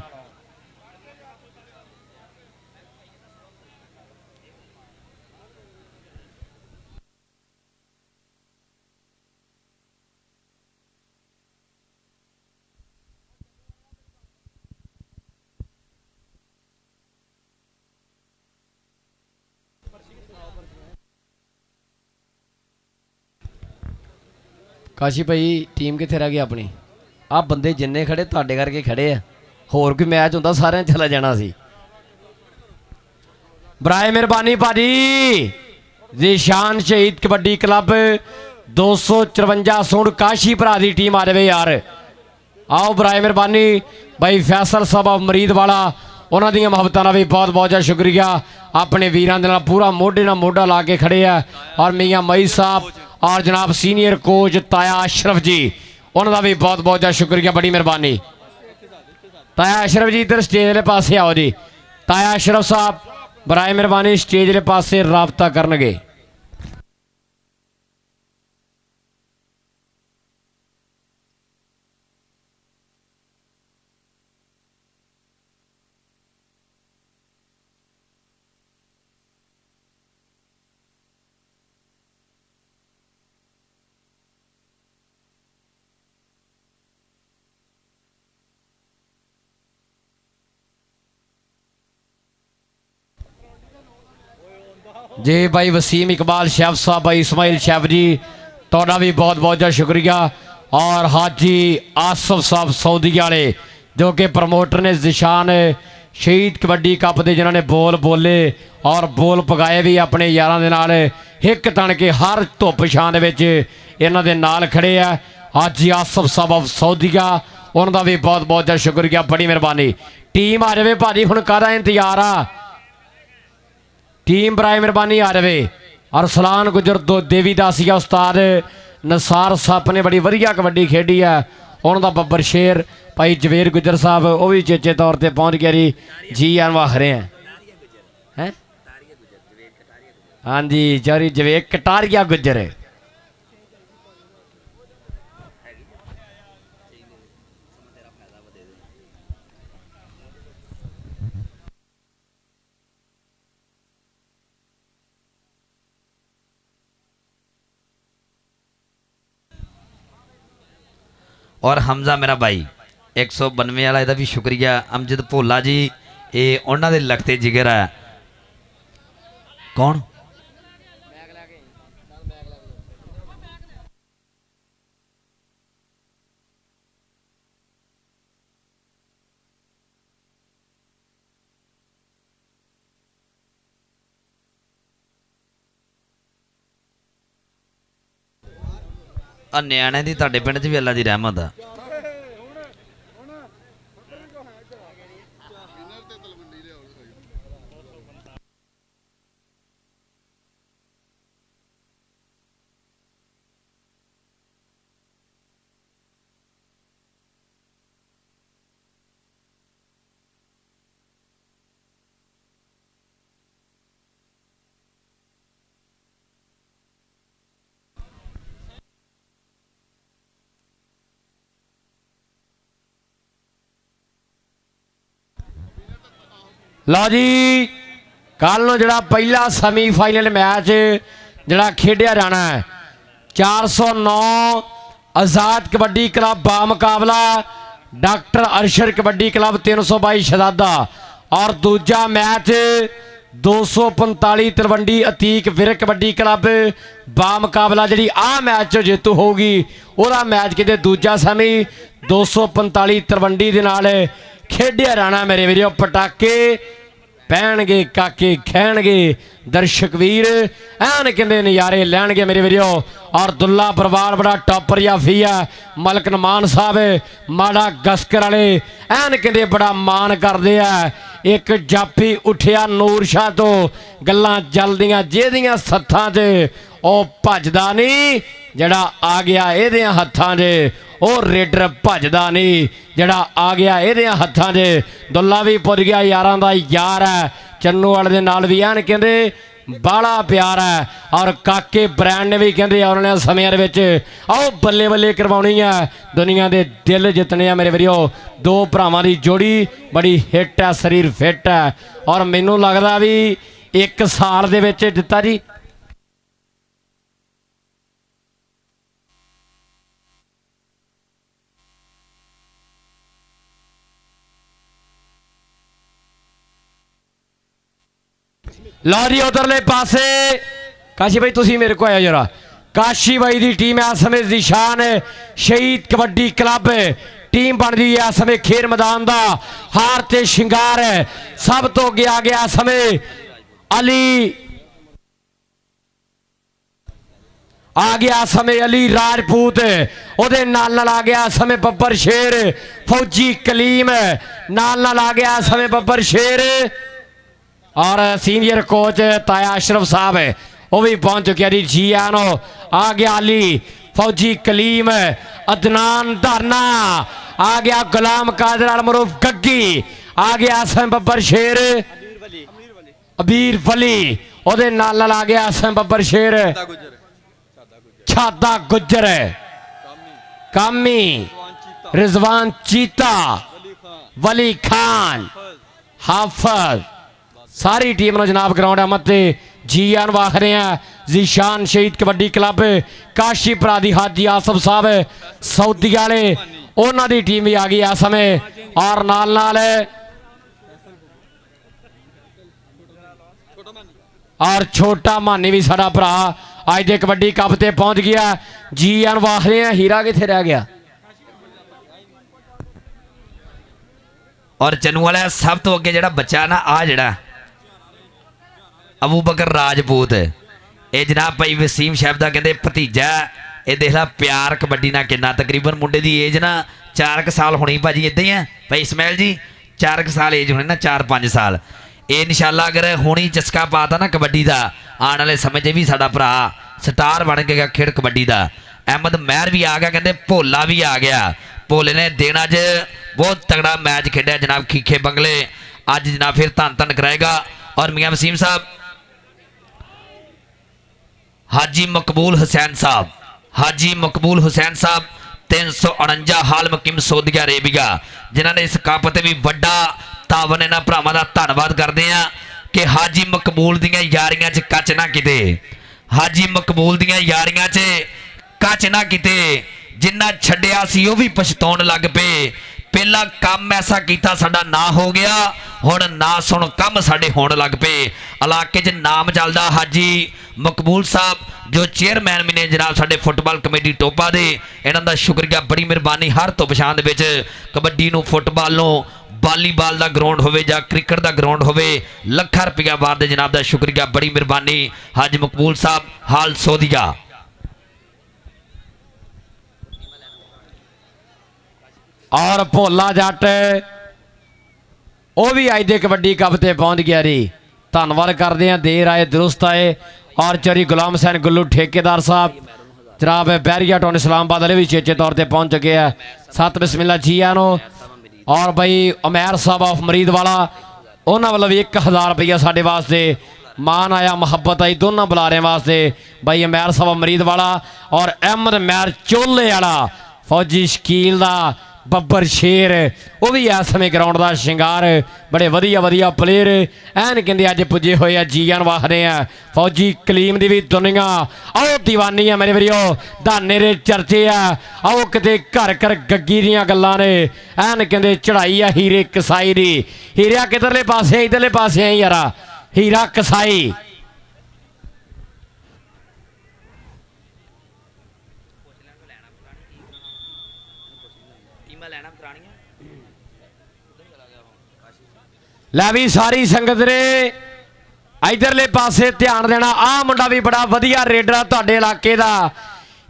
ਕਾਸ਼ੀ ਭਾਈ ਟੀਮ ਕਿੱਥੇ ਰਹਿ ਗਈ ਆਪਣੀ ਆਹ ਬੰਦੇ ਜਿੰਨੇ ਖੜੇ ਤੁਹਾਡੇ ਕਰਕੇ ਖੜੇ ਆ ਹੋਰ ਕੋਈ ਮੈਚ ਹੁੰਦਾ ਸਾਰਿਆਂ ਨੇ ਚਲਾ ਜਾਣਾ ਸੀ ਬਰਾਏ ਮਿਹਰਬਾਨੀ ਭਾਜੀ ਜ਼ੀਸ਼ਾਨ ਸ਼ਹੀਦ ਕਬੱਡੀ ਕਲੱਬ 254 ਸੁਣ ਕਾਸ਼ੀ ਭਰਾ ਦੀ ਟੀਮ ਆ ਜਾਵੇ ਯਾਰ ਆਓ ਬਰਾਏ ਮਿਹਰਬਾਨੀ ਭਾਈ ਫੈਸਲ ਸਾਹਿਬ ਮਰੀਦ ਵਾਲਾ ਉਹਨਾਂ ਦੀਆਂ ਮੁਹੱਬਤਾਂ ਦਾ ਵੀ ਬਹੁਤ ਬਹੁਤ ਸ਼ੁਕਰੀਆ ਆਪਣੇ ਵੀਰਾਂ ਦੇ ਨਾਲ ਪੂਰਾ ਮੋਢੇ ਨਾਲ ਮੋਢਾ ਲਾ ਕੇ ਖੜੇ ਆ ਔਰ ਮੀਆਂ ਮਈ ਸਾਹਿਬ और जनाब सीनियर कोच ताया अशरफ जी उन्होंने भी बहुत बहुत शुक्रिया बड़ी मेहरबानी ताया अशरफ जी इधर स्टेज वाले पास आओ जी ताया अशरफ साहब बराए मेहरबानी स्टेज वाले पास राबता करनगे जी भाई वसीम इकबाल शेफ साहब भाई इस्माइल शेफ जी थोड़ा भी बहुत बहुत शुक्रिया और हाजी आसफ साहब सऊदी वाले जो कि प्रमोटर ने जिशान शहीद कबड्डी कप के जिन्होंने बोल बोले और बोल पगाए भी अपने यारां दे नाल हिक तन के हर धुप छां दे इन्हां दे नाल खड़े आ हाजी आसफ साहब सऊदीया उन्होंने भी बहुत बहुत शुक्रिया बड़ी मेहरबानी टीम आ जाए भाजी हुण काहदा इंतजार आ टीम बराए मेहरबानी आ रहे और सलान गुजर दो देवीदासिया उस्ताद नसार साहब ने बड़ी वधिया कबड्डी खेडी है उन्होंने बब्बर शेर भाई जवेर गुजर साहब वो भी चेचे तौर पर पहुँच गया जी आन वाख रहे हैं हाँ जी जारी जवेर कटारिया गुजर और हमजा मेरा भाई 192 वाला ਇਹਦਾ ਵੀ ਸ਼ੁਕਰੀਆ ਅਮਜਦ ਭੋਲਾ ਜੀ ਇਹ ਉਹਨਾਂ ਦੇ ਲਖਤੇ ਜਿਗਰ ਹੈ ਕੌਣ ਆ ਨਿਆਣੇ ਦੀ ਤੁਹਾਡੇ ਪਿੰਡ 'ਚ ਵੀ ਅੱਲਾ ਦੀ ਰਹਿਮਤ ਆ लो जी कल जो पहला सैमीफाइनल मैच जरा खेडिया जाना है 409 आजाद कबड्डी क्लब बामुकाबला डॉक्टर अरशद कबड्डी क्लब 322 शहजादा और दूजा मैच 245 तलवंडी अतीक विर कबड्डी क्लब बामुकाबला जी आ मैच जेतू होगी वह मैच कि दूजा सैमी 245 तलवंडी के नाल खेडिया जाना मेरे वीरों पटाके ਪੈਣਗੇ ਕਾਕੇ ਖੈਣਗੇ ਦਰਸ਼ਕ ਵੀਰ ਐਨ ਕਹਿੰਦੇ ਨਜ਼ਾਰੇ ਲੈਣਗੇ ਮੇਰੇ ਵੀਰੋ। ਔਰ ਦੁੱਲਾ ਪਰਿਵਾਰ ਬੜਾ ਟੌਪਰ ਜਾਫੀ ਆ, ਮਲਕ ਨਮਾਨ ਸਾਹਿਬ ਮਾੜਾ ਗਸਕਰ ਵਾਲੇ ਐਨ ਕਹਿੰਦੇ ਬੜਾ ਮਾਣ ਕਰਦੇ ਆ। ਇੱਕ ਜਾਫੀ ਉੱਠਿਆ ਨੂਰ ਸ਼ਾਹ ਤੋਂ, ਗੱਲਾਂ ਚੱਲਦੀਆਂ ਜਿਹਦੀਆਂ ਸੱਥਾਂ 'ਚ ਉਹ ਭੱਜਦਾ ਨਹੀਂ, ਜਿਹੜਾ ਆ ਗਿਆ ਇਹਦੇ ਹੱਥਾਂ 'ਚ ਉਹ ਰੇਡਰ ਭੱਜਦਾ ਨਹੀਂ, ਜਿਹੜਾ ਆ ਗਿਆ ਇਹਦੇ ਹੱਥਾਂ 'ਚ। ਦੁੱਲਾ ਵੀ ਪੁੱਜ ਗਿਆ, ਯਾਰਾਂ ਦਾ ਯਾਰ ਹੈ, ਚੰਨੂ ਵਾਲੇ ਦੇ ਨਾਲ ਵੀ ਐਨ ਕਹਿੰਦੇ ਬਾਲਾ ਪਿਆਰ ਹੈ। ਔਰ ਕਾਕੇ ਬ੍ਰਾਂਡ ਨੇ ਵੀ ਕਹਿੰਦੇ ਆਉਣ ਵਾਲੇ ਸਮਿਆਂ ਦੇ ਵਿੱਚ ਆਓ ਬੱਲੇ ਬੱਲੇ ਕਰਵਾਉਣੀ ਆ, ਦੁਨੀਆ ਦੇ ਦਿਲ ਜਿੱਤਣੇ ਆ ਮੇਰੇ ਵੀਰੋ। ਦੋ ਭਰਾਵਾਂ ਦੀ ਜੋੜੀ ਬੜੀ ਹਿੱਟ ਹੈ, ਸਰੀਰ ਫਿੱਟ ਹੈ। ਔਰ ਮੈਨੂੰ ਲੱਗਦਾ ਵੀ 1 ਸਾਲ ਦੇ ਵਿੱਚ ਦਿੱਤਾ ਜੀ ਲਓ ਜੀ ਉਧਰਲੇ ਪਾਸੇ ਕਾਸ਼ੀ ਬਾਈ ਤੁਸੀਂ ਮੇਰੇ ਕੋਲ ਆਇਓ ਜਰਾ। ਕਾਸ਼ੀ ਬਾਈ ਦੀ ਟੀਮ ਇਸ ਸਮੇਂ ਜ਼ਿਸ਼ਾਨ ਸ਼ਹੀਦ ਕਬੱਡੀ ਕਲੱਬ ਟੀਮ ਬਣਦੀ ਹੈ ਇਸ ਸਮੇਂ ਖੇਡ ਮੈਦਾਨ ਦਾ ਹਾਰ ਤੇ ਸ਼ਿੰਗਾਰ ਸਭ ਤੋਂ ਅੱਗੇ ਆ ਗਿਆ ਸਮੇਂ ਅਲੀ ਆ ਗਿਆ ਸਮੇਂ ਅਲੀ ਰਾਜਪੂਤ, ਉਹਦੇ ਨਾਲ ਆ ਗਿਆ ਸਮੇਂ ਬੱਬਰ ਸ਼ੇਰ ਫੌਜੀ ਕਲੀਮ, ਨਾਲ ਆ ਗਿਆ ਸਮੇਂ ਬੱਬਰ ਸ਼ੇਰ। और सीनियर कोच ताया अशरफ साहब है वो भी पहुंच चुके हैं जी आनो। आ गया अली फौजी कलीम, अदनान धरना आ गया, गुलाम कादर अल मरूफ गग्गी आ गया, असम बब्बर शेर अबीर वली ओदे नाल आ गया, असम बब्बर शेर छादा गुजर कामी रिजवान चीता वली खान हाफज सारी टीम जनाब ग्राउंड अहमद ते जी आन वाख रहे हैं। जीशान शहीद कबड्डी क्लब काशीपुरा दी हाजी आसफ साहब सऊदी वाले उन्हों की टीम भी आ गई इस समय। और नाल और छोटा मानी भी साडा भरा अज दे कबड्डी कप ते पहुंच गया। जी आन वाख रहे हैं, हीरा किथे रह गया। और चन्नू वाला सब तो अगे जड़ा बच्चा ना आ जड़ा अबू बकर राजपूत ये जनाब भाई वसीम साहब का कहते भतीजा। ये देख ला प्यार कबड्डी ना किन्ना, तकरीबन मुंडे की एज ना 4 साल होनी भाजी, इदा ही है भाई इसमाइल जी 4 साल एज होनी ना, 4-5 साल। ये इंशाल्लाह अगर हुणी चस्का पाता ना कबड्डी का आने वाले समय च भी साडा भरा स्टार बन गया खेड कबड्डी का। अहमद महर भी आ गया, कहते भोला भी आ गया। भोले ने दिन अज बहुत तगड़ा मैच खेड़ा जनाब खीखे बंगले, अज जनाब फिर धन धन कराएगा। और मियाँ वसीम साहब हाजी मकबूल हुसैन साहब, हाजी मकबूल हुसैन साहब 349 हाल मकीम सऊदी अरेबिया जिन्होंने इस कप ते भी बड़ा तावन इन्हां भरावां दा धन्नवाद करते हैं कि हाजी मकबूल दियां यारियां च कच ना किते, हाजी मकबूल दियां यारियां च कच ना किते। जिन्ना छड्डिया सी वो भी पछताउण लग पे, पहला काम ऐसा किया साडा ना हो गया, हुण ना सुन कम साडे होण लग पे। इलाके च नाम चलदा हाजी मकबूल साहब जो चेयरमैन भी ने जनाब साडे फुटबॉल कमेटी टोपा दे, इन्हां दा शुक्रिया, बड़ी मेहरबानी। हर तो पछाण दे विच कबड्डी नूं फुटबॉल नूं वालीबॉल का ग्राउंड होवे जां क्रिकेट का ग्राउंड होवे लखा रुपया बार दे जनाब दा शुक्रिया, बड़ी मेहरबानी हाजी मकबूल साहब हाल सऊदीया। और भोला जट वो भी अज दे कबड्डी कप ते पहुंच गया जी। धन्नवाद करते हैं, देर आए दुरुस्त आए। और चौरी गुलाम हुसैन गुल्लू ठेकेदार साहब जनाब बैरिया टाउन इस्लामाबाद वाले भी चेचे तौर पर पहुंच चुके हैं। सत बिस्मिल्ला जी आनो। और भाई उमैर साहब ऑफ मरीद वाला उन्होंने वालों भी 1000 रुपया साढ़े वास्ते मान आया, मुहब्बत आई दोनों बुलारे वास्ते भाई उमैर साहब मरीद वाला और अहमद मैर चोले वाला फौजी शकील का बब्बर शेर वो भी इस समय ग्राउंड का शिंगार। बड़े वधिया वधिया प्लेयर एन कहते अज पुजे हुए जीआन वाख रहे हैं। फौजी कलीम की भी दुनिया आओ दीवानी है मेरे वीरो, दाने दे चर्चे है। आओ किते घर घर गग्गी दियां गल्लां ने, एन कहते चढ़ाई है हीरे कसाई दी। हीरा किधरले पासे इधरले पासे है यारा, हीरा कसाई। ਲੈ ਵੀ ਸਾਰੀ ਸੰਗਤ ਨੇ ਇਧਰਲੇ ਪਾਸੇ ਧਿਆਨ ਦੇਣਾ। ਆਹ ਮੁੰਡਾ ਵੀ ਬੜਾ ਵਧੀਆ ਰੇਡਰ ਆ ਤੁਹਾਡੇ ਇਲਾਕੇ ਦਾ,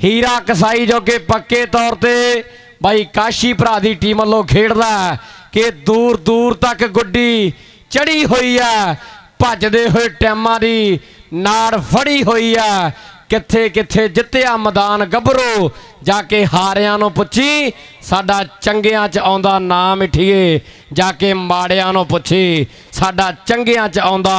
ਹੀਰਾ ਕਸਾਈ, ਜੋ ਕਿ ਪੱਕੇ ਤੌਰ ਤੇ ਬਾਈ ਕਾਸ਼ੀ ਭਰਾ ਦੀ ਟੀਮ ਵੱਲੋਂ ਖੇਡਦਾ ਕਿ ਦੂਰ ਦੂਰ ਤੱਕ ਗੁੱਡੀ ਚੜੀ ਹੋਈ ਆ, ਭੱਜਦੇ ਹੋਏ ਟੀਮਾਂ ਦੀ ਨਾੜ ਫੜੀ ਹੋਈ ਆ। ਕਿੱਥੇ ਕਿੱਥੇ ਜਿੱਤਿਆ ਮੈਦਾਨ ਗੱਭਰੂ, ਜਾ ਕੇ ਹਾਰਿਆਂ ਨੂੰ ਪੁੱਛੀ ਸਾਡਾ ਚੰਗਿਆਂ 'ਚ ਆਉਂਦਾ ਨਾ ਮਿੱਠੀਏ, ਜਾ ਕੇ ਮਾੜਿਆਂ ਨੂੰ ਪੁੱਛੀ ਸਾਡਾ ਚੰਗਿਆਂ 'ਚ ਆਉਂਦਾ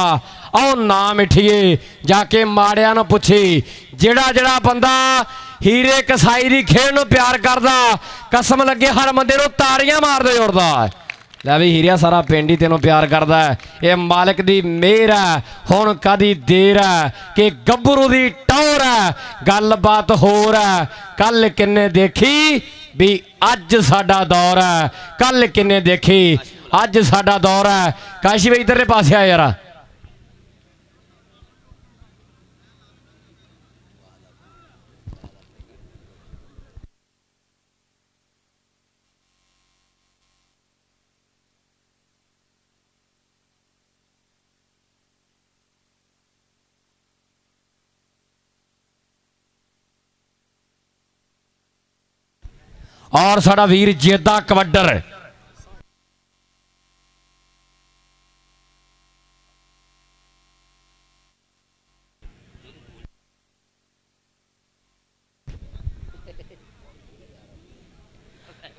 ਆਓ ਨਾ ਮਿੱਠੀਏ, ਜਾ ਕੇ ਮਾੜਿਆਂ ਨੂੰ ਪੁੱਛੀ। ਜਿਹੜਾ ਜਿਹੜਾ ਬੰਦਾ ਹੀਰੇ ਕਸਾਈ ਦੀ ਖੇਡ ਨੂੰ ਪਿਆਰ ਕਰਦਾ, ਕਸਮ ਲੱਗੇ ਹਰ ਬੰਦੇ ਨੂੰ ਤਾੜੀਆਂ ਮਾਰਦੇ ਜੁੜਦਾ। ਲੈ ਵੀ ਹੀਰਿਆ ਸਾਰਾ ਪਿੰਡ ਹੀ ਤੈਨੂੰ ਪਿਆਰ ਕਰਦਾ, ਇਹ ਮਾਲਕ ਦੀ ਮਿਹਰ ਹੈ। ਹੁਣ ਕਦੀ ਦੇਰ ਹੈ ਕਿ ਗੱਭਰੂ ਦੀ ਟੌਰ ਹੈ, ਗੱਲਬਾਤ ਹੋਰ ਹੈ। ਕੱਲ ਕਿੰਨੇ ਦੇਖੀ ਵੀ ਅੱਜ ਸਾਡਾ ਦੌਰ ਹੈ, ਕੱਲ ਕਿੰਨੇ ਦੇਖੀ ਅੱਜ ਸਾਡਾ ਦੌਰ ਹੈ। ਕਾਸ਼ੀ ਬਈ ਇਧਰਲੇ ਪਾਸੇ ਆ ਯਾਰ। ਔਰ ਸਾਡਾ ਵੀਰ ਜੇਦਾ ਕਵੱਡਰ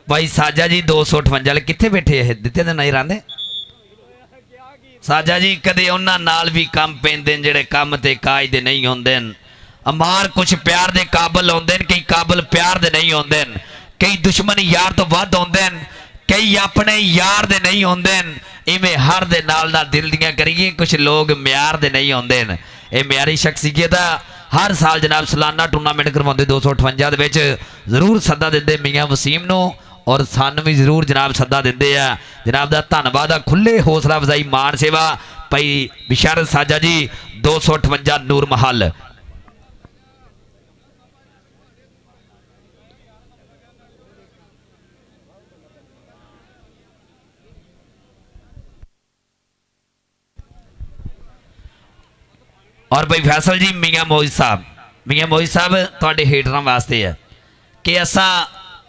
भाई साजा जी 258 वाले किथे बैठे है दिते ते नहीं रांदे साजा जी कदे उन्हां नाल भी काम पैंदे ने जेड़े काम ते काज दे नहीं होंदे अमार कुछ प्यार दे काबल होंदे ने कई काबल प्यार दे नहीं होंदे कई दुश्मन यार तो वध होंदे ने कई अपने यार दे नहीं होंदे इवें हर दे नाल दा दिल दियां करिए कुछ लोग म्यार दे नहीं होंदे ने ये म्यारी शख्सियत है हर साल जनाब सालाना टूर्नामेंट करवाते 258 दे विच जरूर सदा दिंदे मियां वसीम नूं और सानू भी जरूर जनाब सदा देंदे आ जनाब दा धन्नवाद आ खुले हौसला अफजाई मान सेवा भाई बिशारत साजा जी 258 नूर महल और भाई फैसल जी मियां मोहित साहब तुहाडे हेटरां वास्ते है कि असा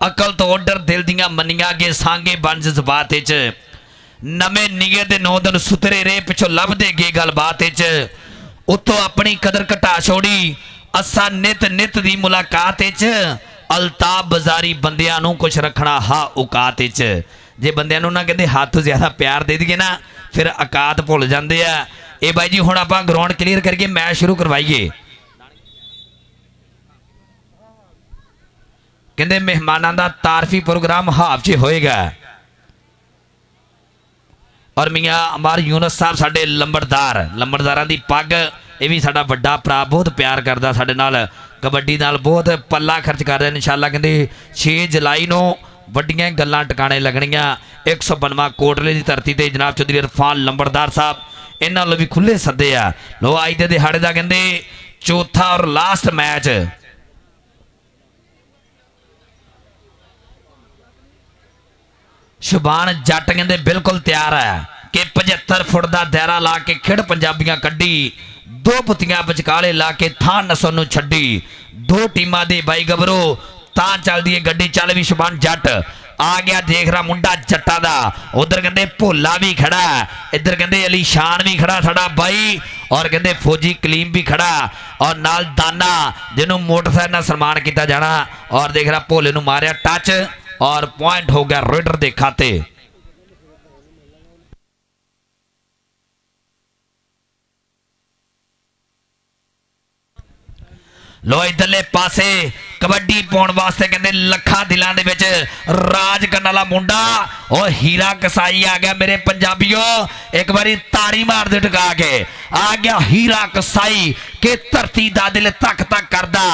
अकल तो ऑर्डर दिल दियां मनिया गे सांगे बन जज्बात नवे निगे दे 9 दिन सुतरे रे पिछों लभदे गे गलबात उतो अपनी कदर घटा छोड़ी असा नित नित दी मुलाकात अल्ताब बाजारी बंदियां नूं कुछ रखना हा औकात जे बंदियां नूं ना कहंदे हाथ ज्यादा प्यार दे दिए ना फिर औकात भुल जांदे आ ये बाई जी हुण आपां ग्राउंड क्लीयर करके मैच शुरू करवाइए कहते मेहमानों का तारफी प्रोग्राम हाफ च होएगा और मियाँ अमार यूनस साहब साडे लंबड़दारां दी पग ये भी साडा वड्डा भरा बहुत प्यार करदा साडे नाल कबड्डी नाल बहुत पल्ला खर्च कर रहे इंशाअल्लाह कहते 6 जुलाई नूं वड्डियां गल्लां टकाने लगणियां 192 कोटले की धरती ते जनाब चौधरी इरफान लंबड़दार साहब इन्हां लई भी खुले सद्दे आ लो अज दे दिहाड़े दा कहंदे चौथा और लास्ट मैच शुबान जट कहते बिल्कुल तैयार है कि 75 फुट का दायरा ला के खिड़ पंजाबियां कड्डी 2 पुतियां बचकाले ला के थान नसन नूं छड्डी 2 टीमां दे बाई गबरो तां चलदी है गड्डी चल भी शुबान जट आ गया देख रहा मुंडा जट्टा दा उधर कहते भोला भी खड़ा इधर कहते अली शान भी खड़ा साडा बाई और कहते फौजी कलीम भी खड़ा और नाल दाना जिन्होंने मोटरसाइकिल नाल सन्मान किया जाना और देख रहा भोले नूं मारिया टच और पॉइंट हो गया रेडर दे खाते लो इधरले पासे कबड्डी पाउण वास्ते कहते लखा दिलों दे विच राज करने वाला मुंडा और हीरा कसाई आ गया मेरे पंजाबियों एक बारी तारी मार दे टका के आ गया हीरा कसाई के धरती दा दिल तक तक करदा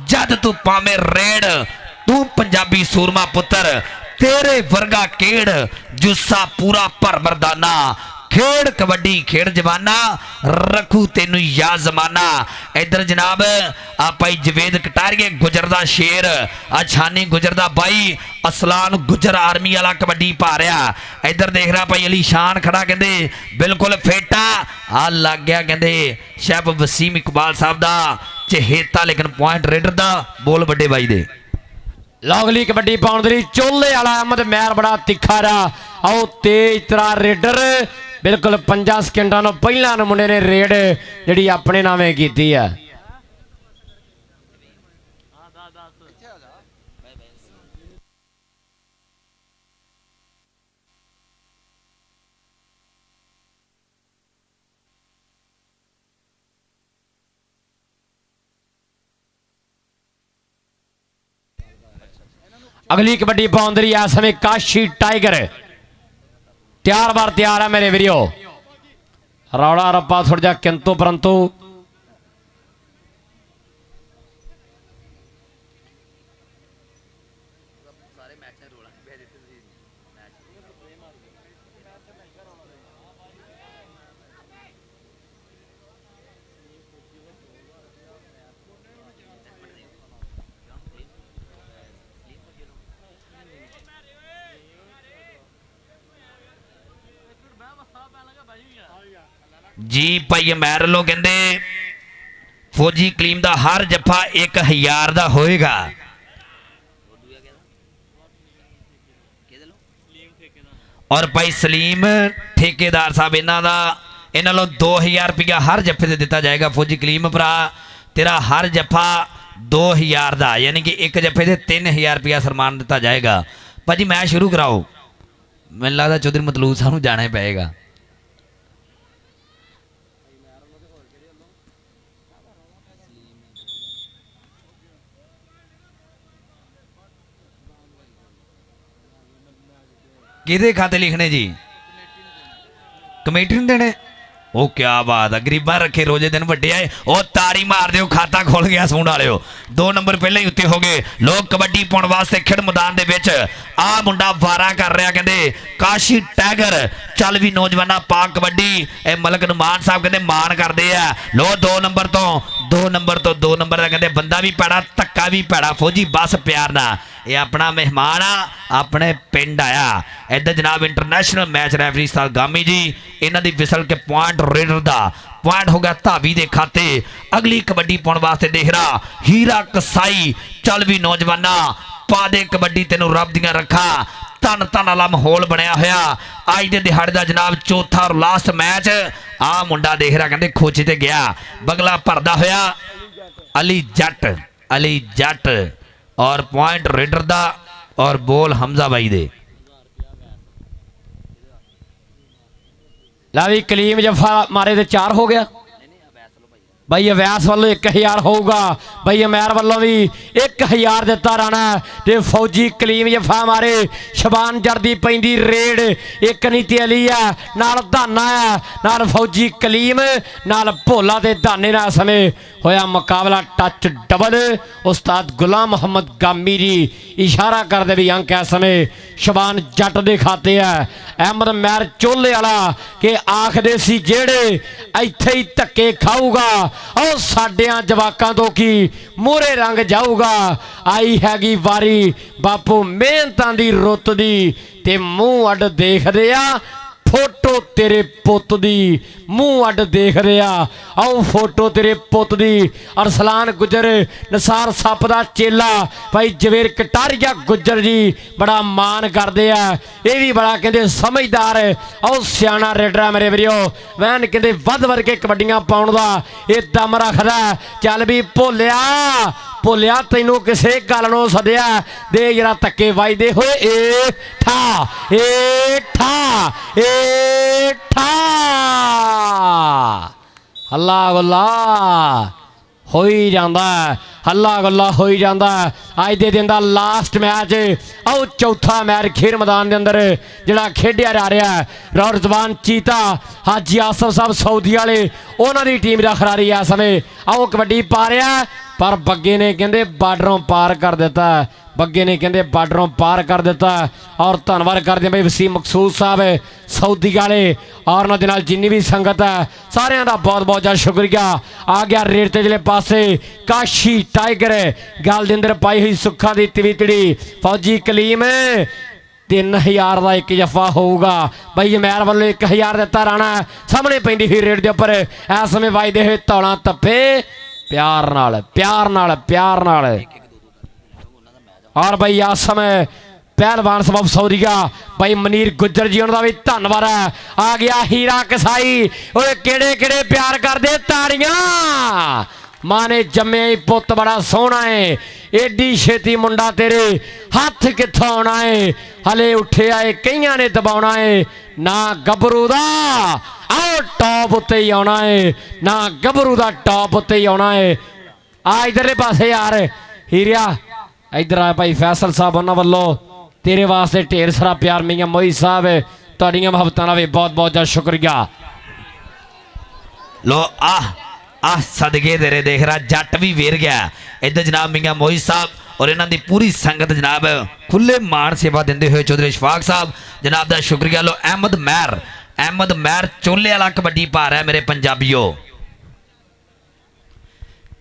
जद तू पावे रेड तू पंजाबी सूरमा पुत्र तेरे वर्गा केड़ जुस्सा पूरा भर मरदाना खेड़ कबड्डी खेड़ जवाना रखू तेनू याद जमाना। इधर जनाब आप जवेद कटारिए गुजर दा शेर अछानी गुजर दा बाई असलान गुजर आर्मी वाला कबड्डी पा रहा। इधर देख रहा भाई अली शान खड़ा कहते बिल्कुल फेटा आ लग गया कहते शेफ वसीम इकबाल साहब का चहेता लेकिन पॉइंट रेडर का बोल बड़े बाई दे। लौगली कबड्डी पाउण दे लई चोले वाला अहमद मैर बड़ा तिखा रहा। आओ तेज तरा रेडर बिल्कुल 5 सेकंडां तो पहला मुंडे ने रेड जिहड़ी अपने नामे कीती है। अगली कबड्डी पाउण दे लई इस समय काशी टाइगर तैयार बार तैयार है मेरे वीडियो। रौला रप्पा थोड़ा जा किंतु परंतु जी भाई अमैर लो कहते फौजी कलीम का हर जफा 1000 का होएगा। और भाई सलीम ठेकेदार साहब इन्हों लो 2000 रुपया हर जफे से दिता जाएगा। फौजी कलीम भरा तेरा हर जफा 2000 का यानी कि एक जफे से 3000 रुपया सन्मान दिता जाएगा। भाजी मैच शुरू कराओ। मैंने लगता चौधरी मतलूब सानू जाना ही पएगा। किहदे खाते लिखने जी कमेटी नहीं देने। ओ क्या बात है गरीबा रखे रोजे दिन वड्डे आए। ओ तारी मार दो खाता खुल गया सूण वालिओ 2 नंबर पहले ही उत्ते हो गए। लोग कबड्डी पाउण वास्ते खेड मैदान दे विच आ मुंडा वारा कर रहा कहते काशी टाइगर चल भी नौजवाना पा कबड्डी ए मलक नुमान साहब कहते मान करते हैं। लो 2 नंबर तो 2 नंबर का कहते बंदा भी पैड़ा धक्का भी पैड़ा। फौजी बस प्यार ना ये अपना मेहमान आ अपने पिंड आया। इधर जनाब इंटरनेशनल मैच रेफरी उस्ताद गामी जी इन्हां दी विसल के पॉइंट रेडर दा पॉइंट हो गया धावी दे खाते। अगली कबड्डी पाउण वास्ते देख रहा हीरा कसाई चल भी नौजवाना पा दे कबड्डी तेनों रब दियां रखा। तन तन वाला माहौल बनया होया अज दे दिहाड़े दा जनाब चौथा और लास्ट मैच आ मुंडा देख रहा कहते खोचे ते गया बगला भरदा होया अली जट और पॉइंट रेडर दा और बोल हमजा भाई दे। ला भी कलीम जफा मारे तो 4 हो गया। भाई अवैस वालों 1000 होगा। भाई अमैर वालों भी 1000 दिता राणा ते फौजी कलीम जफा मारे शबान जर्दी पैंदी रेड एक नीति अली है नाल धाना है नाल फौजी कलीम नाल भोला ते धाने ना समय होया मुकाबला टच डबल। उस्ताद गुलाम मोहम्मद गामी जी इशारा करते भी अंक इस समय शबान जट दे खाते है। अहमद मैर चोले वाला के आखदे सी जेड़े इत्थे ही धक्के खाऊगा और साडियां जवाकां तो की मोहरे रंग जाऊगा। आई हैगी वारी बापू मेहनतां दी रुत दी ते मूँह अड देखदे आ फोटो तेरे पुत दी मूँह अड देख रहा। आओ फोटो तेरे पुत दी अरसलान गुजर नसार सप दा चेला भाई जवेर कटारिया गुजर जी बड़ा मान करते हैं। ये भी बड़ा कहते समझदार आओ सियाना रेडर मेरे वीरो वैन कहते वध वध के कबड्डियां पाउण दा ये दम रखदा। चल भी भोलिया तैनू किसे गल नो सदिया दे जरा धक्के वजदे होए ए ठा अल्लाह अल्लाह हो ही जांदा ਹੱਲਾ ਗੱਲਾ ਹੋਈ ਜਾਂਦਾ ਅੱਜ ਦੇ ਦਿਨ ਦਾ ਲਾਸਟ ਮੈਚ ਆਓ ਚੌਥਾ ਮੈਚ ਖੇਡ ਮੈਦਾਨ ਦੇ ਅੰਦਰ ਜਿਹੜਾ ਖੇਡਿਆ ਜਾ ਰਿਹਾ ਰੌਰਜ਼ਵਾਨ ਚੀਤਾ ਹਾਜੀ ਆਸਫ ਸਾਹਿਬ ਸਊਦੀ ਵਾਲੇ ਉਹਨਾਂ ਦੀ ਟੀਮ ਦਾ ਖਿਡਾਰੀ ਆ ਸਮੇਂ ਆਓ ਕਬੱਡੀ ਪਾ ਰਿਹਾ ਪਰ ਬੱਗੇ ਨੇ ਕਹਿੰਦੇ ਬਾਰਡਰੋਂ ਪਾਰ ਕਰ ਦਿੱਤਾ ਬੱਗੇ ਨੇ ਕਹਿੰਦੇ ਬਾਰਡਰੋਂ ਪਾਰ ਕਰ ਦਿੱਤਾ ਔਰ ਧੰਨਵਾਦ ਕਰਦੇ ਹਾਂ ਬਈ ਵਸੀਮ ਮਕਸੂਦ ਸਾਹਿਬ ਸਊਦੀ ਵਾਲੇ ਔਰ ਉਹਨਾਂ ਦੇ ਨਾਲ ਜਿੰਨੀ ਵੀ ਸੰਗਤ ਹੈ ਸਾਰਿਆਂ ਦਾ ਬਹੁਤ ਬਹੁਤ ਜ਼ਿਆਦਾ ਸ਼ੁਕਰੀਆ ਆ ਗਿਆ ਰੇਡ ਤੇ ਜਿਹੜੇ ਪਾਸੇ ਕਾਸ਼ੀ ਟਾਈਗਰ ਗੱਲ ਦੇ ਅੰਦਰ ਪਾਈ ਹੋਈ ਸੁੱਖਾਂ ਦੀ ਤਵੀਤੜੀ ਫੌਜੀ ਕਲੀਮ 3000 ਦਾ ਇੱਕ ਜੱਫਾ ਹੋਊਗਾ ਬਈ ਜਮੈਰ ਵੱਲੋਂ 1000 ਦਿੱਤਾ ਰਾਣਾ ਸਾਹਮਣੇ ਪੈਂਦੀ ਹੋਈ ਰੇਡ ਦੇ ਉੱਪਰ ਇਸ ਸਮੇਂ ਵੱਜਦੇ ਹੋਏ ਧੌਲਾਂ ਧੱਫੇ ਪਿਆਰ ਨਾਲ और भाई इस समय पहलवान सबब सौरिया भाई मनीर गुज्जर जी उन्होंने भी धन्यवाद है आ गया हीरा कसाई ओए केड़े केड़े प्यार कर दे ताड़ियां मां ने जम्मे पुत बड़ा सोहना है एडी छेती मुंडा तेरे हाथ कित्थों आना है हले उठे आए कईयां ने दबाउणा है ना गबरू दा आओ टॉप उत्ते ही आना है ना गबरू दा टॉप उत्ते ही आना है आ इधरले पासे यार हीरिया इधर आ भाई फैसल साहब उन्होंने वालों तेरे वास्ते ढेर सारा प्यार मियां मोई साहब तुहाड़ियां मुहब्बतां दा भी बहुत बहुत ज़्यादा शुक्रिया लो आ सदके तेरे देख रहा जट भी वेर गया इधर जनाब मियां मोई साहब और इन्हां दी पूरी संगत जनाब खुले मान सेवा देंदे हुए चौधरी शफाक साहब जनाब दा शुक्रिया लो अहमद महर चोले वाला कबड्डी पा रहा है मेरे पंजाबियों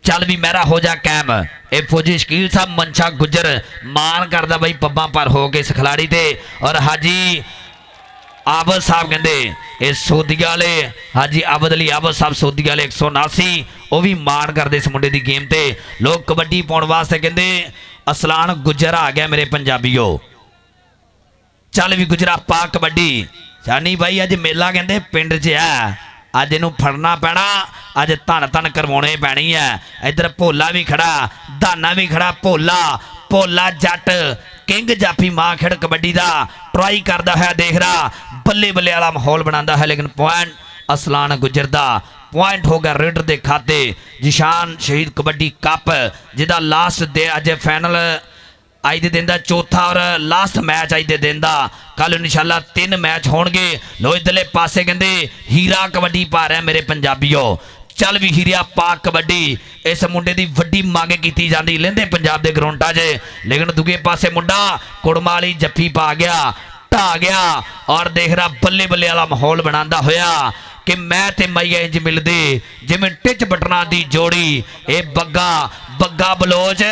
चल भी मेरा हो जा कैम ए फौजी शकील साहब मनशा गुजर मान करदा भाई पब्बा पर हो के इस खिलाड़ी ते और हाजी आबद साहब कहते ये सोदिया वाले हाजी आबद अली आबद साहब सोदिया वाले 179 वो भी मान करते इस मुंडे की गेम ते लोग कबड्डी पाउण वास्ते कहते असलान गुजर आ गया मेरे पंजाबियों चल भी गुजरा पा कबड्डी जानी भाई अज मेला कहते पिंड च है अज इनू फड़ना पैना अज धन करवाने पैनी है इधर भोला भी खड़ा दाना भी खड़ा भोला जट किंग जाफी मां खेड़ कबड्डी का ट्राई करता है देख रहा बल्ले बल्ले वाला माहौल बनाता है लेकिन पॉइंट असलान गुजर का पॉइंट हो गया रेडर के खाते जिशान शहीद कबड्डी कप जिदा लास्ट दे अज फाइनल अज के दिन का चौथा और लास्ट मैच अज के दिन का कल इंशाअल्लाह 3 मैच होणगे लो इधरले पासे कहते हीरा कबड्डी पा रहा है मेरे पंजाबियों चल भी हीरिया पा कबड्डी इस मुंडे की वड्डी मंग की जाती लेंदे पंजाब के ग्राउंडा च लेकिन दूजे पासे मुंडा कुड़मा वाली जफ्फी पा गया ढा गया और देख रहा बल्ले बल्ले वाला माहौल बनाता होया कि मैं ते मैया इंज मिलदे जिवें टिच बटना दी जोड़ी ए बग्गा बलोच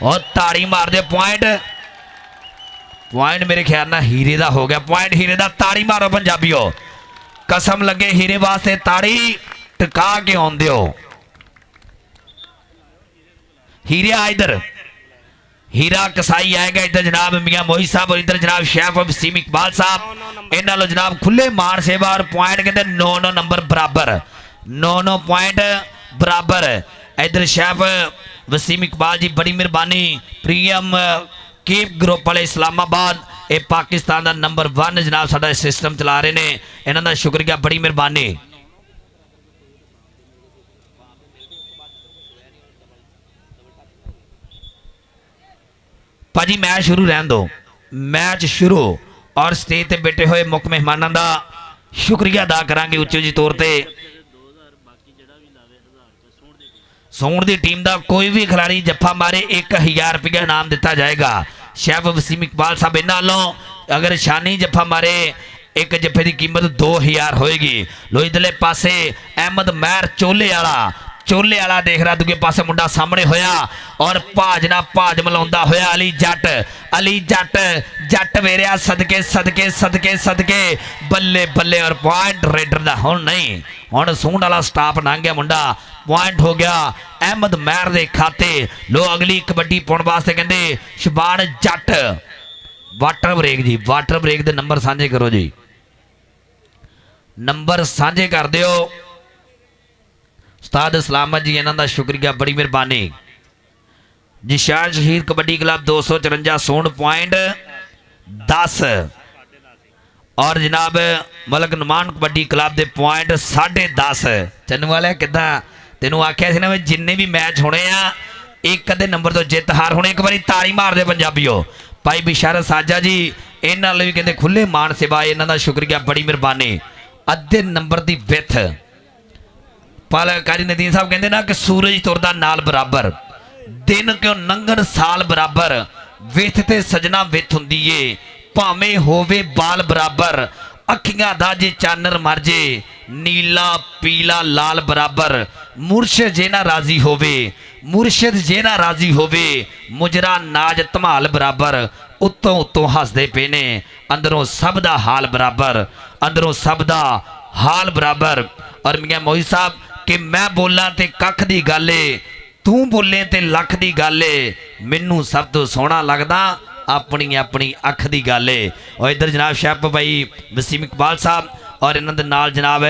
और ताड़ी मार दे पॉइंट मेरे ख्याल ना हीरे दा हो गया पॉइंट हीरे दा ताड़ी मारो पंजाबियों कसम लगे हीरे वास्ते ताड़ी टिका के आउण दिओ हीरे आ इधर हीरा कसाई आएगा इधर जनाब मियां मोही साहब और इधर जनाब शेफ वसीम इकबाल साहब इन्हां लो जनाब खुले मान सेवा और पॉइंट कहते 9 नंबर बराबर 9 पॉइंट बराबर इधर शेफ वसीम इकबाल जी बड़ी मेहरबानी प्रीमियम केप ग्रुप वाले इस्लामाबाद ये पाकिस्तान का नंबर 1 जनाब साडा सिस्टम चला रहे हैं इन्हां दा शुक्रिया बड़ी मेहरबानी भाजी मैच शुरू रहन दो मैच शुरू और स्टेज ते बैठे हुए मुख मेहमानों का शुक्रिया अदा करांगे उच्चे जी तौर पर सौण की टीम का कोई भी खिलाड़ी जफ्फा मारे 1000 रुपया इनाम दिता जाएगा शेफ वसीम इकबाल साहब इन्हां वालों अगर शानी जफ्फा मारे एक जफ्फे की कीमत 2000 होएगी लो इधरले पासे अहमद महर चोले वाला देख रहा दूजे पासे मुंडा सामने होया और भाज मिलाउंदा होया अली जट वेरिया सदके बल्ले बल्ले और पॉइंट रेडर दा हुण नहीं हुण सूंड वाला स्टाफ लंघ गया मुंडा पॉइंट हो गया अहमद महर दे खाते लो अगली कबड्डी पाउण वास्ते कहंदे शबान जट वाटर ब्रेक दे नंबर साझे करो जी नंबर साझे कर दिओ उस्ताद सलामत जी इन्हां दा शुक्रिया बड़ी मेहरबानी जिशान शहीद कबड्डी क्लब 254 सोन पॉइंट 10 और जनाब मलक नुमान कबड्डी क्लब के पॉइंट 10.5 चन्नू वाले किदा तेनों आख्या सी ना जिन्ने भी मैच होने आ ਇੱਕ ਅੱਧੇ ਨੰਬਰ ਤੋਂ ਜਿੱਤ ਹਾਰ ਹੁਣ ਇੱਕ ਵਾਰੀ ਤਾੜੀ ਮਾਰਦੇ ਪੰਜਾਬੀਓ ਭਾਈ ਬਿਸ਼ਾਰਤ ਸਾਜਾ ਜੀ ਇਹਨਾਂ ਲਈ ਵੀ ਕਹਿੰਦੇ ਖੁੱਲੇ ਮਾਨ ਸੇਵਾ ਇਹਨਾਂ ਦਾ ਸ਼ੁਕਰੀਆ ਬੜੀ ਮਿਹਰਬਾਨੀ ਅੱਧੇ ਨੰਬਰ ਦੀ ਵਿੱਥ ਪਾਲਕਾਰੀ ਨਦੀਨ ਸਾਹਿਬ ਕਹਿੰਦੇ ਨਾ ਕਿ ਸੂਰਜ ਤੁਰਦਾ ਨਾਲ ਬਰਾਬਰ ਦਿਨ ਕਿਉਂ ਲੰਘਣ ਸਾਲ ਬਰਾਬਰ ਵਿੱਥ ਤੇ ਸਜਣਾ ਵਿੱਥ ਹੁੰਦੀ ਏ ਭਾਵੇਂ ਹੋਵੇ ਬਾਲ ਬਰਾਬਰ ਅੱਖੀਆਂ ਦਾ ਜੇ ਚਾਨਣ ਮਰ ਜੇ ਨੀਲਾ ਪੀਲਾ ਲਾਲ ਬਰਾਬਰ ਮੁਰਸ਼ਿਦ ਜੇ ਨਾ ਰਾਜ਼ੀ ਹੋਵੇ ਮੁਰਸ਼ਿਦ ਜੇ ਨਾ ਰਾਜ਼ੀ ਹੋਵੇ ਮੁਜਰਾ ਨਾਜ ਧਮਾਲ ਬਰਾਬਰ ਉੱਤੋਂ ਹੱਸਦੇ ਪਏ ਨੇ ਅੰਦਰੋਂ ਸਭ ਦਾ ਹਾਲ ਬਰਾਬਰ ਅੰਦਰੋਂ ਸਭ ਦਾ ਹਾਲ ਬਰਾਬਰ ਔਰ ਮੀਆਂ ਮੋਈ ਸਾਹਿਬ ਕਿ ਮੈਂ ਬੋਲਾਂ ਤੇ ਕੱਖ ਦੀ ਗੱਲ ਏ ਤੂੰ ਬੋਲੇ ਤੇ ਲੱਖ ਦੀ ਗੱਲ ਏ ਮੈਨੂੰ ਸਭ ਤੋਂ ਸੋਹਣਾ ਲੱਗਦਾ ਆਪਣੀ ਅੱਖ ਦੀ ਗੱਲ ਏ ਔਰ ਇੱਧਰ ਜਨਾਬ ਸ਼ੈਫ ਭਾਈ ਵਸੀਮ ਇਕਬਾਲ ਸਾਹਿਬ ਔਰ ਇਹਨਾਂ ਦੇ ਨਾਲ ਜਨਾਬ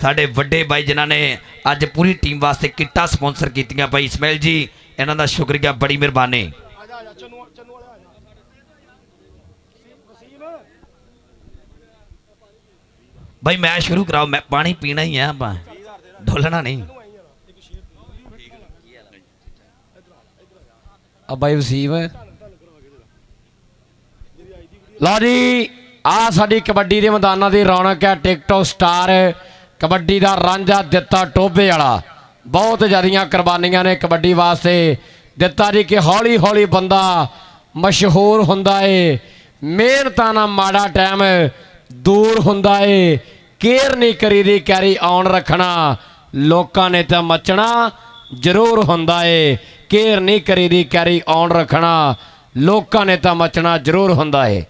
ਸਾਡੇ ਵੱਡੇ ਭਾਈ ਜਿਨ੍ਹਾਂ ਨੇ ਅੱਜ ਪੂਰੀ ਟੀਮ ਵਾਸਤੇ ਕਿੱਟਾਂ ਸਪਾਂਸਰ ਕੀਤੀਆਂ ਭਾਈ ਇਸਮਾਈਲ ਜੀ ਇਹਨਾਂ ਦਾ ਸ਼ੁਕਰੀਆ ਬੜੀ ਮਿਹਰਬਾਨੀ ਭਾਈ ਮੈਂ ਸ਼ੁਰੂ ਕਰਾਓ ਮੈਂ ਪਾਣੀ ਪੀਣਾ ਹੀ ਆ ਆਪਾਂ ਢੋਲਣਾ ਨਹੀਂ ਆ ਬਾਈ ਵਸੀਮ ਲਓ ਜੀ ਆ ਸਾਡੀ ਕਬੱਡੀ ਦੇ ਮੈਦਾਨਾਂ ਦੀ ਰੌਣਕ ਹੈ ਟਿਕਟੌਕ ਸਟਾਰ ਕਬੱਡੀ ਦਾ ਰਾਂਝਾ ਦਿੱਤਾ ਟੋਭੇ ਵਾਲਾ ਬਹੁਤ ਜ਼ਿਆਦੀਆਂ ਕੁਰਬਾਨੀਆਂ ਨੇ ਕਬੱਡੀ ਵਾਸਤੇ ਦਿੱਤਾ ਜੀ ਕਿ ਹੌਲੀ ਹੌਲੀ ਬੰਦਾ ਮਸ਼ਹੂਰ ਹੁੰਦਾ ਏ ਮਿਹਨਤਾਂ ਨਾਲ ਮਾੜਾ ਟਾਈਮ ਦੂਰ ਹੁੰਦਾ ਏ ਕੇਅਰ ਨਹੀਂ ਕਰੀਦੀ ਕੈਰੀ ਆਨ ਰੱਖਣਾ ਲੋਕਾਂ ਨੇ ਤਾਂ ਮੱਚਣਾ ਜ਼ਰੂਰ ਹੁੰਦਾ ਏ ਕੇਅਰ ਨਹੀਂ ਕਰੀਦੀ ਕੈਰੀ ਆਨ ਰੱਖਣਾ ਲੋਕਾਂ ਨੇ ਤਾਂ ਮੱਚਣਾ ਜ਼ਰੂਰ ਹੁੰਦਾ ਏ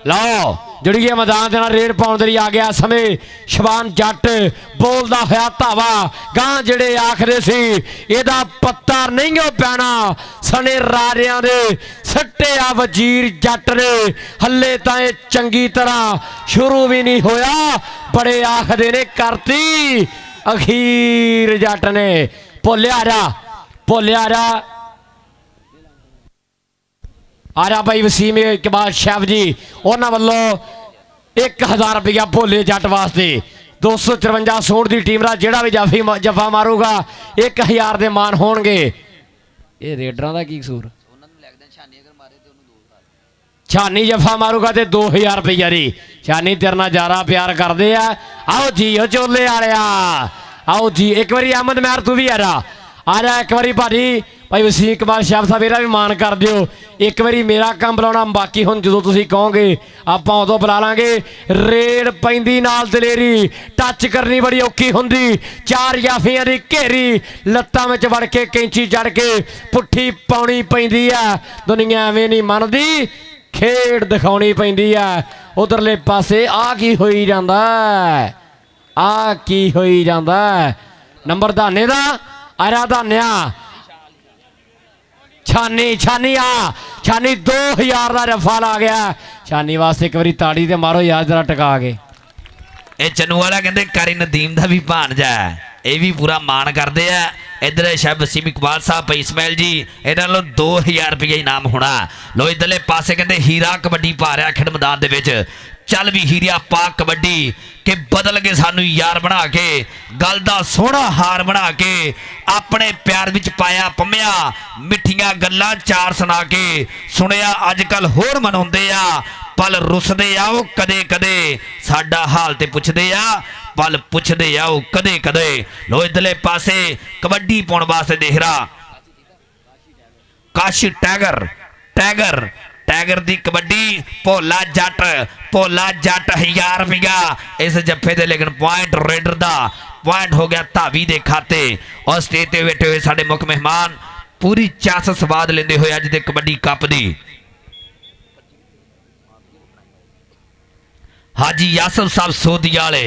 ਲਓ ਜੁੜੀਏ ਮੈਦਾਨ ਦੇ ਨਾਲ ਰੇਡ ਪਾਉਣ ਦੇ ਲਈ ਆ ਗਿਆ ਸਮੇਂ ਸ਼ਬਾਨ ਜੱਟ ਬੋਲਦਾ ਹੋਇਆ ਧਾਵਾ ਗਾਂ ਜਿਹੜੇ ਆਖਦੇ ਸੀ ਇਹਦਾ ਪੱਤਾ ਨਹੀਂ ਓ ਪੈਣਾ ਸਣੇ ਰਾਰਿਆਂ ਦੇ ਸੱਟੇ ਆ ਵਜ਼ੀਰ ਜੱਟ ਨੇ ਹੱਲੇ ਤਾਂ ਇਹ ਚੰਗੀ ਤਰ੍ਹਾਂ ਸ਼ੁਰੂ ਵੀ ਨਹੀਂ ਹੋਇਆ ਬੜੇ ਆਖਦੇ ਨੇ ਕਰਤੀ ਅਖੀਰ ਜੱਟ ਨੇ ਭੁੱਲਿਆ ਜਾ ਆਰਾ ਭਾਈ ਵਸੀਮ ਇਕਬਾਲ ਸ਼ੈਫ ਜੀ ਉਹਨਾਂ ਵੱਲੋਂ 1000 ਰੁਪਇਆ ਭੋਲੇ ਜੱਟ ਵਾਸਤੇ 254 ਸੋੜ ਦੀ ਟੀਮ ਦਾ ਜਿਹੜਾ ਵੀ ਜਫਾ ਮਾਰੂਗਾ 1000 ਦੇ ਮਾਨ ਹੋਣਗੇ ਇਹ ਰੇਡਰਾਂ ਦਾ ਕੀ ਕਸੂਰ ਛਾਨੀ ਜਫਾ ਮਾਰੂਗਾ ਤੇ 2000 ਰੁਪਇਆ ਦੀ ਛਾਨੀ ਤੇਰੇ ਨਾਲ ਜ਼ਿਆਦਾ ਪਿਆਰ ਕਰਦੇ ਆ ਆਓ ਜੀ ਉਹ ਚੋਲੇ ਵਾਲਿਆ ਆਓ ਜੀ ਇੱਕ ਵਾਰੀ ਅਹਿਮਦ ਮਹਿਰ ਤੂੰ ਵੀ ਆ ਜਾ ਇੱਕ ਵਾਰੀ ਭਾਈ ਵਸੀਮ ਇਕਬਾਲ ਸ਼ੈਫ ਸਾਹਿਬ ਇਹਦਾ ਵੀ ਮਾਣ ਕਰ ਦਿਓ ਇੱਕ ਵਾਰੀ ਮੇਰਾ ਕੰਮ ਬੁਲਾਉਣਾ ਬਾਕੀ ਹੁਣ ਜਦੋਂ ਤੁਸੀਂ ਕਹੋਗੇ ਆਪਾਂ ਉਦੋਂ ਬੁਲਾ ਲਾਂਗੇ ਰੇਡ ਪੈਂਦੀ ਨਾਲ ਦਲੇਰੀ ਟੱਚ ਕਰਨੀ ਬੜੀ ਔਖੀ ਹੁੰਦੀ ਚਾਰ ਜਾਫੀਆਂ ਦੀ ਘੇਰੀ ਲੱਤਾਂ ਵਿੱਚ ਵੜ ਕੇ ਕੈਂਚੀ ਜੜ ਕੇ ਪੁੱਠੀ ਪਾਉਣੀ ਪੈਂਦੀ ਆ ਦੁਨੀਆ ਐਵੇਂ ਨਹੀਂ ਮੰਨਦੀ ਖੇਡ ਦਿਖਾਉਣੀ ਪੈਂਦੀ ਆ ਉਧਰਲੇ ਪਾਸੇ ਆ ਕੀ ਹੋਈ ਜਾਂਦਾ ਨੰਬਰ ਧਾਨੇ ਦਾ ਆਰਾ ਧਾਨਿਆ ਛਾਨੀ 2000 ਦਾ ਰਫਾ ਲਾ ਗਿਆ ਛਾਨੀ ਵਾਸਤੇ ਇੱਕ ਵਾਰੀ ਤਾੜੀ ਤੇ ਮਾਰੋ ਯਾਰ ਜਰਾ ਟਿਕਾ ਕੇ ਇਹ ਚੰਨੂ ਵਾਲਾ ਕਹਿੰਦੇ ਕਾਰੀ ਨਦੀਮ ਦਾ ਵੀ ਭਾਣਜਾ ਇਹ ਵੀ ਪੂਰਾ ਮਾਣ ਕਰਦੇ ਆ इधर शाह वसीम इकबाल साहब भाई इस्माइल जी इन्हां लो 2000 रुपया इनाम होना लो इधरले पासे कहते हीरा कबड्डी पा रहा खेड मैदान दे विच चल भी हीरिया पा कबड्डी के बदल के सानू यार बना के गल दा सोहना हार बना के अपने प्यार विच पाया पम्मिया मिठियां गल्लां चार सुना के सुनिया अजकल होर मनाउंदे आ पल रुसदे आओ कदे कदे साडा हाल ते पुछदे आ पल पुछदे आओ कदे कदे लो इधरले पासे कबड्डी पाउण वास्ते देख रहा काशी टैगर टैगर टैगर दी कबड्डी भोला जट 1000 रुपया इस जफे दे लेकिन पॉइंट रेडर दा पॉइंट हो गया धावी दे खाते और स्टेज ते बैठे हुए साडे मुख मेहमान पूरी चस स्वाद लेंदे हुए अज दे कबड्डी कप दी हाजी यासर साहब सोदिया वाले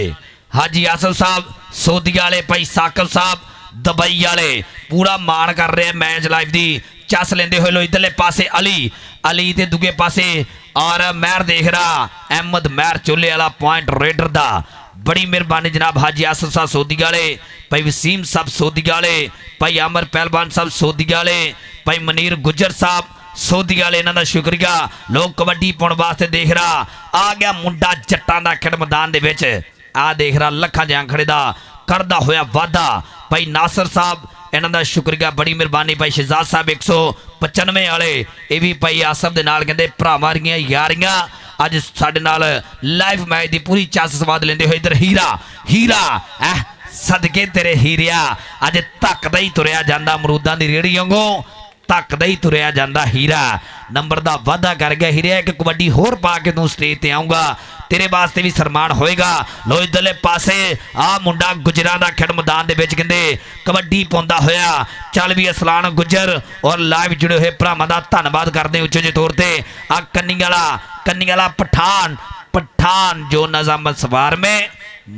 हाजी यासर साहब सोदिया वाले भाई साकब साहब दुबई वाले पूरा मान कर रहे हैं मैच लाइव दी चस लेंदे हुए लो इधरले पासे अली अली ते दुगे पासे और महर देख रहा अहमद महर चोले वाला पॉइंट रेडर दा बड़ी मेहरबानी जनाब हाजी यासर साहब सोदिया वाले भाई वसीम साहब सोदिया वाले भाई अमर पहलवान साहब सोदिया वाले भाई मनीर गुजर साहब ਸੋਧੀ ਵਾਲੇ ਇਹਨਾਂ ਦਾ ਸ਼ੁਕਰੀਆ। ਲੋਕ ਕਬੱਡੀ ਪਾਉਣ ਵਾਸਤੇ ਦੇਖ ਰਹਾ ਆ ਗਿਆ ਮੁੰਡਾ ਜੱਟਾਂ ਦਾ ਖੇਡ ਮੈਦਾਨ ਦੇ ਵਿੱਚ। ਆ ਦੇਖ ਰਹਾ ਲੱਖਾਂ ਦੇ ਅੰਖੜੇ ਦਾ ਕਰਦਾ ਹੋਇਆ ਵਾਧਾ ਭਾਈ ਨਾਸਰ ਸਾਹਿਬ ਇਹਨਾਂ ਦਾ ਸ਼ੁਕਰੀਆ, ਬੜੀ ਮਿਹਰਬਾਨੀ। ਭਾਈ ਸ਼ਹਿਜ਼ਾਦ ਸਾਹਿਬ 195 ਵਾਲੇ ਇਹ ਵੀ ਭਾਈ ਆਸਫ ਦੇ ਨਾਲ ਕਹਿੰਦੇ ਭਰਾਵਾਂ ਦੀਆਂ ਯਾਰੀਆਂ ਅੱਜ ਸਾਡੇ ਨਾਲ ਲਾਈਵ ਮੈਚ ਦੀ ਪੂਰੀ ਚੱਸ ਸਵਾਦ ਲੈਂਦੇ ਹੋਏ। ਇਧਰ ਹੀਰਾ ਸਦਕੇ ਤੇਰੇ ਹੀਰਿਆ ਅੱਜ ਧੱਕਦਾ ਹੀ ਤੁਰਿਆ ਜਾਂਦਾ ਅਮਰੂਦਾਂ ਦੀ ਰੇੜੀ ਵਾਂਗੂ ਧੱਕਦਾ ਹੀ ਤੁਰਿਆ ਜਾਂਦਾ ਹੀਰਾ। ਨੰਬਰ ਦਾ ਵਾਅਦਾ ਕਰ ਗਿਆ ਹੀਰਿਆ, ਇੱਕ ਕਬੱਡੀ ਹੋਰ ਪਾ ਕੇ ਤੂੰ ਸਟੇਜ ਤੇ ਆਊਂਗਾ, ਤੇਰੇ ਵਾਸਤੇ ਵੀ ਸਨਮਾਨ ਹੋਏਗਾ। ਲੋ ਇਧਰਲੇ ਪਾਸੇ ਆ ਮੁੰਡਾ ਗੁਜਰਾਂ ਦਾ ਖੇਡ ਮੈਦਾਨ ਦੇ ਵਿੱਚ ਕਹਿੰਦੇ ਕਬੱਡੀ ਪਾਉਂਦਾ ਹੋਇਆ ਚੱਲ ਵੀ ਅਸਲਾਨ ਗੁਜਰ ਔਰ ਲਾਈਵ ਜੁੜੇ ਹੋਏ ਭਰਾਵਾਂ ਦਾ ਧੰਨਵਾਦ ਕਰਦੇ ਉੱਚੇ ਜਿਹੇ ਤੌਰ ਤੇ। ਆ ਕੰਨੀ ਵਾਲਾ पठान जो नजामत सवार में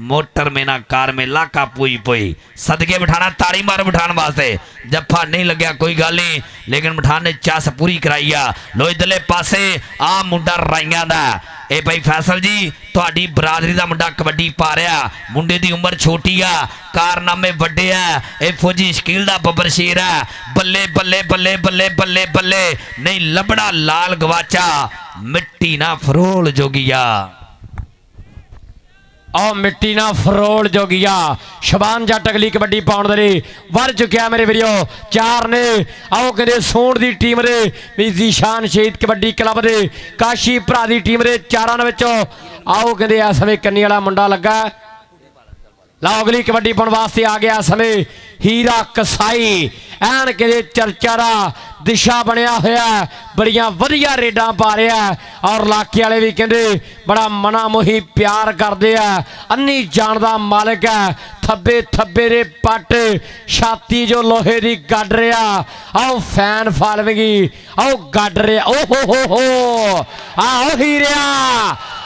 मोटर में ना कार में लाका पुई पुई सदके बिठाना ताड़ी मार बिठान वास्ते जफा नहीं लग्या कोई गल नहीं, लेकिन बिठान ने चास पूरी कराई आ। लो इधरले पासे आ मुंडा राइया दा ए भाई फैसल जी तुहाडी बरादरी दा मुंडा कबड्डी पा रहा, मुंडे दी उम्र छोटी आ कारनामे वड्डे आ, ए फौजी शकील दा बब्बर शेर है। बल्ले बल्ले बल्ले बल्ले बल्ले बल्ले नहीं लबड़ा लाल गवाचा मिट्टी ना फरोल जोगिया आओ मिट्टी ना फरोल जोगिया। शबान जट अगली कबड्डी पाउण दे वर चुकिया मेरे वीरो चार ने। आओ कहते सोण दी टीम रे भी शान शहीद कबड्डी क्लब दे काशी भरा दी टीम रे चारां दे विचों आओ कहते इस समय कन्नी वाला मुंडा लगा। लाओ अगली कबड्डी पाउण वास्ते आ गया समय हीरा कसाई एन कहते चर्चा दा दिशा बनया होया, बड़िया वधिया रेडा पा रहा है और इलाके वाले भी कहते बड़ा मना मोही प्यार करते हैं। अन्नी जान दा मालिक है, थब्बे थब्बे रे पट छाती जो लोहे दी गड रहा। आओ फैन फॉलोइंग आओ गड रहा ओ हो आओ हीरिया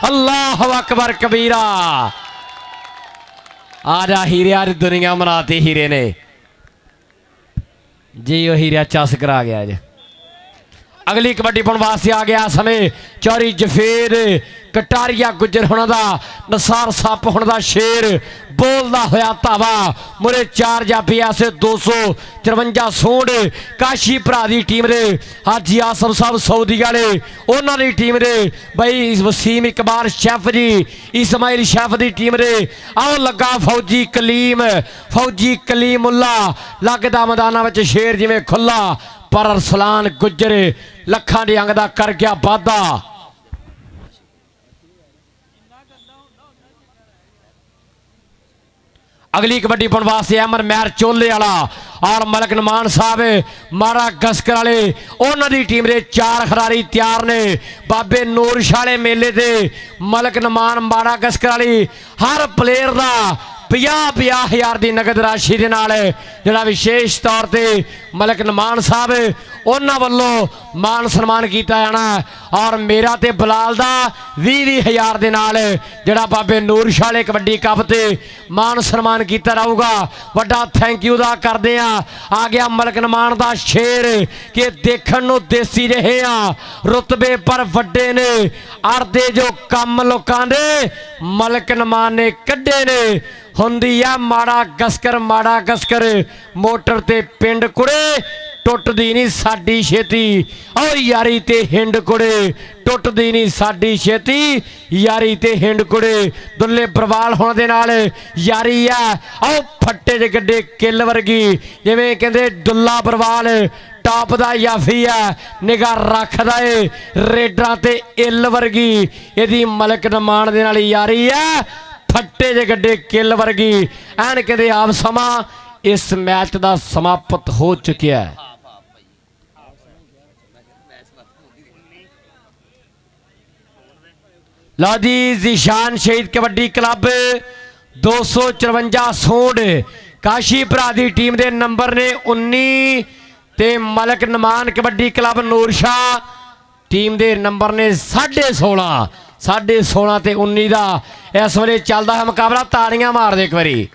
अल्लाह अकबर कबीरा। आजा हीरिया दुनिया मनाती हीरे ने जी, वो हीरा चस करा गया जी। अगली कबड्डी पाउण वास्ते आ गया समय चौरी जफेर कटारिया गुजर होना दा नसार सप होने दा शेर बोलदा होया धावा मुरे चार जाफी ऐसे 253 सोंड काशी भरा दी टीम रे हाजी आसम साहब सऊदी वाले उन्हां दी टीम रे बई वसीम इकबाल शैफ जी इस्माइल शैफ दी टीम रे। आओ लगा फौजी कलीमुल्ला लगदा मैदानां विच शेर जिवें खुला पर अरसलान गुजर लखां दे अंग दा कर गया वाधा। अगली कबड्डी पाउण वास्ते अमर महर चोले वाला और मलक नमान साहब मारा गस्कर वाले उन्हां दी टीम रे चार खिडारी तैयार ने। बाबे नूर शाले मेले ते मलक नमान मारा गस्कर वाली हर प्लेयर दा 50,000 की नगद राशि के नाल जिहड़ा विशेष तौर पर मलक नमान साहब उन्हां वल्लों मान सन्मान किया जाना और मेरा ते बलाल दा 20,000 के नाल जिहड़ा बाबे नूर शाले कबड्डी कप ते मान सन्मान किया जाऊगा। वड्डा थैंक यू दा करदे आ गया मलक नमान दा शेर कि देखण नूं देसी रहे रुतबे पर वड्डे ने अरदे जो कम लोकां दे मलक नमान ने कड्डे ने। हुंदी आ माड़ा गस्कर मोटर ते पिंड कुड़े टुटदी नहीं साडी छेती ओ यारी ते हिंड कुड़े टुटदी नहीं साडी छेती यारी ते हिंड कुड़े। दुल्ले प्रवाल होने दे नाल यारी है ओ फट्टे दे गड्डे किल वर्गी जिवें कहंदे दुल्ला प्रवाल टॉप दा याफी है निगाह रखदा है रेडा ते इल वर्गी इहदी मलक नमान दे नाल यारी है फट्टे जे गड्डे किल वर्गी। एन कहते आप समा इस मैच का समाप्त हो चुका है। लो जी ज़ीशान शहीद कबड्डी क्लब 254 सोंड काशी भरा दी टीम के नंबर ने 19 ते मलक नमान कबड्डी क्लब नूरशाह टीम के नंबर ने 16.5 ते 19 का इस वे चलता है मुकाबला। ताड़ियां मार दे एक बारी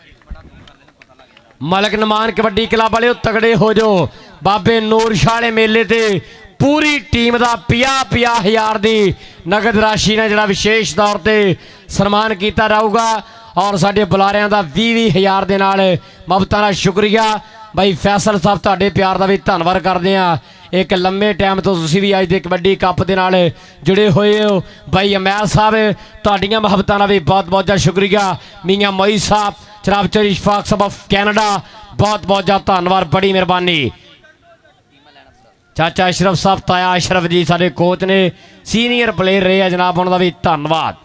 मलक नमान कबड्डी क्लब वाले तगड़े हो जो बाबे नूर शाह मेले ते पूरी टीम का 50,000 की नगद राशि ने जरा विशेष तौर पर सन्मान किया जाऊगा और साडे बुलारियां का 20,000 के नाल मबतां दा शुक्रिया। ਬਾਈ ਫੈਸਲ ਸਾਹਿਬ ਤੁਹਾਡੇ ਪਿਆਰ ਦਾ ਵੀ ਧੰਨਵਾਦ ਕਰਦੇ ਆ। ਇੱਕ ਲੰਮੇ ਟਾਈਮ ਤੋਂ ਤੁਸੀਂ ਵੀ ਅੱਜ ਦੇ ਕਬੱਡੀ ਕੱਪ ਦੇ ਨਾਲ ਜੁੜੇ ਹੋਏ ਹੋ। ਬਾਈ ਅਮੈਲ ਸਾਹਿਬ ਤੁਹਾਡੀਆਂ ਮੁਹੱਬਤਾਂ ਦਾ ਵੀ ਬਹੁਤ ਬਹੁਤ ਜ਼ਿਆਦਾ ਸ਼ੁਕਰੀਆ। ਮੀਆਂ ਮੋਈ ਸਾਹਿਬ ਜਨਾਬ ਚੌਧਰੀ ਇਸ਼ਫਾਕ ਸਾਹਿਬ ਆਫ ਕੈਨੇਡਾ ਬਹੁਤ ਬਹੁਤ ਜ਼ਿਆਦਾ ਧੰਨਵਾਦ, ਬੜੀ ਮਿਹਰਬਾਨੀ। ਚਾਚਾ ਅਸ਼ਰਫ ਸਾਹਿਬ ਤਾਇਆ ਅਸ਼ਰਫ ਜੀ ਸਾਡੇ ਕੋਚ ਨੇ, ਸੀਨੀਅਰ ਪਲੇਅਰ ਰਹੇ ਆ ਜਨਾਬ, ਉਹਨਾਂ ਦਾ ਵੀ ਧੰਨਵਾਦ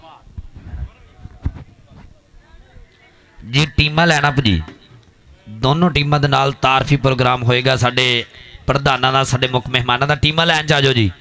ਜੀ। ਟੀਮਾਂ ਲੈਣਅਪ ਜੀ, ਦੋਨੋਂ ਟੀਮਾਂ ਦੇ ਨਾਲ ਤਾਰਫੀ ਪ੍ਰੋਗਰਾਮ ਹੋਏਗਾ ਸਾਡੇ ਪ੍ਰਧਾਨਾਂ ਦਾ, ਸਾਡੇ ਮੁੱਖ ਮਹਿਮਾਨਾਂ ਦਾ। ਟੀਮਾਂ ਲੈਣ ਚ ਆ ਜਾਓ ਜੀ।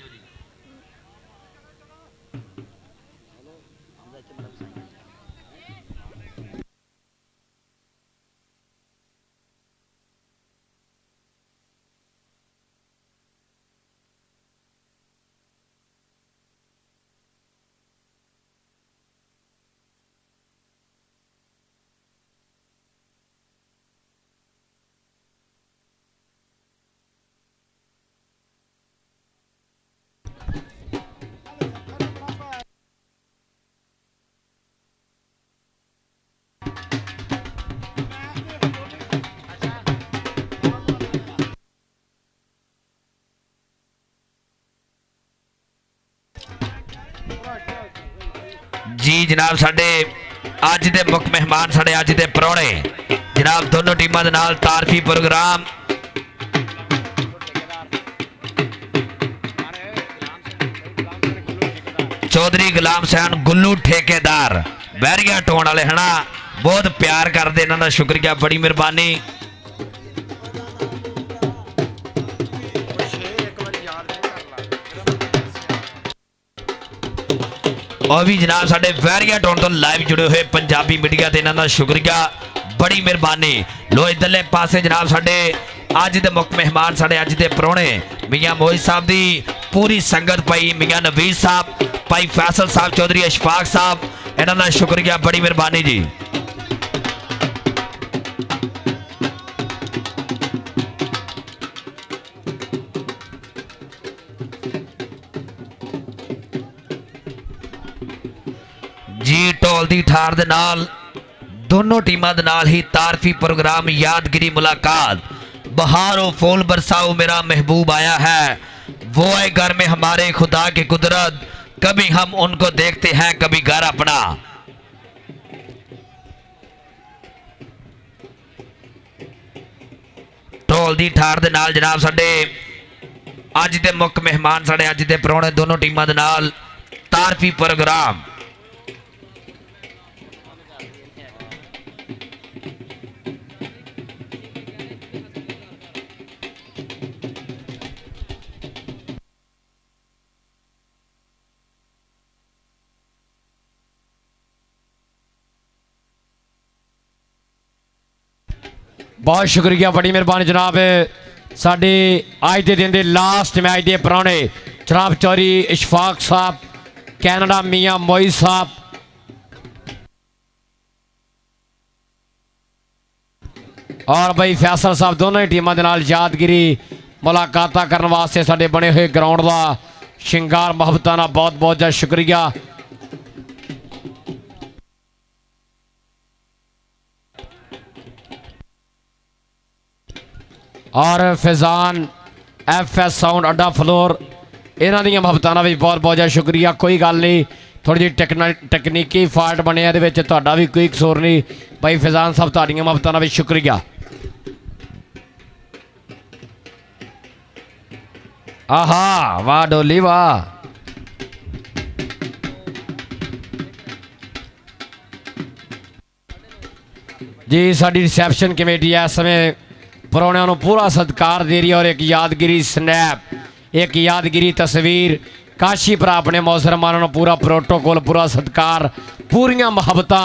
ਜੀ ਜਨਾਬ, ਸਾਡੇ ਅੱਜ ਦੇ ਮੁੱਖ ਮਹਿਮਾਨ, ਸਾਡੇ ਅੱਜ ਦੇ ਪ੍ਰਾਹੁਣੇ ਜਨਾਬ, ਦੋਨੋਂ ਟੀਮਾਂ ਦੇ ਨਾਲ ਤਾਰਫੀ ਪ੍ਰੋਗਰਾਮ ਚੌਧਰੀ ਗੁਲਾਮ ਹੁਸੈਨ ਗੁੱਲੂ ਠੇਕੇਦਾਰ ਬਹਿਰੀਆ ਟੋਣ ਵਾਲੇ ਹਨਾ, ਬਹੁਤ ਪਿਆਰ ਕਰਦੇ, ਇਹਨਾਂ ਦਾ ਸ਼ੁਕਰੀਆ, ਬੜੀ ਮਿਹਰਬਾਨੀ। और भी जनाब साडे वैरिया टाउन तो लाइव जुड़े हुए पंजाबी मीडिया ते इन्हां दा शुक्रिया, बड़ी मेहरबानी। लो इधरले पासे जनाब साडे अज दे मुख मेहमान, साडे अज दे प्राहुणे मियां मोहित साहब दी पूरी संगत पाई, मियां नवीद साहब, भाई फैसल साहब, चौधरी अशफाक साहब, इन्हां दा शुक्रिया, बड़ी मेहरबानी जी। जी ढोल दी ठार दे नाल दोनों टीमां दे नाल ही तारफी प्रोग्राम यादगिरी मुलाकात, बहारों फूल बरसाओ मेरा महबूब आया है, वो है घर में हमारे खुदा की कुदरत, कभी हम उनको देखते हैं कभी घर अपना। ढोल दी ठार दे नाल जनाब साडे अज दे मुख मेहमान, साडे अज दे प्राहुणे दोनों टीमां दे नाल तारफी प्रोग्राम। बहुत शुक्रिया, बड़ी मेहरबानी जनाब। साडे अज के दिन के लास्ट मैच के प्राहुणे जनाब चौधरी इशफाक साहब कैनेडा, मियां मोई साहब, और भाई फैसल साहब, दोनों ही टीमों के नाल यादगिरी मुलाकात करने वास्ते साडे बने हुए ग्राउंड का शिंगार मुहब्बतां नाल बहुत बहुत ज़्यादा शुक्रिया। और फैजान FS साउंड अड्डा फ्लोर, इन्हां दी मुहब्बतां दा भी बहुत बहुत ज़्यादा शुक्रिया। कोई गल नहीं, थोड़ी जी टैक्नीकी फॉल्ट बने, इहदे विच तुहाडा भी कोई कसूर नहीं। भाई फैजान साहब, तुहाडीआं मुहब्बतां दा भी शुक्रिया। आहा वाह डोली वाह। जी साडी रिसैप्शन कमेटी इस समय प्राहुणिਆਂ ਨੂੰ पूरा सत्कार दे रही है, और एक यादगिरी स्नैप, एक यादगिरी तस्वीर, काशी भरा अपने मुसलमानों ਨੂੰ पूरा प्रोटोकॉल, पूरा सत्कार, पूरियां मुहब्बतां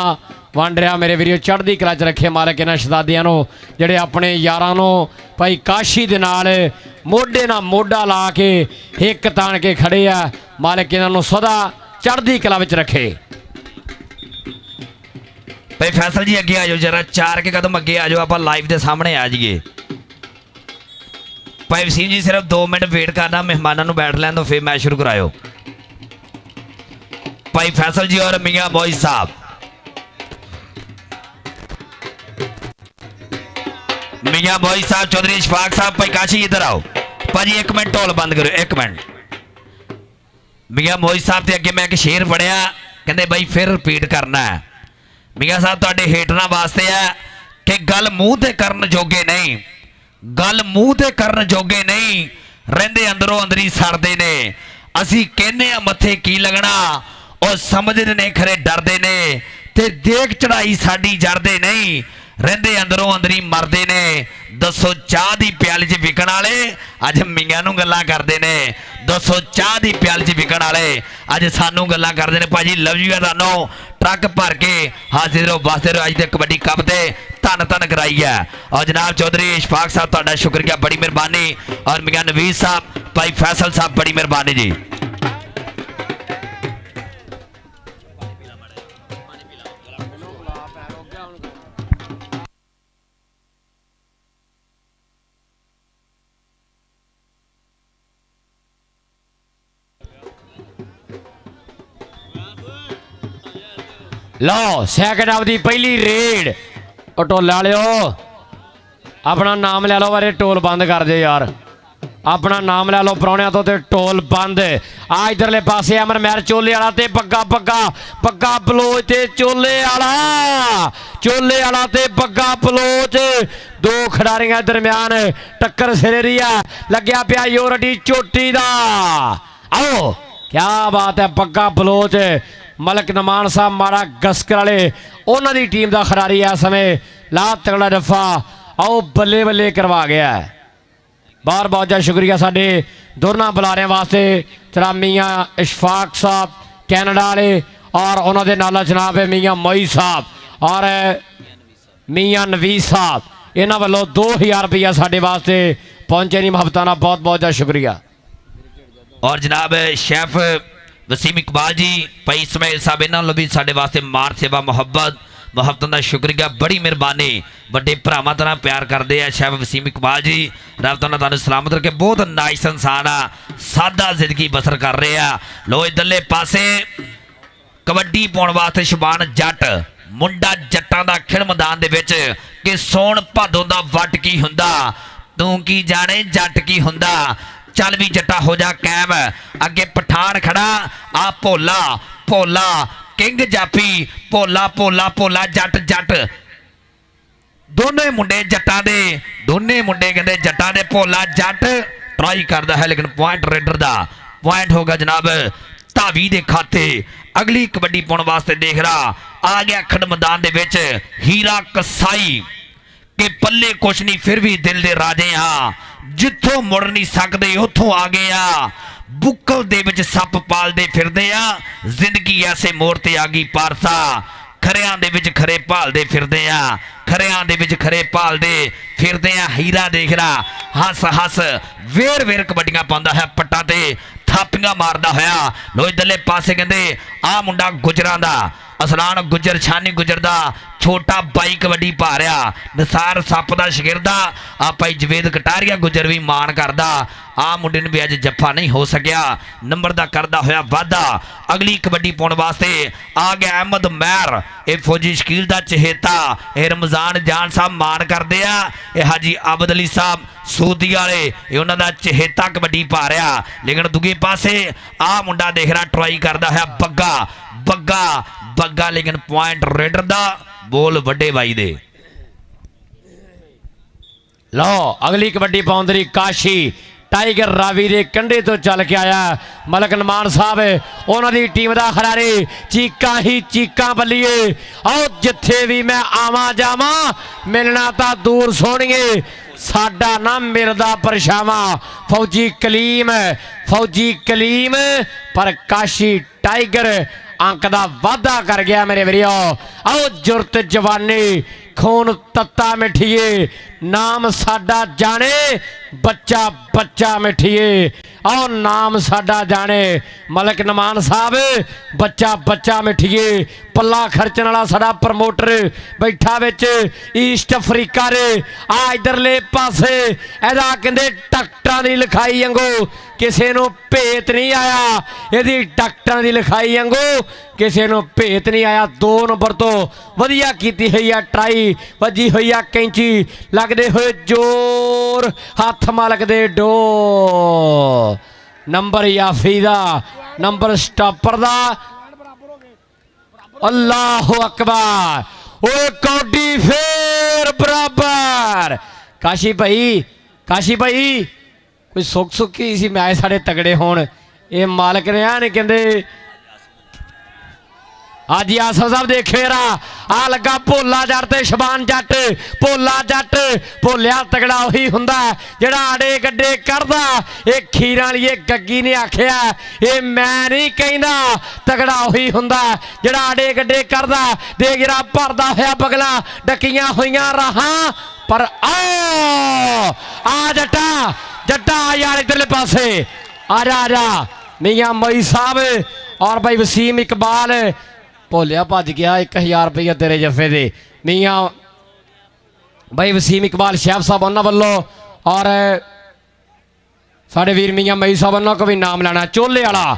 वंड रहा। मेरे वीरों, चढ़दी कला च रखे मालक इन्हां शहजादियां ਨੂੰ ਜਿਹੜੇ ਆਪਣੇ यारां ਨੂੰ भाई काशी दे नाल मोढे नाल मोढा ला के हिक ताण के खड़े आ। मालक इन्हां ਨੂੰ सदा चढ़दी कला विच रखे। भाई फैसल जी अगे आ जाओ, जरा 4 के कदम अगे आ जाओ, आप लाइव के सामने आ जाइए। भाई वसीम जी सिर्फ 2 मिनट वेट करना, मेहमानों को बैठ लैन दो, फिर मैच शुरू कराओ। भाई फैसल जी और मियां मोई साहब, मियां मोई साहब चौधरी इशफाक साहब भाई काशी इधर आओ भाजी। 1 मिनट ढोल बंद करो 1 मिनट। मियां मोई साहब ते अगे मैं एक शेर पढ़िया कहते बई फिर रिपीट करना है। मियां साहब तुहाडे हेटरां वास्ते है कि गल मूँह ते करन जोगे नहीं, गल मूँह ते करन जोगे नहीं, रहिंदे अंदरों अंदरी सड़दे ने। असी कहने आ मत्थे की लगना, और समझदे ने खरे डरदे ने, ते देख चढ़ाई साडी जरदे नहीं, रहिंदे अंदरों अंदरी मरदे ने। दसो चाह दी प्याली च विकण वाले अज मियां नूं गल्लां करदे ने, दसो चाह दी प्याली च विकण वाले अज सानूं गल्लां करदे ने। भाजी लव यू तुहानूं ट्रक भर के हाजिर हो वास्ते अज दे कबड्डी कप ते धन धन कराई है। और जनाब चौधरी इशफाक साहब तुहाडा शुक्रिया, बड़ी मेहरबानी। और मियां नवीस साहब भाई फैसल साहब बड़ी मेहरबानी जी। लो सैकंड हाफ की पहली रेड टोल वाले अपना नाम ले लो बारे टोल बंद कर दे यार, अपना नाम ले लो परौणिया तो ते टोल बंद। आ इधरले पासे अमर महर चोले वाला ते बग्गा बग्गा बग्गा बलोच ते चोले वाला ते बग्गा बलोच, दो खिडारियों दरम्यान टक्कर सिरे रही है। लग्या पिया योरडी चोटी दा। आओ क्या बात है, बग्गा बलोच मलक नमान साहब माड़ा गस्कर वाले उन्होंने दी टीम का खिडारी है समय ला तगड़ा डफा। आओ बल्ले बल्ले करवा गया है। बार बहुत ज्यादा शुक्रिया साडे दोनों बुलारियां वास्ते, जरा मियां इशफाक साहब कैनेडा वाले और उन्होंने नाला जनाब है मियां मई साहब और मियां नवीस साहब, इन्हों वालों 2000 रुपया साडे वास्ते पहुंचे नहीं मुहब्बतां नाल, बहुत बहुत ज्यादा शुक्रिया। और जनाब शेफ वसीम इकबाल जी भाई इसमाइल साहब इन्होंने भी साडे वास्ते मान सेवा मुहब्बत का शुक्रिया, बड़ी मेहरबानी। बड़े भरावां तरह प्यार करते हैं शेफ वसीम इकबाल जी, रब तुहानूं सलामत रखे। बहुत नाइस इंसान आ, सादा जिंदगी बसर कर रहे हैं। लो इधरले पासे कबड्डी पाउण वास्ते शबान जट मुंडा जट्टां दा खिड़ मैदान दे विच कि सौण भादों दा वट की हुंदा, तू की जाने जट की हुंदा। चल भी जट्टा हो जा कैम, अगे पठान खड़ा आ भोला भोला किंग जापी भोला भोला भोला जट जट, दोनों मुंडे जट्टा दे, दोनों मुंडे कहते जट्टा दे। भोला जट ट्राई करता है लेकिन पॉइंट रेडर दा पॉइंट होगा जनाब धावी दे खाते। अगली कबड्डी पाउण वास्ते देख रहा आ गया खड़ मैदान दे विच हीरा कसाई के पल्ले कुछ नहीं फिर भी दिल दे राजे हाँ, जिथों मुड़ नहीं सकते उथों आ गए आ। बुक्कल दे विच सप पालदे फिरदे आ, जिंदगी ऐसे मोड़ ते आ गई पारसा। खरियां दे विच खरे भालदे फिरदे आ, खरियां दे विच खरे भालदे फिरदे आ। हीरा देख रहा हस हस वेर वेर कबड्डियां पांदा है, पट्टा ते थापियां मारदा होया। लो इधरले पासे कहंदे आ मुंडा गुजरां दा असलान गुजर छानी गुजर दा छोटा बाई कबड्डी पा रहा, निसार सप का शगिरदा आ भाई जवेद कटारिया गुजर भी मान करदा। आ मुंडे भी अज जफा नहीं हो सकिया, नंबर का करदा होया वाधा। अगली कबड्डी पाउण वास्ते आ गया अहमद महर, ये फौजी शकील का चहेता, ये रमजान जान साहब मान करते आ, ये हाजी आबद अली साहब सूदी वाले उन्हों का चहेता कबड्डी पा रहा। लेकिन दूजे पासे आ मुंडा देख रहा ट्राई करता है बग्गा बग्गा बग्गा, लेकिन पॉइंट रेडर दा बोल वड्डे बाई दे। लो अगली कबड्डी पाउंदरी काशी टाइगर रावी दे कंढे तो चल के आया मलक नमान साहब उन्होंने टीम का खिडारी, चीका ही चीका बल्लीए। आओ जिथे भी मैं आवा जावा मिलना तो दूर सोहणीए, साडा ना मिलदा परछावा। फौजी कलीम पर काशी टाइगर अंक का वाधा कर गया मेरे वीरो। आओ जुरत जवानी खून तत्ता मिठिए, नाम साडा जाने बच्चा बच्चा मिठिए। आओ नाम साडा जाने मलक नमान साहब बच्चा बच्चा मिठिए। पल्ला खर्चण वाला साडा प्रमोटर बैठा विच ईस्ट अफ्रीका रे। आ इधरले पासे एदा कहंदे डॉक्टरां दी लिखाई वांगू किसे नूं भेत नहीं आया, इहदी डॉक्टरां दी लिखाई वांगू ਕਿਸੇ ਨੂੰ ਭੇਤ ਨਹੀਂ ਆਇਆ। 2 ਨੰਬਰ ਤੋਂ ਵਧੀਆ ਕੀਤੀ ਹੋਈ ਆ ਟਰਾਈ, ਵੱਜੀ ਹੋਈ ਆ ਕੈਂਚੀ, ਲੱਗਦੇ ਹੋਏ ਜ਼ੋਰ, ਹੱਥ ਮਾਲਕ ਦੇ ਡੋ। ਨੰਬਰ ਯਾਫੀ ਦਾ, ਨੰਬਰ ਸਟਾਪਰ ਦਾ। ਅੱਲਾਹੁ ਅਕਬਰ, ਓਏ ਕੌਡੀ ਫੇਰ ਬਰਾਬਰ। ਕਾਸ਼ੀ ਭਾਈ ਕੋਈ ਸੁੱਕੀ ਸੀ ਮੈਚ ਸਾਡੇ ਤਗੜੇ ਹੋਣ। ਇਹ ਮਾਲਕ ਨੇ ਆ ਨਹੀਂ ਕਹਿੰਦੇ ਅੱਜ ਆਸਫ ਸਾਹਿਬ ਦੇਖੇ ਰਾ ਆ ਲੱਗਾ ਭੋਲਾ ਜੱਟ ਤੇ ਸ਼ਬਾਨ ਜੱਟ। ਭੋਲਾ ਜੱਟ, ਭੋਲਿਆ ਤਗੜਾ ਉਹੀ ਹੁੰਦਾ ਜਿਹੜਾ ਆੜੇ ਗੱਡੇ ਕਰਦਾ। ਇਹ ਖੀਰਾਂ ਵਾਲੀ ਇਹ ਗੱਗੀ ਨੇ ਆਖਿਆ, ਇਹ ਮੈਂ ਨਹੀਂ ਕਹਿੰਦਾ, ਤਗੜਾ ਉਹੀ ਹੁੰਦਾ ਜਿਹੜਾ ਆੜੇ ਗੱਡੇ ਕਰਦਾ। ਦੇਗਰਾ ਭਰਦਾ ਹੋਇਆ ਬਗਲਾ, ਡੱਕੀਆਂ ਹੋਈਆਂ ਰਾਹਾਂ ਪਰ ਆ ਜੱਟਾ ਯਾਰ ਇਧਰਲੇ ਪਾਸੇ ਆ ਜਾ ਮੀਆਂ ਮਈ ਸਾਹਿਬ ਔਰ ਭਾਈ ਵਸੀਮ ਇਕਬਾਲ। ਭੋਲਿਆ ਭੱਜ ਗਿਆ 1000 ਰੁਪਈਆ ਤੇਰੇ ਜੱਫੇ ਦੇ। ਮੀਆਂ ਭਾਈ ਵਸੀਮ ਇਕਬਾਲ ਸ਼ੈਫ ਸਾਹਿਬ ਉਹਨਾਂ ਵੱਲੋਂ ਔਰ ਸਾਡੇ ਵੀਰ ਮੀਆਂ ਮਈ ਸਾਹਿਬ ਉਹਨਾਂ ਕੋ ਵੀ ਨਾਮ ਲੈਣਾ। ਚੋਲੇ ਵਾਲਾ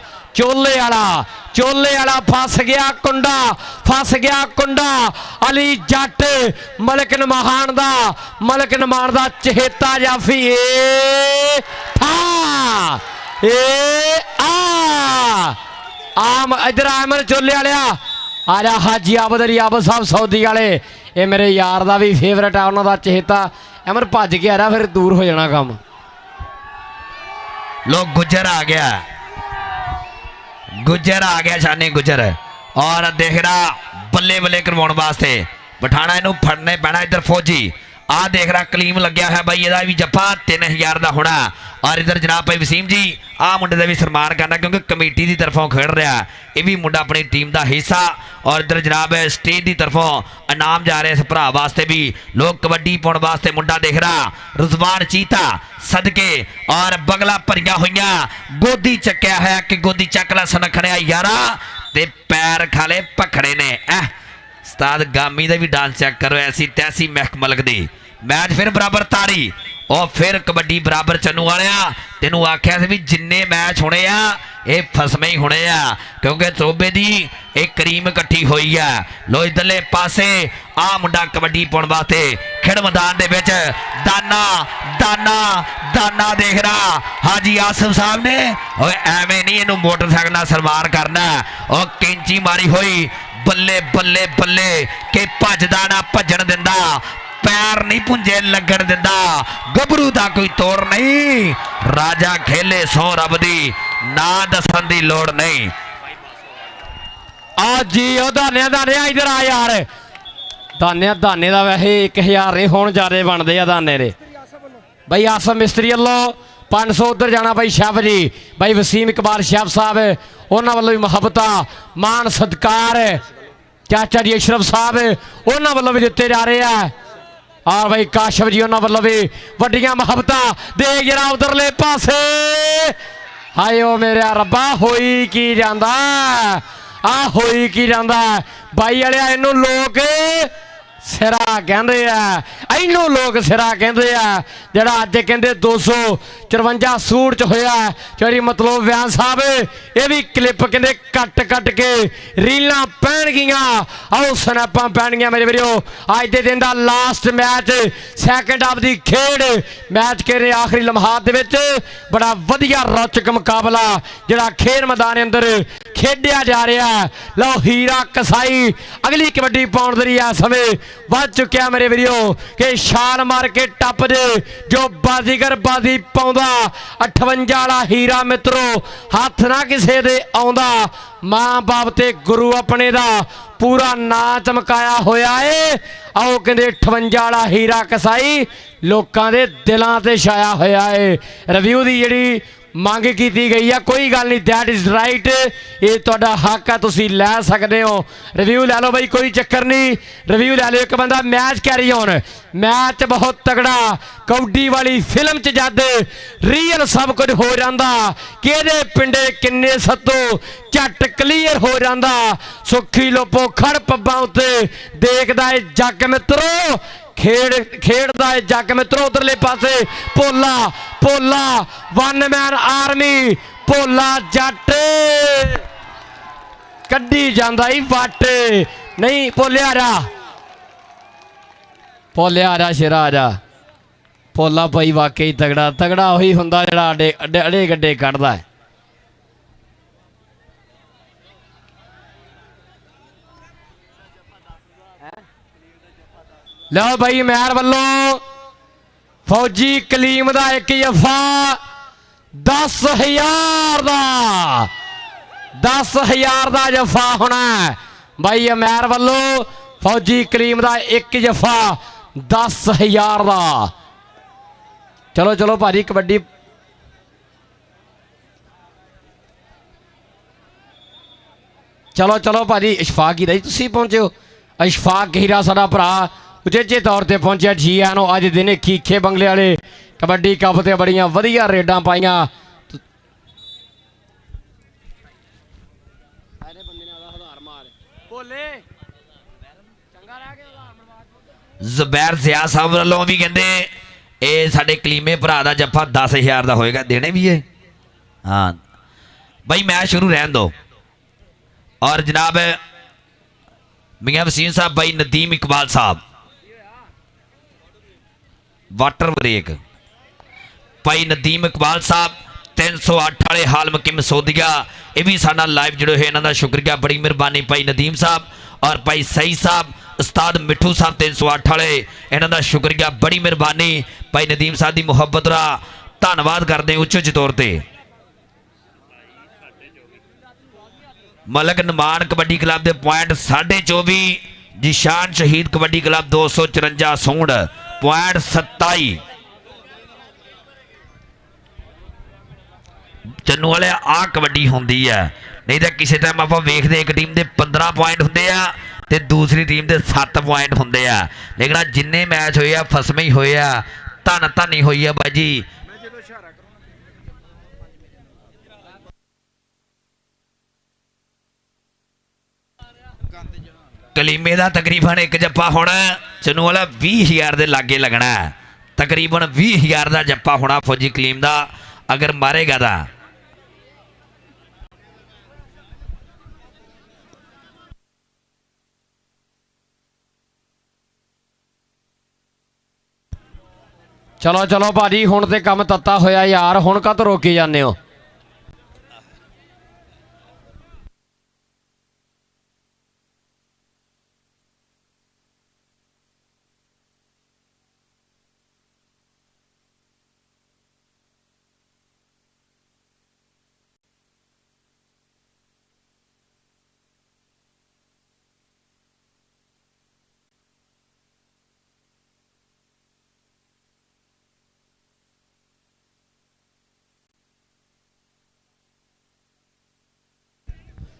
ਫਸ ਗਿਆ ਕੁੰਡਾ। ਅਲੀ ਜੱਟ ਮਲਕ ਨਮਾਨ ਦਾ ਚਹੇਤਾ ਜਾਫੀ ਆਮ ਇਧਰ ਆਮਨ ਚੋਲੇ ਵਾਲਿਆ ਆ ਜਾ। ਹਾਜੀ ਆਬਦ ਅਲੀ ਆਬਦ ਸਾਹਿਬ ਸੌਦੀ ਵਾਲੇ, ਇਹ ਮੇਰੇ ਯਾਰ ਦਾ ਵੀ ਫੇਵਰਟ ਆ, ਉਹਨਾਂ ਦਾ ਚਹੇਤਾ। ਅਮਰ ਭੱਜ ਕੇ ਆ ਰਿਹਾ, ਫਿਰ ਦੂਰ ਹੋ ਜਾਣਾ ਕੰਮ। ਲੋਕ ਗੁੱਜਰ ਆ ਗਿਆ ਸ਼ਾਨੀ ਗੁੱਜਰ ਔਰ ਦੇਖ ਰਹਾ ਬੱਲੇ ਕਰਵਾਉਣ ਵਾਸਤੇ ਬਿਠਾਣਾ, ਇਹਨੂੰ ਫੜਨੇ ਪੈਣਾ। ਇੱਧਰ ਫੌਜੀ ਆ ਦੇਖ ਰਹਾ ਕਲੀਮ ਲੱਗਿਆ ਹੋਇਆ ਬਾਈ, ਇਹਦਾ ਵੀ ਜੱਫਾ 3000 ਦਾ ਹੋਣਾ। ਔਰ ਇੱਧਰ ਜਨਾਬ ਭਾਈ ਵਸੀਮ ਜੀ ਆ ਮੁੰਡੇ ਦਾ ਵੀ ਸਨਮਾਨ ਕਰਨਾ ਕਿਉਂਕਿ ਕਮੇਟੀ ਦੀ ਤਰਫੋਂ ਖੇਡ ਰਿਹਾ, ਇਹ ਵੀ ਮੁੰਡਾ ਆਪਣੀ ਟੀਮ ਦਾ ਹਿੱਸਾ। ਔਰ ਇੱਧਰ ਜਨਾਬ ਸਟੇਜ ਦੀ ਤਰਫੋਂ ਇਨਾਮ ਜਾ ਰਿਹਾ ਇਸ ਭਰਾ ਵਾਸਤੇ ਵੀ। ਲੋਕ ਕਬੱਡੀ ਪਾਉਣ ਵਾਸਤੇ ਮੁੰਡਾ ਦੇਖ ਰਹਾ ਰੁਜ਼ਵਾਨ ਚੀਤਾ ਸਦਕੇ ਔਰ ਬਗਲਾ ਭਰੀਆਂ ਹੋਈਆਂ, ਗੋਦੀ ਚੱਕਿਆ ਹੋਇਆ ਕਿ ਗੋਦੀ ਚੱਕ ਲੈ ਸਨਖਣਿਆ ਯਾਰਾ ਤੇ ਪੈਰ ਖਾਲੇ ਭਖੜੇ ਨੇ। ਉਸਤਾਦ ਗਾਮੀ ਦਾ ਵੀ ਡਾਂਸ ਚੈੱਕ ਕਰੋ। ਐਸੀ ਤੈਸੀ ਮਹਿਕ ਮਲਕ ਦੀ ਮੈਚ ਫਿਰ ਬਰਾਬਰ ਤਾੜੀ। ਉਹ ਫਿਰ ਕਬੱਡੀ ਬਰਾਬਰ ਚੰਨੂ ਵਾਲਿਆ, ਤੈਨੂੰ ਆਖਿਆ ਸੀ ਵੀ ਜਿੰਨੇ ਮੈਚ ਹੋਣੇ ਆ ਇਹ ਫਸਵੇਂ ਹੀ ਹੋਣੇ ਆ ਕਿਉਂਕਿ ਚੋਬੇ ਦੀ ਇਹ ਕਰੀਮ ਇਕੱਠੀ ਹੋਈ ਆ। ਲੋ ਇਧਰਲੇ ਪਾਸੇ ਆ ਮੁੰਡਾ ਕਬੱਡੀ ਪਾਉਣ ਵਾਸਤੇ ਖੇਡ ਮੈਦਾਨ ਦੇ ਵਿੱਚ ਦਾਨਾ ਦੇਖ ਰਹਾ ਹਾਜੀ ਆਸਫ ਸਾਹਿਬ ਨੇ। ਓਏ ਐਵੇਂ ਨਹੀਂ ਇਹਨੂੰ ਮੋਟਰਸਾਈਕਲ ਨਾਲ ਸਨਮਾਨ ਕਰਨਾ। ਉਹ ਕੈਂਚੀ ਮਾਰੀ ਹੋਈ, ਬੱਲੇ ਕਿ ਭੱਜਦਾ ਨਾ ਭੱਜਣ ਦਿੰਦਾ, ਪੈਰ ਨਹੀਂ ਪੁੰਜੇ ਲੱਗਣ ਦਿੰਦਾ, ਗੱਭਰੂ ਦਾ ਕੋਈ ਤੋੜ ਨਹੀਂ। ਰਾਜਾ ਖੇਲੇ ਸੋ ਰੱਬ ਦੀ, ਨਾ ਦੱਸਣ ਦੀ ਲੋੜ ਨਹੀਂ। ਆ ਜੀ ਉਹ ਦਾਨਿਆ ਇਧਰ ਆ ਯਾਰ। ਦਾਨੇ ਦਾ ਵੈਸੇ 1000 ਨਹੀਂ ਹੁਣ ਜ਼ਿਆਦਾ ਬਣਦੇ ਆ ਦਾਨੇ ਦੇ ਬਾਈ। ਆਸਮ ਮਿਸਤਰੀ ਵੱਲੋਂ 500 ਉਧਰ ਜਾਣਾ ਬਾਈ ਸ਼ੈਫ ਜੀ, ਬਾਈ ਵਸੀਮ ਇਕਬਾਲ ਸ਼ੈਫ ਸਾਹਿਬ ਉਹਨਾਂ ਵੱਲੋਂ ਵੀ ਮੁਹੱਬਤਾਂ ਮਾਣ ਸਤਿਕਾਰ। ਚਾਚਾ ਜੀ ਅਸ਼ਰਫ ਸਾਹਿਬ ਉਹਨਾਂ ਵੱਲੋਂ ਵੀ ਦਿੱਤੇ ਜਾ ਰਹੇ ਆ। ਆ ਬਾਈ ਕਾਸ਼ਫ ਜੀ ਉਹਨਾਂ ਵੱਲੋਂ ਵੀ ਵੱਡੀਆਂ ਮੁਹੱਬਤਾਂ। ਦੇ ਜਰਾ ਉਧਰਲੇ ਪਾਸੇ ਹਾਏ ਓ ਮੇਰਾ ਰੱਬਾ ਹੋਈ ਕੀ ਜਾਂਦਾ ਬਾਈ ਵਾਲਿਆ। ਇਹਨੂੰ ਲੋਕ ਸਿਰਾ ਕਹਿੰਦੇ ਆ, ਇਹਨੂੰ ਲੋਕ ਸਿਰਾ ਕਹਿੰਦੇ ਆ ਜਿਹੜਾ ਅੱਜ ਕਹਿੰਦੇ 254 ਸੂਟ ਚ ਹੋਇਆ ਚੋਰੀ ਮਤਲਬ ਵਿਆਹ ਸਾਹਿਬ। ਇਹ ਵੀ ਕਲਿੱਪ ਕਹਿੰਦੇ ਕੱਟ ਕੇ ਰੀਲਾਂ ਪੈਣਗੀਆਂ, ਆਓ ਸਨੈਪਾਂ ਪੈਣਗੀਆਂ ਮੇਰੇ ਵੀਰੋ। ਅੱਜ ਦੇ ਦਿਨ ਦਾ ਲਾਸਟ ਮੈਚ, ਸੈਕਿੰਡ ਹਾਫ ਦੀ ਖੇਡ ਮੈਚ ਕੇ ਆਖਰੀ ਲਮਹਾਤ ਦੇ ਵਿੱਚ ਬੜਾ ਵਧੀਆ ਰੌਚਕ ਮੁਕਾਬਲਾ ਜਿਹੜਾ ਖੇਡ ਮੈਦਾਨ ਅੰਦਰ ਖੇਡਿਆ ਜਾ ਰਿਹਾ। ਲਓ ਹੀਰਾ ਕਸਾਈ ਅਗਲੀ ਕਬੱਡੀ ਪਾਉਣ ਦੇ ਆ ਸਮੇਂ ਵੱਧ ਚੁੱਕਿਆ ਮੇਰੇ ਵੀਰੋ ਕਿ ਛਾਲ ਮਾਰ ਕੇ ਟੱਪ ਦੇ ਜੋ ਬਾਜ਼ੀਗਰ ਬਾਜ਼ੀ ਪਾਉਂਦਾ 58 ਵਾਲਾ ਹੀਰਾ ਮਿੱਤਰੋ ਹੱਥ ਨਾ ਕਿਸੇ ਦੇ ਆਉਂਦਾ। ਮਾਂ ਬਾਪ ਤੇ ਗੁਰੂ ਆਪਣੇ ਦਾ ਪੂਰਾ ਨਾਂ ਚਮਕਾਇਆ ਹੋਇਆ ਏ। ਆਓ ਕਹਿੰਦੇ 58 ਵਾਲਾ ਹੀਰਾ ਕਸਾਈ ਲੋਕਾਂ ਦੇ ਦਿਲਾਂ ਤੇ ਛਾਇਆ ਹੋਇਆ ਏ। ਰਿਵਿਊ ਦੀ ਜਿਹੜੀ ਮੰਗ ਕੀਤੀ ਗਈ ਆ ਕੋਈ ਗੱਲ ਨਹੀਂ, ਦੈਟ ਇਜ਼ ਰਾਈਟ, ਇਹ ਤੁਹਾਡਾ ਹੱਕ ਆ, ਤੁਸੀਂ ਲੈ ਸਕਦੇ ਹੋ। ਰਿਵਿਊ ਲੈ ਲਓ ਬਾਈ, ਕੋਈ ਚੱਕਰ ਨਹੀਂ, ਰਿਵਿਊ ਲੈ ਲਿਓ। ਇੱਕ ਬੰਦਾ ਮੈਚ ਕੈਰੀ ਔਨ, ਮੈਚ ਬਹੁਤ ਤਗੜਾ ਕਬੱਡੀ ਵਾਲੀ ਫਿਲਮ 'ਚ ਜਦ ਰੀਅਲ ਸਭ ਕੁਝ ਹੋ ਜਾਂਦਾ, ਕਿਹਦੇ ਪਿੰਡੇ ਕਿੰਨੇ ਸੱਤੋ ਝੱਟ ਕਲੀਅਰ ਹੋ ਜਾਂਦਾ। ਸੁੱਖੀ ਲੋਪੋ ਖੜ ਪੱਬਾਂ ਉੱਤੇ ਦੇਖਦਾ ਏ ਜੱਗ ਮਿੱਤਰੋ, ਖੇਡਦਾ ਏ ਜੱਗ ਮਿੱਤਰੋ। ਉਧਰਲੇ ਪਾਸੇ ਭੋਲਾ 1 ਮੈਨ ਆਰਮੀ, ਭੋਲਾ ਜੱਟ ਕੱਢੀ ਜਾਂਦਾ ਹੀ ਵੱਟ ਨਹੀਂ ਭੋਲਿਆ ਰਾ ਸ਼ੇਰਾ ਆ ਜਾ ਭੋਲਾ ਭਾਈ ਵਾਕਈ ਤਗੜਾ ਉਹੀ ਹੁੰਦਾ ਜਿਹੜਾ ਅੜੇ ਗੱਡੇ ਕੱਢਦਾ ਹੈ। ਲਓ ਭਾਈ ਮਹਿਰ ਵੱਲੋਂ ਫੌਜੀ ਕਲੀਮ ਦਾ ਇੱਕ ਜਫਾ 10,000 ਦਾ ਜਫਾ ਹੋਣਾ ਭਾਈ ਅਮੈਰ ਵੱਲੋਂ ਫੌਜੀ ਕਲੀਮ ਦਾ ਇੱਕ ਜਫਾ 10,000 ਦਾ। ਚਲੋ ਭਾਜੀ ਕਬੱਡੀ ਚਲੋ ਭਾਜੀ ਇਸ਼ਫਾਕ ਹੀਰਾ ਜੀ ਤੁਸੀਂ ਪਹੁੰਚੇ ਹੋ। ਇਸ਼ਫਾਕ ਹੀਰਾ ਸਾਡਾ ਭਰਾ ਉਚੇਚੇ ਤੌਰ ਤੇ ਪਹੁੰਚਿਆ ਜੀ ਆਇਆਂ ਨੂੰ। ਅੱਜ ਦਿਨੇ ਖੀਖੇ ਬੰਗਲੇ ਵਾਲੇ ਕਬੱਡੀ ਕੱਪ ਤੇ ਬੜੀਆਂ ਵਧੀਆ ਰੇਡਾਂ ਪਾਈਆਂ। ਜ਼ਬੈਰ ਜ਼ਿਆ ਸਾਹਿਬ ਵੱਲੋਂ ਵੀ ਕਹਿੰਦੇ ਇਹ ਸਾਡੇ ਕਲੀਮੇ ਭਰਾ ਦਾ ਜੱਫਾ 10,000 ਦਾ ਹੋਏਗਾ। ਦੇਣੇ ਵੀ ਹੈ ਹਾਂ ਭਾਈ ਮੈਚ ਸ਼ੁਰੂ ਰਹਿਣ ਦੋ। ਔਰ ਜਨਾਬ ਮੀਆਂ ਵਸੀਮ ਸਾਹਿਬ ਭਾਈ ਨਦੀਮ ਇਕਬਾਲ ਸਾਹਿਬ ਵਾਟਰ ਬ੍ਰੇਕ ਭਾਈ ਨਦੀਮ ਇਕਬਾਲ ਸਾਹਿਬ 308 ਵਾਲੇ ਹਾਲਮਕੀ ਮਸੋਦੀਆ ਇਹ ਵੀ ਸਾਡੇ ਨਾਲ ਲਾਈਵ ਜੁੜੇ ਹੋਏ। ਇਹਨਾਂ ਦਾ ਸ਼ੁਕਰੀਆ ਬੜੀ ਮਿਹਰਬਾਨੀ ਭਾਈ ਨਦੀਮ ਸਾਹਿਬ। ਔਰ ਭਾਈ ਸਈ ਸਾਹਿਬ ਉਸਤਾਦ ਮਿੱਠੂ ਸਾਹਿਬ 308 ਵਾਲੇ ਇਹਨਾਂ ਦਾ ਸ਼ੁਕਰੀਆ ਬੜੀ ਮਿਹਰਬਾਨੀ ਭਾਈ ਨਦੀਮ ਸਾਹਿਬ ਦੀ ਮੁਹੱਬਤ ਦਾ ਧੰਨਵਾਦ ਕਰਦੇ ਉੱਚ ਤੌਰ ਤੇ। ਮਲਕ ਨਮਾਨ ਕਬੱਡੀ ਕਲੱਬ ਦੇ ਪੁਆਇੰਟ 24.5 ਜਿਸ਼ਾਨ ਸ਼ਹੀਦ ਕਬੱਡੀ ਕਲੱਬ 254 ਸੂੰਡ ਪੁਆਇੰਟ 27 ਚੰਨੂ ਵਾਲੇ ਆ ਕਬੱਡੀ ਹੁੰਦੀ ਹੈ। ਨਹੀਂ ਤਾਂ ਕਿਸੇ ਟਾਈਮ ਆਪਾਂ ਵੇਖਦੇ ਇੱਕ ਟੀਮ ਦੇ 15 ਪੁਆਇੰਟ ਹੁੰਦੇ ਆ ਤੇ ਦੂਸਰੀ ਟੀਮ ਦੇ 7 ਪੁਆਇੰਟ ਹੁੰਦੇ ਆ। ਲੇਕਿਨ ਜਿੰਨੇ ਮੈਚ ਹੋਏ ਆ ਫਸਵੇਂ ਹੀ ਹੋਏ ਆ ਧੰਨੀ ਹੋਈ ਆ ਬਾਜੀ। ਕਲੀਮੇ ਦਾ ਤਕਰੀਬਨ ਇੱਕ ਜੱਫਾ ਹੁਣ ਚੰਨੂ ਵਾਲਾ 20,000 ਦੇ ਲਾਗੇ ਲੱਗਣਾ ਤਕਰੀਬਨ 20,000 ਦਾ ਜੱਫਾ ਹੋਣਾ ਫੌਜੀ ਕਲੀਮ ਦਾ ਅਗਰ ਮਾਰੇਗਾ ਤਾਂ। ਚਲੋ ਭਾਜੀ ਹੁਣ ਤੇ ਕੰਮ ਤੱਤਾ ਹੋਇਆ ਯਾਰ ਹੁਣ ਕਾਹਤੋਂ ਰੋਕੇ ਜਾਂਦੇ ਹੋ।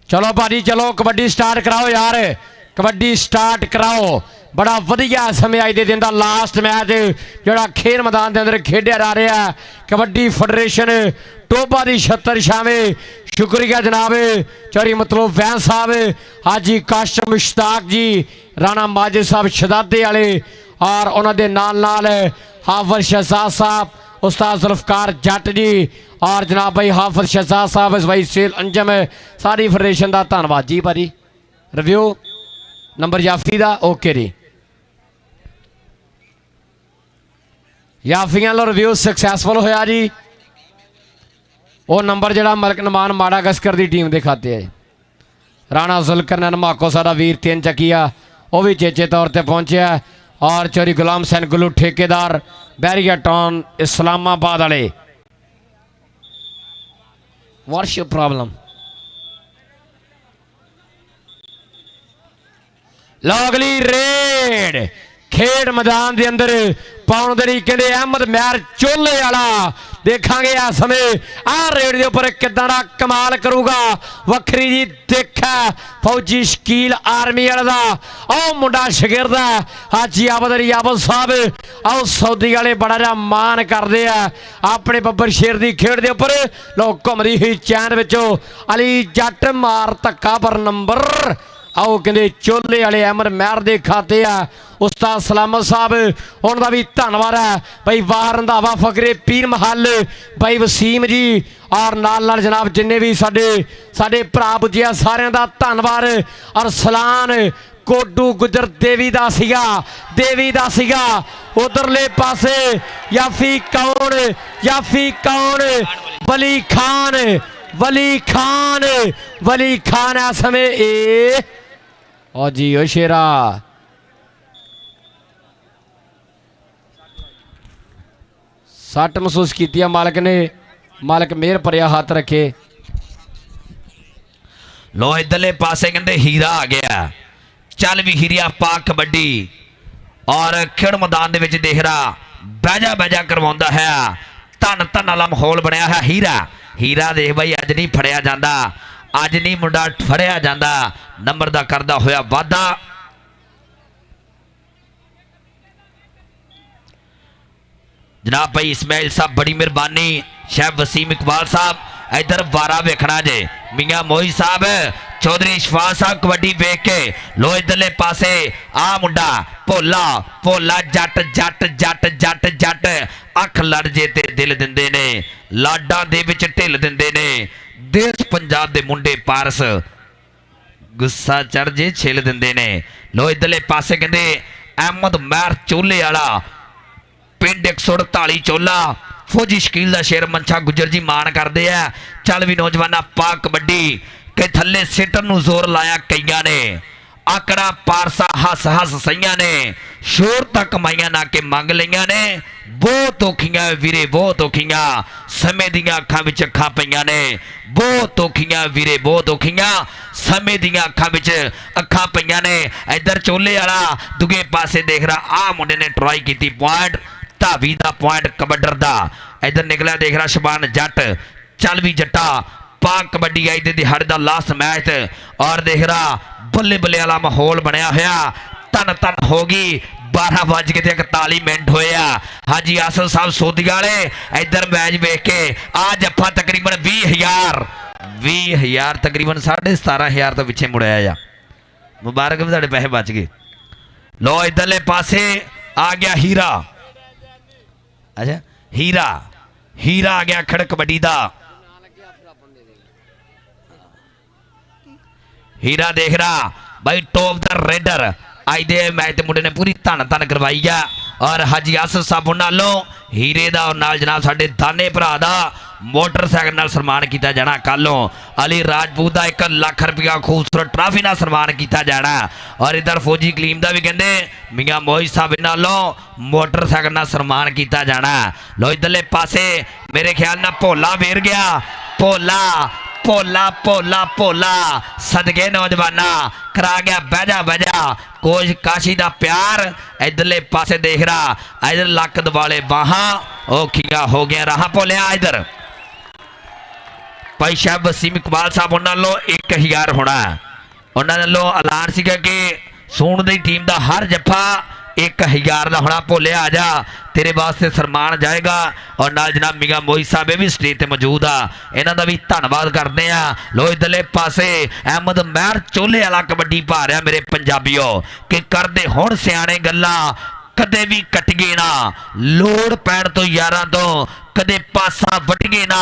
चलो भाजी चलो कबड्डी स्टार्ट कराओ यार कबड्डी स्टार्ट कराओ। बड़ा वधिया समय अज के दिन का लास्ट मैच जोड़ा खेल मैदान के अंदर खेडिया जा रहा है। कबड्डी फेडरेशन टोबा की छत्तर छावे शुक्रिया जनाब चौरी मतलब वैन साहब हाजी काशम मुश्ताक जी राणा माजिद साहब शदादे वाले और उन्होंने नाल हाफिज शहजाद साहब उस्ताद जुल्फकार जट जी और जनाब भाई हाफिज शहजाद साहब भाई सेल अंजम सारी फेडरेशन का धन्यवाद जी। भाजी रिव्यू नंबर याफी का ओके जी याफियां लो रिव्यू सक्सैसफुल होया जी। वो नंबर जड़ा मलक नमान माड़ा गस्कर की टीम के खाते है। राणा जुल्कर नमाको सारा वीर 3 चकिया वो भी चेचे तौर पर पहुंचे और चौरी गुलाम सैन गुलू ठेकेदार बैरिया टाउन इस्लामाबाद वाले। व्हाट्स योर प्रॉब्लम लो अगली रेड खेड मैदान के अंदर पाउन दे कहते अहमद मैर चोले वाला देखांगे आ समय आ रेड के उपर किदां दा कमाल करूगा वखरी जी देखा फौजी शकील आर्मी वाला आओ मुंडा शगिरद हाजी आबद अली आबद साहब आओ सऊदी वाले बड़ा जा मान करते हैं अपने बब्बर शेर की खेड के उपर। लो घूमती हुई चैन विचों अली जट मार धक्का पर नंबर आओ कहते चोले वाले अमर महर के खाते आ उस्ताद सलामत साहब उन्होंने भी धन्यवाद है भाई वाह रंधावा फकरे पीर महल भाई वसीम जी और नाल जनाब जिन्ने भी साडे भरा पुजे सारिਆਂ ਦਾ धन्यवाद और सलान कोडू गुजर देवी दा सीगा उधरले पासे याफी कौन वली खान है समय ए ओ जी ओ शेरा सट महसूस की मालिक ने मालिक मेहर भरिया हाथ रखे लो इधरले पासे कहते हीरा आ गया चल भी हीरिया पा कबड्डी और खेड़ मैदान दे विच देख रहा बहजा करवाउंदा है धन वाला माहौल बनया है हीरा देख भाई अज नहीं फड़िया जाता अज नहीं मुंडा फड़िया जाता नंबर दा करदा होया वाधा जनाब भाई इस्माइल साहब बड़ी मेहरबानी शेफ वसीम इकबाल साहब इधर वारा वेखना जे मियां मोही साहब चौधरी शफा साहब कबड्डी वेख के लो इधरले पासे आ मुंडा भोला जट अख लड़ जे ते दिल दिंदे ने लाडा दे विच ढिल दिंदे ने देश पंजाब दे मुंडे पारस गुस्सा चढ़ जे छिल दिंदे ने लो इधरले पासे कहंदे अहमद महर चोले वाला पिंड 148 चोला फौजी शकील का शेर मंछा गुजर जी मान करते हैं चल भी नौजवाना पा कबड्डी के थले सिटर नूं जोर लाया कईयां ने आकड़ा पारसा हस सईयां ने शोर तक कमाइयां ना के मंग लईयां ने बहुत औखियां वीरे बहुत औखियां समय दियां अखां विच अखां पईयां ने बहुत औखियां वीरे बहुत औखियां समय दियां अखां विच अखां पईयां ने इधर चोले वाला दुगे पासे देख रहा आ मुंडे ने ट्राई की पॉइंट धावी का पॉइंट कबड्डर का इधर निकलिया देख रहा शबान जट चल भी जट्टा पा कबड्डी आई दिहाड़े का लास्ट मैच और देख रहा बल्ले वाला माहौल बनया होया धन होगी 12:41 होया हाजी आसल साहब सोदिया वाले इधर मैच वेख के आ जफा तकरीबन 20,000 तकरीबन 17,500 तो पिछे मुड़ाया जा मुबारक भी साढ़े पैसे बच गए लो इधरले पासे आ गया हीरा अच्छा हीरा आ गया खड़ कबड्डी का हीरा देख रहा भाई टॉप द रेडर अज दे मैच मुंडे ने पूरी धन करवाई है और हाजी आसफ साहब नालों हीरे दा और नाल जनाब साडे दाने भरा दा मोटरसाइकिल नाल सन्मान किया जाना कलों अली राजपूत का 1 लाख रुपया खूबसूरत ट्राफी नाल सन्मान किया जाना और इधर फौजी कलीम का भी कहते मियां मोही साहब नालों मोटरसाइकिल नाल सन्मान किया जाना लो इधरले पासे मेरे ख्याल ना भोला वेर गया भोला सदके नौजवाना करा गया बहजा कोच काशी का प्यार इधरले पासे देख रहा इधर लक दवाले बाहां औखियां हो गया राह भोलिया इधर भाई शेफ वसीम इकबाल साहब उन्होंने 1000 होना उन्होंने ऐलान सीगा कि सूण दी टीम का हर जफा 1000 का होना भोलिया आ जा तेरे वास्ते सन्मान जाएगा और नाल जनाब मियां मोही साहब भी स्टेज पर मौजूद आ इन्हों का भी धन्यवाद करते हैं लो इधरले पासे अहमद महर चोले वाला कबड्डी पा रहा मेरे पंजाबियों कि करते हुण सियाणे गल्लां कदे भी कटिए ना लोड़ पैण तो यारां तो कदे पासा वटिए ना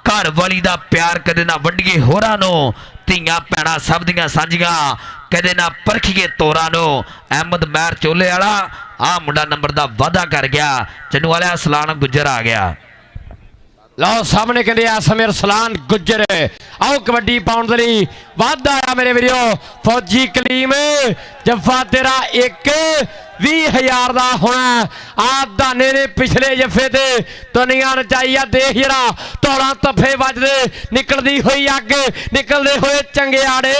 घर वाली का प्यार कदे ना वंडिए होरां नूं धीआं भैणां सब दियां सांझियां कदे ना परखिए तोरां नूं अहमद महर चोले वाला आ मुंडा नंबर का वादा कर गया चन्नू वाला सलान गुजर आ गया लो सामने कहते समय सलान गुजर आओ कबड्डी पाउण दे लई वादा आया मेरे वीरो फौजी कलीम जफा तेरा 20,000 का होना आ दाने ने पिछले जफे ते दुनिया नचाई आ देख जरा धौला तफे वजदे निकलती हुई अग निकलते हुए चंगियाड़े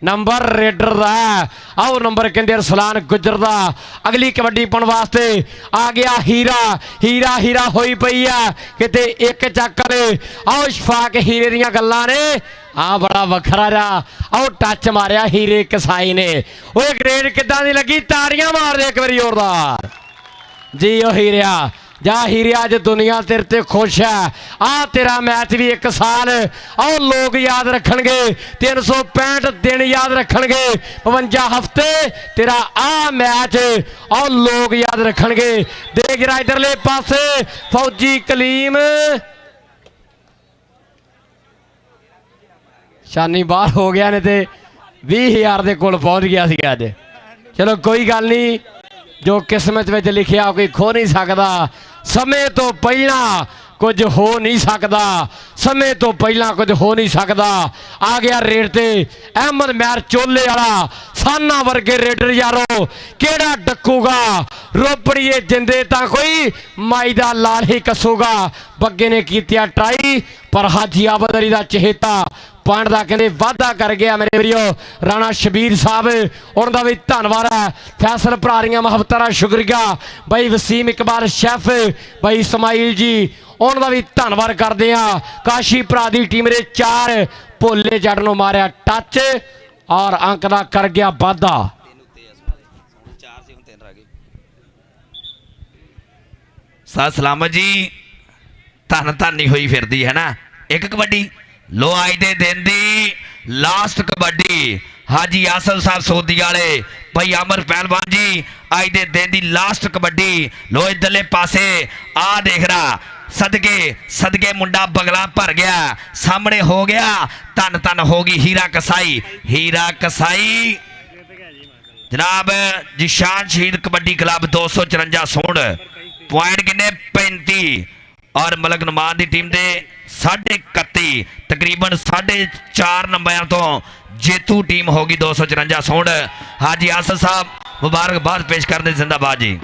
नंबर रेडर का आओ नंबर कहते सलान गुजर का अगली कबड्डी पाने वास्ते आ गया हीरा होई पई है किते एक चक्कर आओ शफा के हीरे दियां गल्लां ने हाँ बड़ा वखरा रहा आओ टच मारिया हीरे कसाई ने वो ग्रेड किदां दी लगी ताड़ियां मार दे एक बारी जोरदार जी ओ हीरिया ਜਾ ਹੀਰਿਆ ਅੱਜ ਦੁਨੀਆ ਤੇਰੇ ਤੇ ਖੁਸ਼ ਹੈ। ਆ ਤੇਰਾ ਮੈਚ ਵੀ 1 ਸਾਲ ਆਓ ਲੋਕ ਯਾਦ ਰੱਖਣਗੇ, 365 ਦਿਨ ਯਾਦ ਰੱਖਣਗੇ, 52 ਹਫ਼ਤੇ ਤੇਰਾ ਆ ਮੈਚ ਆਓ ਲੋਕ ਯਾਦ ਰੱਖਣਗੇ। ਦੇਖ ਜਰਾ ਇਧਰਲੇ ਪਾਸੇ ਫੌਜੀ ਕਲੀਮ ਸ਼ਾਨੀ ਬਾਹਰ ਹੋ ਗਿਆ ਨੇ ਤੇ 20,000 ਦੇ ਕੋਲ ਪਹੁੰਚ ਗਿਆ ਸੀ ਅੱਜ। ਚਲੋ ਕੋਈ ਗੱਲ ਨਹੀਂ, ਜੋ ਕਿਸਮਤ ਵਿੱਚ ਲਿਖਿਆ ਕੋਈ ਖੋ ਨਹੀਂ ਸਕਦਾ। ਸਮੇਂ ਤੋਂ ਪਹਿਲਾਂ ਕੁਝ ਹੋ ਨਹੀਂ ਸਕਦਾ, ਸਮੇਂ ਤੋਂ ਪਹਿਲਾਂ ਕੁਝ ਹੋ ਨਹੀਂ ਸਕਦਾ। ਆ ਗਿਆ ਰੇਡ ਤੇ ਅਹਿਮਦ ਮੈਰ ਚੋਲੇ ਵਾਲਾ, ਸਾਨਾ ਵਰਗੇ ਰੇਡਰ ਯਾਰੋ ਕਿਹੜਾ ਡੱਕੂਗਾ। ਰੋਪੜੀਏ ਜਿੰਦੇ ਤਾਂ ਕੋਈ ਮਾਈ ਦਾ ਲਾਲ ਹੀ ਕੱਸੂਗਾ। ਬੱਗੇ ਨੇ ਕੀਤਿਆ ਟਰਾਈ ਪਰ ਹਾਜੀ ਆਬਦ ਅਲੀ ਦਾ ਚਹੇਤਾ ਪੁਆਇੰਟ ਦਾ ਕਹਿੰਦੇ ਵਾਧਾ ਕਰ ਗਿਆ। ਮੇਰੇ ਵੀਰੋ ਰਾਣਾ ਸ਼ਬੀਰ ਸਾਹਿਬ ਉਹਨਾਂ ਦਾ ਵੀ ਧੰਨਵਾਦ ਹੈ। ਫੈਸਲ ਭਰਾਰੀਆਂ ਮੁਹੱਬਤਾਂ ਦਾ ਸ਼ੁਕਰੀਆ। ਬਾਈ ਵਸੀਮ ਇਕਬਾਲ ਸ਼ੈਫ, ਬਾਈ ਇਸਮਾਈਲ ਜੀ ਉਹਨਾਂ ਦਾ ਵੀ ਧੰਨਵਾਦ ਕਰਦੇ ਆ। ਕਾਸ਼ੀ ਭਰਾ ਦੀ ਟੀਮ ਦੇ 4 ਭੋਲੇ ਜੱਟ ਨੂੰ ਮਾਰਿਆ ਟੱਚ ਔਰ ਅੰਕ ਦਾ ਕਰ ਗਿਆ ਵਾਧਾ। ਸਾ ਸਲਾਮਤ ਜੀ, ਧੰਨ ਧੰਨੀ ਹੋਈ ਫਿਰਦੀ ਹੈ ਨਾ। ਇੱਕ ਕਬੱਡੀ ਲੋ ਅੱਜ ਦੇ ਦਿਨ ਦੀ ਲਾਸਟ ਕਬੱਡੀ ਹਾਜੀ ਆਸਫ ਸਾਹਿਬ ਸੋਦੀ ਵਾਲੇ ਭਾਈ ਅਮਰ ਪਹਿਲਵਾਨ ਜੀ, ਅੱਜ ਦੇ ਦਿਨ ਦੀ ਲਾਸਟ ਕਬੱਡੀ ਲੋ ਇਧਰਲੇ ਪਾਸੇ ਆ ਦੇਖ ਰਾ ਸਦਕੇ ਸਦਕੇ ਮੁੰਡਾ ਬਗਲਾ ਭਰ ਗਿਆ, ਸਾਹਮਣੇ ਹੋ ਗਿਆ ਧੰਨ ਧੰਨ ਹੋ ਗਈ ਹੀਰਾ ਕਸਾਈ। ਹੀਰਾ ਕਸਾਈ ਜਨਾਬ ਜਿਸ਼ਾਨ ਸ਼ਹੀਦ ਕਬੱਡੀ ਕਲੱਬ 254 ਸੋਂਡ ਪੁਆਇੰਟ ਕਿੰਨੇ 35 ਔਰ ਮਲਕ ਨੁਮਾਨ ਦੀ ਟੀਮ ਦੇ 31.5 ਤਕਰੀਬਨ 4.5 ਨੰਬਰਾਂ ਤੋਂ ਜੇਤੂ ਟੀਮ ਹੋਗੀ 254 ਸੋਂਡ। ਹਾਜੀ ਆਸਫ ਸਾਹਿਬ ਮੁਬਾਰਕਬਾਦ ਪੇਸ਼ ਕਰਦੇ ਜਿੰਦਾਬਾਦ ਜੀ।